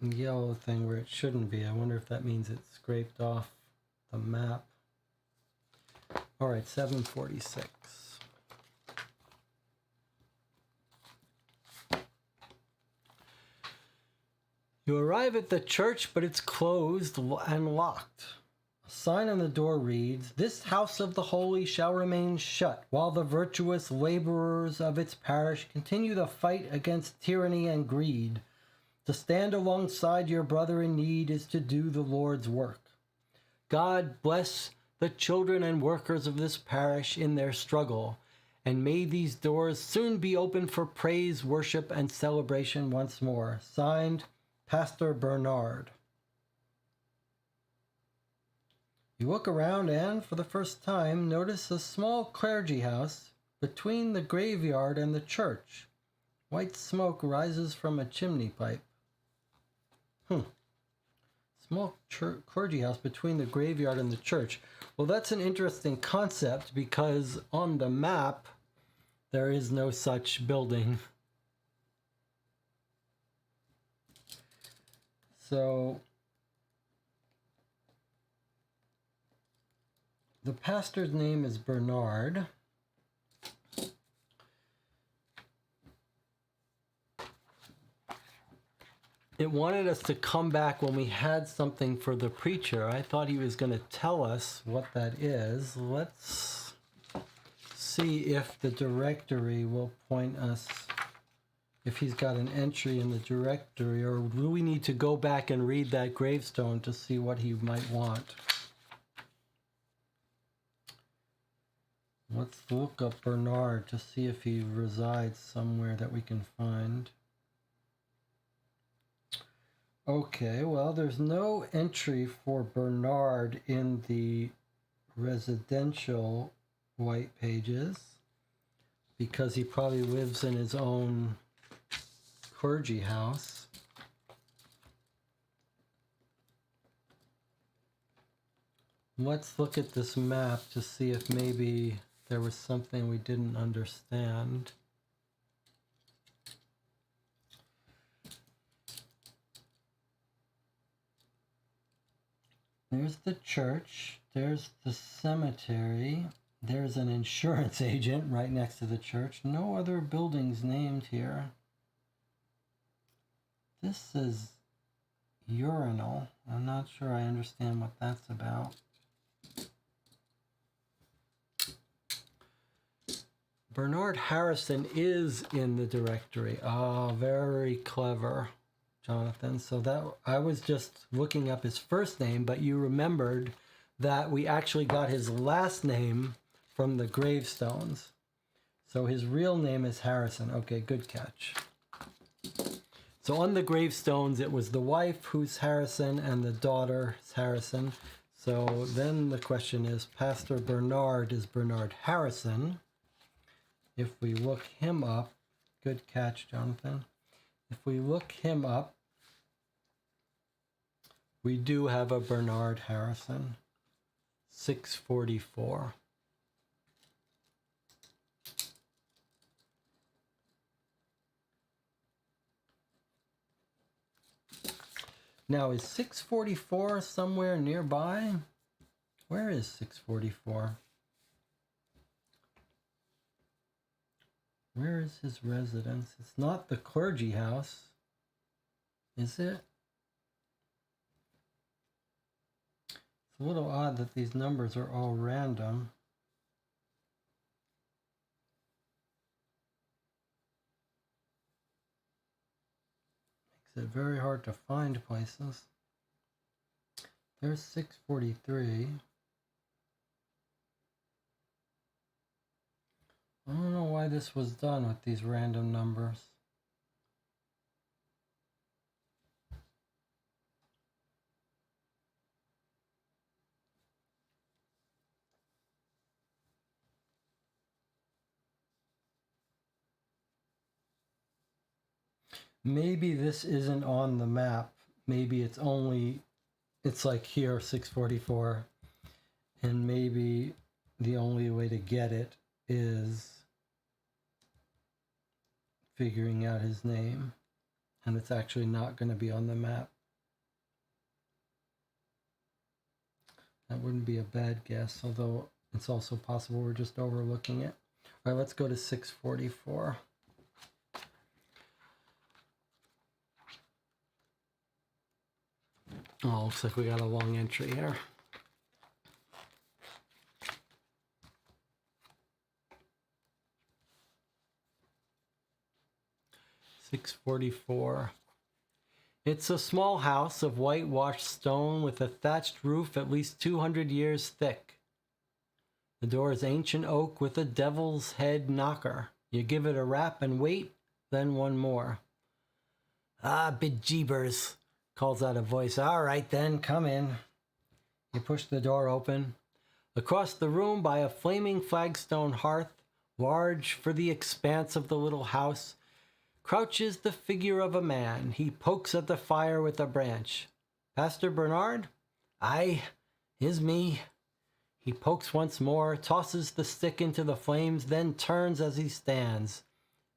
S2: yellow thing where it shouldn't be. I wonder if that means it's scraped off the map. All right, 746. You arrive at the church, but it's closed and locked. A sign on the door reads, "This house of the holy shall remain shut, while the virtuous laborers of its parish continue the fight against tyranny and greed. To stand alongside your brother in need is to do the Lord's work. God bless the children and workers of this parish in their struggle, and may these doors soon be open for praise, worship, and celebration once more." Signed, Pastor Bernard. You look around and, for the first time, notice a small clergy house between the graveyard and the church. White smoke rises from a chimney pipe. Small clergy house between the graveyard and the church. Well, that's an interesting concept because on the map, there is no such building. So the pastor's name is Bernard. It wanted us to come back when we had something for the preacher. I thought he was going to tell us what that is. Let's see if the directory will point us, if he's got an entry in the directory, or do we need to go back and read that gravestone to see what he might want? Let's look up Bernard to see if he resides somewhere that we can find. Okay, well, there's no entry for Bernard in the residential white pages because he probably lives in his own clergy house. Let's look at this map to see if maybe there was something we didn't understand. There's the church, there's the cemetery, there's an insurance agent right next to the church. No other buildings named here. This is urinal. I'm not sure I understand what that's about. Bernard Harrison is in the directory. Ah, very clever, Jonathan. So that I was just looking up his first name, but you remembered that we actually got his last name from the gravestones. So his real name is Harrison. Okay, good catch. So on the gravestones, it was the wife who's Harrison and the daughter is Harrison. So then the question is, Pastor Bernard is Bernard Harrison. If we look him up, good catch, Jonathan. If we look him up, we do have a Bernard Harrison, 644. Now, is 644 somewhere nearby? Where is 644? Where is his residence? It's not the clergy house, is it? It's a little odd that these numbers are all random. Makes it very hard to find places. There's 643. I don't know why this was done with these random numbers. Maybe this isn't on the map. Maybe it's like here, 644. And maybe the only way to get it is figuring out his name. And it's actually not going to be on the map. That wouldn't be a bad guess, although it's also possible we're just overlooking it. All right, let's go to 644. Oh, looks like we got a long entry here. $6.44. It's a small house of whitewashed stone with a thatched roof at least 200 years thick. The door is ancient oak with a devil's head knocker. You give it a rap and wait, then one more. Ah, bejeebers, calls out a voice. All right then, come in. You push the door open. Across the room by a flaming flagstone hearth, large for the expanse of the little house, crouches the figure of a man. He pokes at the fire with a branch. Pastor Bernard? Aye, is me. He pokes once more, tosses the stick into the flames, then turns as he stands.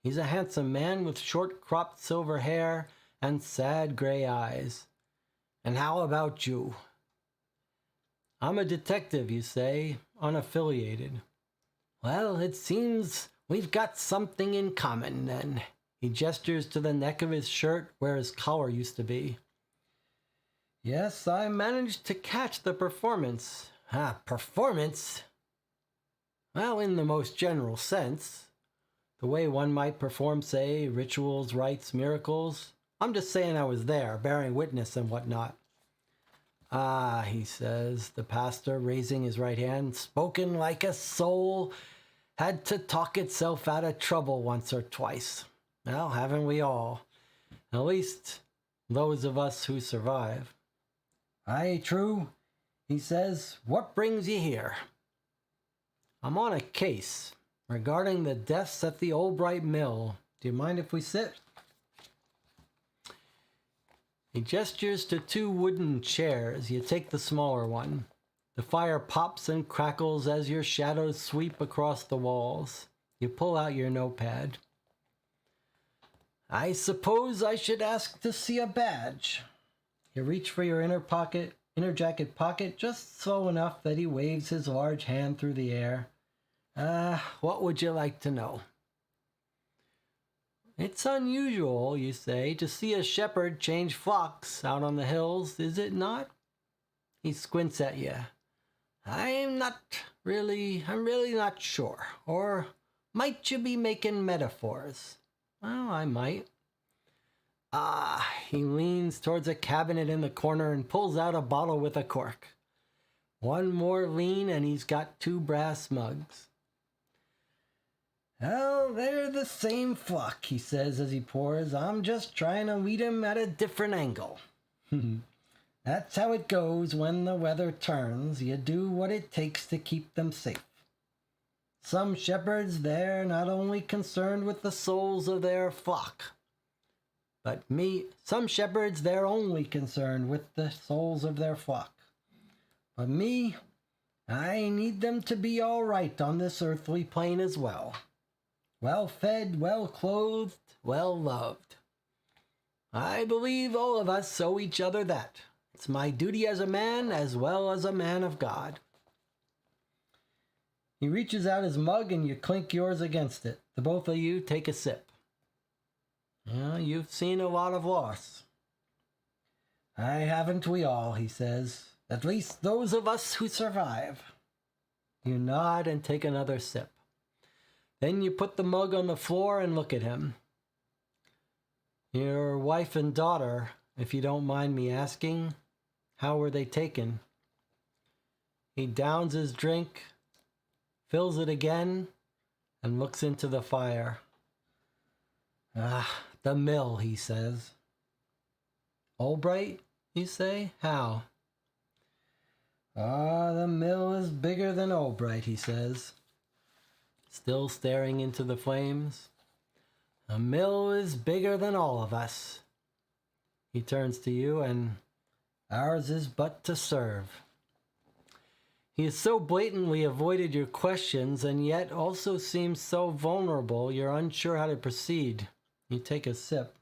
S2: He's a handsome man with short-cropped silver hair and sad gray eyes. And how about you? I'm a detective, you say, unaffiliated. Well, it seems we've got something in common, then. He gestures to the neck of his shirt where his collar used to be. Yes, I managed to catch the performance. Ah, performance? Well, in the most general sense. The way one might perform, say, rituals, rites, miracles. I'm just saying I was there, bearing witness and whatnot. Ah, he says, the pastor, raising his right hand, spoken like a soul, had to talk itself out of trouble once or twice. Well, haven't we all? At least those of us who survive. Aye, true, he says. What brings you here? I'm on a case regarding the deaths at the Albright Mill. Do you mind if we sit? He gestures to two wooden chairs. You take the smaller one. The fire pops and crackles as your shadows sweep across the walls. You pull out your notepad. I suppose I should ask to see a badge. You reach for your inner jacket pocket, just slow enough that he waves his large hand through the air. What would you like to know? It's unusual, you say, to see a shepherd change flocks out on the hills, is it not? He squints at you. I'm really not sure. Or might you be making metaphors? Well, I might. He leans towards a cabinet in the corner and pulls out a bottle with a cork. One more lean and he's got two brass mugs. Well, they're the same flock, he says as he pours. I'm just trying to lead him at a different angle. That's how it goes when the weather turns. You do what it takes to keep them safe. Some shepherds, they're not only concerned with the souls of their flock, but some shepherds, they're only concerned with the souls of their flock. But me, I need them to be all right on this earthly plane as well. Well fed, well clothed, well loved. I believe all of us owe each other that. It's my duty as a man as well as a man of God. He reaches out his mug and you clink yours against it. The both of you take a sip. You've seen a lot of loss. Haven't we all, he says. At least those of us who survive. You nod and take another sip. Then you put the mug on the floor and look at him. Your wife and daughter, if you don't mind me asking, how were they taken? He downs his drink, fills it again, and looks into the fire. Ah, the mill, he says. Albright, you say? How? Ah, the mill is bigger than Albright, he says, still staring into the flames. The mill is bigger than all of us. He turns to you, and ours is but to serve. He has so blatantly avoided your questions and yet also seems so vulnerable you're unsure how to proceed. You take a sip.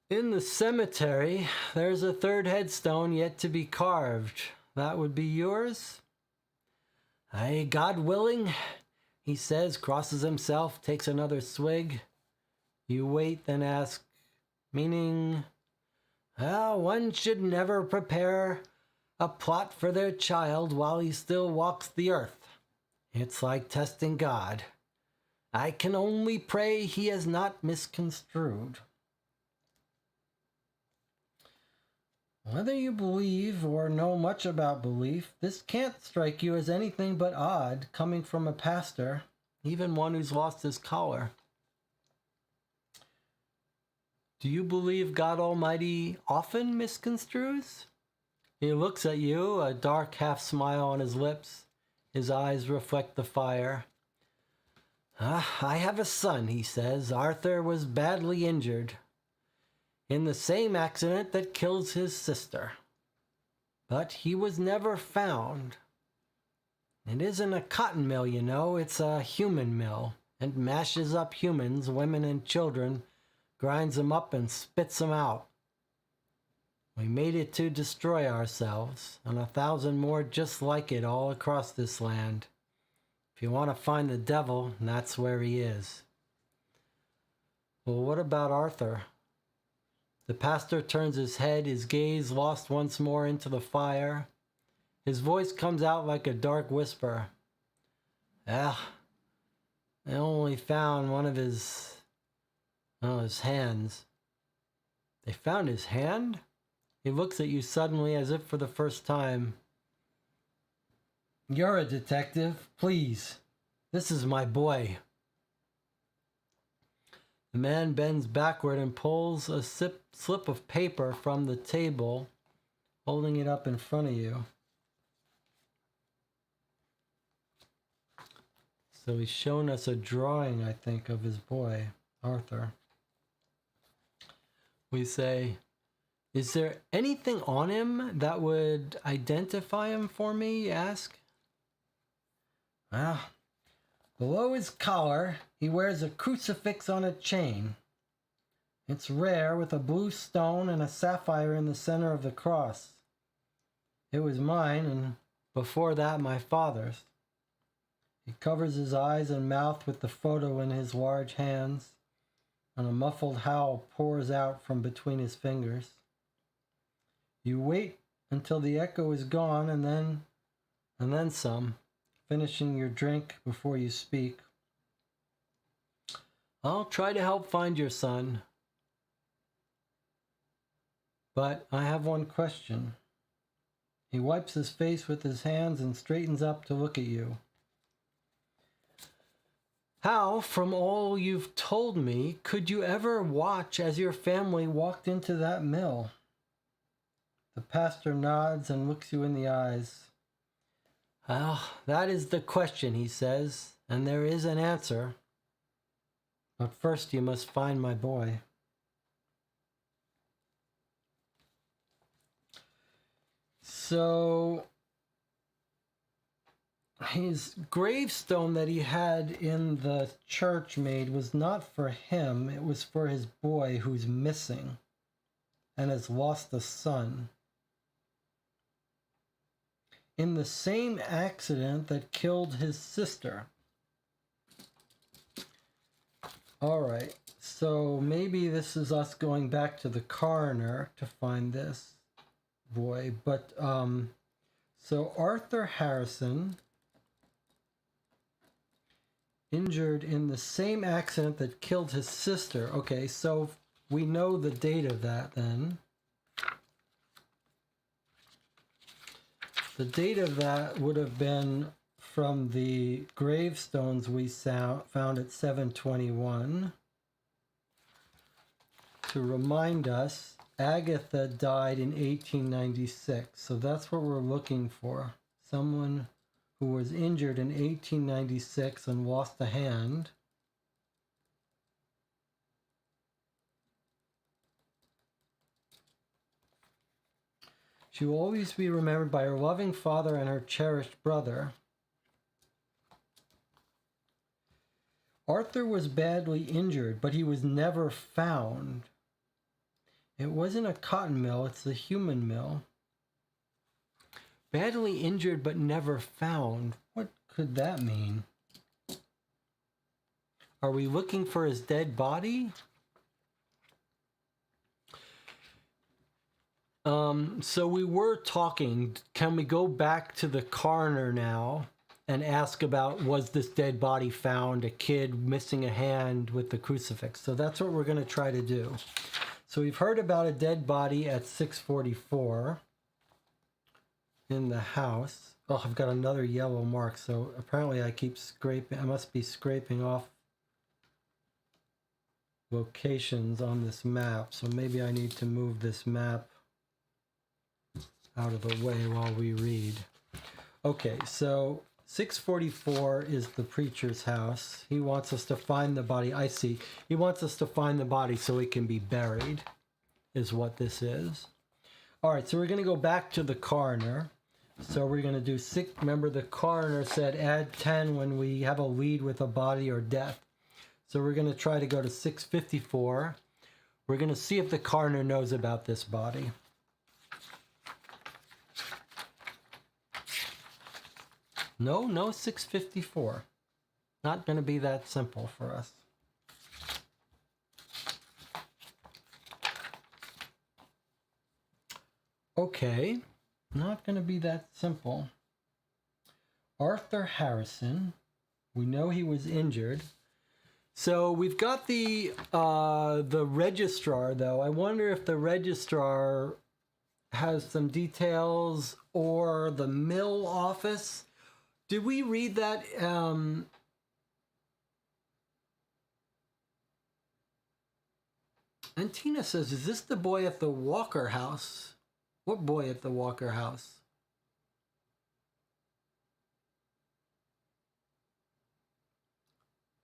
S2: In the cemetery, there's a third headstone yet to be carved. That would be yours? Aye, God willing, he says, crosses himself, takes another swig. You wait, then ask, meaning, well, one should never prepare a plot for their child while he still walks the earth. It's like testing God. I can only pray he has not misconstrued. Whether you believe or know much about belief, this can't strike you as anything but odd coming from a pastor, even one who's lost his collar. Do you believe God Almighty often misconstrues? He looks at you, a dark half smile on his lips. His eyes reflect the fire. I have a son, he says. Arthur was badly injured in the same accident that kills his sister. But he was never found. It isn't a cotton mill, you know. It's a human mill. It mashes up humans, women and children, grinds them up and spits them out. We made it to destroy ourselves, and 1,000 more just like it all across this land. If you want to find the devil, that's where he is. Well, what about Arthur? The pastor turns his head, his gaze lost once more into the fire. His voice comes out like a dark whisper. They only found one of his hands. They found his hand? He looks at you suddenly as if for the first time. You're a detective, please. This is my boy. The man bends backward and pulls a slip of paper from the table, holding it up in front of you. So he's shown us a drawing, I think, of his boy, Arthur. We say, is there anything on him that would identify him for me, you ask? Well, below his collar, he wears a crucifix on a chain. It's rare, with a blue stone and a sapphire in the center of the cross. It was mine, and before that, my father's. He covers his eyes and mouth with the photo in his large hands, and a muffled howl pours out from between his fingers. You wait until the echo is gone, and then some, finishing your drink before you speak. I'll try to help find your son. But I have one question. He wipes his face with his hands and straightens up to look at you. How, from all you've told me, could you ever watch as your family walked into that mill? The pastor nods and looks you in the eyes. Well, that is the question, he says, and there is an answer. But first you must find my boy. So, his gravestone that he had in the church made was not for him, it was for his boy who's missing and has lost a son. In the same accident that killed his sister. All right, so maybe this is us going back to the coroner to find this boy, but so Arthur Harrison Injured in the same accident that killed his sister. Okay, so we know the date of that then. The date of that would have been from the gravestones we found at 721. To remind us, Agatha died in 1896, so that's what we're looking for. Someone who was injured in 1896 and lost a hand. She will always be remembered by her loving father and her cherished brother. Arthur was badly injured, but he was never found. It wasn't a cotton mill, it's a human mill. Badly injured, but never found. What could that mean? Are we looking for his dead body? So we were talking, can we go back to the coroner now and ask about, was this dead body found, a kid missing a hand with the crucifix? So that's what we're going to try to do. So we've heard about a dead body at 644 in the house. Oh, I've got another yellow mark, so apparently I keep scraping, I must be scraping off locations on this map, so maybe I need to move this map out of the way while we read. Okay, so 644 is the preacher's house. He wants us to find the body. I see. He wants us to find the body so it can be buried, is what this is. All right, so we're going to go back to the coroner. So we're going to do six. Remember, the coroner said add 10 when we have a lead with a body or death. So we're going to try to go to 654. We're going to see if the coroner knows about this body. No 654. Not going to be that simple for us. Okay, not going to be that simple. Arthur Harrison, we know he was injured. So we've got the registrar, though. I wonder if the registrar has some details, or the mill office. Did we read that? And Tina says, is this the boy at the Walker house? What boy at the Walker house?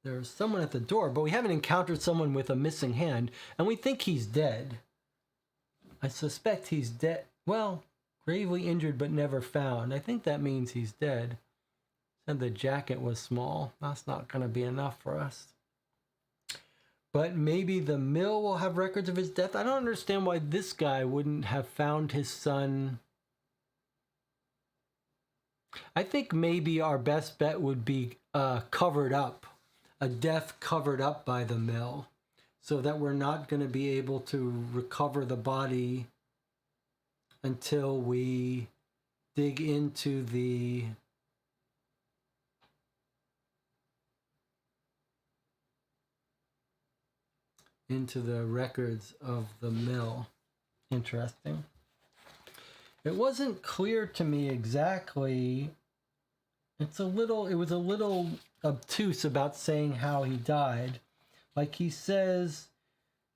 S2: There's someone at the door, but we haven't encountered someone with a missing hand, and we think he's dead. I suspect he's dead. Well, gravely injured but never found. I think that means he's dead. Said the jacket was small. That's not going to be enough for us. But maybe the mill will have records of his death. I don't understand why this guy wouldn't have found his son. I think maybe our best bet would be covered up. A death covered up by the mill, so that we're not going to be able to recover the body until we dig into the records of the mill. Interesting. It wasn't clear to me exactly. It was a little obtuse about saying how he died. Like he says,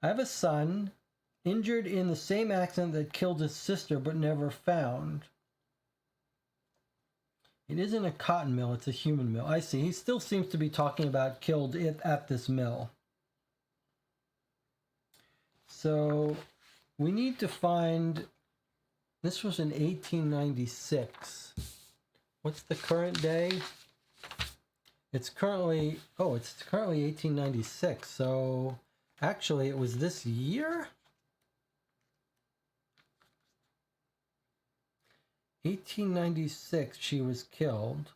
S2: I have a son injured in the same accident that killed his sister but never found. It isn't a cotton mill, it's a human mill. I see. He still seems to be talking about killed at this mill. So we need to find, this was in 1896. What's the current day? It's currently 1896. So actually it was this year? 1896 she was killed.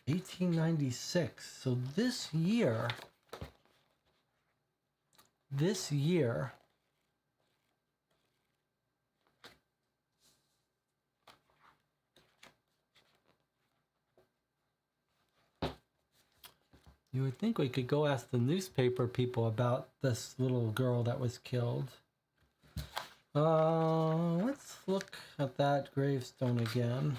S2: 1896. So this year You would think we could go ask the newspaper people about this little girl that was killed. Let's look at that gravestone again.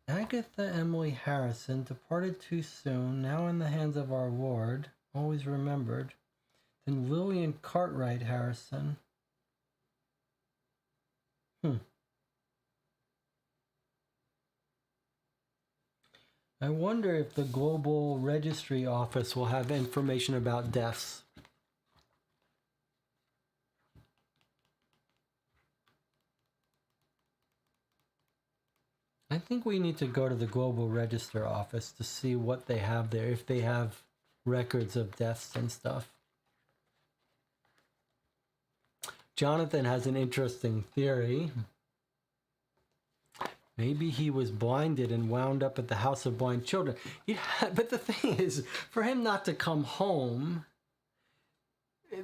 S2: Agatha Emily Harrison, departed too soon, now in the hands of our Lord, always remembered. Then Lillian Cartwright Harrison. I wonder if the Global Registry Office will have information about deaths. I think we need to go to the Global Register Office to see what they have there, if they have records of deaths and stuff. Jonathan has an interesting theory. Maybe he was blinded and wound up at the House of Blind Children. Yeah, but the thing is, for him not to come home,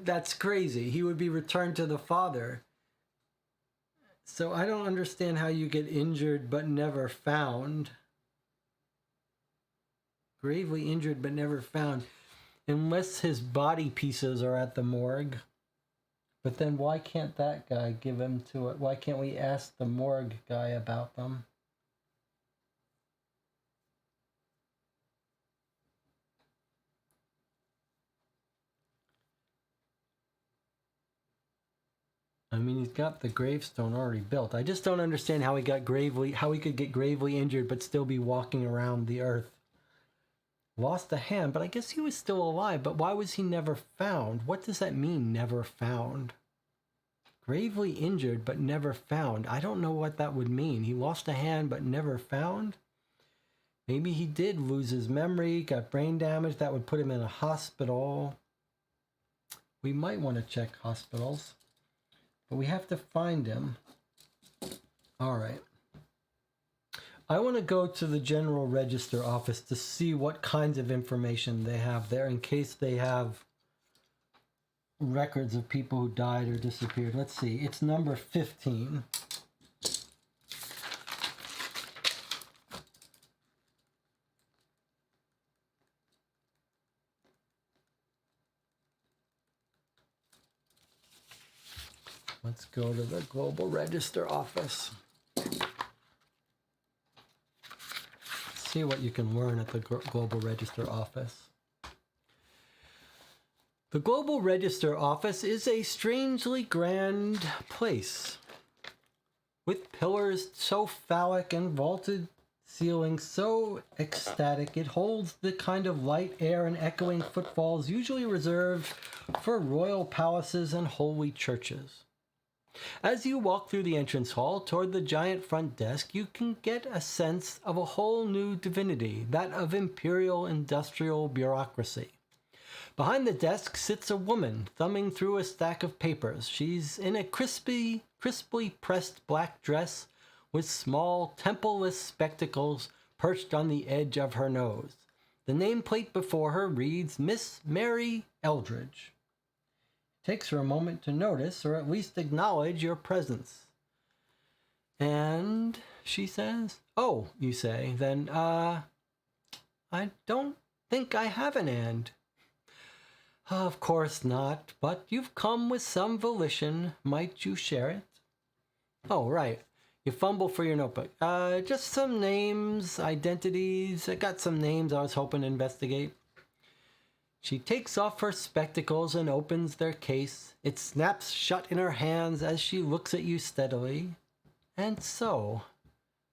S2: that's crazy. He would be returned to the Father. So I don't understand how you get injured but never found. Gravely injured but never found. Unless his body pieces are at the morgue. But then why can't that guy give him to it? Why can't we ask the morgue guy about them? I mean, he's got the gravestone already built. I just don't understand how he could get gravely injured but still be walking around the earth. Lost a hand, but I guess he was still alive. But why was he never found? What does that mean, never found? Gravely injured but never found. I don't know what that would mean. He lost a hand but never found? Maybe he did lose his memory, got brain damage. That would put him in a hospital. We might want to check hospitals. But we have to find him. All right. I want to go to the General Register Office to see what kinds of information they have there in case they have records of people who died or disappeared. Let's see. It's number 15. Let's go to the Global Register Office. See what you can learn at the Global Register Office. The Global Register Office is a strangely grand place, with pillars so phallic and vaulted ceilings so ecstatic it holds the kind of light air and echoing footfalls usually reserved for royal palaces and holy churches. As you walk through the entrance hall toward the giant front desk, you can get a sense of a whole new divinity, that of imperial industrial bureaucracy. Behind the desk sits a woman, thumbing through a stack of papers. She's in a crisply pressed black dress with small, temple-less spectacles perched on the edge of her nose. The nameplate before her reads Miss Mary Eldridge. Takes her a moment to notice, or at least acknowledge, your presence. And, she says, "Oh," you say, "then, I don't think I have an and." "Of course not, but you've come with some volition. Might you share it?" "Oh, right." You fumble for your notebook. Just some names, identities. I got some names I was hoping to investigate." She takes off her spectacles and opens their case. It snaps shut in her hands as she looks at you steadily. "And so,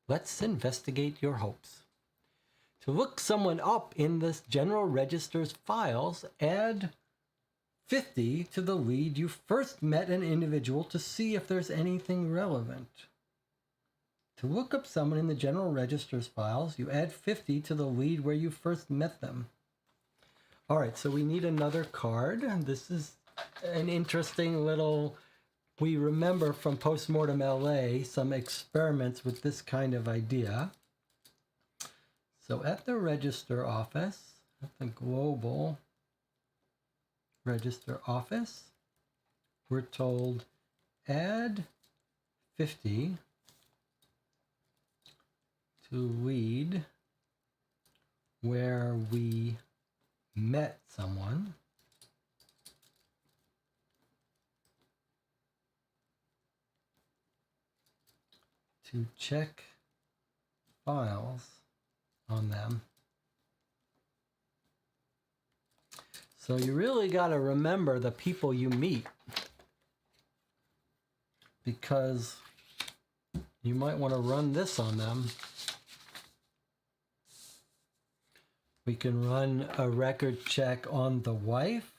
S2: let's investigate your hopes. To look someone up in this General Register's files, add 50 to the lead you first met an individual to see if there's anything relevant." To look up someone in the General Register's files, you add 50 to the lead where you first met them. All right, so we need another card. This is an interesting little... We remember from Postmortem LA some experiments with this kind of idea. So at the Register Office, at the Global Register Office, we're told add 50 to lead where we met someone. To check files on them. So you really got to remember the people you meet, because you might want to run this on them. We can run a record check on the wife.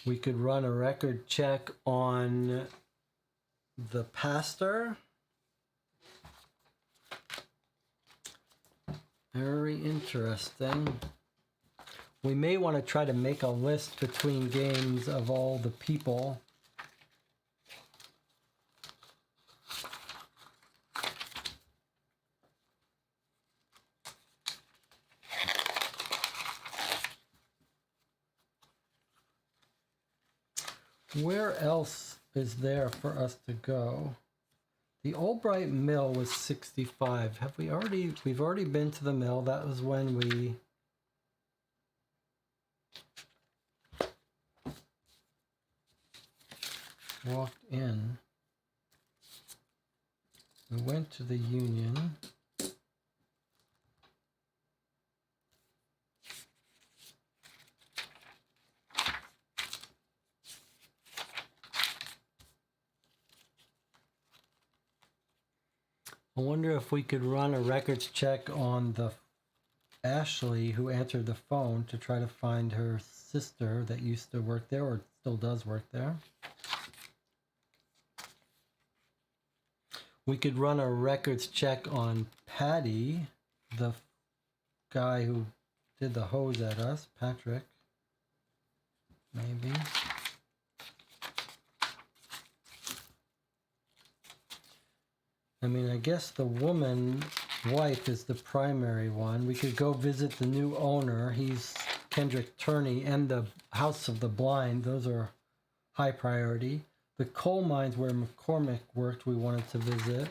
S2: We could run a record check on the pastor. Very interesting. We may want to try to make a list between games of all the people. Where else is there for us to go? The Albright Mill was 65. Have we already? We've already been to the mill. That was when we walked in. We went to the Union. I wonder if we could run a records check on the Ashley who answered the phone to try to find her sister that used to work there or still does work there. We could run a records check on Patty, the guy who did the hose at us, Patrick. Maybe. I mean, I guess the woman wife is the primary one. We could go visit the new owner. He's Kendrick Turney, and the House of the Blind. Those are high priority. The coal mines where McCormick worked, we wanted to visit.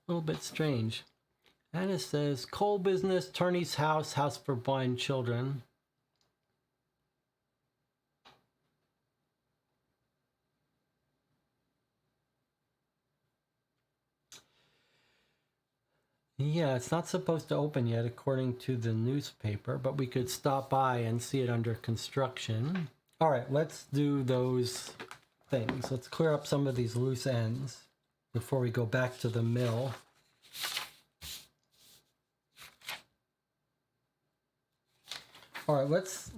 S2: A little bit strange. And it says coal business, Turney's house, house for blind children. Yeah, it's not supposed to open yet according to the newspaper, but we could stop by and see it under construction. All right, let's do those things. Let's clear up some of these loose ends before we go back to the mill. All right, let's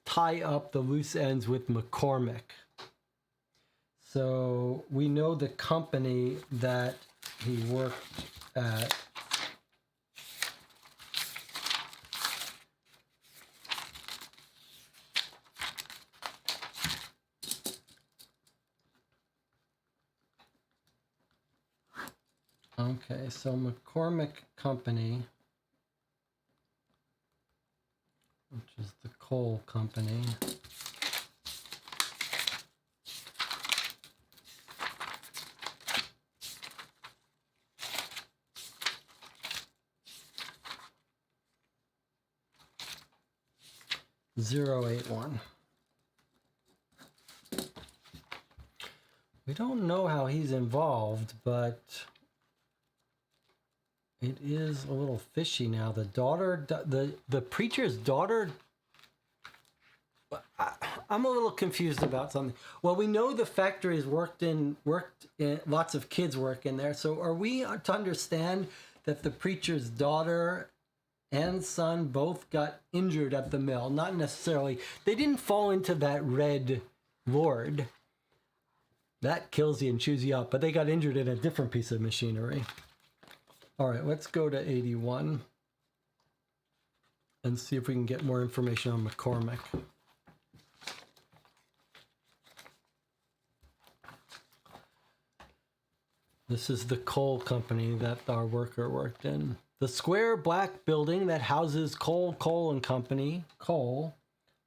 S2: tie up the loose ends with McCormick. So we know the company that he worked at. Okay, so McCormick Company, which is the coal company. .081. We don't know how he's involved, but it is a little fishy now. The daughter, the preacher's daughter. I'm a little confused about something. Well, we know the factories worked in, lots of kids work in there. So are we to understand that the preacher's daughter and son both got injured at the mill? Not necessarily. They didn't fall into that red Lord. That kills you and chews you up. But they got injured in a different piece of machinery. All right, let's go to 81 and see if we can get more information on McCormick. This is the coal company that our worker worked in. The square black building that houses Coal and Company, Coal,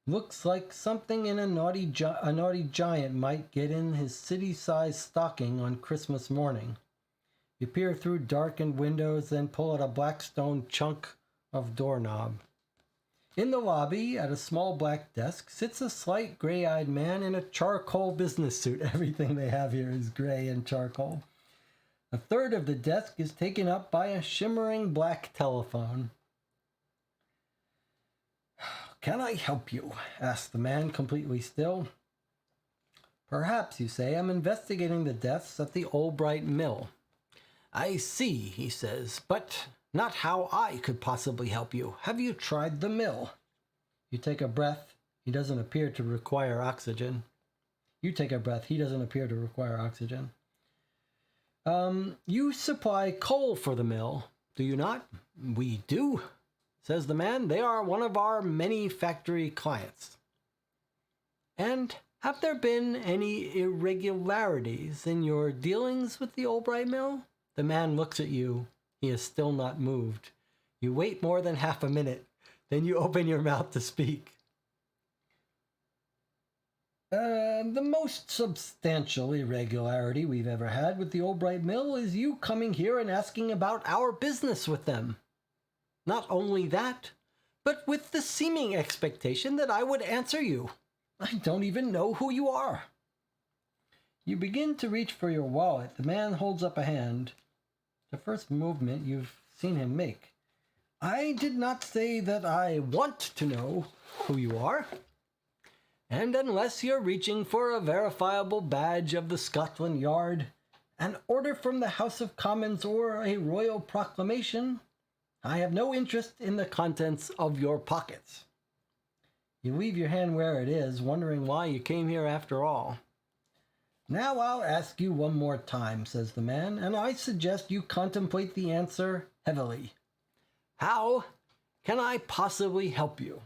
S2: looks like something a naughty giant might get in his city-sized stocking on Christmas morning. You peer through darkened windows, then pull out a black stone chunk of doorknob. In the lobby, at a small black desk, sits a slight gray-eyed man in a charcoal business suit. Everything they have here is gray and charcoal. A third of the desk is taken up by a shimmering black telephone. "Can I help you?" asks the man, completely still. "Perhaps," you say. "I'm investigating the deaths at the Albright Mill." "I see," he says, "but not how I could possibly help you. Have you tried the mill?" You take a breath. He doesn't appear to require oxygen. You take a breath. He doesn't appear to require oxygen. You supply coal for the mill, do you not?" "We do," says the man. "They are one of our many factory clients." "And have there been any irregularities in your dealings with the Albright Mill?" The man looks at you. He is still not moved. You wait more than half a minute. Then you open your mouth to speak. "The most substantial irregularity we've ever had with the Albright Mill is you coming here and asking about our business with them. Not only that, but with the seeming expectation that I would answer you. I don't even know who you are." You begin to reach for your wallet. The man holds up a hand. The first movement you've seen him make. "I did not say that I want to know who you are. And unless you're reaching for a verifiable badge of the Scotland Yard, an order from the House of Commons, or a royal proclamation, I have no interest in the contents of your pockets." You leave your hand where it is, wondering why you came here after all. "Now I'll ask you one more time," says the man, "and I suggest you contemplate the answer heavily. How can I possibly help you?"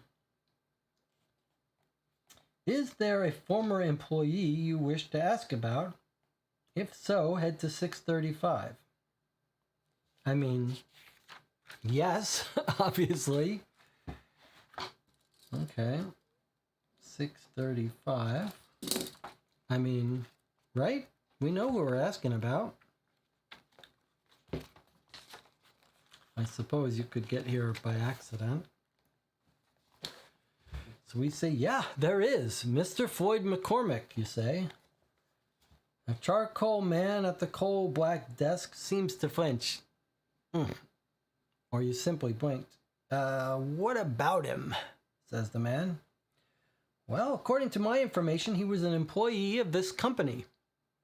S2: Is there a former employee you wish to ask about? If so, head to 635. I mean, yes, obviously. Okay. 635. I mean, right? We know who we're asking about. I suppose you could get here by accident. So we say, yeah, there is. Mr. Floyd McCormick, you say. A charcoal man at the coal black desk seems to flinch. Or you simply blinked. What about him?" says the man. "Well, according to my information, he was an employee of this company.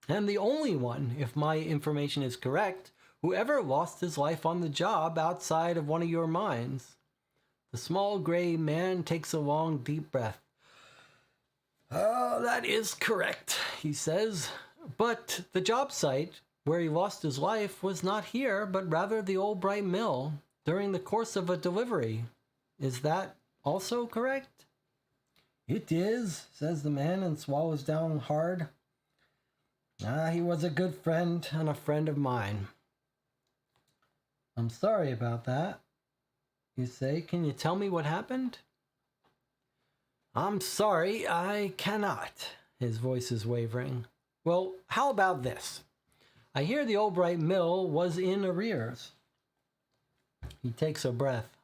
S2: And the only one, if my information is correct, who ever lost his life on the job outside of one of your mines." The small gray man takes a long, deep breath. "Oh, that is correct," he says. "But the job site where he lost his life was not here, but rather the Albright Mill during the course of a delivery. Is that also correct?" "It is," says the man and swallows down hard. He was a good friend and a friend of mine." "I'm sorry about that," you say. "Can you tell me what happened?" "I'm sorry, I cannot." His voice is wavering. "Well, how about this? I hear the Albright Mill was in arrears." He takes a breath.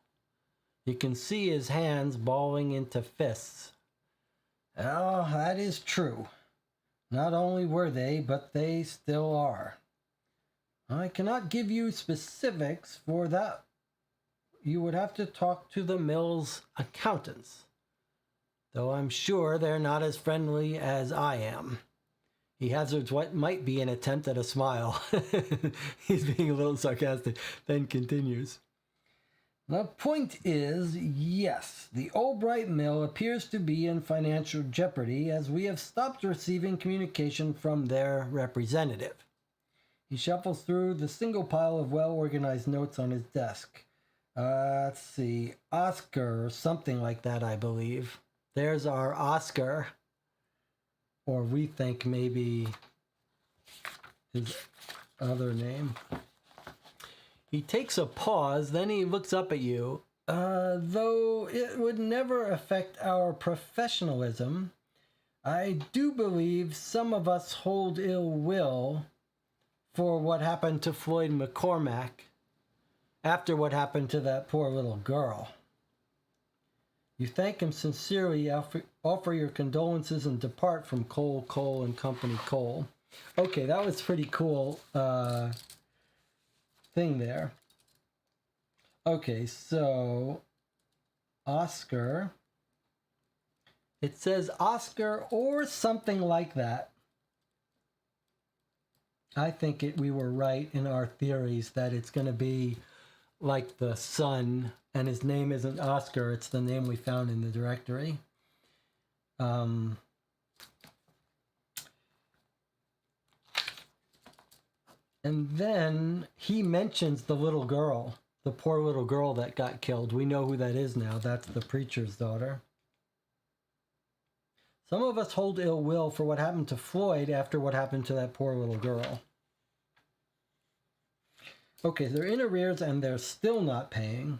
S2: You can see his hands balling into fists. "Oh, that is true. Not only were they, but they still are. I cannot give you specifics for that. You would have to talk to the mill's accountants, though I'm sure they're not as friendly as I am." He hazards what might be an attempt at a smile. He's being a little sarcastic, then continues. "The point is, yes, the Albright Mill appears to be in financial jeopardy as we have stopped receiving communication from their representative." He shuffles through the single pile of well-organized notes on his desk. Let's see, Oscar or something like that, I believe. There's our Oscar. Or we think maybe his other name. He takes a pause, then he looks up at you. Though it would never affect our professionalism, I do believe some of us hold ill will for what happened to Floyd McCormack after what happened to that poor little girl. You thank him sincerely, offer your condolences, and depart from Cole and Company Cole. Okay, that was pretty cool thing there. Okay, so Oscar. It says Oscar or something like that. I think we were right in our theories that it's going to be like the son, and his name isn't Oscar, it's the name we found in the directory. And then he mentions the little girl, the poor little girl that got killed. We know who that is now. That's the preacher's daughter. Some of us hold ill will for what happened to Floyd after what happened to that poor little girl. Okay, they're in arrears and they're still not paying.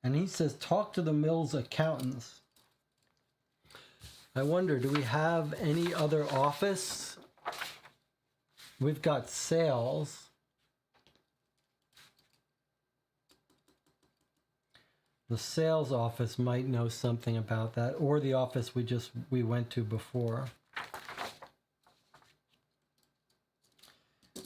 S2: And he says, talk to the mill's accountants. I wonder, do we have any other office? We've got sales. The sales office might know something about that, or the office we went to before.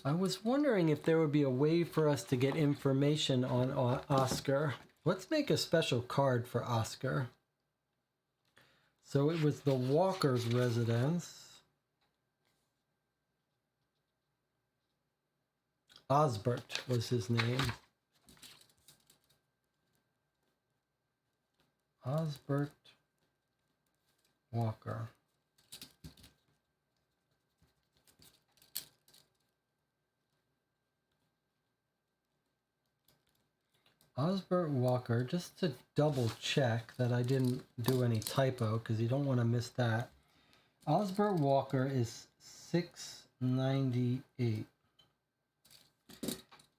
S2: I was wondering if there would be a way for us to get information on Oscar. Let's make a special card for Oscar. So it was the Walker's residence. Osbert was his name. Osbert Walker. Osbert Walker, just to double check that I didn't do any typo, because you don't want to miss that. Osbert Walker is 698.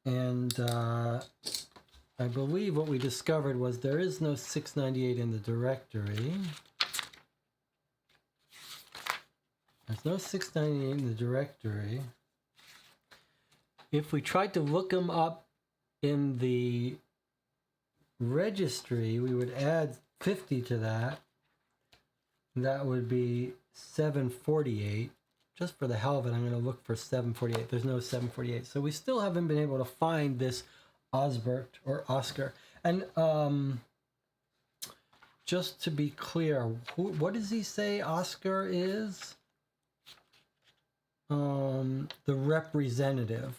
S2: And I believe what we discovered was there is no 698 in the directory. There's no 698 in the directory. If we tried to look him up in the registry, we would add 50 to that. That would be 748. Just for the hell of it, I'm going to look for 748. There's no 748. So we still haven't been able to find this Osbert or Oscar. And just to be clear, what does he say Oscar is? The representative.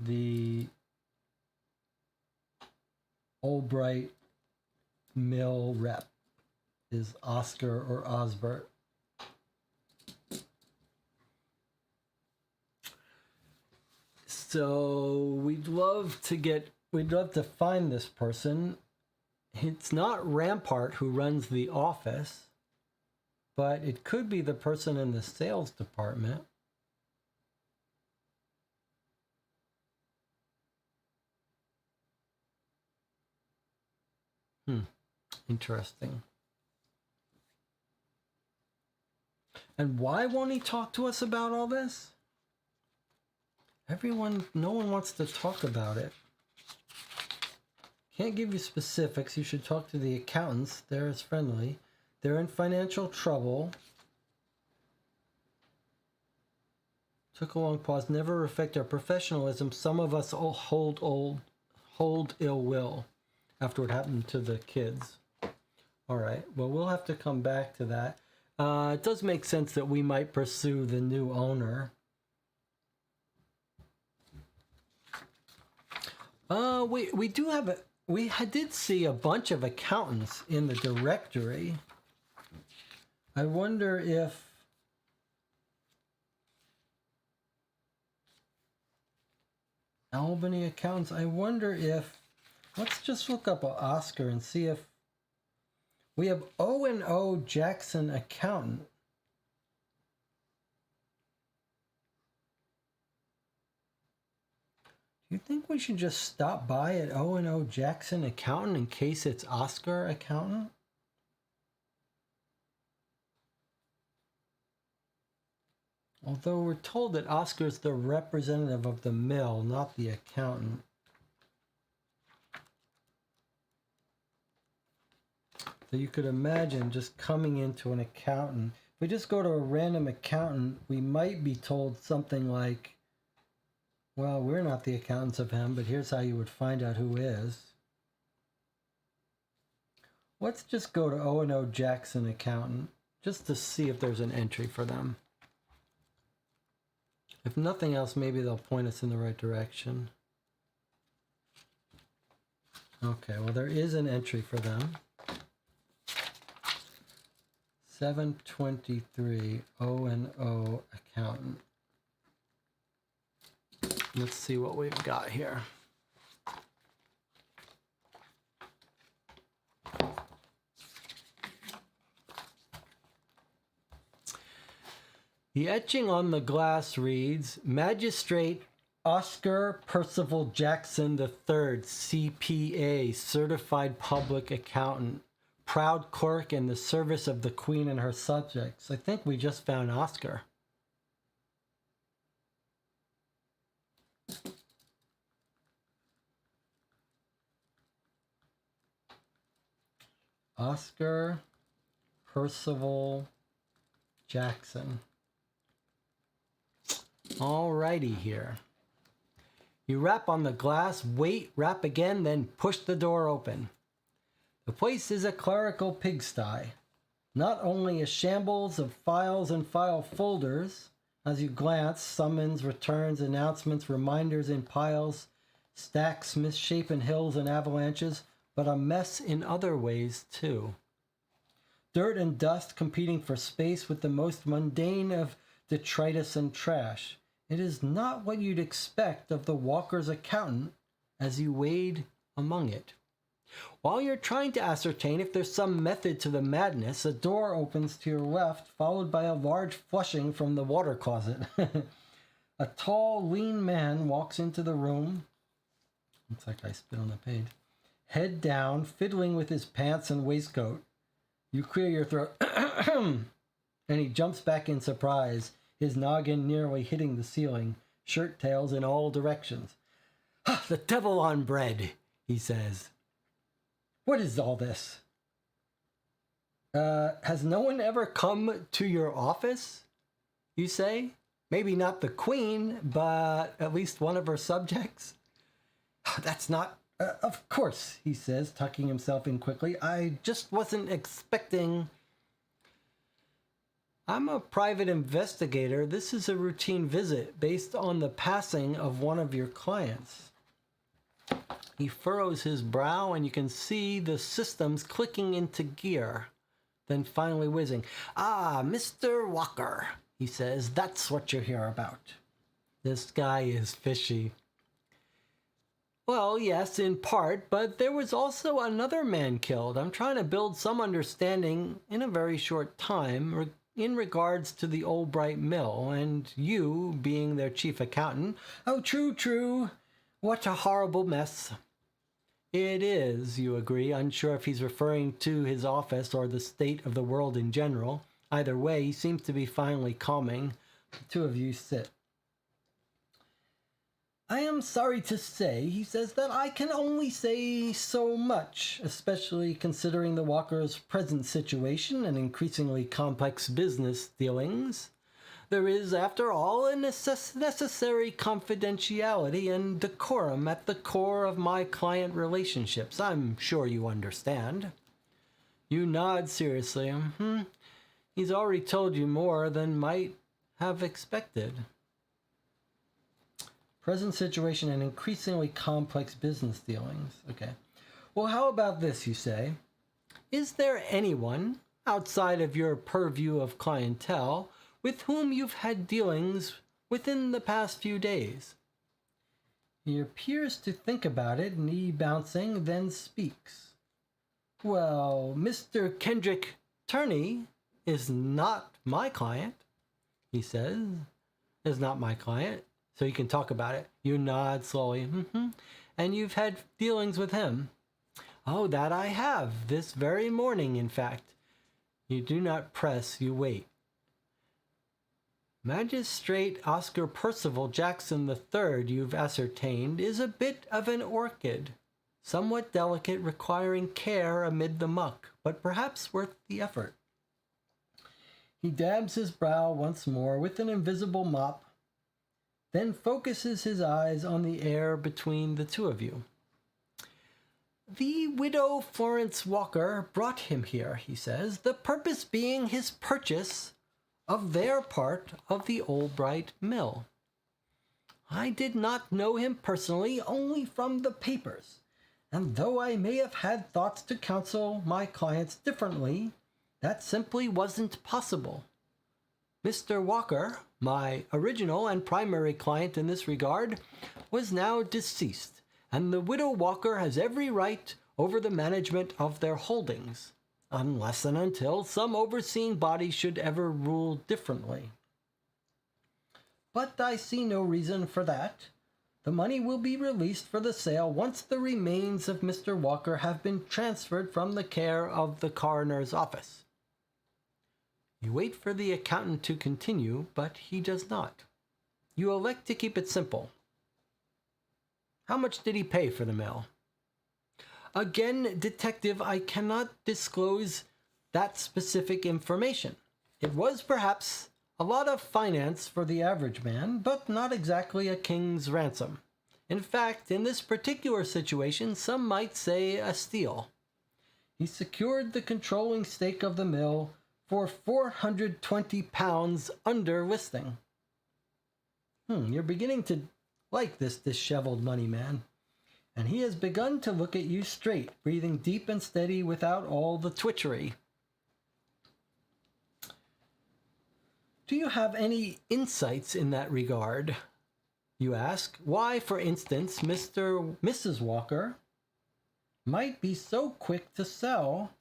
S2: The Albright Mill rep is Oscar or Osbert. So we'd love to find this person. It's not Rampart who runs the office, but it could be the person in the sales department. Interesting. And why won't he talk to us about all this? No one wants to talk about it. Can't give you specifics. You should talk to the accountants. They're as friendly. They're in financial trouble. Took a long pause. Never affect our professionalism. Some of us all hold ill will after what happened to the kids. All right. Well, we'll have to come back to that. It does make sense that we might pursue the new owner. We did see a bunch of accountants in the directory. I wonder if Albany accountants. I wonder if, let's just look up Oscar and see if we have O&O Jackson accountant. You think we should just stop by at O&O Jackson Accountant in case it's Oscar Accountant? Although we're told that Oscar's the representative of the mill, not the accountant. So you could imagine just coming into an accountant. If we just go to a random accountant, we might be told something like, well, we're not the accountants of him, but here's how you would find out who is. Let's just go to O&O Jackson Accountant, just to see if there's an entry for them. If nothing else, maybe they'll point us in the right direction. Okay, well, there is an entry for them. 723 O&O Accountant. Let's see what we've got here. The etching on the glass reads, Magistrate Oscar Percival Jackson III, CPA, Certified Public Accountant, proud clerk in the service of the Queen and her subjects. I think we just found Oscar. Oscar Percival Jackson. Alrighty here. You rap on the glass, wait, rap again, then push the door open. The place is a clerical pigsty. Not only a shambles of files and file folders, as you glance, summons, returns, announcements, reminders in piles, stacks, misshapen hills and avalanches, but a mess in other ways too. Dirt and dust competing for space with the most mundane of detritus and trash. It is not what you'd expect of the Walker's accountant as you wade among it. While you're trying to ascertain if there's some method to the madness, a door opens to your left, followed by a large flushing from the water closet. A tall, lean man walks into the room. Looks like I spit on the page. Head down, fiddling with his pants and waistcoat. You clear your throat, and he jumps back in surprise, his noggin nearly hitting the ceiling, shirt tails in all directions. The devil on bread, he says. What is all this? Has no one ever come to your office, you say? Maybe not the Queen, but at least one of her subjects? That's not... of course, he says, tucking himself in quickly. I just wasn't expecting... I'm a private investigator. This is a routine visit based on the passing of one of your clients. He furrows his brow, and you can see the systems clicking into gear, then finally whizzing. Ah, Mr. Walker, he says, that's what you're here about. This guy is fishy. Well, yes, in part, but there was also another man killed. I'm trying to build some understanding in a very short time in regards to the Albright Mill, and you being their chief accountant. Oh, true, true. What a horrible mess. It is, you agree, unsure if he's referring to his office or the state of the world in general. Either way, he seems to be finally calming. The two of you sit. I am sorry to say, he says, that I can only say so much, especially considering the Walker's present situation and increasingly complex business dealings. There is, after all, a necessary confidentiality and decorum at the core of my client relationships. I'm sure you understand. You nod seriously. He's already told you more than might have expected. Present situation and increasingly complex business dealings. Okay. Well, how about this, you say? Is there anyone, outside of your purview of clientele, with whom you've had dealings within the past few days? He appears to think about it, knee bouncing, then speaks. Well, Mr. Kendrick Turney is not my client, he says. Is not my client. so you can talk about it. You nod slowly. And you've had dealings with him. Oh, that I have. This very morning, in fact. You do not press, you wait. Magistrate Oscar Percival Jackson III, you've ascertained, is a bit of an orchid, somewhat delicate, requiring care amid the muck, but perhaps worth the effort. He dabs his brow once more with an invisible mop, then focuses his eyes on the air between the two of you. The widow Florence Walker brought him here, he says, the purpose being his purchase of their part of the Albright mill. I did not know him personally, only from the papers, and though I may have had thoughts to counsel my clients differently, that simply wasn't possible. Mr. Walker, my original and primary client in this regard, was now deceased, and the widow Walker has every right over the management of their holdings, unless and until some overseeing body should ever rule differently. But I see no reason for that. The money will be released for the sale once the remains of Mr. Walker have been transferred from the care of the coroner's office. You wait for the accountant to continue, but he does not. You elect to keep it simple. How much did he pay for the mill? Again, detective, I cannot disclose that specific information. It was perhaps a lot of finance for the average man, but not exactly a king's ransom. In fact, in this particular situation, some might say a steal. He secured the controlling stake of the mill for £420 under listing. You're beginning to like this disheveled money man. And he has begun to look at you straight, breathing deep and steady without all the twitchery. Do you have any insights in that regard? You ask. Why, for instance, Mrs. Walker might be so quick to sell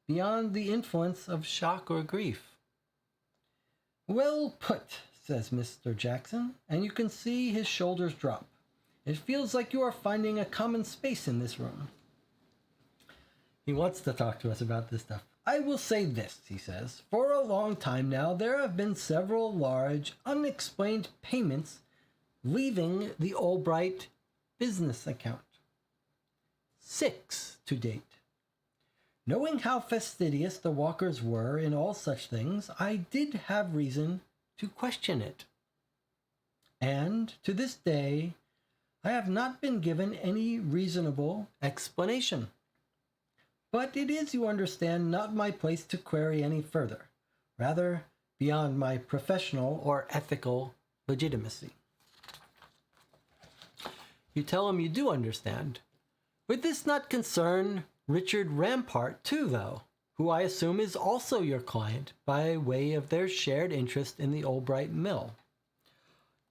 S2: beyond the influence of shock or grief? Well put, says Mr. Jackson, and you can see his shoulders drop. It feels like you are finding a common space in this room. He wants to talk to us about this stuff. I will say this, he says. For a long time now, there have been several large, unexplained payments leaving the Albright business account. 6 to date. Knowing how fastidious the Walkers were in all such things, I did have reason to question it. And to this day, I have not been given any reasonable explanation. But it is, you understand, not my place to query any further, rather beyond my professional or ethical legitimacy. You tell him you do understand. Would this not concern Richard Rampart too, though, who I assume is also your client by way of their shared interest in the Albright mill?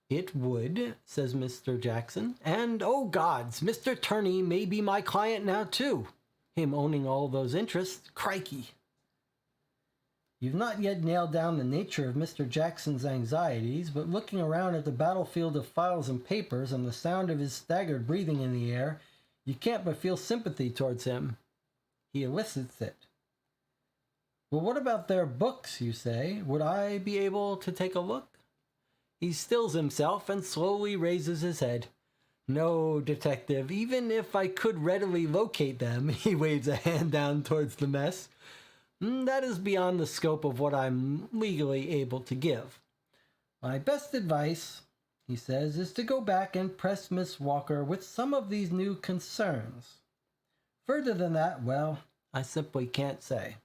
S2: It would, says Mr. Jackson, and, oh gods, Mr. Turney may be my client now too, him owning all those interests. Crikey. You've not yet nailed down the nature of Mr. Jackson's anxieties, but looking around at the battlefield of files and papers and the sound of his staggered breathing in the air, you can't but feel sympathy towards him. He elicits it. Well, what about their books, you say? Would I be able to take a look? He stills himself and slowly raises his head. No, detective, even if I could readily locate them, he waves a hand down towards the mess. That is beyond the scope of what I'm legally able to give. My best advice, he says, is to go back and press Miss Walker with some of these new concerns. Further than that, well, I simply can't say.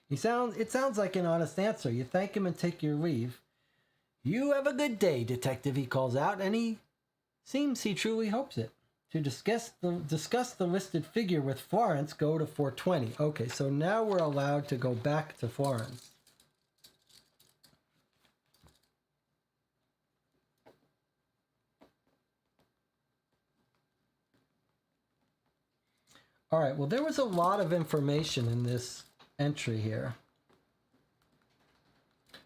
S2: It sounds like an honest answer. You thank him and take your leave. You have a good day, detective, he calls out, and he seems he truly hopes it. To discuss the listed figure with Florence, go to 420. Okay, so now we're allowed to go back to Florence. All right, well, there was a lot of information in this entry here.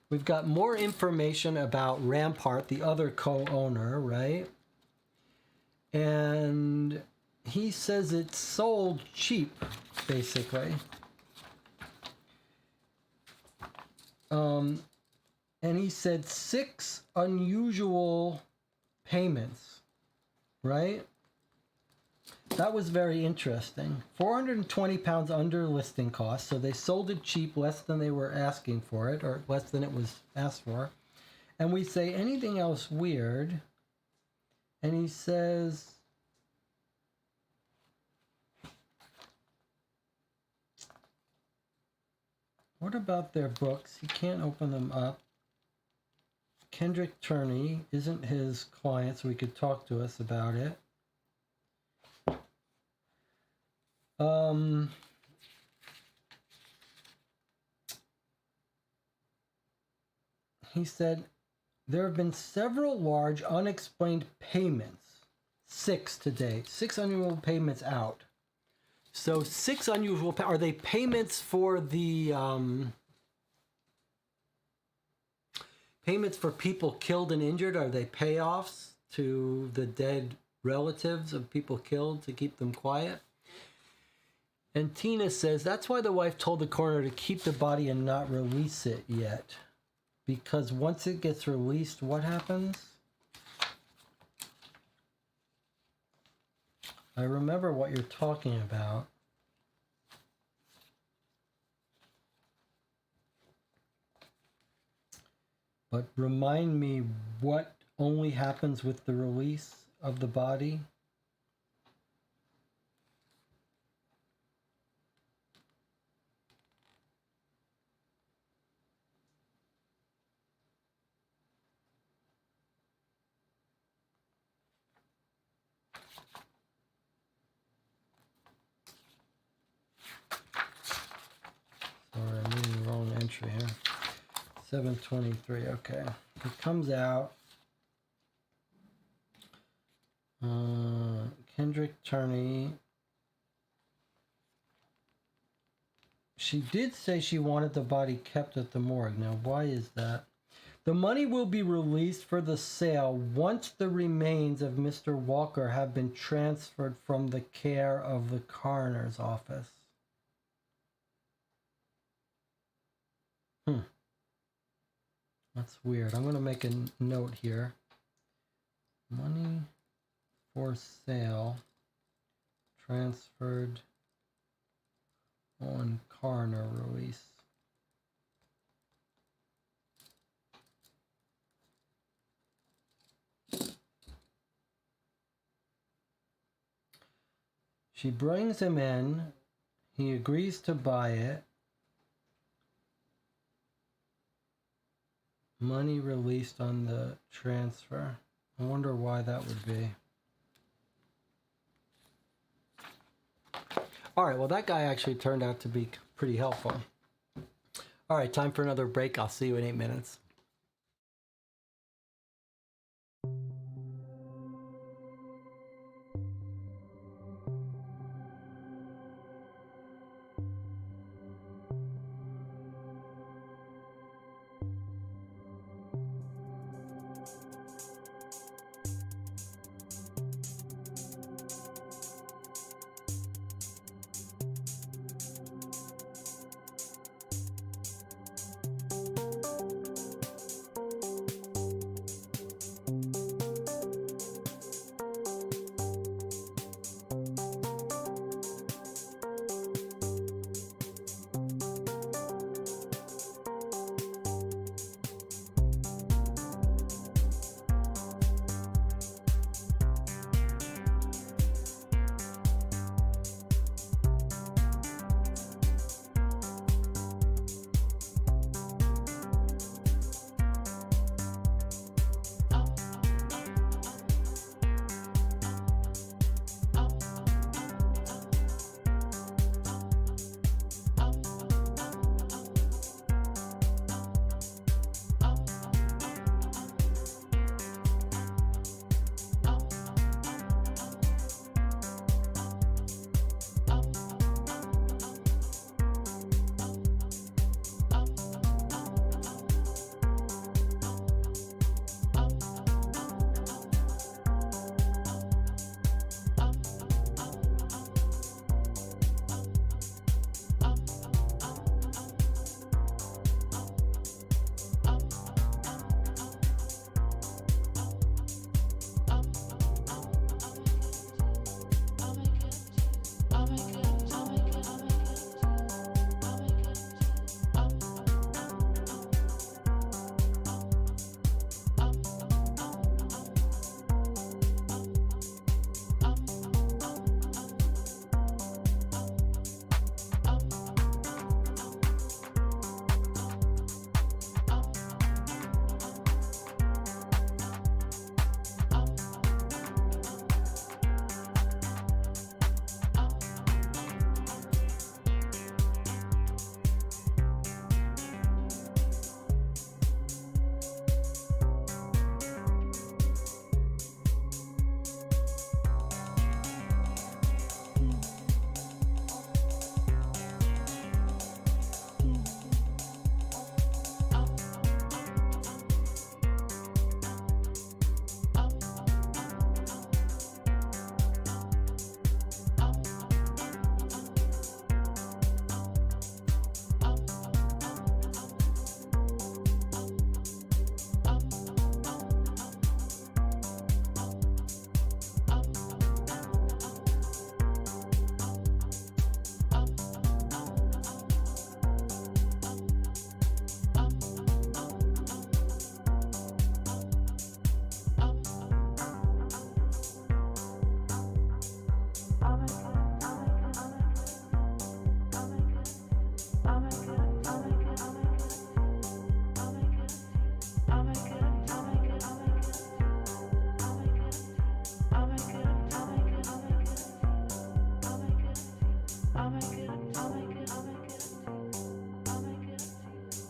S2: we've got more information about Rampart, the other co-owner, right? And he says it's sold cheap, basically. And he said 6 unusual payments, right? That was very interesting. £420 under listing cost, so they sold it cheap, less than they were asking for it, or less than it was asked for. And we say, anything else weird? And he says, what about their books? He can't open them up. Kendrick Turney isn't his client, so he could talk to us about it. He said, there have been several large unexplained payments. 6 to date. 6 unusual payments out. So 6 unusual, are they payments for the, payments for people killed and injured? Are they payoffs to the dead relatives of people killed to keep them quiet? And Tina says, that's why the wife told the coroner to keep the body and not release it yet. Because once it gets released, what happens? I remember what you're talking about. But remind me what only happens with the release of the body. Sorry, I'm reading the wrong entry here. 723, okay. It comes out. Kendrick Turney. She did say she wanted the body kept at the morgue. Now, why is that? The money will be released for the sale once the remains of Mr. Walker have been transferred from the care of the coroner's office. That's weird. I'm going to make a note here. Money for sale transferred on coroner release. She brings him in. He agrees to buy it. Money released on the transfer. I wonder why that would be. All right, well, that guy actually turned out to be pretty helpful. All right, time for another break. I'll see you in 8 minutes.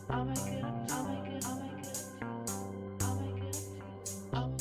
S1: I'll make it up, I'll make it, I'll make it up, I'll make it up,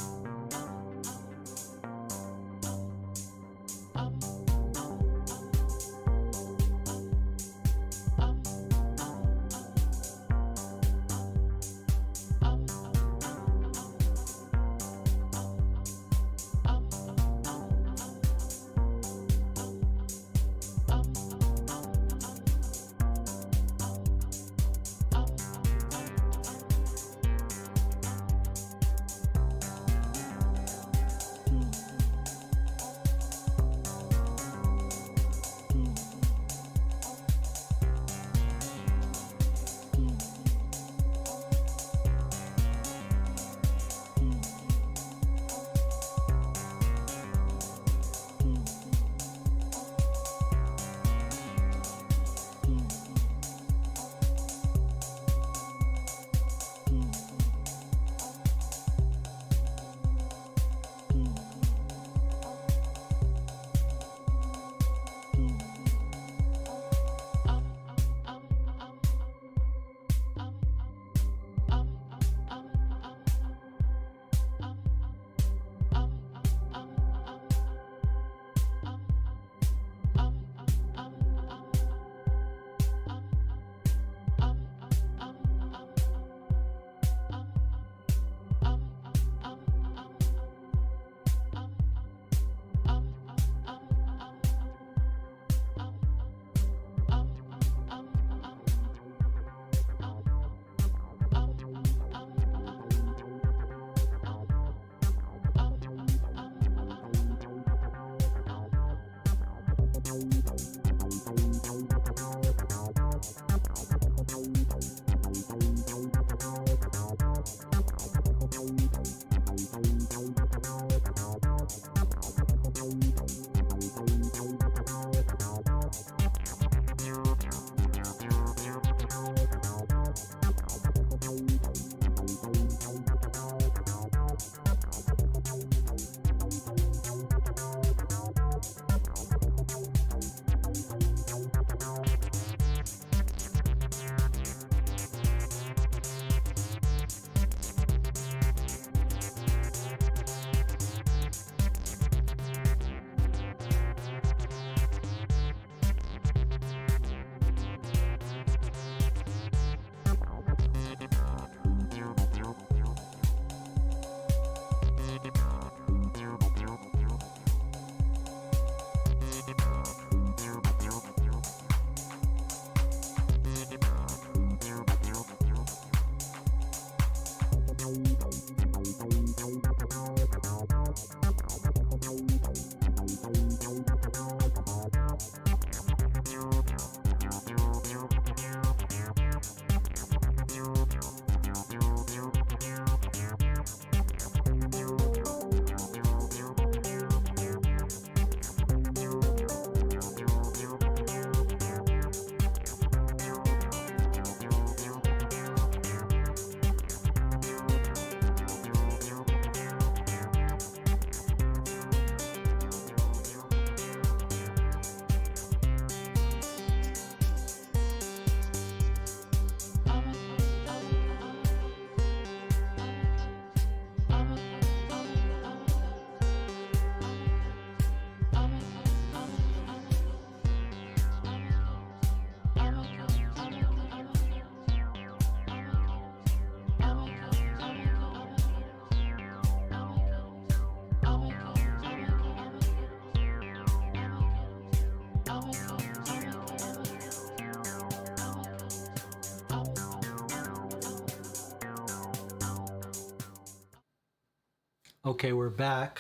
S2: Okay, we're back.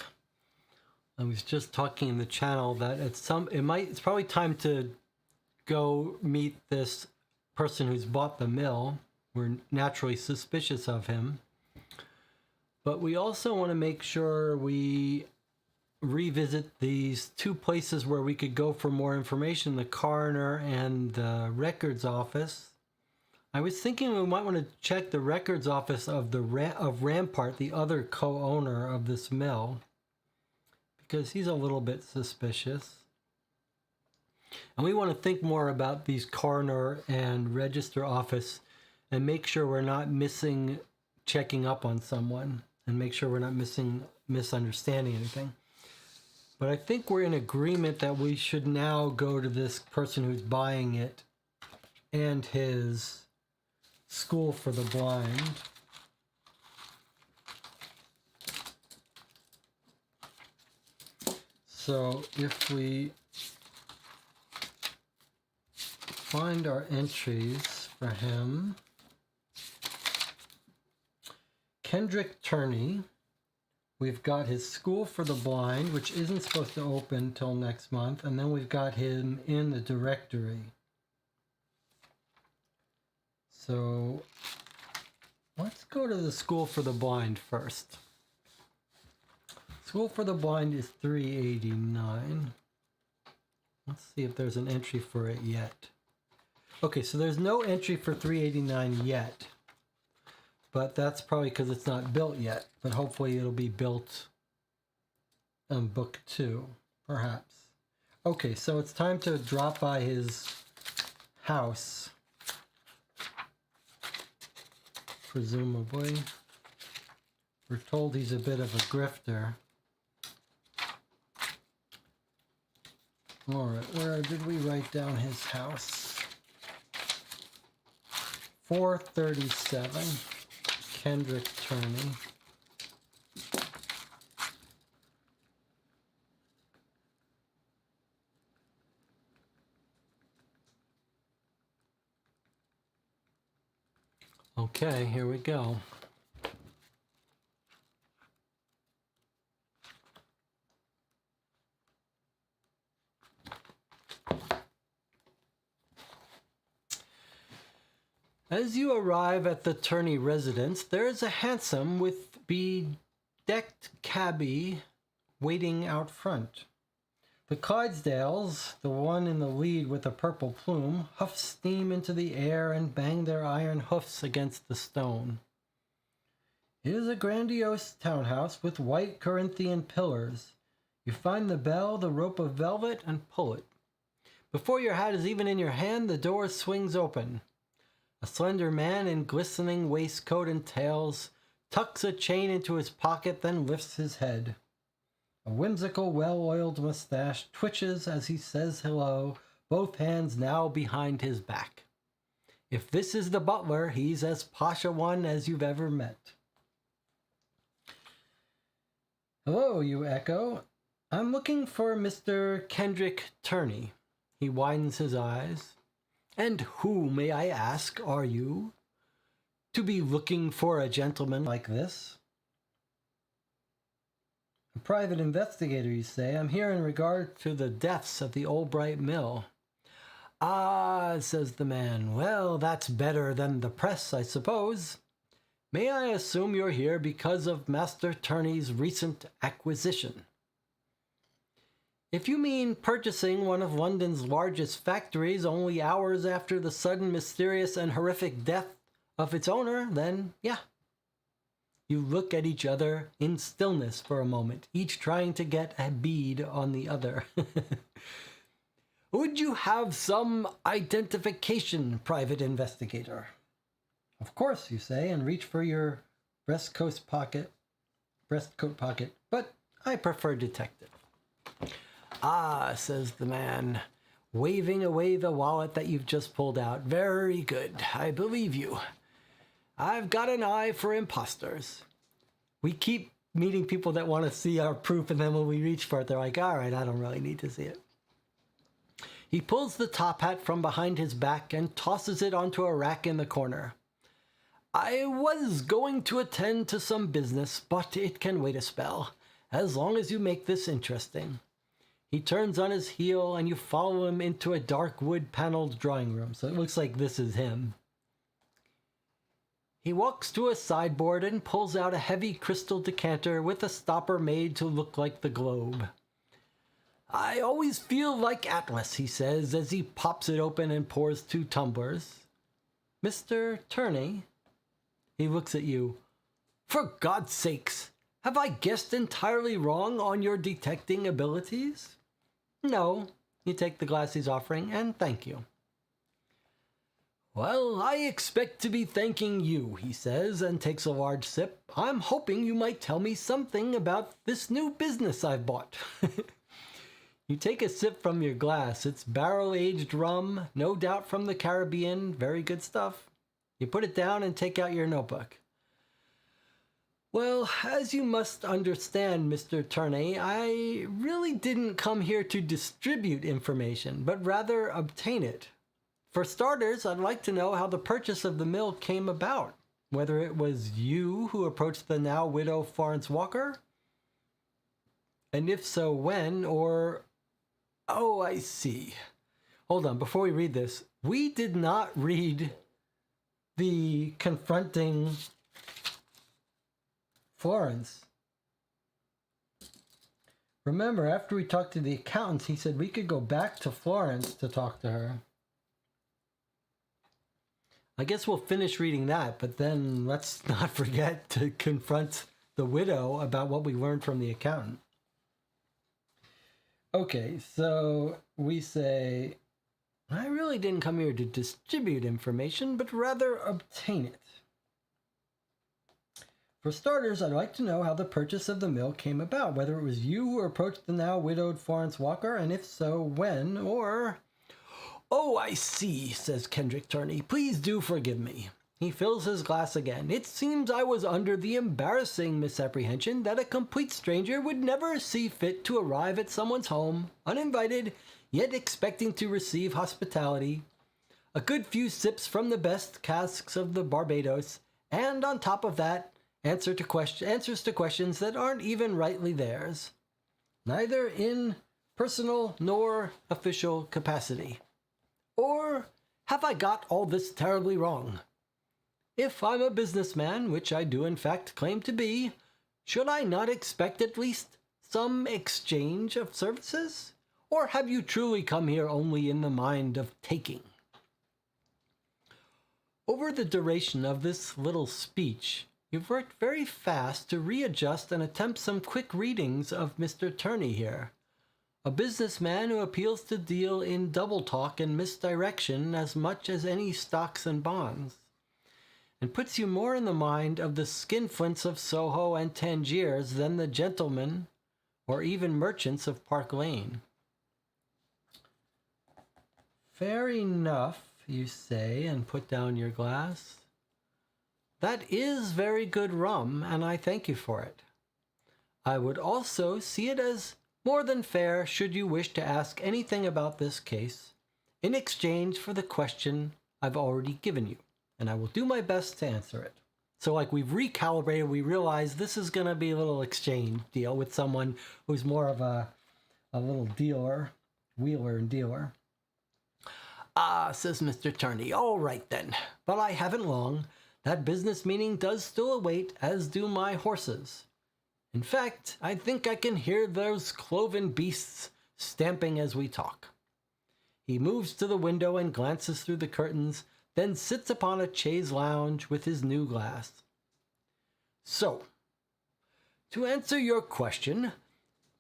S2: I was just talking in the channel that it's probably time to go meet this person who's bought the mill. We're naturally suspicious of him. But we also want to make sure we revisit these two places where we could go for more information, the coroner and the records office. I was thinking we might want to check the records office of Rampart, the other co-owner of this mill, because he's a little bit suspicious. And we want to think more about these coroner and register office and make sure we're not missing checking up on someone, and make sure we're not misunderstanding anything. But I think we're in agreement that we should now go to this person who's buying it and his school for the blind. So if we find our entries for him, Kendrick Turney, we've got his school for the blind, which isn't supposed to open till next month, and then we've got him in the directory. So let's go to the school for the blind first. School for the blind is $389. Let's see if there's an entry for it yet. Okay, so there's no entry for $389 yet, but that's probably because it's not built yet. But hopefully it'll be built on book 2, perhaps. Okay, so it's time to drop by his house, presumably. We're told he's a bit of a grifter. All right, where did we write down his house? 437, Kendrick Turney. Okay, here we go. As you arrive at the Turney residence, there is a hansom with bedecked cabbie waiting out front. The Clydesdales, the one in the lead with a purple plume, huff steam into the air and bang their iron hoofs against the stone. It is a grandiose townhouse with white Corinthian pillars. You find the bell, the rope of velvet, and pull it. Before your hat is even in your hand, the door swings open. A slender man in glistening waistcoat and tails tucks a chain into his pocket, then lifts his head. A whimsical, well-oiled mustache twitches as he says hello, both hands now behind his back. If this is the butler, he's as posh a one as you've ever met. Hello, you echo. I'm looking for Mr. Kendrick Turney. He widens his eyes. And who, may I ask, are you? To be looking for a gentleman like this? A private investigator, you say. I'm here in regard to the deaths at the Albright Mill. Ah, says the man. Well, that's better than the press, I suppose. May I assume you're here because of Master Turney's recent acquisition? If you mean purchasing one of London's largest factories only hours after the sudden, mysterious, and horrific death of its owner, then yeah. You look at each other in stillness for a moment, each trying to get a bead on the other. Would you have some identification, private investigator? Of course, you say, and reach for your breastcoat pocket, but I prefer detective. Ah, says the man, waving away the wallet that you've just pulled out. Very good, I believe you. I've got an eye for imposters. We keep meeting people that want to see our proof, and then when we reach for it, they're like, all right, I don't really need to see it. He pulls the top hat from behind his back and tosses it onto a rack in the corner. I was going to attend to some business, but it can wait a spell, as long as you make this interesting. He turns on his heel, and you follow him into a dark wood-paneled drawing room, so it looks like this is him. He walks to a sideboard and pulls out a heavy crystal decanter with a stopper made to look like the globe. I always feel like Atlas, he says, as he pops it open and pours 2 tumblers. Mr. Turney? He looks at you. For God's sakes, have I guessed entirely wrong on your detecting abilities? No, you take the glass he's offering, and thank you. Well, I expect to be thanking you, he says, and takes a large sip. I'm hoping you might tell me something about this new business I've bought. You take a sip from your glass. It's barrel-aged rum, no doubt from the Caribbean. Very good stuff. You put it down and take out your notebook. Well, as you must understand, Mr. Turney, I really didn't come here to distribute information, but rather obtain it. For starters, I'd like to know how the purchase of the mill came about. Whether it was you who approached the now widow Florence Walker? And if so, when, or... Oh, I see. Hold on, before we read this, we did not read the confronting Florence. Remember, after we talked to the accountants, he said we could go back to Florence to talk to her. I guess we'll finish reading that, but then let's not forget to confront the widow about what we learned from the accountant. Okay, so we say, I really didn't come here to distribute information, but rather obtain it. For starters, I'd like to know how the purchase of the mill came about, whether it was you who approached the now widowed Florence Walker, and if so, when, or... Oh, I see, says Kendrick Turney. Please do forgive me. He fills his glass again. It seems I was under the embarrassing misapprehension that a complete stranger would never see fit to arrive at someone's home, uninvited, yet expecting to receive hospitality, a good few sips from the best casks of the Barbados, and on top of that, answers to questions that aren't even rightly theirs, neither in personal nor official capacity. Or have I got all this terribly wrong? If I'm a businessman, which I do in fact claim to be, should I not expect at least some exchange of services? Or have you truly come here only in the mind of taking? Over the duration of this little speech, you've worked very fast to readjust and attempt some quick readings of Mr. Turney here. A businessman who appeals to deal in double talk and misdirection as much as any stocks and bonds, and puts you more in the mind of the skinflints of Soho and Tangiers than the gentlemen or even merchants of Park Lane. Fair enough, you say, and put down your glass. That is very good rum, and I thank you for it. I would also see it as more than fair should you wish to ask anything about this case in exchange for the question I've already given you, and I will do my best to answer it. So like we've recalibrated, we realize this is going to be a little exchange deal with someone who's more of a little dealer, wheeler and dealer. Ah, says Mr. Turney, all right then, but I haven't long. That business meeting does still await, as do my horses. In fact, I think I can hear those cloven beasts stamping as we talk. He moves to the window and glances through the curtains, then sits upon a chaise lounge with his new glass. So, to answer your question,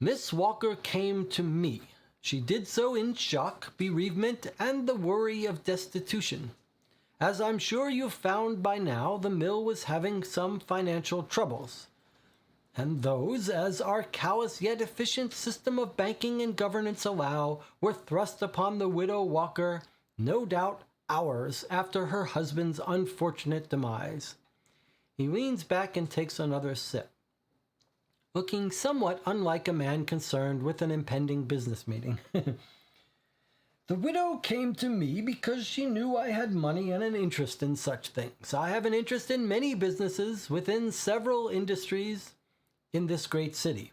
S2: Miss Walker came to me. She did so in shock, bereavement, and the worry of destitution. As I'm sure you've found by now, the mill was having some financial troubles. And those, as our callous yet efficient system of banking and governance allow, were thrust upon the widow Walker, no doubt hours after her husband's unfortunate demise. He leans back and takes another sip, looking somewhat unlike a man concerned with an impending business meeting. The widow came to me because she knew I had money and an interest in such things. I have an interest in many businesses within several industries in this great city.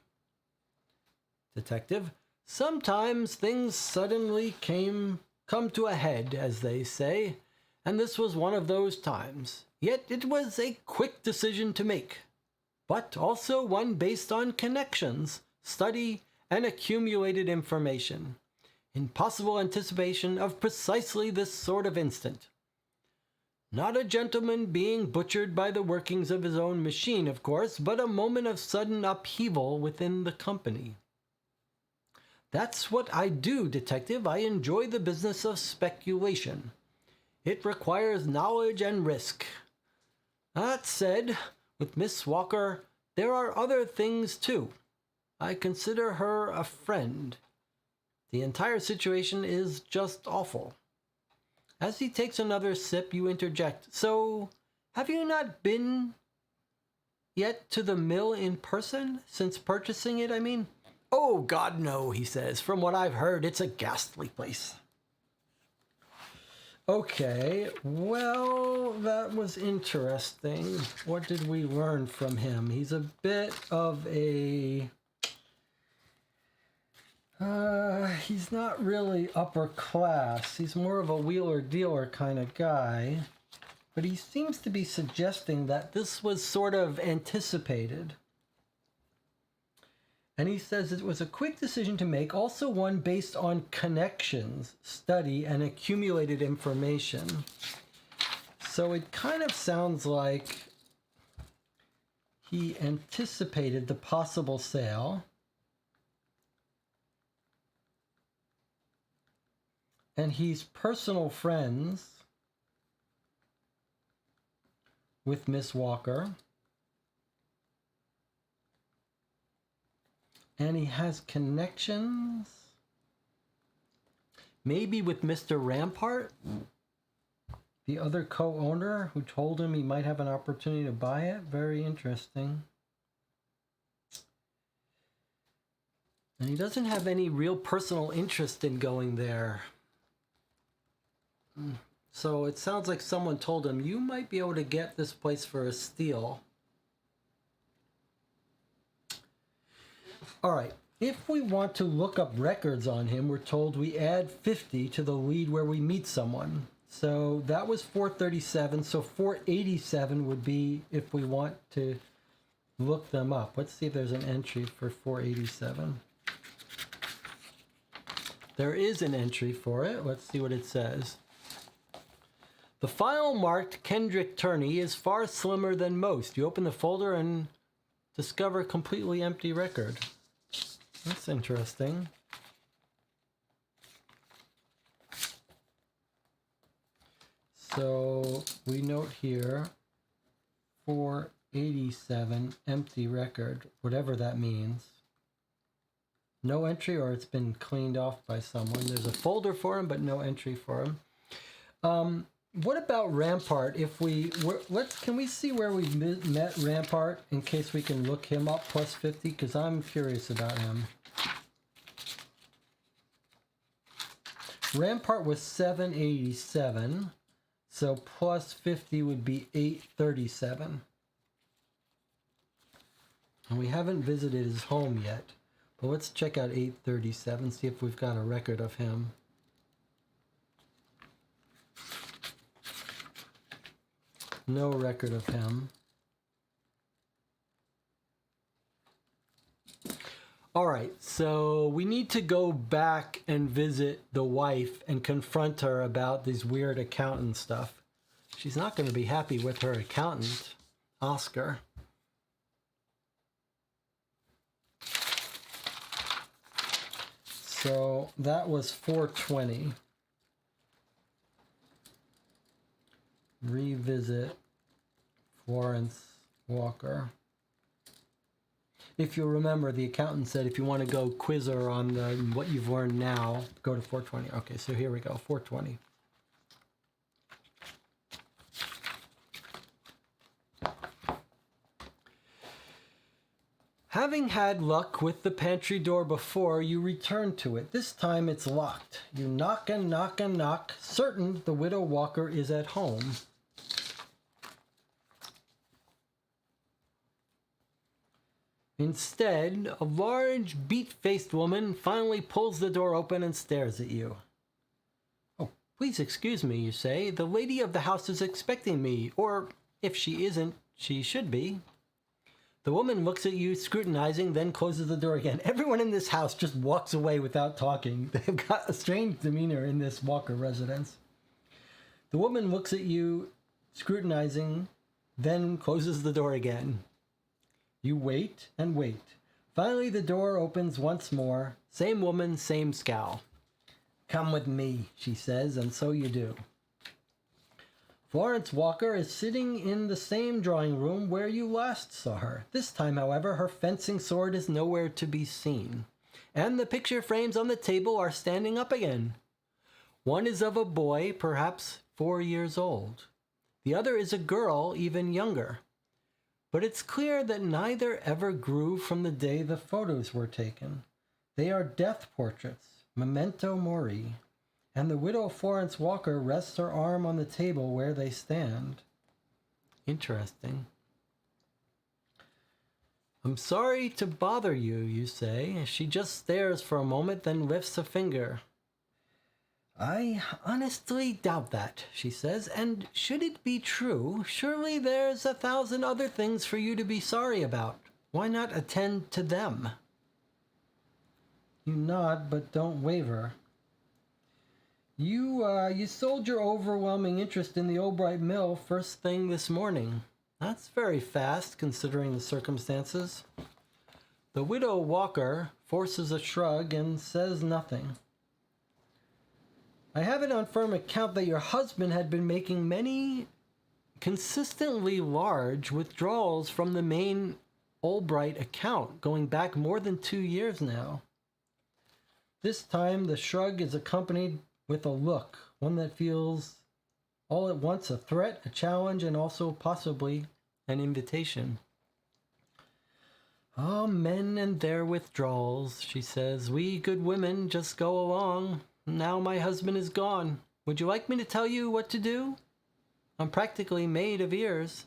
S2: Detective, sometimes things suddenly come to a head, as they say, and this was one of those times. Yet it was a quick decision to make, but also one based on connections, study, and accumulated information, in possible anticipation of precisely this sort of instant. Not a gentleman being butchered by the workings of his own machine, of course, but a moment of sudden upheaval within the company. That's what I do, detective. I enjoy the business of speculation. It requires knowledge and risk. That said, with Miss Walker, there are other things too. I consider her a friend. The entire situation is just awful. As he takes another sip, you interject. So, have you not been yet to the mill in person? Since purchasing it, I mean? Oh, God, no, he says. From what I've heard, it's a ghastly place. Okay, well, that was interesting. What did we learn from him? He's a bit of a... he's not really upper class. He's more of a wheeler-dealer kind of guy. But he seems to be suggesting that this was sort of anticipated. And he says it was a quick decision to make, also one based on connections, study, and accumulated information. So it kind of sounds like he anticipated the possible sale. And he's personal friends with Miss Walker. And he has connections, maybe with Mr. Rampart, the other co-owner who told him he might have an opportunity to buy it. Very interesting. And he doesn't have any real personal interest in going there. So it sounds like someone told him, you might be able to get this place for a steal. All right, if we want to look up records on him, we're told we add 50 to the lead where we meet someone. So that was 437, so 487 would be if we want to look them up. Let's see if there's an entry for 487. There is an entry for it. Let's see what it says. The file marked Kendrick Turney is far slimmer than most. You open the folder and discover a completely empty record. That's interesting. So we note here 487 empty record, whatever that means. No entry, or it's been cleaned off by someone. There's a folder for him, but no entry for him. What about Rampart? If we can we see where we met Rampart in case we can look him up plus 50? Because I'm curious about him. Rampart was 787, so plus 50 would be 837. And we haven't visited his home yet. But let's check out 837, see if we've got a record of him. No record of him. All right, so we need to go back and visit the wife and confront her about these weird accountant stuff. She's not going to be happy with her accountant, Oscar. So that was 420. Revisit Florence Walker. If you remember, the accountant said if you want to go quiz her on what you've learned now, go to 420. Okay, so here we go, 420. Having had luck with the pantry door before, you return to it. This time it's locked. You knock and knock and knock, certain the widow Walker is at home. Instead, a large, beet-faced woman finally pulls the door open and stares at you. Oh, please excuse me, you say. The lady of the house is expecting me, or if she isn't, she should be. The woman looks at you, scrutinizing, then closes the door again. Everyone in this house just walks away without talking. They've got a strange demeanor in this Walker residence. The woman looks at you, scrutinizing, then closes the door again. You wait and wait. Finally, the door opens once more. Same woman, same scowl. Come with me, she says, and so you do. Florence Walker is sitting in the same drawing room where you last saw her. This time, however, her fencing sword is nowhere to be seen, and the picture frames on the table are standing up again. One is of a boy, perhaps 4 years old. The other is a girl, even younger. But it's clear that neither ever grew from the day the photos were taken. They are death portraits, memento mori, and the widow Florence Walker rests her arm on the table where they stand. Interesting. I'm sorry to bother you, you say. She just stares for a moment, then lifts a finger. I honestly doubt that, she says, and should it be true, surely there's 1,000 other things for you to be sorry about. Why not attend to them? You nod, but don't waver. You sold your overwhelming interest in the Albright Mill first thing this morning. That's very fast, considering the circumstances. The widow Walker forces a shrug and says nothing. I have it on firm account that your husband had been making many consistently large withdrawals from the main Albright account, going back more than 2 years now. This time the shrug is accompanied with a look, one that feels all at once a threat, a challenge, and also possibly an invitation. Ah, men and their withdrawals, she says. We good women just go along. Now my husband is gone. Would you like me to tell you what to do? I'm practically made of ears.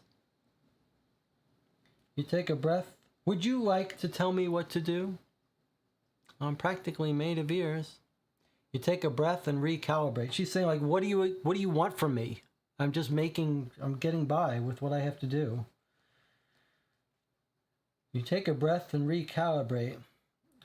S2: You take a breath. Would you like to tell me what to do? I'm practically made of ears. You take a breath and recalibrate. She's saying, like, what do you want from me? I'm getting by with what I have to do. You take a breath and recalibrate.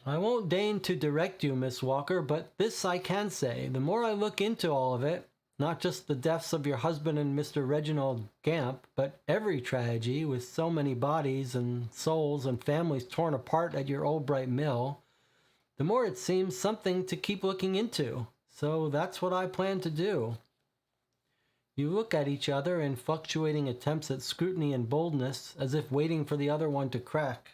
S2: I won't deign to direct you, Miss Walker, but this I can say. The more I look into all of it, not just the deaths of your husband and Mr. Reginald Gamp, but every tragedy with so many bodies and souls and families torn apart at your Albright Mill, the more it seems something to keep looking into. So that's what I plan to do. You look at each other in fluctuating attempts at scrutiny and boldness, as if waiting for the other one to crack.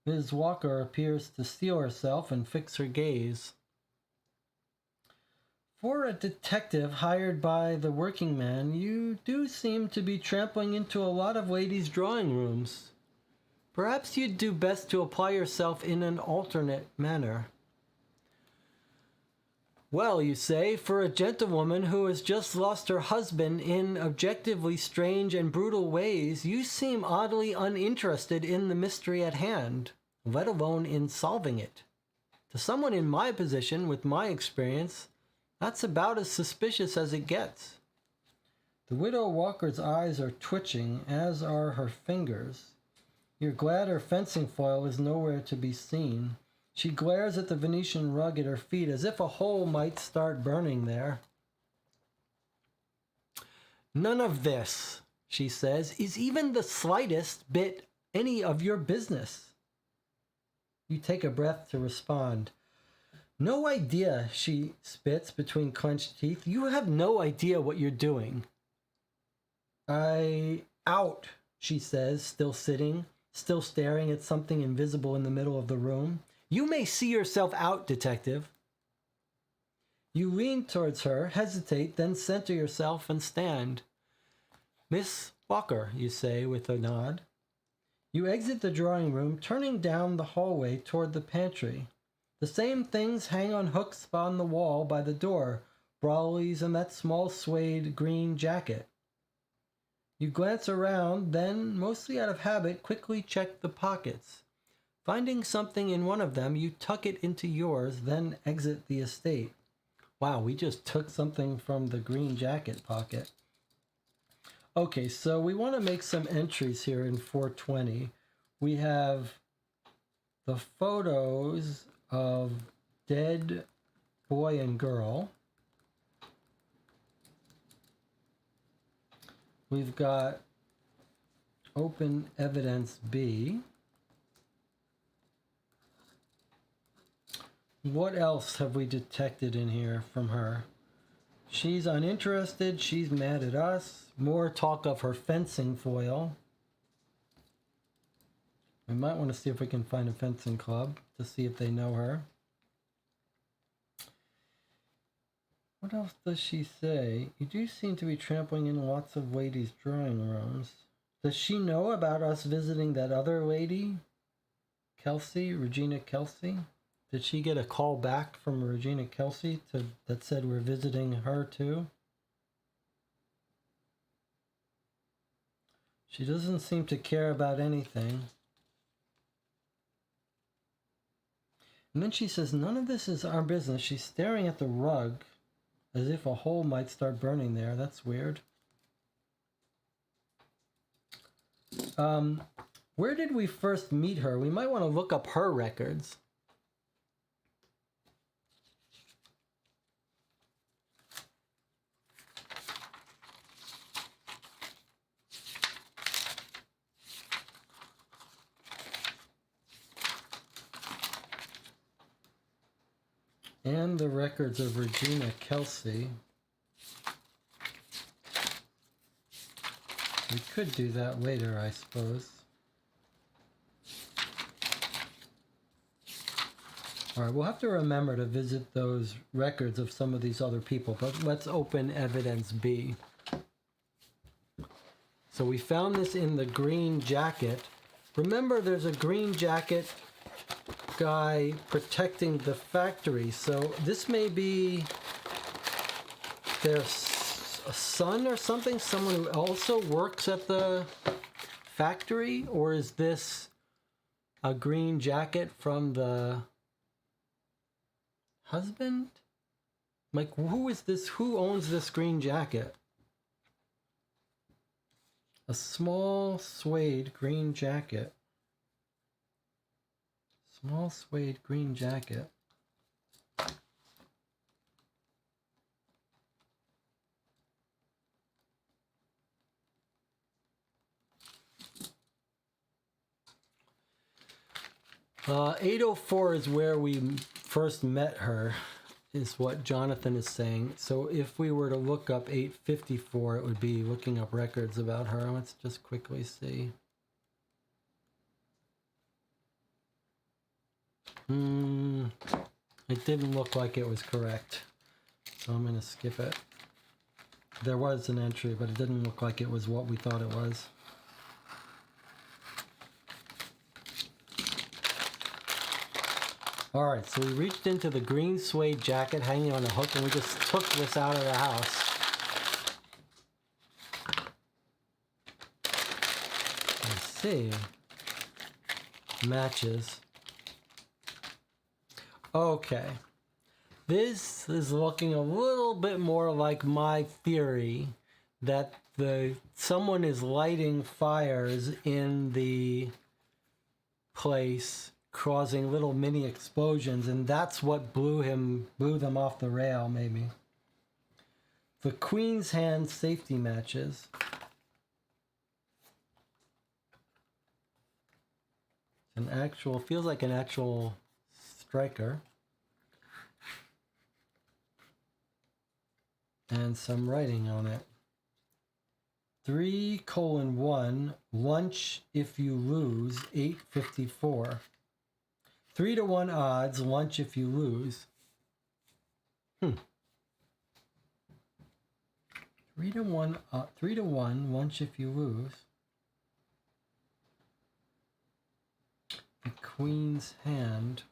S2: Ms. Walker appears to steel herself and fix her gaze. For a detective hired by the working man, you do seem to be trampling into a lot of ladies' drawing rooms. Perhaps you'd do best to apply yourself in an alternate manner. Well, you say, for a gentlewoman who has just lost her husband in objectively strange and brutal ways, you seem oddly uninterested in the mystery at hand, let alone in solving it. To someone in my position, with my experience, that's about as suspicious as it gets. The widow Walker's eyes are twitching, as are her fingers. You're glad her fencing foil is nowhere to be seen. She glares at the Venetian rug at her feet as if a hole might start burning there. None of this, she says, is even the slightest bit any of your business. You take a breath to respond. No idea, she spits between clenched teeth. You have no idea what you're doing. Out, she says, still sitting, still staring at something invisible in the middle of the room. You may see yourself out, detective. You lean towards her, hesitate, then center yourself and stand. Miss Walker, you say with a nod. You exit the drawing room, turning down the hallway toward the pantry. The same things hang on hooks on the wall by the door, brollies and that small suede green jacket. You glance around, then, mostly out of habit, quickly check the pockets. Finding something in one of them, you tuck it into yours, then exit the estate. Wow, we just took something from the green jacket pocket. Okay, so we want to make some entries here in 420. We have the photos of dead boy and girl. We've got open evidence B. What else have we detected in here from her? She's uninterested. She's mad at us. More talk of her fencing foil. We might want to see if we can find a fencing club to see if they know her. What else does she say? You do seem to be trampling in lots of ladies' drawing rooms. Does she know about us visiting that other lady? Kelsey? Regina Kelsey? Did she get a call back from Regina Kelsey that said we're visiting her too? She doesn't seem to care about anything. And then she says, none of this is our business. She's staring at the rug as if a hole might start burning there. That's weird. Where did we first meet her? We might want to look up her records. And the records of Regina Kelsey. We could do that later, I suppose. All right, we'll have to remember to visit those records of some of these other people, but let's open evidence B. So we found this in the green jacket. Remember, there's a green jacket guy protecting the factory, so this may be their son or something, someone who also works at the factory, or is this a green jacket from the husband? Like, who is this? Who owns this green jacket? A small suede green jacket. Small suede green jacket. Uh, 804 is where we first met her, is what Jonathan is saying. So if we were to look up 854, it would be looking up records about her. Let's just quickly see. It didn't look like it was correct, so I'm going to skip it. There was an entry, but it didn't look like it was what we thought it was. Alright, so we reached into the green suede jacket hanging on a hook, and we just took this out of the house. Let's see. Matches. Okay. This is looking a little bit more like my theory that someone is lighting fires in the place, causing little mini explosions, and that's what blew them off the rail, maybe. The Queen's Hand safety matches. Feels like an actual striker. And some writing on it. 3:1, lunch if you lose, 854. 3-to-1 odds, lunch if you lose. 3-to-1, 3-to-1, lunch if you lose. The Queen's Hand.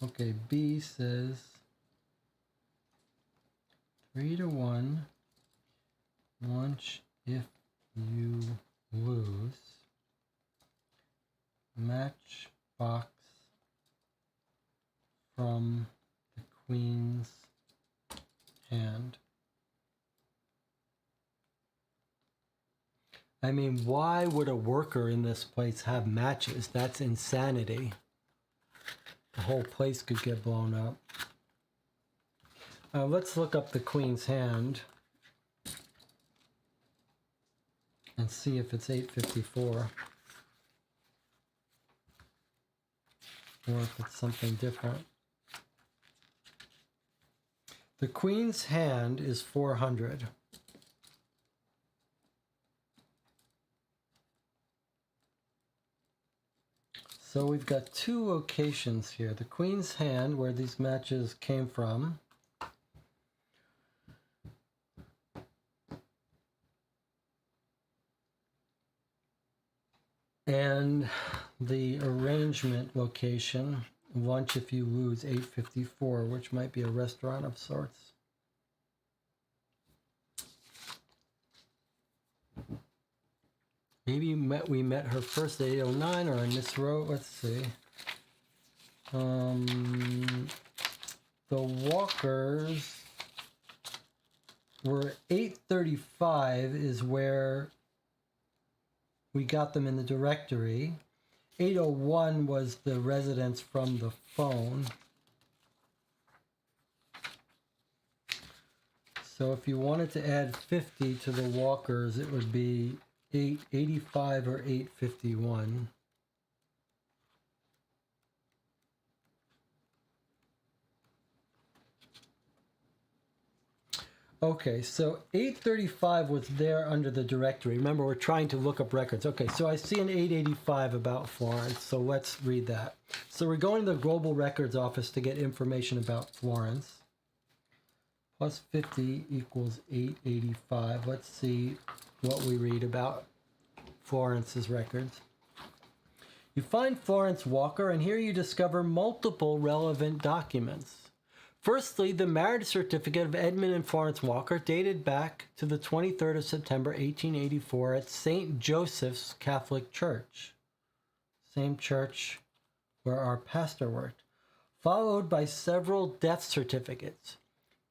S2: Okay, B says 3-to-1, lunch if you lose. Matchbox from the Queen's Hand. I mean, why would a worker in this place have matches? That's insanity. The whole place could get blown up. Let's look up the Queen's Hand and see if it's 854 or if it's something different. The queen's hand is 400. So we've got two locations here. The queen's hand, where these matches came from, and the arrangement location, lunch if you lose, 854, which might be a restaurant of sorts. Maybe we met her first at 809 or in this row. Let's see. The Walkers were 835 is where we got them in the directory. 801 was the residence from the phone. So if you wanted to add 50 to the Walkers, it would be 885 or 851. Okay, so 835 was there under the directory. Remember, we're trying to look up records. Okay, so I see an 885 about Florence, so let's read that. So we're going to the Global Records Office to get information about Florence. Plus 50 equals 885. Let's see what we read about Florence's records. You find Florence Walker, and here you discover multiple relevant documents. Firstly, the marriage certificate of Edmund and Florence Walker dated back to the 23rd of September 1884 at St. Joseph's Catholic Church, same church where our pastor worked, followed by several death certificates.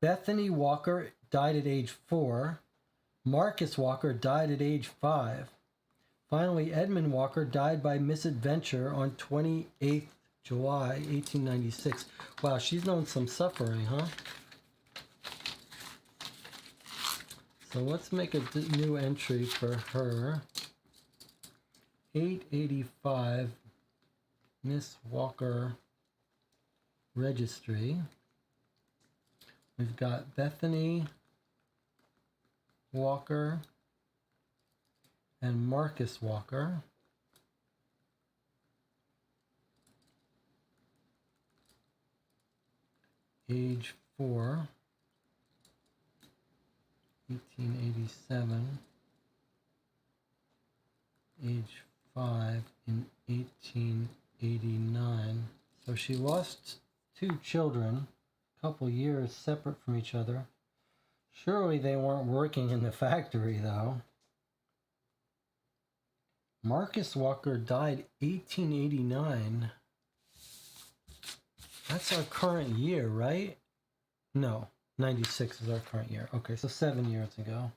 S2: Bethany Walker died at age 4. Marcus Walker died at age 5. Finally, Edmund Walker died by misadventure on 28th July 1896. Wow, she's known some suffering, huh? So let's make a new entry for her. 885 Miss Walker Registry. We've got Bethany Walker and Marcus Walker. Age 4, 1887. Age 5 in 1889. So she lost 2 children, a couple years separate from each other. Surely they weren't working in the factory, though. Marcus Walker died 1889. That's our current year, right? No, 96 is our current year. Okay, so 7 years ago.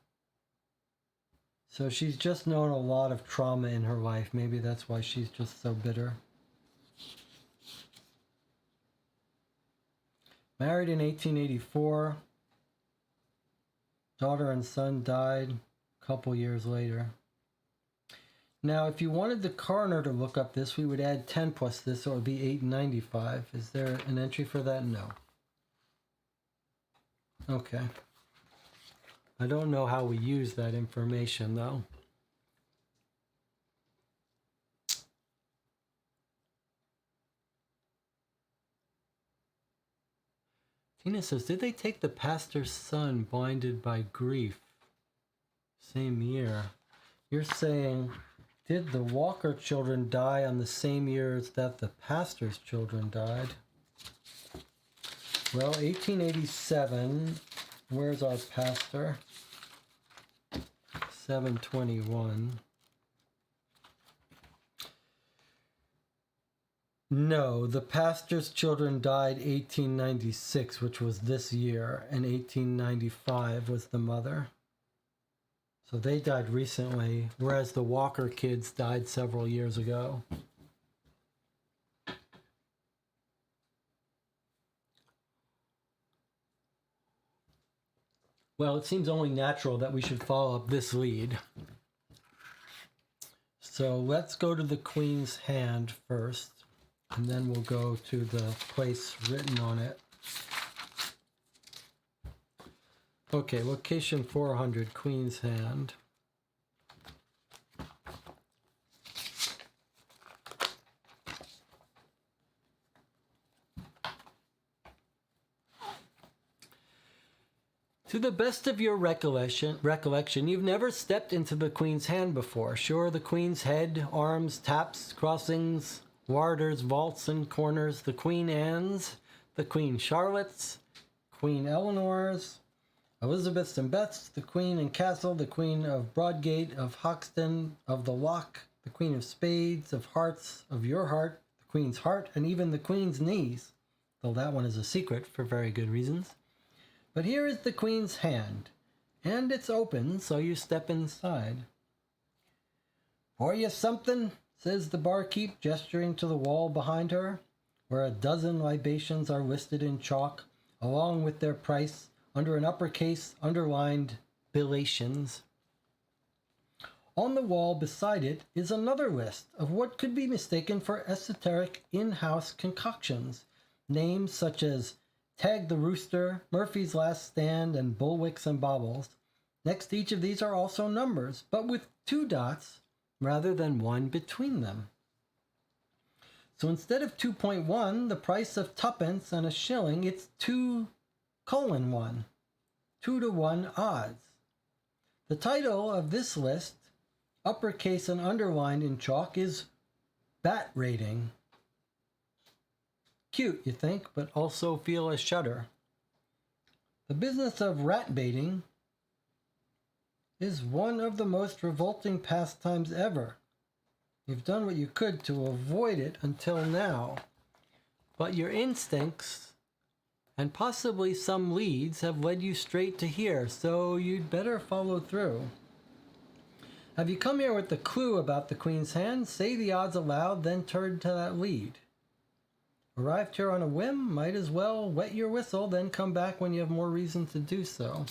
S2: So she's just known a lot of trauma in her life. Maybe that's why she's just so bitter. Married in 1884. Daughter and son died a couple years later. Now, if you wanted the coroner to look up this, we would add 10 plus this, so it would be 895. Is there an entry for that? No. Okay. I don't know how we use that information, though. Tina says, did they take the pastor's son blinded by grief? Same year. You're saying, did the Walker children die on the same years that the pastor's children died? Well, 1887, where's our pastor? 721. No, the pastor's children died 1896, which was this year, and 1895 was the mother. So they died recently, whereas the Walker kids died several years ago. Well, it seems only natural that we should follow up this lead. So let's go to the Queen's Hand first, and then we'll go to the place written on it. Okay, location 400, Queen's Hand. To the best of your recollection, you've never stepped into the Queen's Hand before. Sure, the Queen's head, arms, taps, crossings, warders, vaults, and corners, the Queen Anne's, the Queen Charlotte's, Queen Eleanor's, Elizabeth's and Beth's, the Queen and Castle, the Queen of Broadgate, of Hoxton, of the Lock, the Queen of Spades, of Hearts, of your heart, the Queen's heart, and even the Queen's knees, though that one is a secret for very good reasons. But here is the Queen's Hand, and it's open, so you step inside. "Pour you something?" says the barkeep, gesturing to the wall behind her, where a dozen libations are listed in chalk, along with their price, under an uppercase underlined billations. On the wall beside it is another list of what could be mistaken for esoteric in-house concoctions, names such as Tag the Rooster, Murphy's Last Stand, and Bulwicks and Baubles. Next to each of these are also numbers, but with 2 dots rather than 1 between them. So instead of 2.1, the price of 2pence and a shilling, it's 2:1, 2-to-1 odds. The title of this list, uppercase and underlined in chalk, is Bat Rating. Cute, you think, but also feel a shudder. The business of rat baiting is one of the most revolting pastimes ever. You've done what you could to avoid it until now, but your instincts and possibly some leads have led you straight to here, so you'd better follow through. Have you come here with the clue about the Queen's Hand? Say the odds aloud, then turn to that lead. Arrived here on a whim? Might as well wet your whistle, then come back when you have more reason to do so.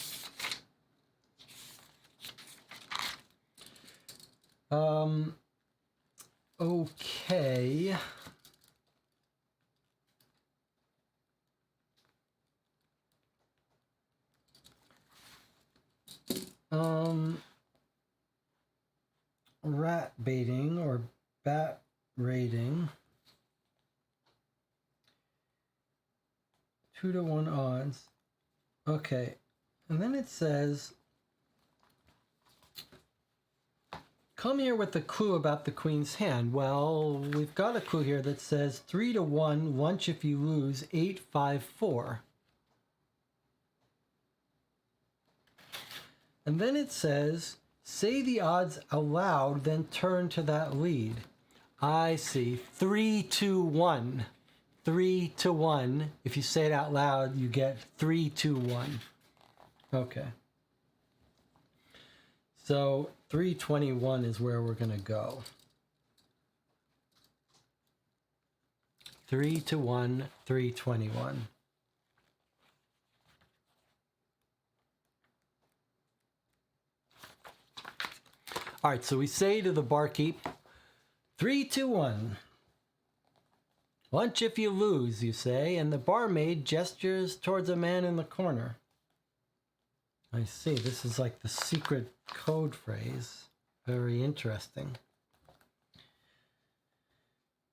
S2: Okay. Rat baiting or bat rating. 2-to-1 odds. Okay. And then it says, come here with the clue about the Queen's Hand. Well, we've got a clue here that says 3-to-1, lunch if you lose, 854. And then it says, say the odds aloud, then turn to that lead. I see. 3-to-1. 3-to-1. If you say it out loud, you get 3-to-1. Okay. So 321 is where we're going to go. 3-to-1, 321. All right, so we say to the barkeep, 3-to-1. Lunch if you lose, you say, and the barmaid gestures towards a man in the corner. I see, this is like the secret code phrase. Very interesting.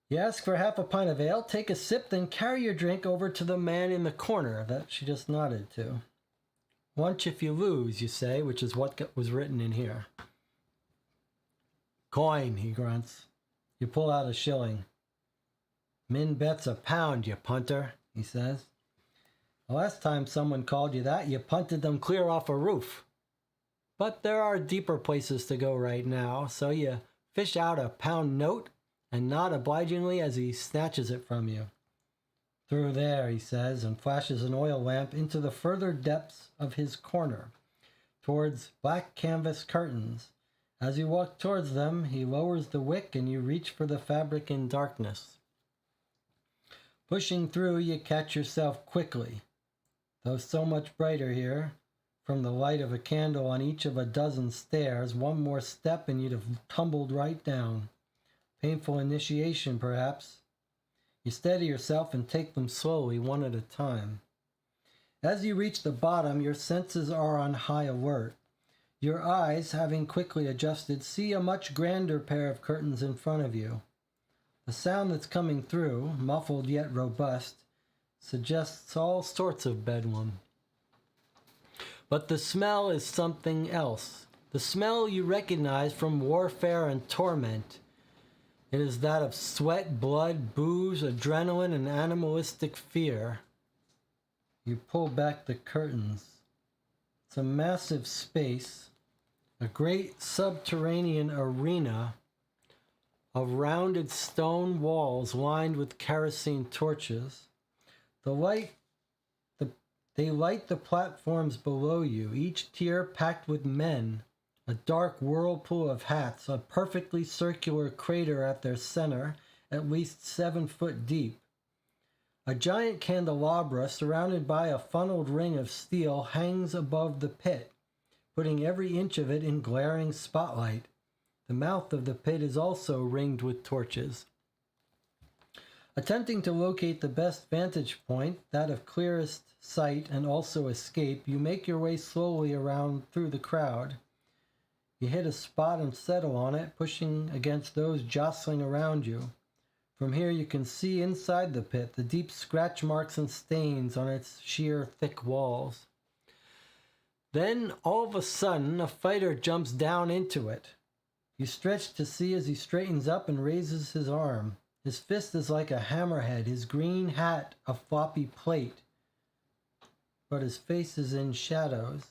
S2: You ask for half a pint of ale, take a sip, then carry your drink over to the man in the corner that she just nodded to. Lunch if you lose, you say, which is what was written in here. Coin, he grunts. You pull out a shilling. Min bets a pound, you punter, he says. The last time someone called you that, you punted them clear off a roof. But there are deeper places to go right now, so you fish out a pound note and nod obligingly as he snatches it from you. Through there, he says, and flashes an oil lamp into the further depths of his corner, towards black canvas curtains. As you walk towards them, he lowers the wick and you reach for the fabric in darkness. Pushing through, you catch yourself quickly, though so much brighter here, from the light of a candle on each of a dozen stairs. One more step and you'd have tumbled right down. Painful initiation, perhaps. You steady yourself and take them slowly, one at a time.
S3: As you reach the bottom, your senses are on high alert. Your eyes, having quickly adjusted, see a much grander pair of curtains in front of you. The sound that's coming through, muffled yet robust, suggests all sorts of bedlam. But the smell is something else. The smell you recognize from warfare and torment. It is that of sweat, blood, booze, adrenaline, and animalistic fear. You pull back the curtains. It's a massive space, a great subterranean arena of rounded stone walls lined with kerosene torches. They light the platforms below you, each tier packed with men, a dark whirlpool of hats, a perfectly circular crater at their center, at least 7 foot deep. A giant candelabra surrounded by a funneled ring of steel hangs above the pit, putting every inch of it in glaring spotlight. The mouth of the pit is also ringed with torches. Attempting to locate the best vantage point, that of clearest sight and also escape, you make your way slowly around through the crowd. You hit a spot and settle on it, pushing against those jostling around you. From here you can see inside the pit the deep scratch marks and stains on its sheer thick walls. Then, all of a sudden, a fighter jumps down into it. You stretch to see as he straightens up and raises his arm. His fist is like a hammerhead, his green hat a floppy plate, but his face is in shadows.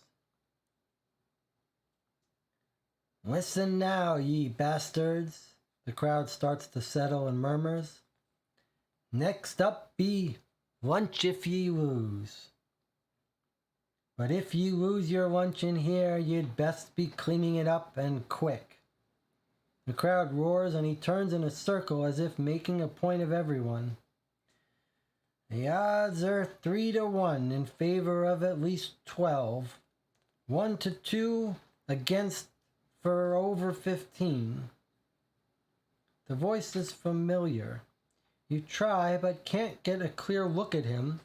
S3: "Listen now, ye bastards," the crowd starts to settle and murmurs. "Next up be lunch if ye lose. But if you lose your lunch in here, you'd best be cleaning it up and quick." The crowd roars and he turns in a circle as if making a point of everyone. "The odds are 3-1 in favor of at least 12. 1-2 against for over 15. The voice is familiar. You try but can't get a clear look at him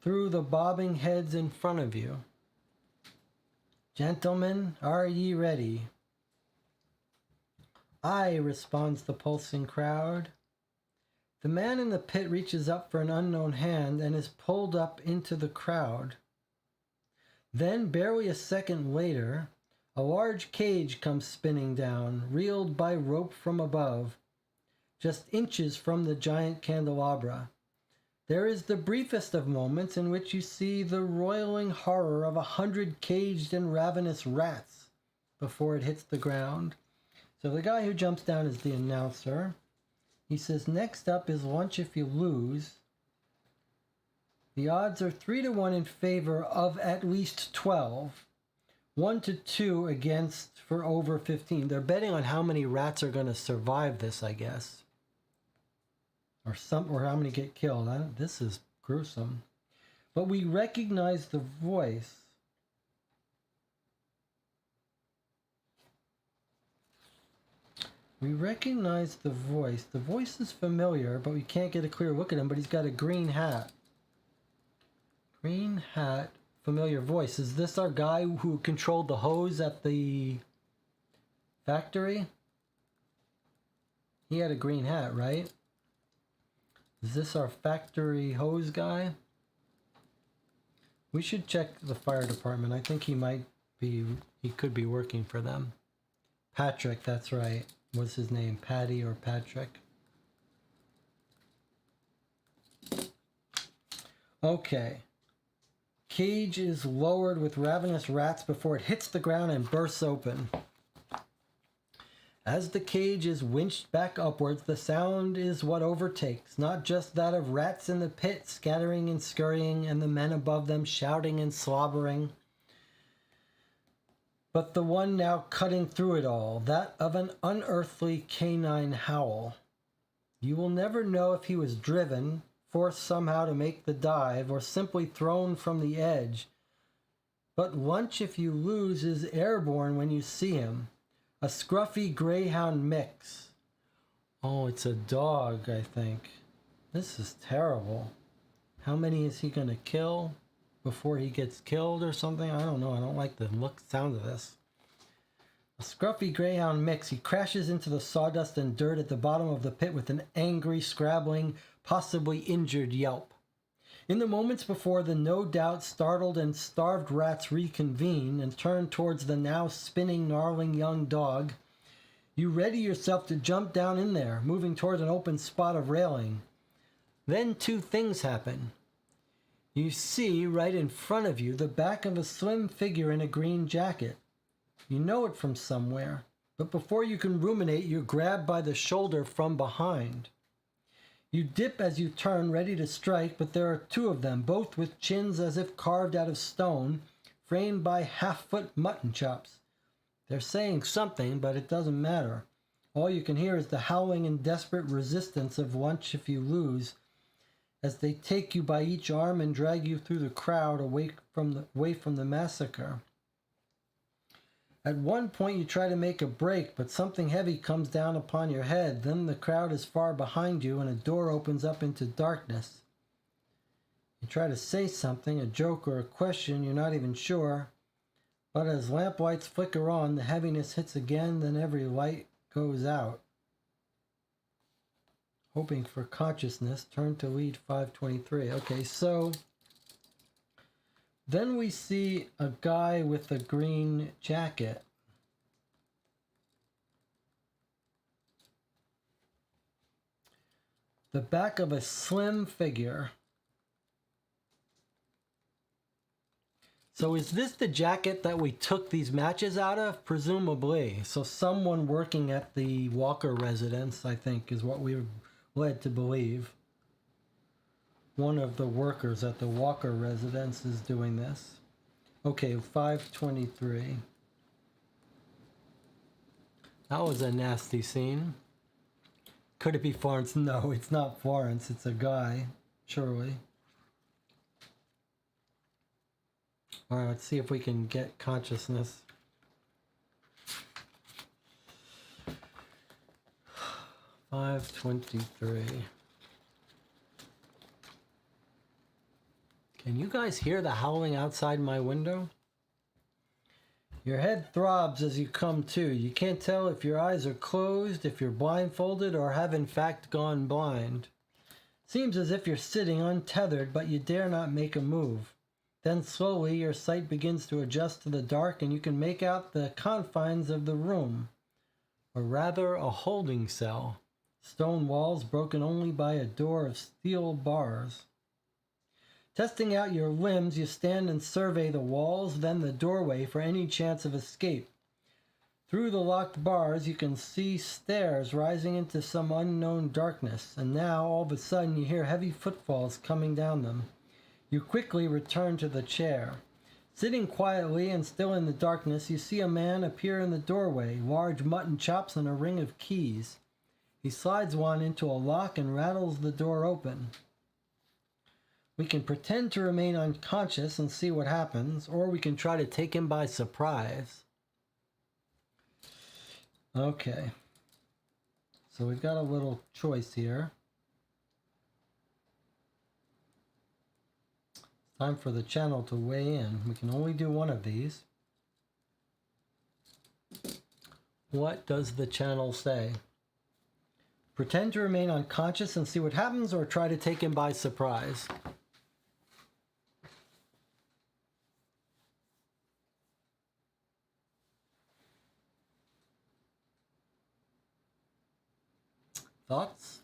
S3: through the bobbing heads in front of you. "Gentlemen, are ye ready?" "Aye," responds the pulsing crowd. The man in the pit reaches up for an unknown hand and is pulled up into the crowd. Then, barely a second later, a large cage comes spinning down, reeled by rope from above, just inches from the giant candelabra. There is the briefest of moments in which you see the roiling horror of 100 caged and ravenous rats before it hits the ground. So the guy who jumps down is the announcer. He says, "Next up is lunch if you lose. The odds are 3-1 in favor of at least 12. 1-2 against for over 15. They're betting on how many rats are going to survive this, I guess. Or how many get killed. This is gruesome. But we recognize the voice. We recognize the voice. The voice is familiar, but we can't get a clear look at him, but he's got a green hat. Green hat, familiar voice. Is this our guy who controlled the hose at the factory? He had a green hat, right? Is this our factory hose guy? We should check the fire department. I think he could be working for them. Patrick, that's right. What's his name? Patty or Patrick? Okay. Cage is lowered with ravenous rats before it hits the ground and bursts open. As the cage is winched back upwards, the sound is what overtakes, not just that of rats in the pit scattering and scurrying and the men above them shouting and slobbering, but the one now cutting through it all, that of an unearthly canine howl. You will never know if he was driven, forced somehow to make the dive, or simply thrown from the edge. But lunch if you lose is airborne when you see him. A scruffy greyhound mix. Oh, it's a dog, I think. This is terrible. How many is he going to kill? before he gets killed or something. I don't know. I don't like the sound of this. A scruffy greyhound mix. He crashes into the sawdust and dirt at the bottom of the pit with an angry, scrabbling, possibly injured yelp. In the moments before the no doubt startled and starved rats reconvene and turn towards the now spinning, gnarling young dog, you ready yourself to jump down in there, moving towards an open spot of railing. Then two things happen. You see right in front of you the back of a slim figure in a green jacket. You know it from somewhere, but before you can ruminate, you're grabbed by the shoulder from behind. You dip as you turn, ready to strike, but there are two of them, both with chins as if carved out of stone, framed by half-foot mutton chops. They're saying something, but it doesn't matter. All you can hear is the howling and desperate resistance of lunch if you lose, as they take you by each arm and drag you through the crowd away from the massacre. At one point you try to make a break, but something heavy comes down upon your head. Then the crowd is far behind you and a door opens up into darkness. You try to say something, a joke or a question, you're not even sure. But as lamplights flicker on, the heaviness hits again, then every light goes out. Hoping for consciousness, turn to lead 523. Okay, so then we see a guy with a green jacket. The back of a slim figure. So is this the jacket that we took these matches out of? Presumably. So someone working at the Walker residence, I think, is what we were led to believe. One of the workers at the Walker residence is doing this. Okay, 523. That was a nasty scene. Could it be Florence? No, it's not Florence. It's a guy, surely. All right, let's see if we can get consciousness. $5.23. Can you guys hear the howling outside my window? Your head throbs as you come to. You can't tell if your eyes are closed, if you're blindfolded, or have in fact gone blind. Seems as if you're sitting untethered, but you dare not make a move. Then slowly your sight begins to adjust to the dark and you can make out the confines of the room, or rather a holding cell. Stone walls broken only by a door of steel bars. Testing out your limbs, you stand and survey the walls, then the doorway for any chance of escape. Through the locked bars, you can see stairs rising into some unknown darkness, and now, all of a sudden, you hear heavy footfalls coming down them. You quickly return to the chair. Sitting quietly and still in the darkness, you see a man appear in the doorway, large mutton chops and a ring of keys. He slides one into a lock and rattles the door open. We can pretend to remain unconscious and see what happens, or we can try to take him by surprise. Okay. So we've got a little choice here. Time for the channel to weigh in. We can only do one of these. What does the channel say? Pretend to remain unconscious and see what happens, or try to take him by surprise? Thoughts?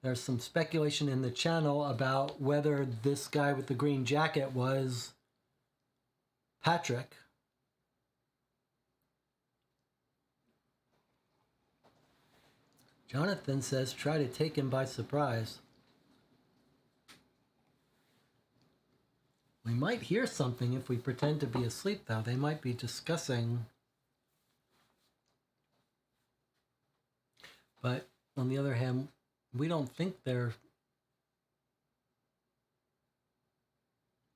S3: There's some speculation in the channel about whether this guy with the green jacket was Patrick. Jonathan says try to take him by surprise. We might hear something if we pretend to be asleep, though. They might be discussing. But on the other hand, we don't think they're...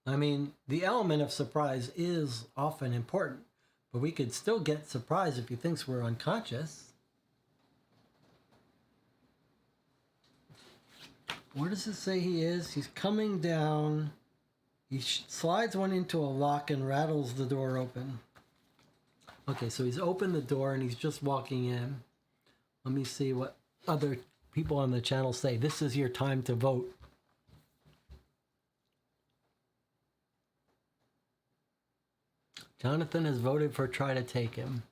S3: I mean, the element of surprise is often important, but we could still get surprised if he thinks we're unconscious. Where does it say he is? He's coming down. He slides one into a lock and rattles the door open. Okay, so he's opened the door and he's just walking in. Let me see what other people on the channel say. This is your time to vote. Jonathan has voted for try to take him.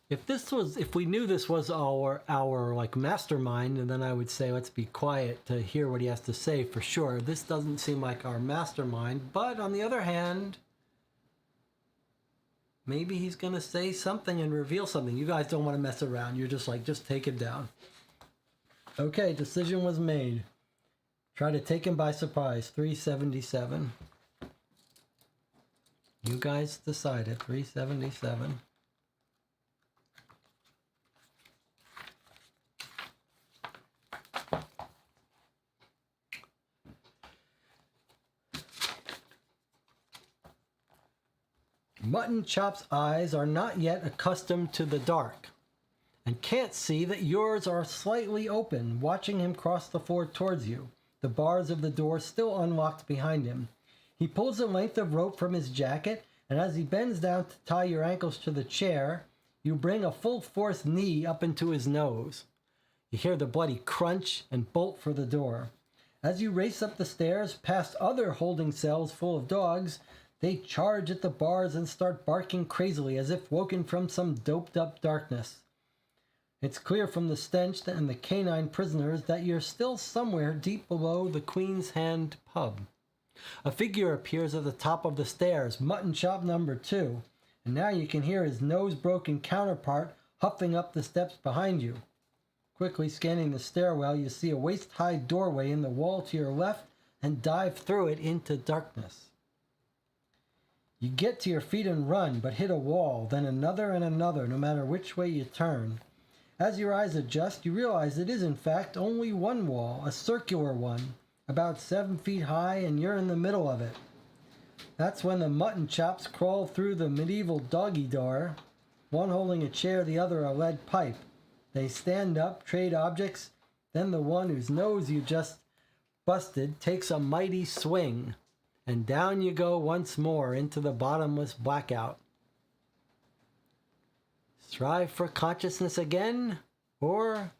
S3: If we knew this was our like mastermind, and then I would say let's be quiet to hear what he has to say for sure. This doesn't seem like our mastermind, but on the other hand, maybe he's gonna say something and reveal something. You guys don't want to mess around. You're just like, just take him down. Okay, decision was made. Try to take him by surprise. 377. You guys decided. 377. Mutton Chop's eyes are not yet accustomed to the dark and can't see that yours are slightly open, watching him cross the floor towards you, the bars of the door still unlocked behind him. He pulls a length of rope from his jacket, and as he bends down to tie your ankles to the chair, you bring a full-force knee up into his nose. You hear the bloody crunch and bolt for the door. As you race up the stairs past other holding cells full of dogs, they charge at the bars and start barking crazily as if woken from some doped-up darkness. It's clear from the stench and the canine prisoners that you're still somewhere deep below the Queen's Hand pub. A figure appears at the top of the stairs, Mutton Chop number 2, and now you can hear his nose-broken counterpart huffing up the steps behind you. Quickly scanning the stairwell, you see a waist-high doorway in the wall to your left and dive through it into darkness. You get to your feet and run, but hit a wall, then another and another, no matter which way you turn. As your eyes adjust, you realize it is in fact only one wall, a circular one, about 7 feet high, and you're in the middle of it. That's when the Mutton Chops crawl through the medieval doggy door, one holding a chair, the other a lead pipe. They stand up, trade objects, then the one whose nose you just busted takes a mighty swing. And down you go once more into the bottomless blackout. Strive for consciousness again? Or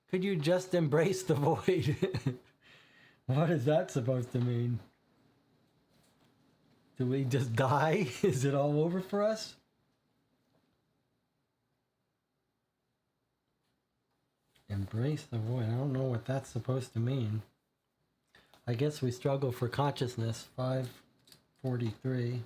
S3: could you just embrace the void? What is that supposed to mean? Do we just die? Is it all over for us? Embrace the void. I don't know what that's supposed to mean. I guess we struggle for consciousness. 543.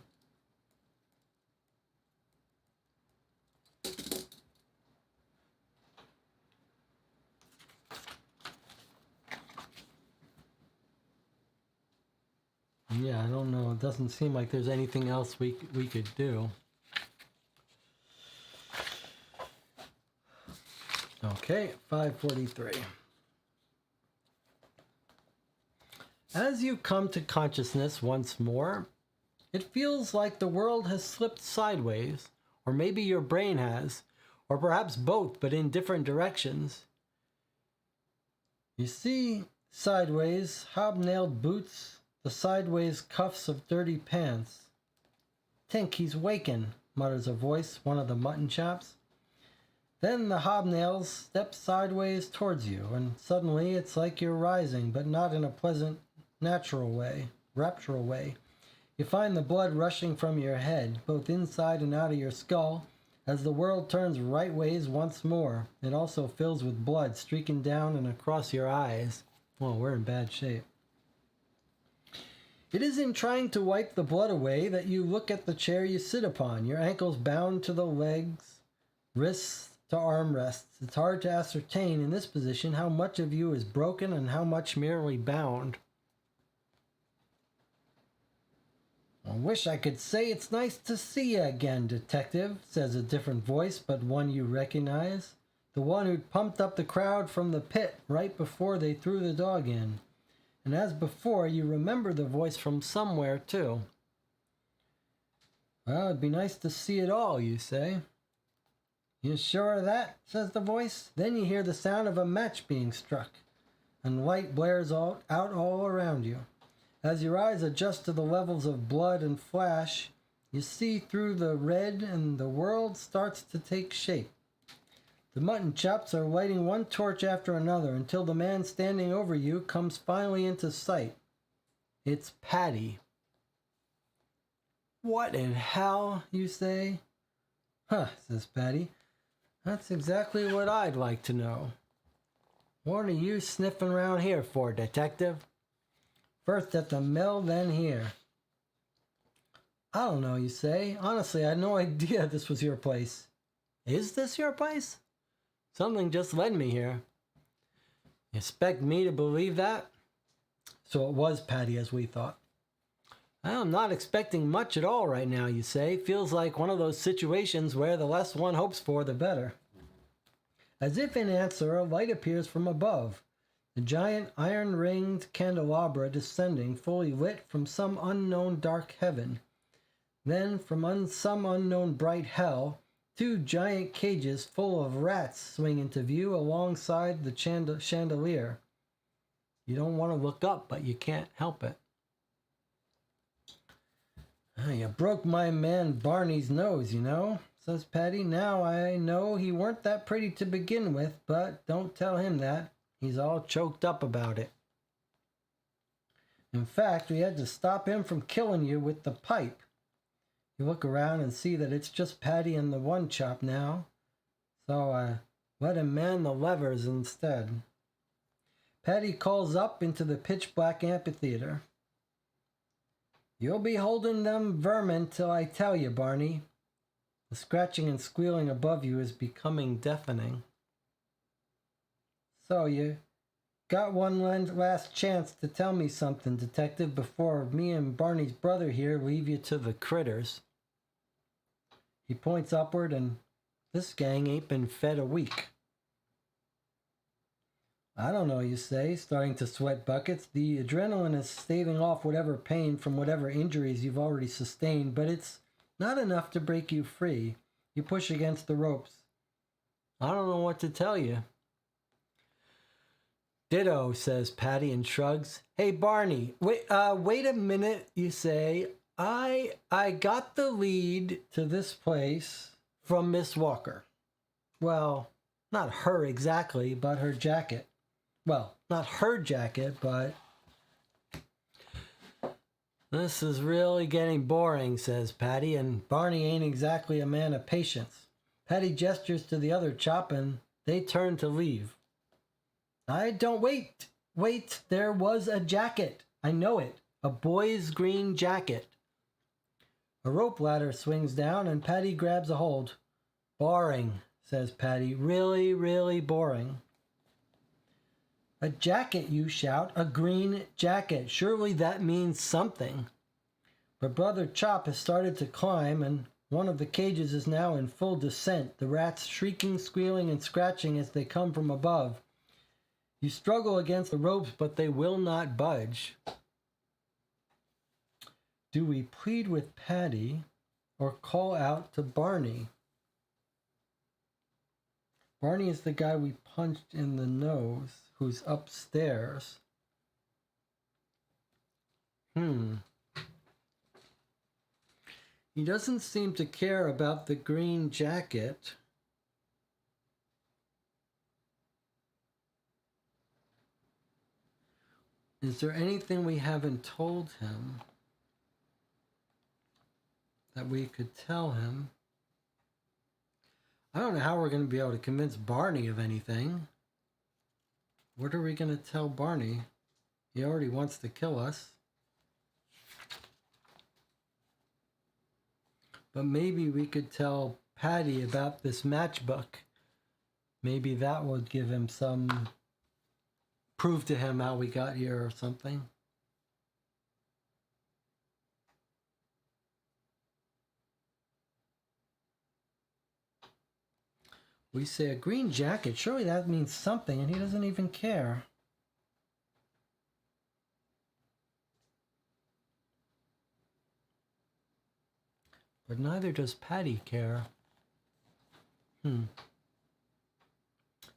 S3: Yeah, I don't know. It doesn't seem like there's anything else we could do. Okay, 543. As you come to consciousness once more, it feels like the world has slipped sideways, or maybe your brain has, or perhaps both, but in different directions. You see sideways, hobnailed boots, the sideways cuffs of dirty pants. "Think he's wakin'," mutters a voice, one of the Mutton Chops. Then the hobnails step sideways towards you, and suddenly it's like you're rising, but not in a pleasant, natural way, raptural way. You find the blood rushing from your head, both inside and out of your skull, as the world turns right ways once more. It also fills with blood streaking down and across your eyes. Well, we're in bad shape. It is in trying to wipe the blood away that you look at the chair you sit upon, your ankles bound to the legs, wrists to armrests. It's hard to ascertain in this position how much of you is broken and how much merely bound. "I wish I could say it's nice to see you again, detective," says a different voice, but one you recognize. The one who'd pumped up the crowd from the pit right before they threw the dog in. And as before, you remember the voice from somewhere, too. "Well, it'd be nice to see it all," you say. You sure of that? Says the voice. Then you hear the sound of a match being struck, and light blares out all around you. As your eyes adjust to the levels of blood and flash, you see through the red and the world starts to take shape. The mutton chops are lighting one torch after another until the man standing over you comes finally into sight. It's Patty. What in hell, you say? Huh, says Patty. That's exactly what I'd like to know. What are you sniffing around here for, detective? First at the mill, then here. I don't know, you say. Honestly, I had no idea this was your place. Is this your place? Something just led me here. You expect me to believe that? So it was Patty, as we thought. I'm not expecting much at all right now, you say. Feels like one of those situations where the less one hopes for, the better. As if in answer, a light appears from above. The giant iron-ringed candelabra descending, fully lit from some unknown dark heaven. Then, from some unknown bright hell, two giant cages full of rats swing into view alongside the chandelier. You don't want to look up, but you can't help it. You broke my man Barney's nose, you know, says Patty. Now I know he weren't that pretty to begin with, but don't tell him that. He's all choked up about it. In fact, we had to stop him from killing you with the pipe. You look around and see that it's just Patty and the one chop now, so I let him man the levers instead. Patty calls up into the pitch-black amphitheater. You'll be holding them vermin till I tell you, Barney. The scratching and squealing above you is becoming deafening. So you got one last chance to tell me something, detective, before me and Barney's brother here leave you to the critters. He points upward, and this gang ain't been fed a week. I don't know, you say, starting to sweat buckets. The adrenaline is staving off whatever pain from whatever injuries you've already sustained, but it's not enough to break you free. You push against the ropes. I don't know what to tell you. Ditto, says Patty and shrugs. Hey, Barney, wait a minute, you say. I got the lead to this place from Miss Walker. Well, not her exactly, but her jacket. Well, not her jacket, but... This is really getting boring, says Patty, and Barney ain't exactly a man of patience. Patty gestures to the other chop, and they turn to leave. I don't wait, there was a jacket. I know it, a boy's green jacket. A rope ladder swings down, and Patty grabs a hold. Boring, says Patty, really, really boring. A jacket, you shout, a green jacket. Surely that means something. But Brother Chop has started to climb, and one of the cages is now in full descent, the rats shrieking, squealing, and scratching as they come from above. You struggle against the ropes, but they will not budge. Do we plead with Patty or call out to Barney? Barney is the guy we punched in the nose, who's upstairs. He doesn't seem to care about the green jacket. Is there anything we haven't told him that we could tell him? I don't know how we're going to be able to convince Barney of anything. What are we going to tell Barney? He already wants to kill us. But maybe we could tell Patty about this matchbook. Maybe that would give him some... prove to him how we got here or something. We say a green jacket, surely that means something, and he doesn't even care. But neither does Patty care.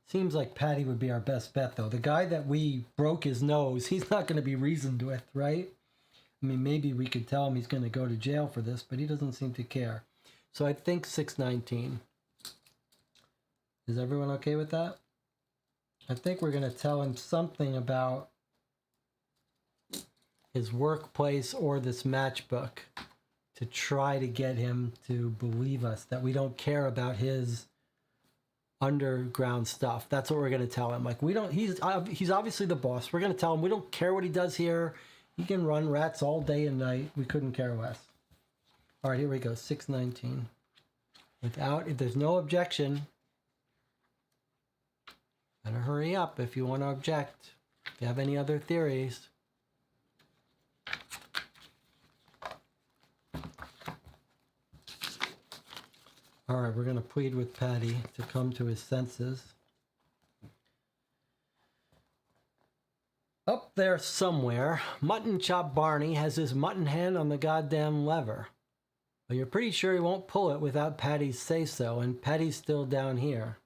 S3: Seems like Patty would be our best bet, though. The guy that we broke his nose, he's not going to be reasoned with, right? I mean, maybe we could tell him he's going to go to jail for this, but he doesn't seem to care. So I think 619. Is everyone okay with that? I think we're going to tell him something about his workplace or this matchbook to try to get him to believe us that we don't care about his underground stuff. That's what we're going to tell him. Like, we don't, he's obviously the boss. We're going to tell him we don't care what he does here. He can run rats all day and night. We couldn't care less. All right, here we go. 619. If there's no objection, better hurry up if you want to object. If you have any other theories. All right, we're going to plead with Patty to come to his senses. Up there somewhere, Mutton Chop Barney has his mutton hand on the goddamn lever. But you're pretty sure he won't pull it without Patty's say-so, and Patty's still down here.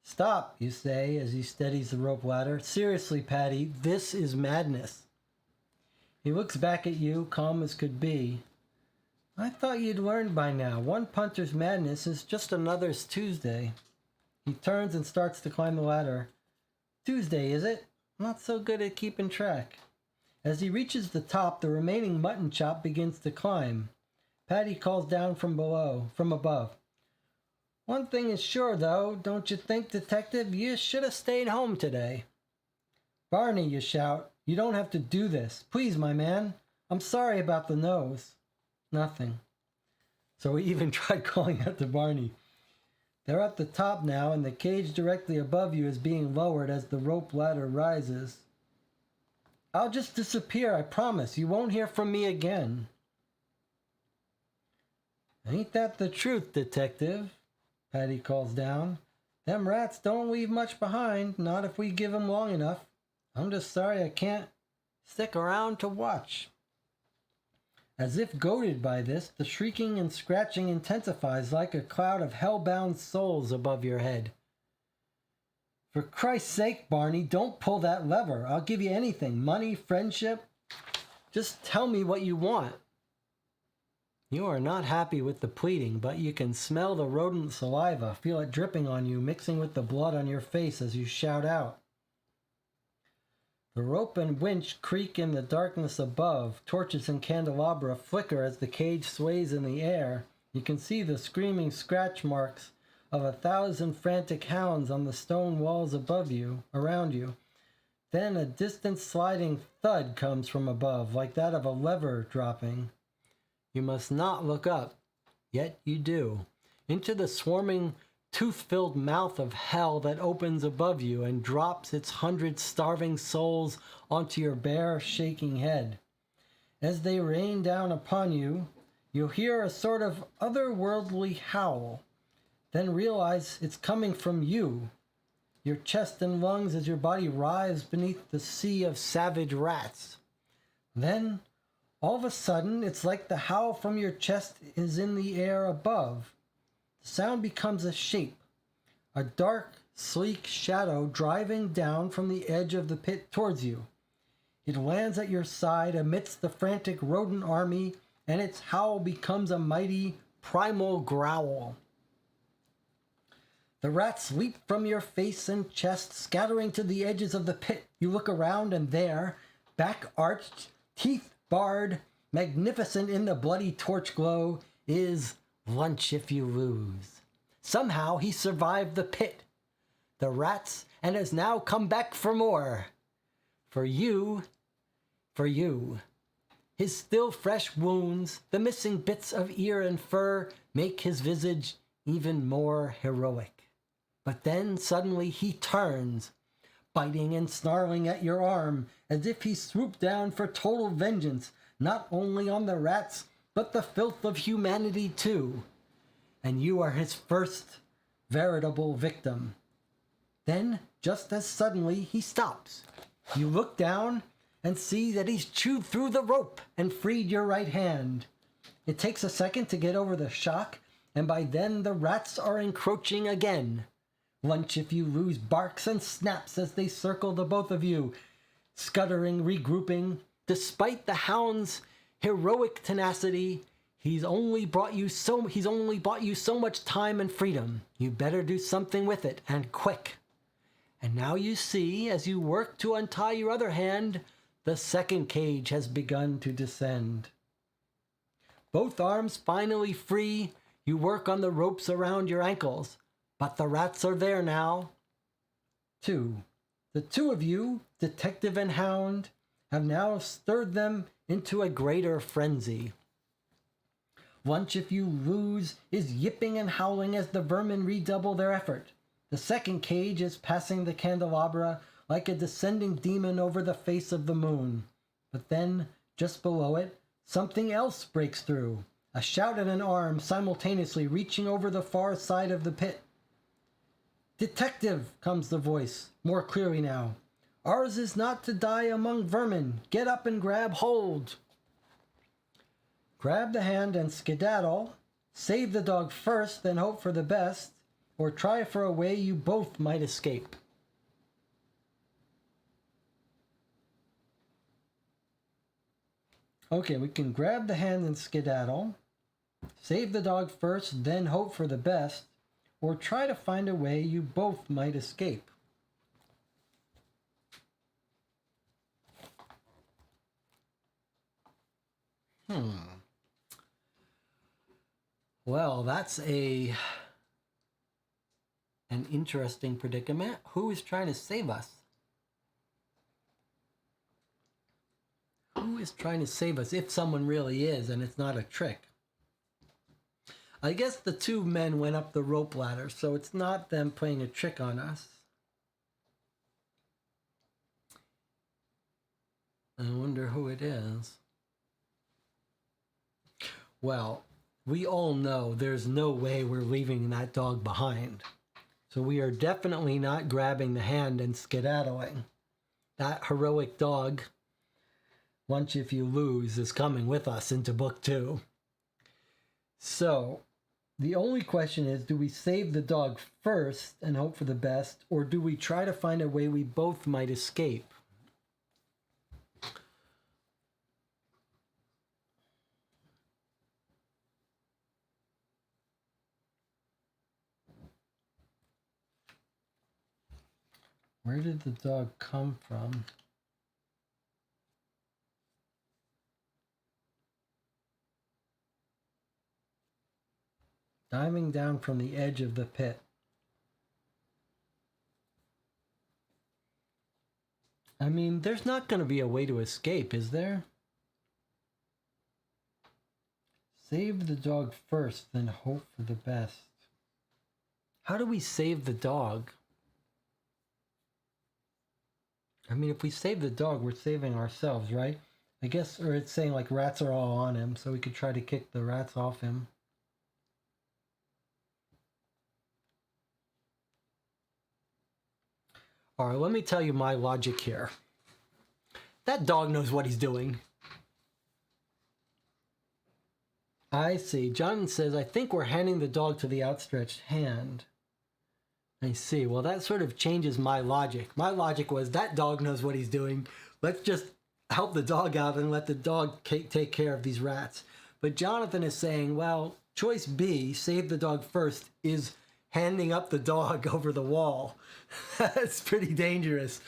S3: Stop, you say, as he steadies the rope ladder. Seriously, Patty, this is madness. He looks back at you, calm as could be. I thought you'd learned by now. One punter's madness is just another's Tuesday. He turns and starts to climb the ladder. Tuesday, is it? Not so good at keeping track. As he reaches the top, the remaining mutton chop begins to climb. Patty calls down from above. One thing is sure, though, don't you think, Detective? You should have stayed home today. Barney, you shout. You don't have to do this. Please, my man. I'm sorry about the nose. Nothing. So we even tried calling out to Barney. They're at the top now, and the cage directly above you is being lowered as the rope ladder rises. I'll just disappear, I promise. You won't hear from me again. Ain't that the truth, Detective? Patty calls down. Them rats don't leave much behind, not if we give 'em long enough. I'm just sorry I can't stick around to watch. As if goaded by this, the shrieking and scratching intensifies like a cloud of hell-bound souls above your head. For Christ's sake, Barney, don't pull that lever. I'll give you anything. Money, friendship. Just tell me what you want. You are not happy with the pleading, but you can smell the rodent saliva, feel it dripping on you, mixing with the blood on your face as you shout out. The rope and winch creak in the darkness above. Torches and candelabra flicker as the cage sways in the air. You can see the screaming scratch marks of 1,000 frantic hounds on the stone walls above you, around you. Then a distant sliding thud comes from above, like that of a lever dropping. You must not look up, yet you do, into the swarming, tooth-filled mouth of hell that opens above you and drops its 100 starving souls onto your bare, shaking head. As they rain down upon you, you'll hear a sort of otherworldly howl, then realize it's coming from you, your chest and lungs as your body writhes beneath the sea of savage rats. Then, all of a sudden, it's like the howl from your chest is in the air above. The sound becomes a shape, a dark, sleek shadow driving down from the edge of the pit towards you. It lands at your side amidst the frantic rodent army, and its howl becomes a mighty, primal growl. The rats leap from your face and chest, scattering to the edges of the pit. You look around, and there, back arched, teeth barred, magnificent in the bloody torch glow, is Lunch If You Lose. Somehow he survived the pit, the rats, and has now come back for more. For you. His still fresh wounds, the missing bits of ear and fur, make his visage even more heroic. But then suddenly he turns, biting and snarling at your arm, as if he swooped down for total vengeance, not only on the rats, but the filth of humanity too. And you are his first veritable victim. Then, just as suddenly, he stops. You look down and see that he's chewed through the rope and freed your right hand. It takes a second to get over the shock, and by then the rats are encroaching again. Lunch if you lose barks and snaps as they circle the both of you, scuttering, regrouping. Despite the hound's heroic tenacity, he's only bought you so much time and freedom. You better do something with it, and quick. And now you see, as you work to untie your other hand, the second cage has begun to descend. Both arms finally free, you work on the ropes around your ankles, but the rats are there now. 2. The two of you, detective and hound, have now stirred them into a greater frenzy. Lunch if you lose is yipping and howling as the vermin redouble their effort. The second cage is passing the candelabra like a descending demon over the face of the moon. But then, just below it, something else breaks through. A shout and an arm simultaneously reaching over the far side of the pit. "Detective," comes the voice, more clearly now. "Ours is not to die among vermin. Get up and grab hold." Grab the hand and skedaddle. Save the dog first, then hope for the best, or try for a way you both might escape. Okay, we can grab the hand and skedaddle. Save the dog first, then hope for the best, or try to find a way you both might escape. Well, that's an interesting predicament. Who is trying to save us? Who is trying to save us, if someone really is and it's not a trick? I guess the two men went up the rope ladder, so it's not them playing a trick on us. I wonder who it is. Well, we all know there's no way we're leaving that dog behind. So we are definitely not grabbing the hand and skedaddling. That heroic dog, Lunch if you lose, is coming with us into book 2. So the only question is, do we save the dog first and hope for the best, or do we try to find a way we both might escape? Where did the dog come from? Diving down from the edge of the pit. I mean, there's not going to be a way to escape, is there? Save the dog first, then hope for the best. How do we save the dog? I mean, if we save the dog, we're saving ourselves, right? I guess, or it's saying like rats are all on him, so we could try to kick the rats off him. All right, let me tell you my logic here. That dog knows what he's doing. I see. John says, I think we're handing the dog to the outstretched hand. I see. Well, that sort of changes my logic. My logic was that dog knows what he's doing. Let's just help the dog out and let the dog take care of these rats. But Jonathan is saying, well, choice B, save the dog first, is handing up the dog over the wall. That's pretty dangerous.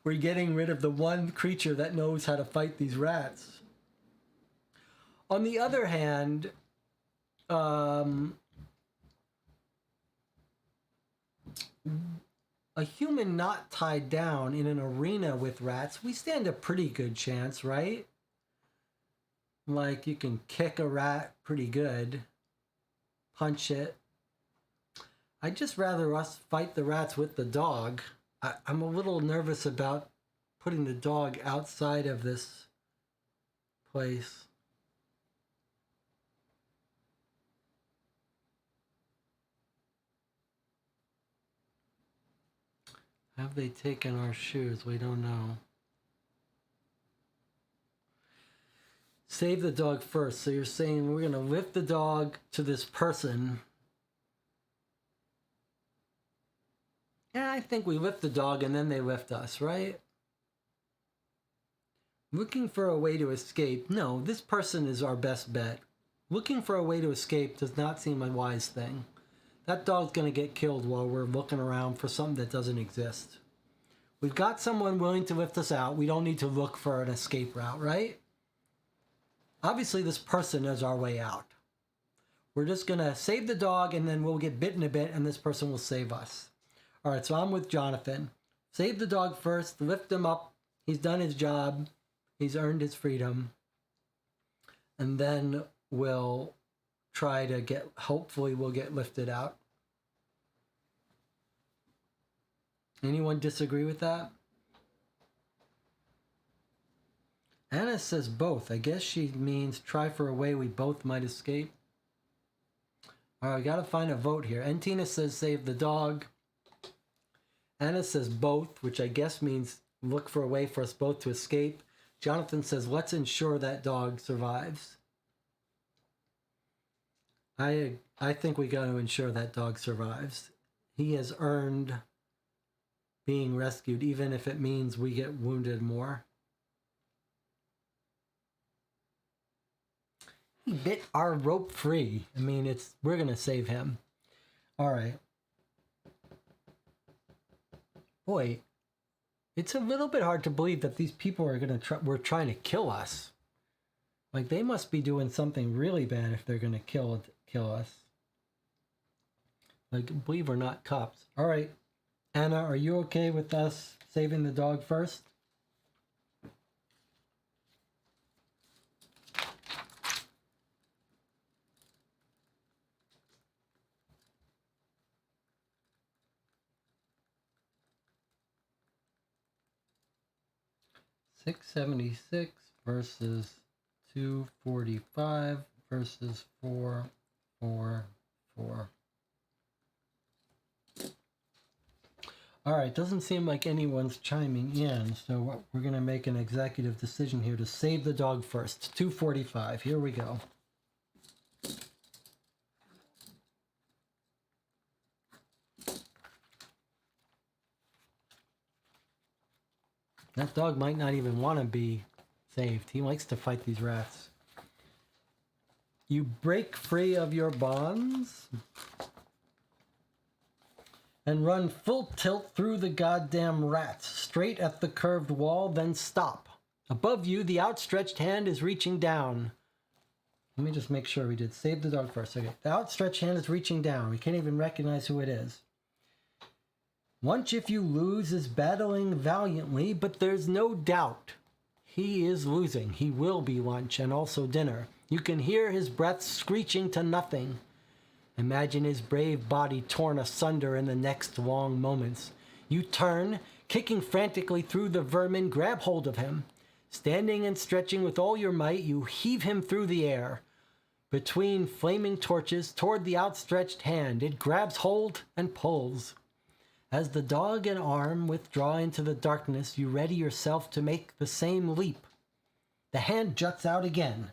S3: We're getting rid of the one creature that knows how to fight these rats. On the other hand, a human not tied down in an arena with rats, we stand a pretty good chance, right? Like, you can kick a rat pretty good, punch it. I'd just rather us fight the rats with the dog. I'm a little nervous about putting the dog outside of this place. Have they taken our shoes? We don't know. Save the dog first. So you're saying we're going to lift the dog to this person Yeah, I think we lift the dog and then they lift us, right? Looking for a way to escape. No, this person is our best bet. Looking for a way to escape does not seem a wise thing. That dog's going to get killed while we're looking around for something that doesn't exist. We've got someone willing to lift us out. We don't need to look for an escape route, right? Obviously, this person is our way out. We're just going to save the dog and then we'll get bitten a bit and this person will save us. All right, so I'm with Jonathan. Save the dog first, lift him up. He's done his job. He's earned his freedom. And then we'll try to hopefully we'll get lifted out. Anyone disagree with that? Anna says both. I guess she means try for a way we both might escape. All right, I gotta find a vote here. And Tina says save the dog. Anna says both, which I guess means look for a way for us both to escape. Jonathan says let's ensure that dog survives. I think we got to ensure that dog survives. He has earned being rescued, even if it means we get wounded more. He bit our rope free. I mean, we're gonna save him. All right. Boy, it's a little bit hard to believe that these people are were trying to kill us. Like they must be doing something really bad if they're gonna kill us. Like, believe we're not cops. All right, Anna, are you okay with us saving the dog first? $676 versus 245 versus 444. All right, doesn't seem like anyone's chiming in, so we're going to make an executive decision here to save the dog first. 245, here we go. That dog might not even want to be saved. He likes to fight these rats. You break free of your bonds and run full tilt through the goddamn rats, straight at the curved wall, then stop. Above you, the outstretched hand is reaching down. Let me just make sure we did save the dog first. Okay, the outstretched hand is reaching down. We can't even recognize who it is. Once If You Lose is battling valiantly, but there's no doubt he is losing. He will be lunch and also dinner. You can hear his breath screeching to nothing. Imagine his brave body torn asunder in the next long moments. You turn, kicking frantically through the vermin, grab hold of him. Standing and stretching with all your might, you heave him through the air. Between flaming torches, toward the outstretched hand, it grabs hold and pulls. As the dog and arm withdraw into the darkness, you ready yourself to make the same leap. The hand juts out again.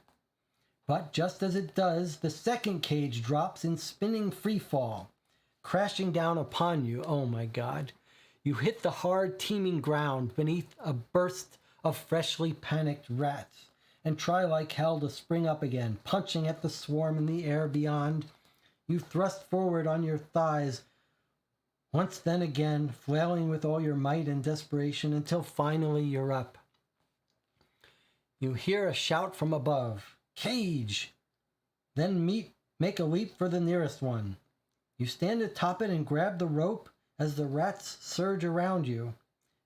S3: But just as it does, the second cage drops in spinning free fall, crashing down upon you. Oh my God. You hit the hard, teeming ground beneath a burst of freshly panicked rats and try like hell to spring up again, punching at the swarm in the air beyond. You thrust forward on your thighs, once then again, flailing with all your might and desperation until finally you're up. You hear a shout from above. Cage! Then make a leap for the nearest one. You stand atop it and grab the rope as the rats surge around you.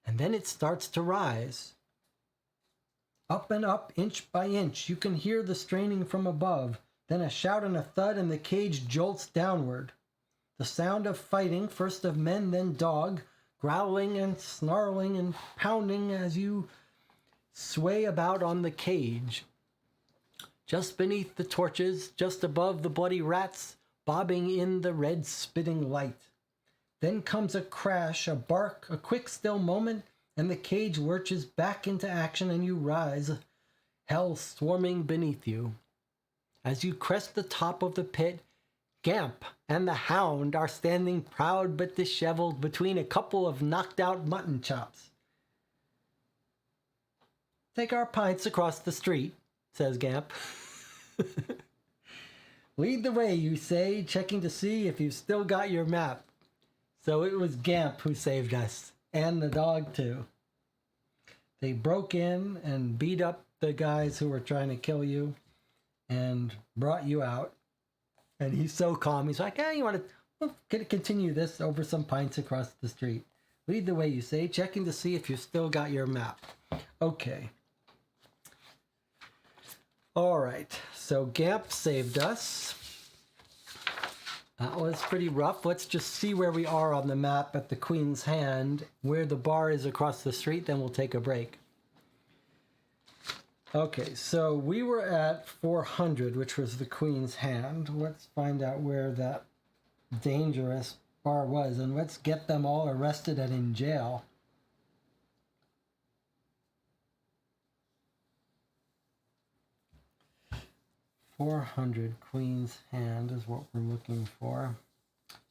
S3: And then it starts to rise. Up and up, inch by inch, you can hear the straining from above. Then a shout and a thud and the cage jolts downward. The sound of fighting, first of men, then dog, growling and snarling and pounding as you sway about on the cage. Just beneath the torches, just above the bloody rats, bobbing in the red spitting light. Then comes a crash, a bark, a quick still moment, and the cage lurches back into action and you rise, hell swarming beneath you. As you crest the top of the pit, Gamp and the Hound are standing proud but disheveled between a couple of knocked out mutton chops. Take our pints across the street, says Gamp. Lead the way, you say, checking to see if you've still got your map. So it was Gamp who saved us, and the dog too. They broke in and beat up the guys who were trying to kill you and brought you out. And he's so calm. He's like, you want to continue this over some pints across the street. Lead the way, you say, checking to see if you've still got your map. Okay. All right, so Gamp saved us. That was pretty rough. Let's just see where we are on the map at the Queen's Hand, where the bar is across the street, then we'll take a break. Okay, so we were at 400, which was the Queen's Hand. Let's find out where that dangerous bar was, and let's get them all arrested and in jail. .400 Queen's Hand is what we're looking for.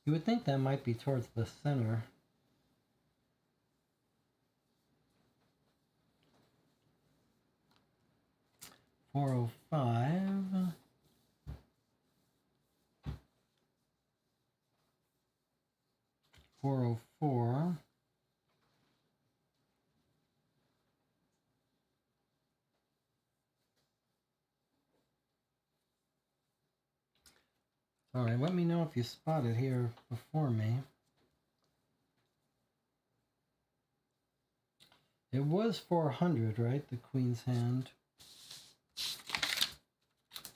S3: You would think that might be towards the center. .405. .404. All right, let me know if you spot it here before me. It was 400, right? The Queen's Hand.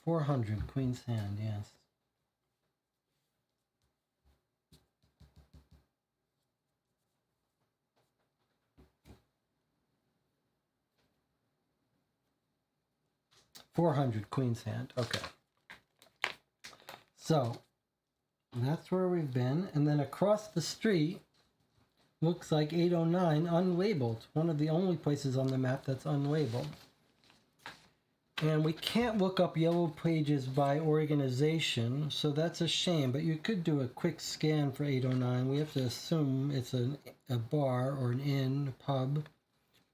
S3: 400 Queen's Hand, yes. .400 Queen's Hand. Okay. So that's where we've been, and then across the street looks like 809 unlabeled, one of the only places on the map that's unlabeled. And we can't look up yellow pages by organization, so that's a shame, but you could do a quick scan for 809. We have to assume it's a bar or an inn, a pub.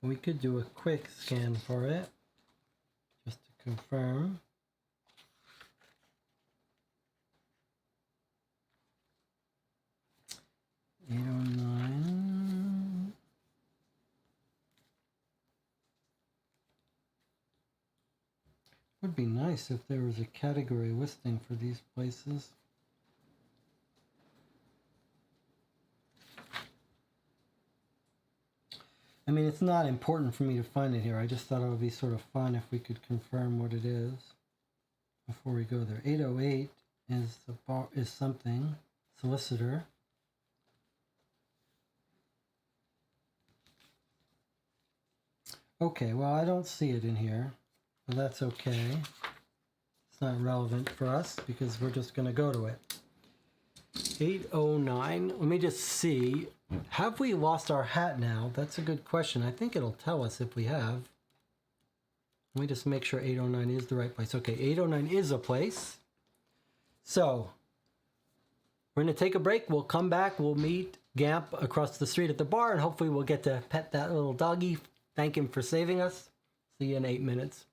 S3: We could do a quick scan for it just to confirm. .809. Would be nice if there was a category listing for these places. I mean, it's not important for me to find it here. I just thought it would be sort of fun if we could confirm what it is before we go there. 808 is the bar, is something. Solicitor. Okay, well, I don't see it in here, but that's okay. It's not relevant for us because we're just going to go to it. 809. Let me just see. Have we lost our hat now? That's a good question. I think it'll tell us if we have. Let me just make sure 809 is the right place. Okay, 809 is a place. So we're going to take a break. We'll come back. We'll meet Gamp across the street at the bar, and hopefully we'll get to pet that little doggy. Thank him for saving us. See you in 8 minutes.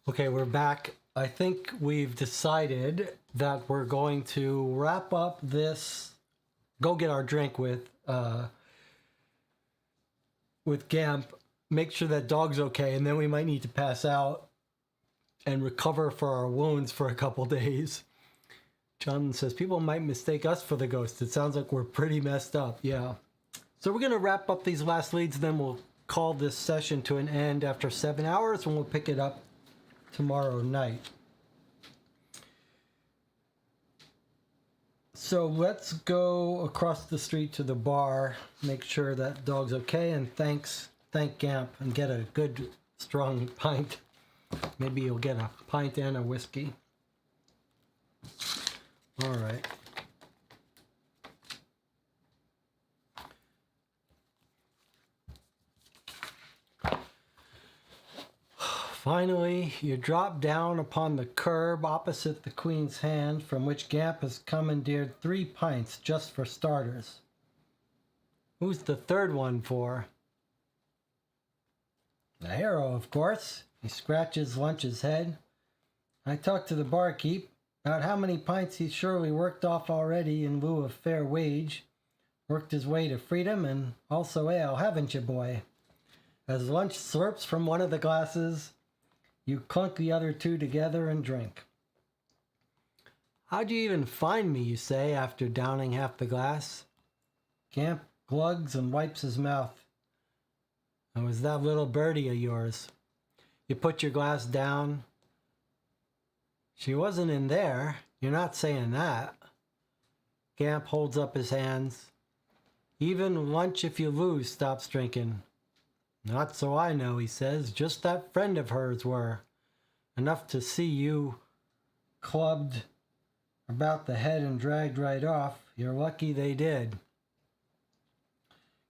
S3: Okay, we're back. I think we've decided that we're going to wrap up this, go get our drink with Gamp, make sure that dog's okay, and then we might need to pass out and recover for our wounds for a couple days. Jonathan says, people might mistake us for the ghost. It sounds like we're pretty messed up. Yeah. So we're going to wrap up these last leads, then we'll call this session to an end after 7 hours, and we'll pick it up tomorrow night. So let's go across the street to the bar, make sure that dog's okay, and thank Gamp, and get a good strong pint. Maybe you'll get a pint and a whiskey. All right. Finally, you drop down upon the curb opposite the Queen's Hand, from which Gamp has commandeered 3 pints just for starters. Who's the third one for? The hero, of course. He scratches Lunch's head. I talked to the barkeep about how many pints he's surely worked off already in lieu of fair wage. Worked his way to freedom and also ale, haven't you, boy? As Lunch slurps from one of the glasses, you clunk the other 2 together and drink. How'd you even find me, you say, after downing half the glass? Gamp glugs and wipes his mouth. It was that little birdie of yours. You put your glass down. She wasn't in there. You're not saying that. Gamp holds up his hands. Even Lunch, if you lose, stops drinking. Not so I know, he says. Just that friend of hers were. Enough to see you clubbed about the head and dragged right off. You're lucky they did.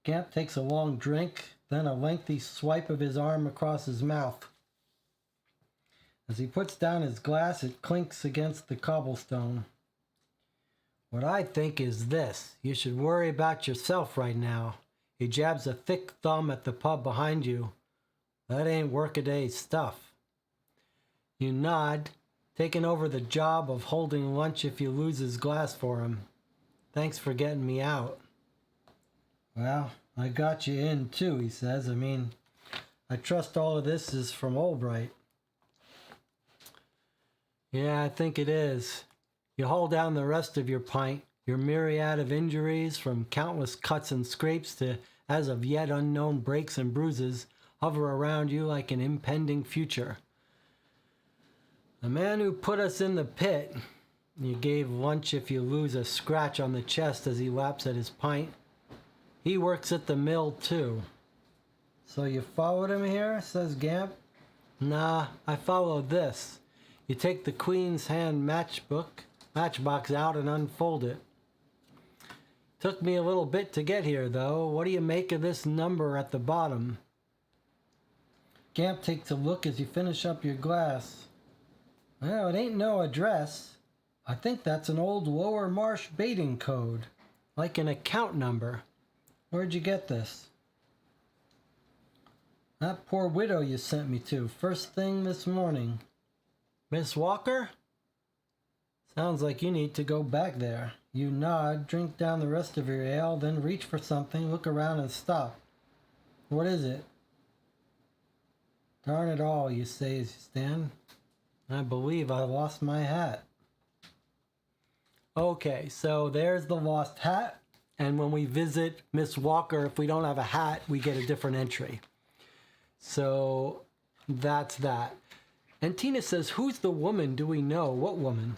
S3: Gamp takes a long drink, then a lengthy swipe of his arm across his mouth. As he puts down his glass, it clinks against the cobblestone. What I think is this. You should worry about yourself right now. He jabs a thick thumb at the pub behind you. That ain't workaday stuff. You nod, taking over the job of holding Lunch if you lose his glass for him. Thanks for getting me out. Well, I got you in too, he says. I mean, I trust all of this is from Albright. Yeah, I think it is. You haul down the rest of your pint, your myriad of injuries, from countless cuts and scrapes to as of yet unknown breaks and bruises, hover around you like an impending future. The man who put us in the pit, you gave Lunch if you lose a scratch on the chest as he laps at his pint. He works at the mill too. So you followed him here, says Gamp. Nah, I followed this. You take the Queen's Hand matchbox out and unfold it. Took me a little bit to get here, though. What do you make of this number at the bottom? Gamp takes a look as you finish up your glass. Well, it ain't no address. I think that's an old Lower Marsh baiting code. Like an account number. Where'd you get this? That poor widow you sent me to, first thing this morning. Miss Walker? Sounds like you need to go back there. You nod, drink down the rest of your ale, then reach for something, look around and stop. What is it? Darn it all, you say as you stand. I believe I lost my hat. Okay, so there's the lost hat. And when we visit Miss Walker, if we don't have a hat, we get a different entry. So that's that. And Tina says, who's the woman? Do we know? What woman?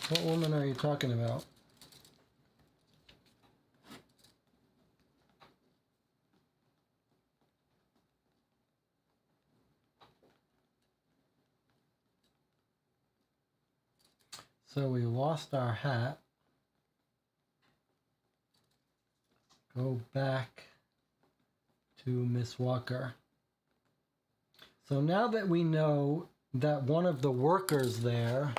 S3: What woman are you talking about? So we lost our hat. Go back to Miss Walker. So now that we know that one of the workers there,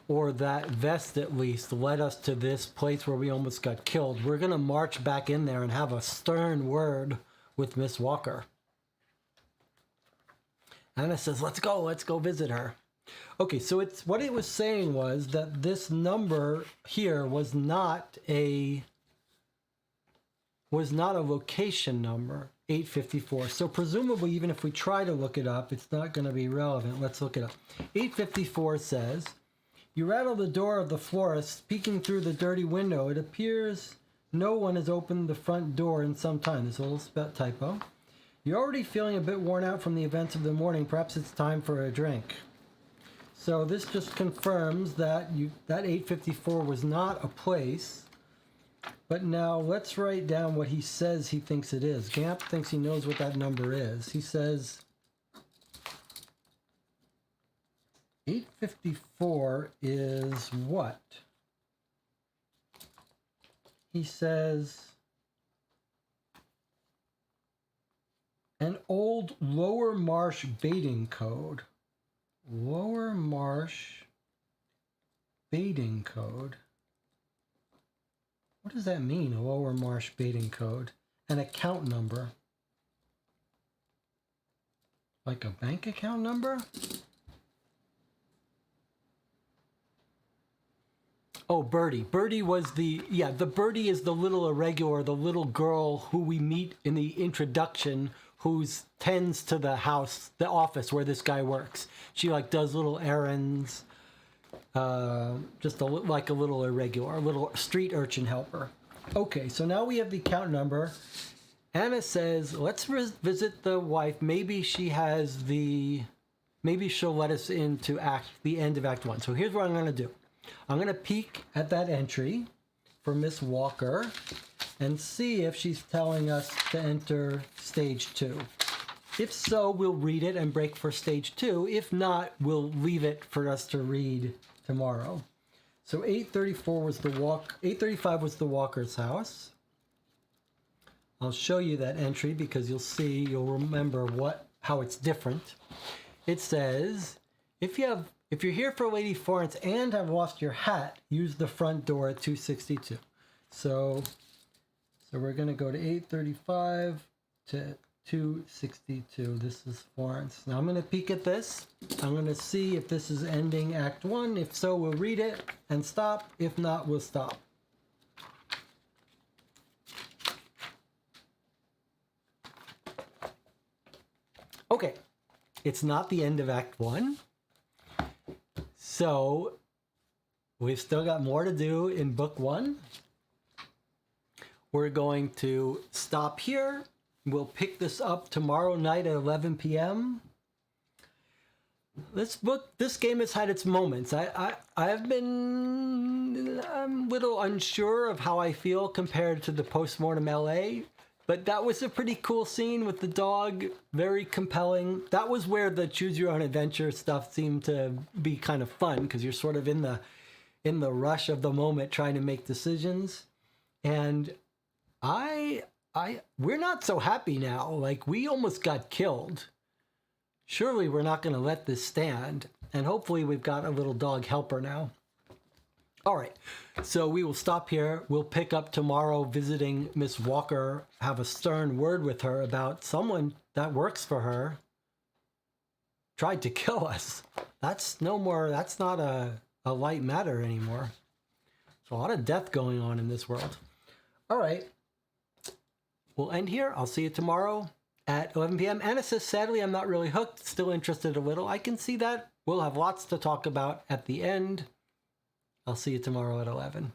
S3: or that vest at least, led us to this place where we almost got killed, we're going to march back in there and have a stern word with Miss Walker. Anna says, let's go visit her. Okay, so it's what it was saying was that this number here was not a location number, 854. So presumably, even if we try to look it up, it's not going to be relevant. Let's look it up. 854 says, you rattle the door of the florist, peeking through the dirty window. It appears no one has opened the front door in some time. There's a little typo. You're already feeling a bit worn out from the events of the morning. Perhaps it's time for a drink. So this just confirms that that 854 was not a place. But now let's write down what he says he thinks it is. Gamp thinks he knows what that number is. He says 854 is what? He says an old Lower Marsh baiting code. Lower Marsh baiting code. What does that mean, a Lower Marsh baiting code? An account number. Like a bank account number? Oh, Birdie. Birdie was the Birdie is the little irregular, the little girl who we meet in the introduction, who tends to the house, the office where this guy works. She like does little errands, just like a little irregular, a little street urchin helper. Okay, so now we have the account number. Anna says, let's visit the wife. Maybe she'll let us into the end of Act 1. So here's what I'm going to do. I'm going to peek at that entry for Miss Walker and see if she's telling us to enter stage 2. If so, we'll read it and break for stage 2. If not, we'll leave it for us to read tomorrow. So 835 was the Walker's house. I'll show you that entry because you'll remember how it's different. It says, if you're here for Lady Florence and have lost your hat, use the front door at 262. So we're going to go to 835 to 262. This is Florence. Now I'm going to peek at this. I'm going to see if this is ending Act 1. If so, we'll read it and stop. If not, we'll stop. Okay, it's not the end of Act 1. So we've still got more to do in Book 1. We're going to stop here. We'll pick this up tomorrow night at 11 p.m. This game has had its moments. I'm a little unsure of how I feel compared to the Postmortem LA, but that was a pretty cool scene with the dog, very compelling. That was where the choose your own adventure stuff seemed to be kind of fun because you're sort of in the rush of the moment trying to make decisions. And we're not so happy now. Like, we almost got killed. Surely we're not going to let this stand. And hopefully we've got a little dog helper now. All right, so we will stop here. We'll pick up tomorrow visiting Miss Walker, have a stern word with her about someone that works for her tried to kill us. That's not a light matter anymore. There's a lot of death going on in this world. All right. We'll end here. I'll see you tomorrow at 11 p.m. Anna says, sadly, I'm not really hooked. Still interested a little. I can see that. We'll have lots to talk about at the end. I'll see you tomorrow at 11.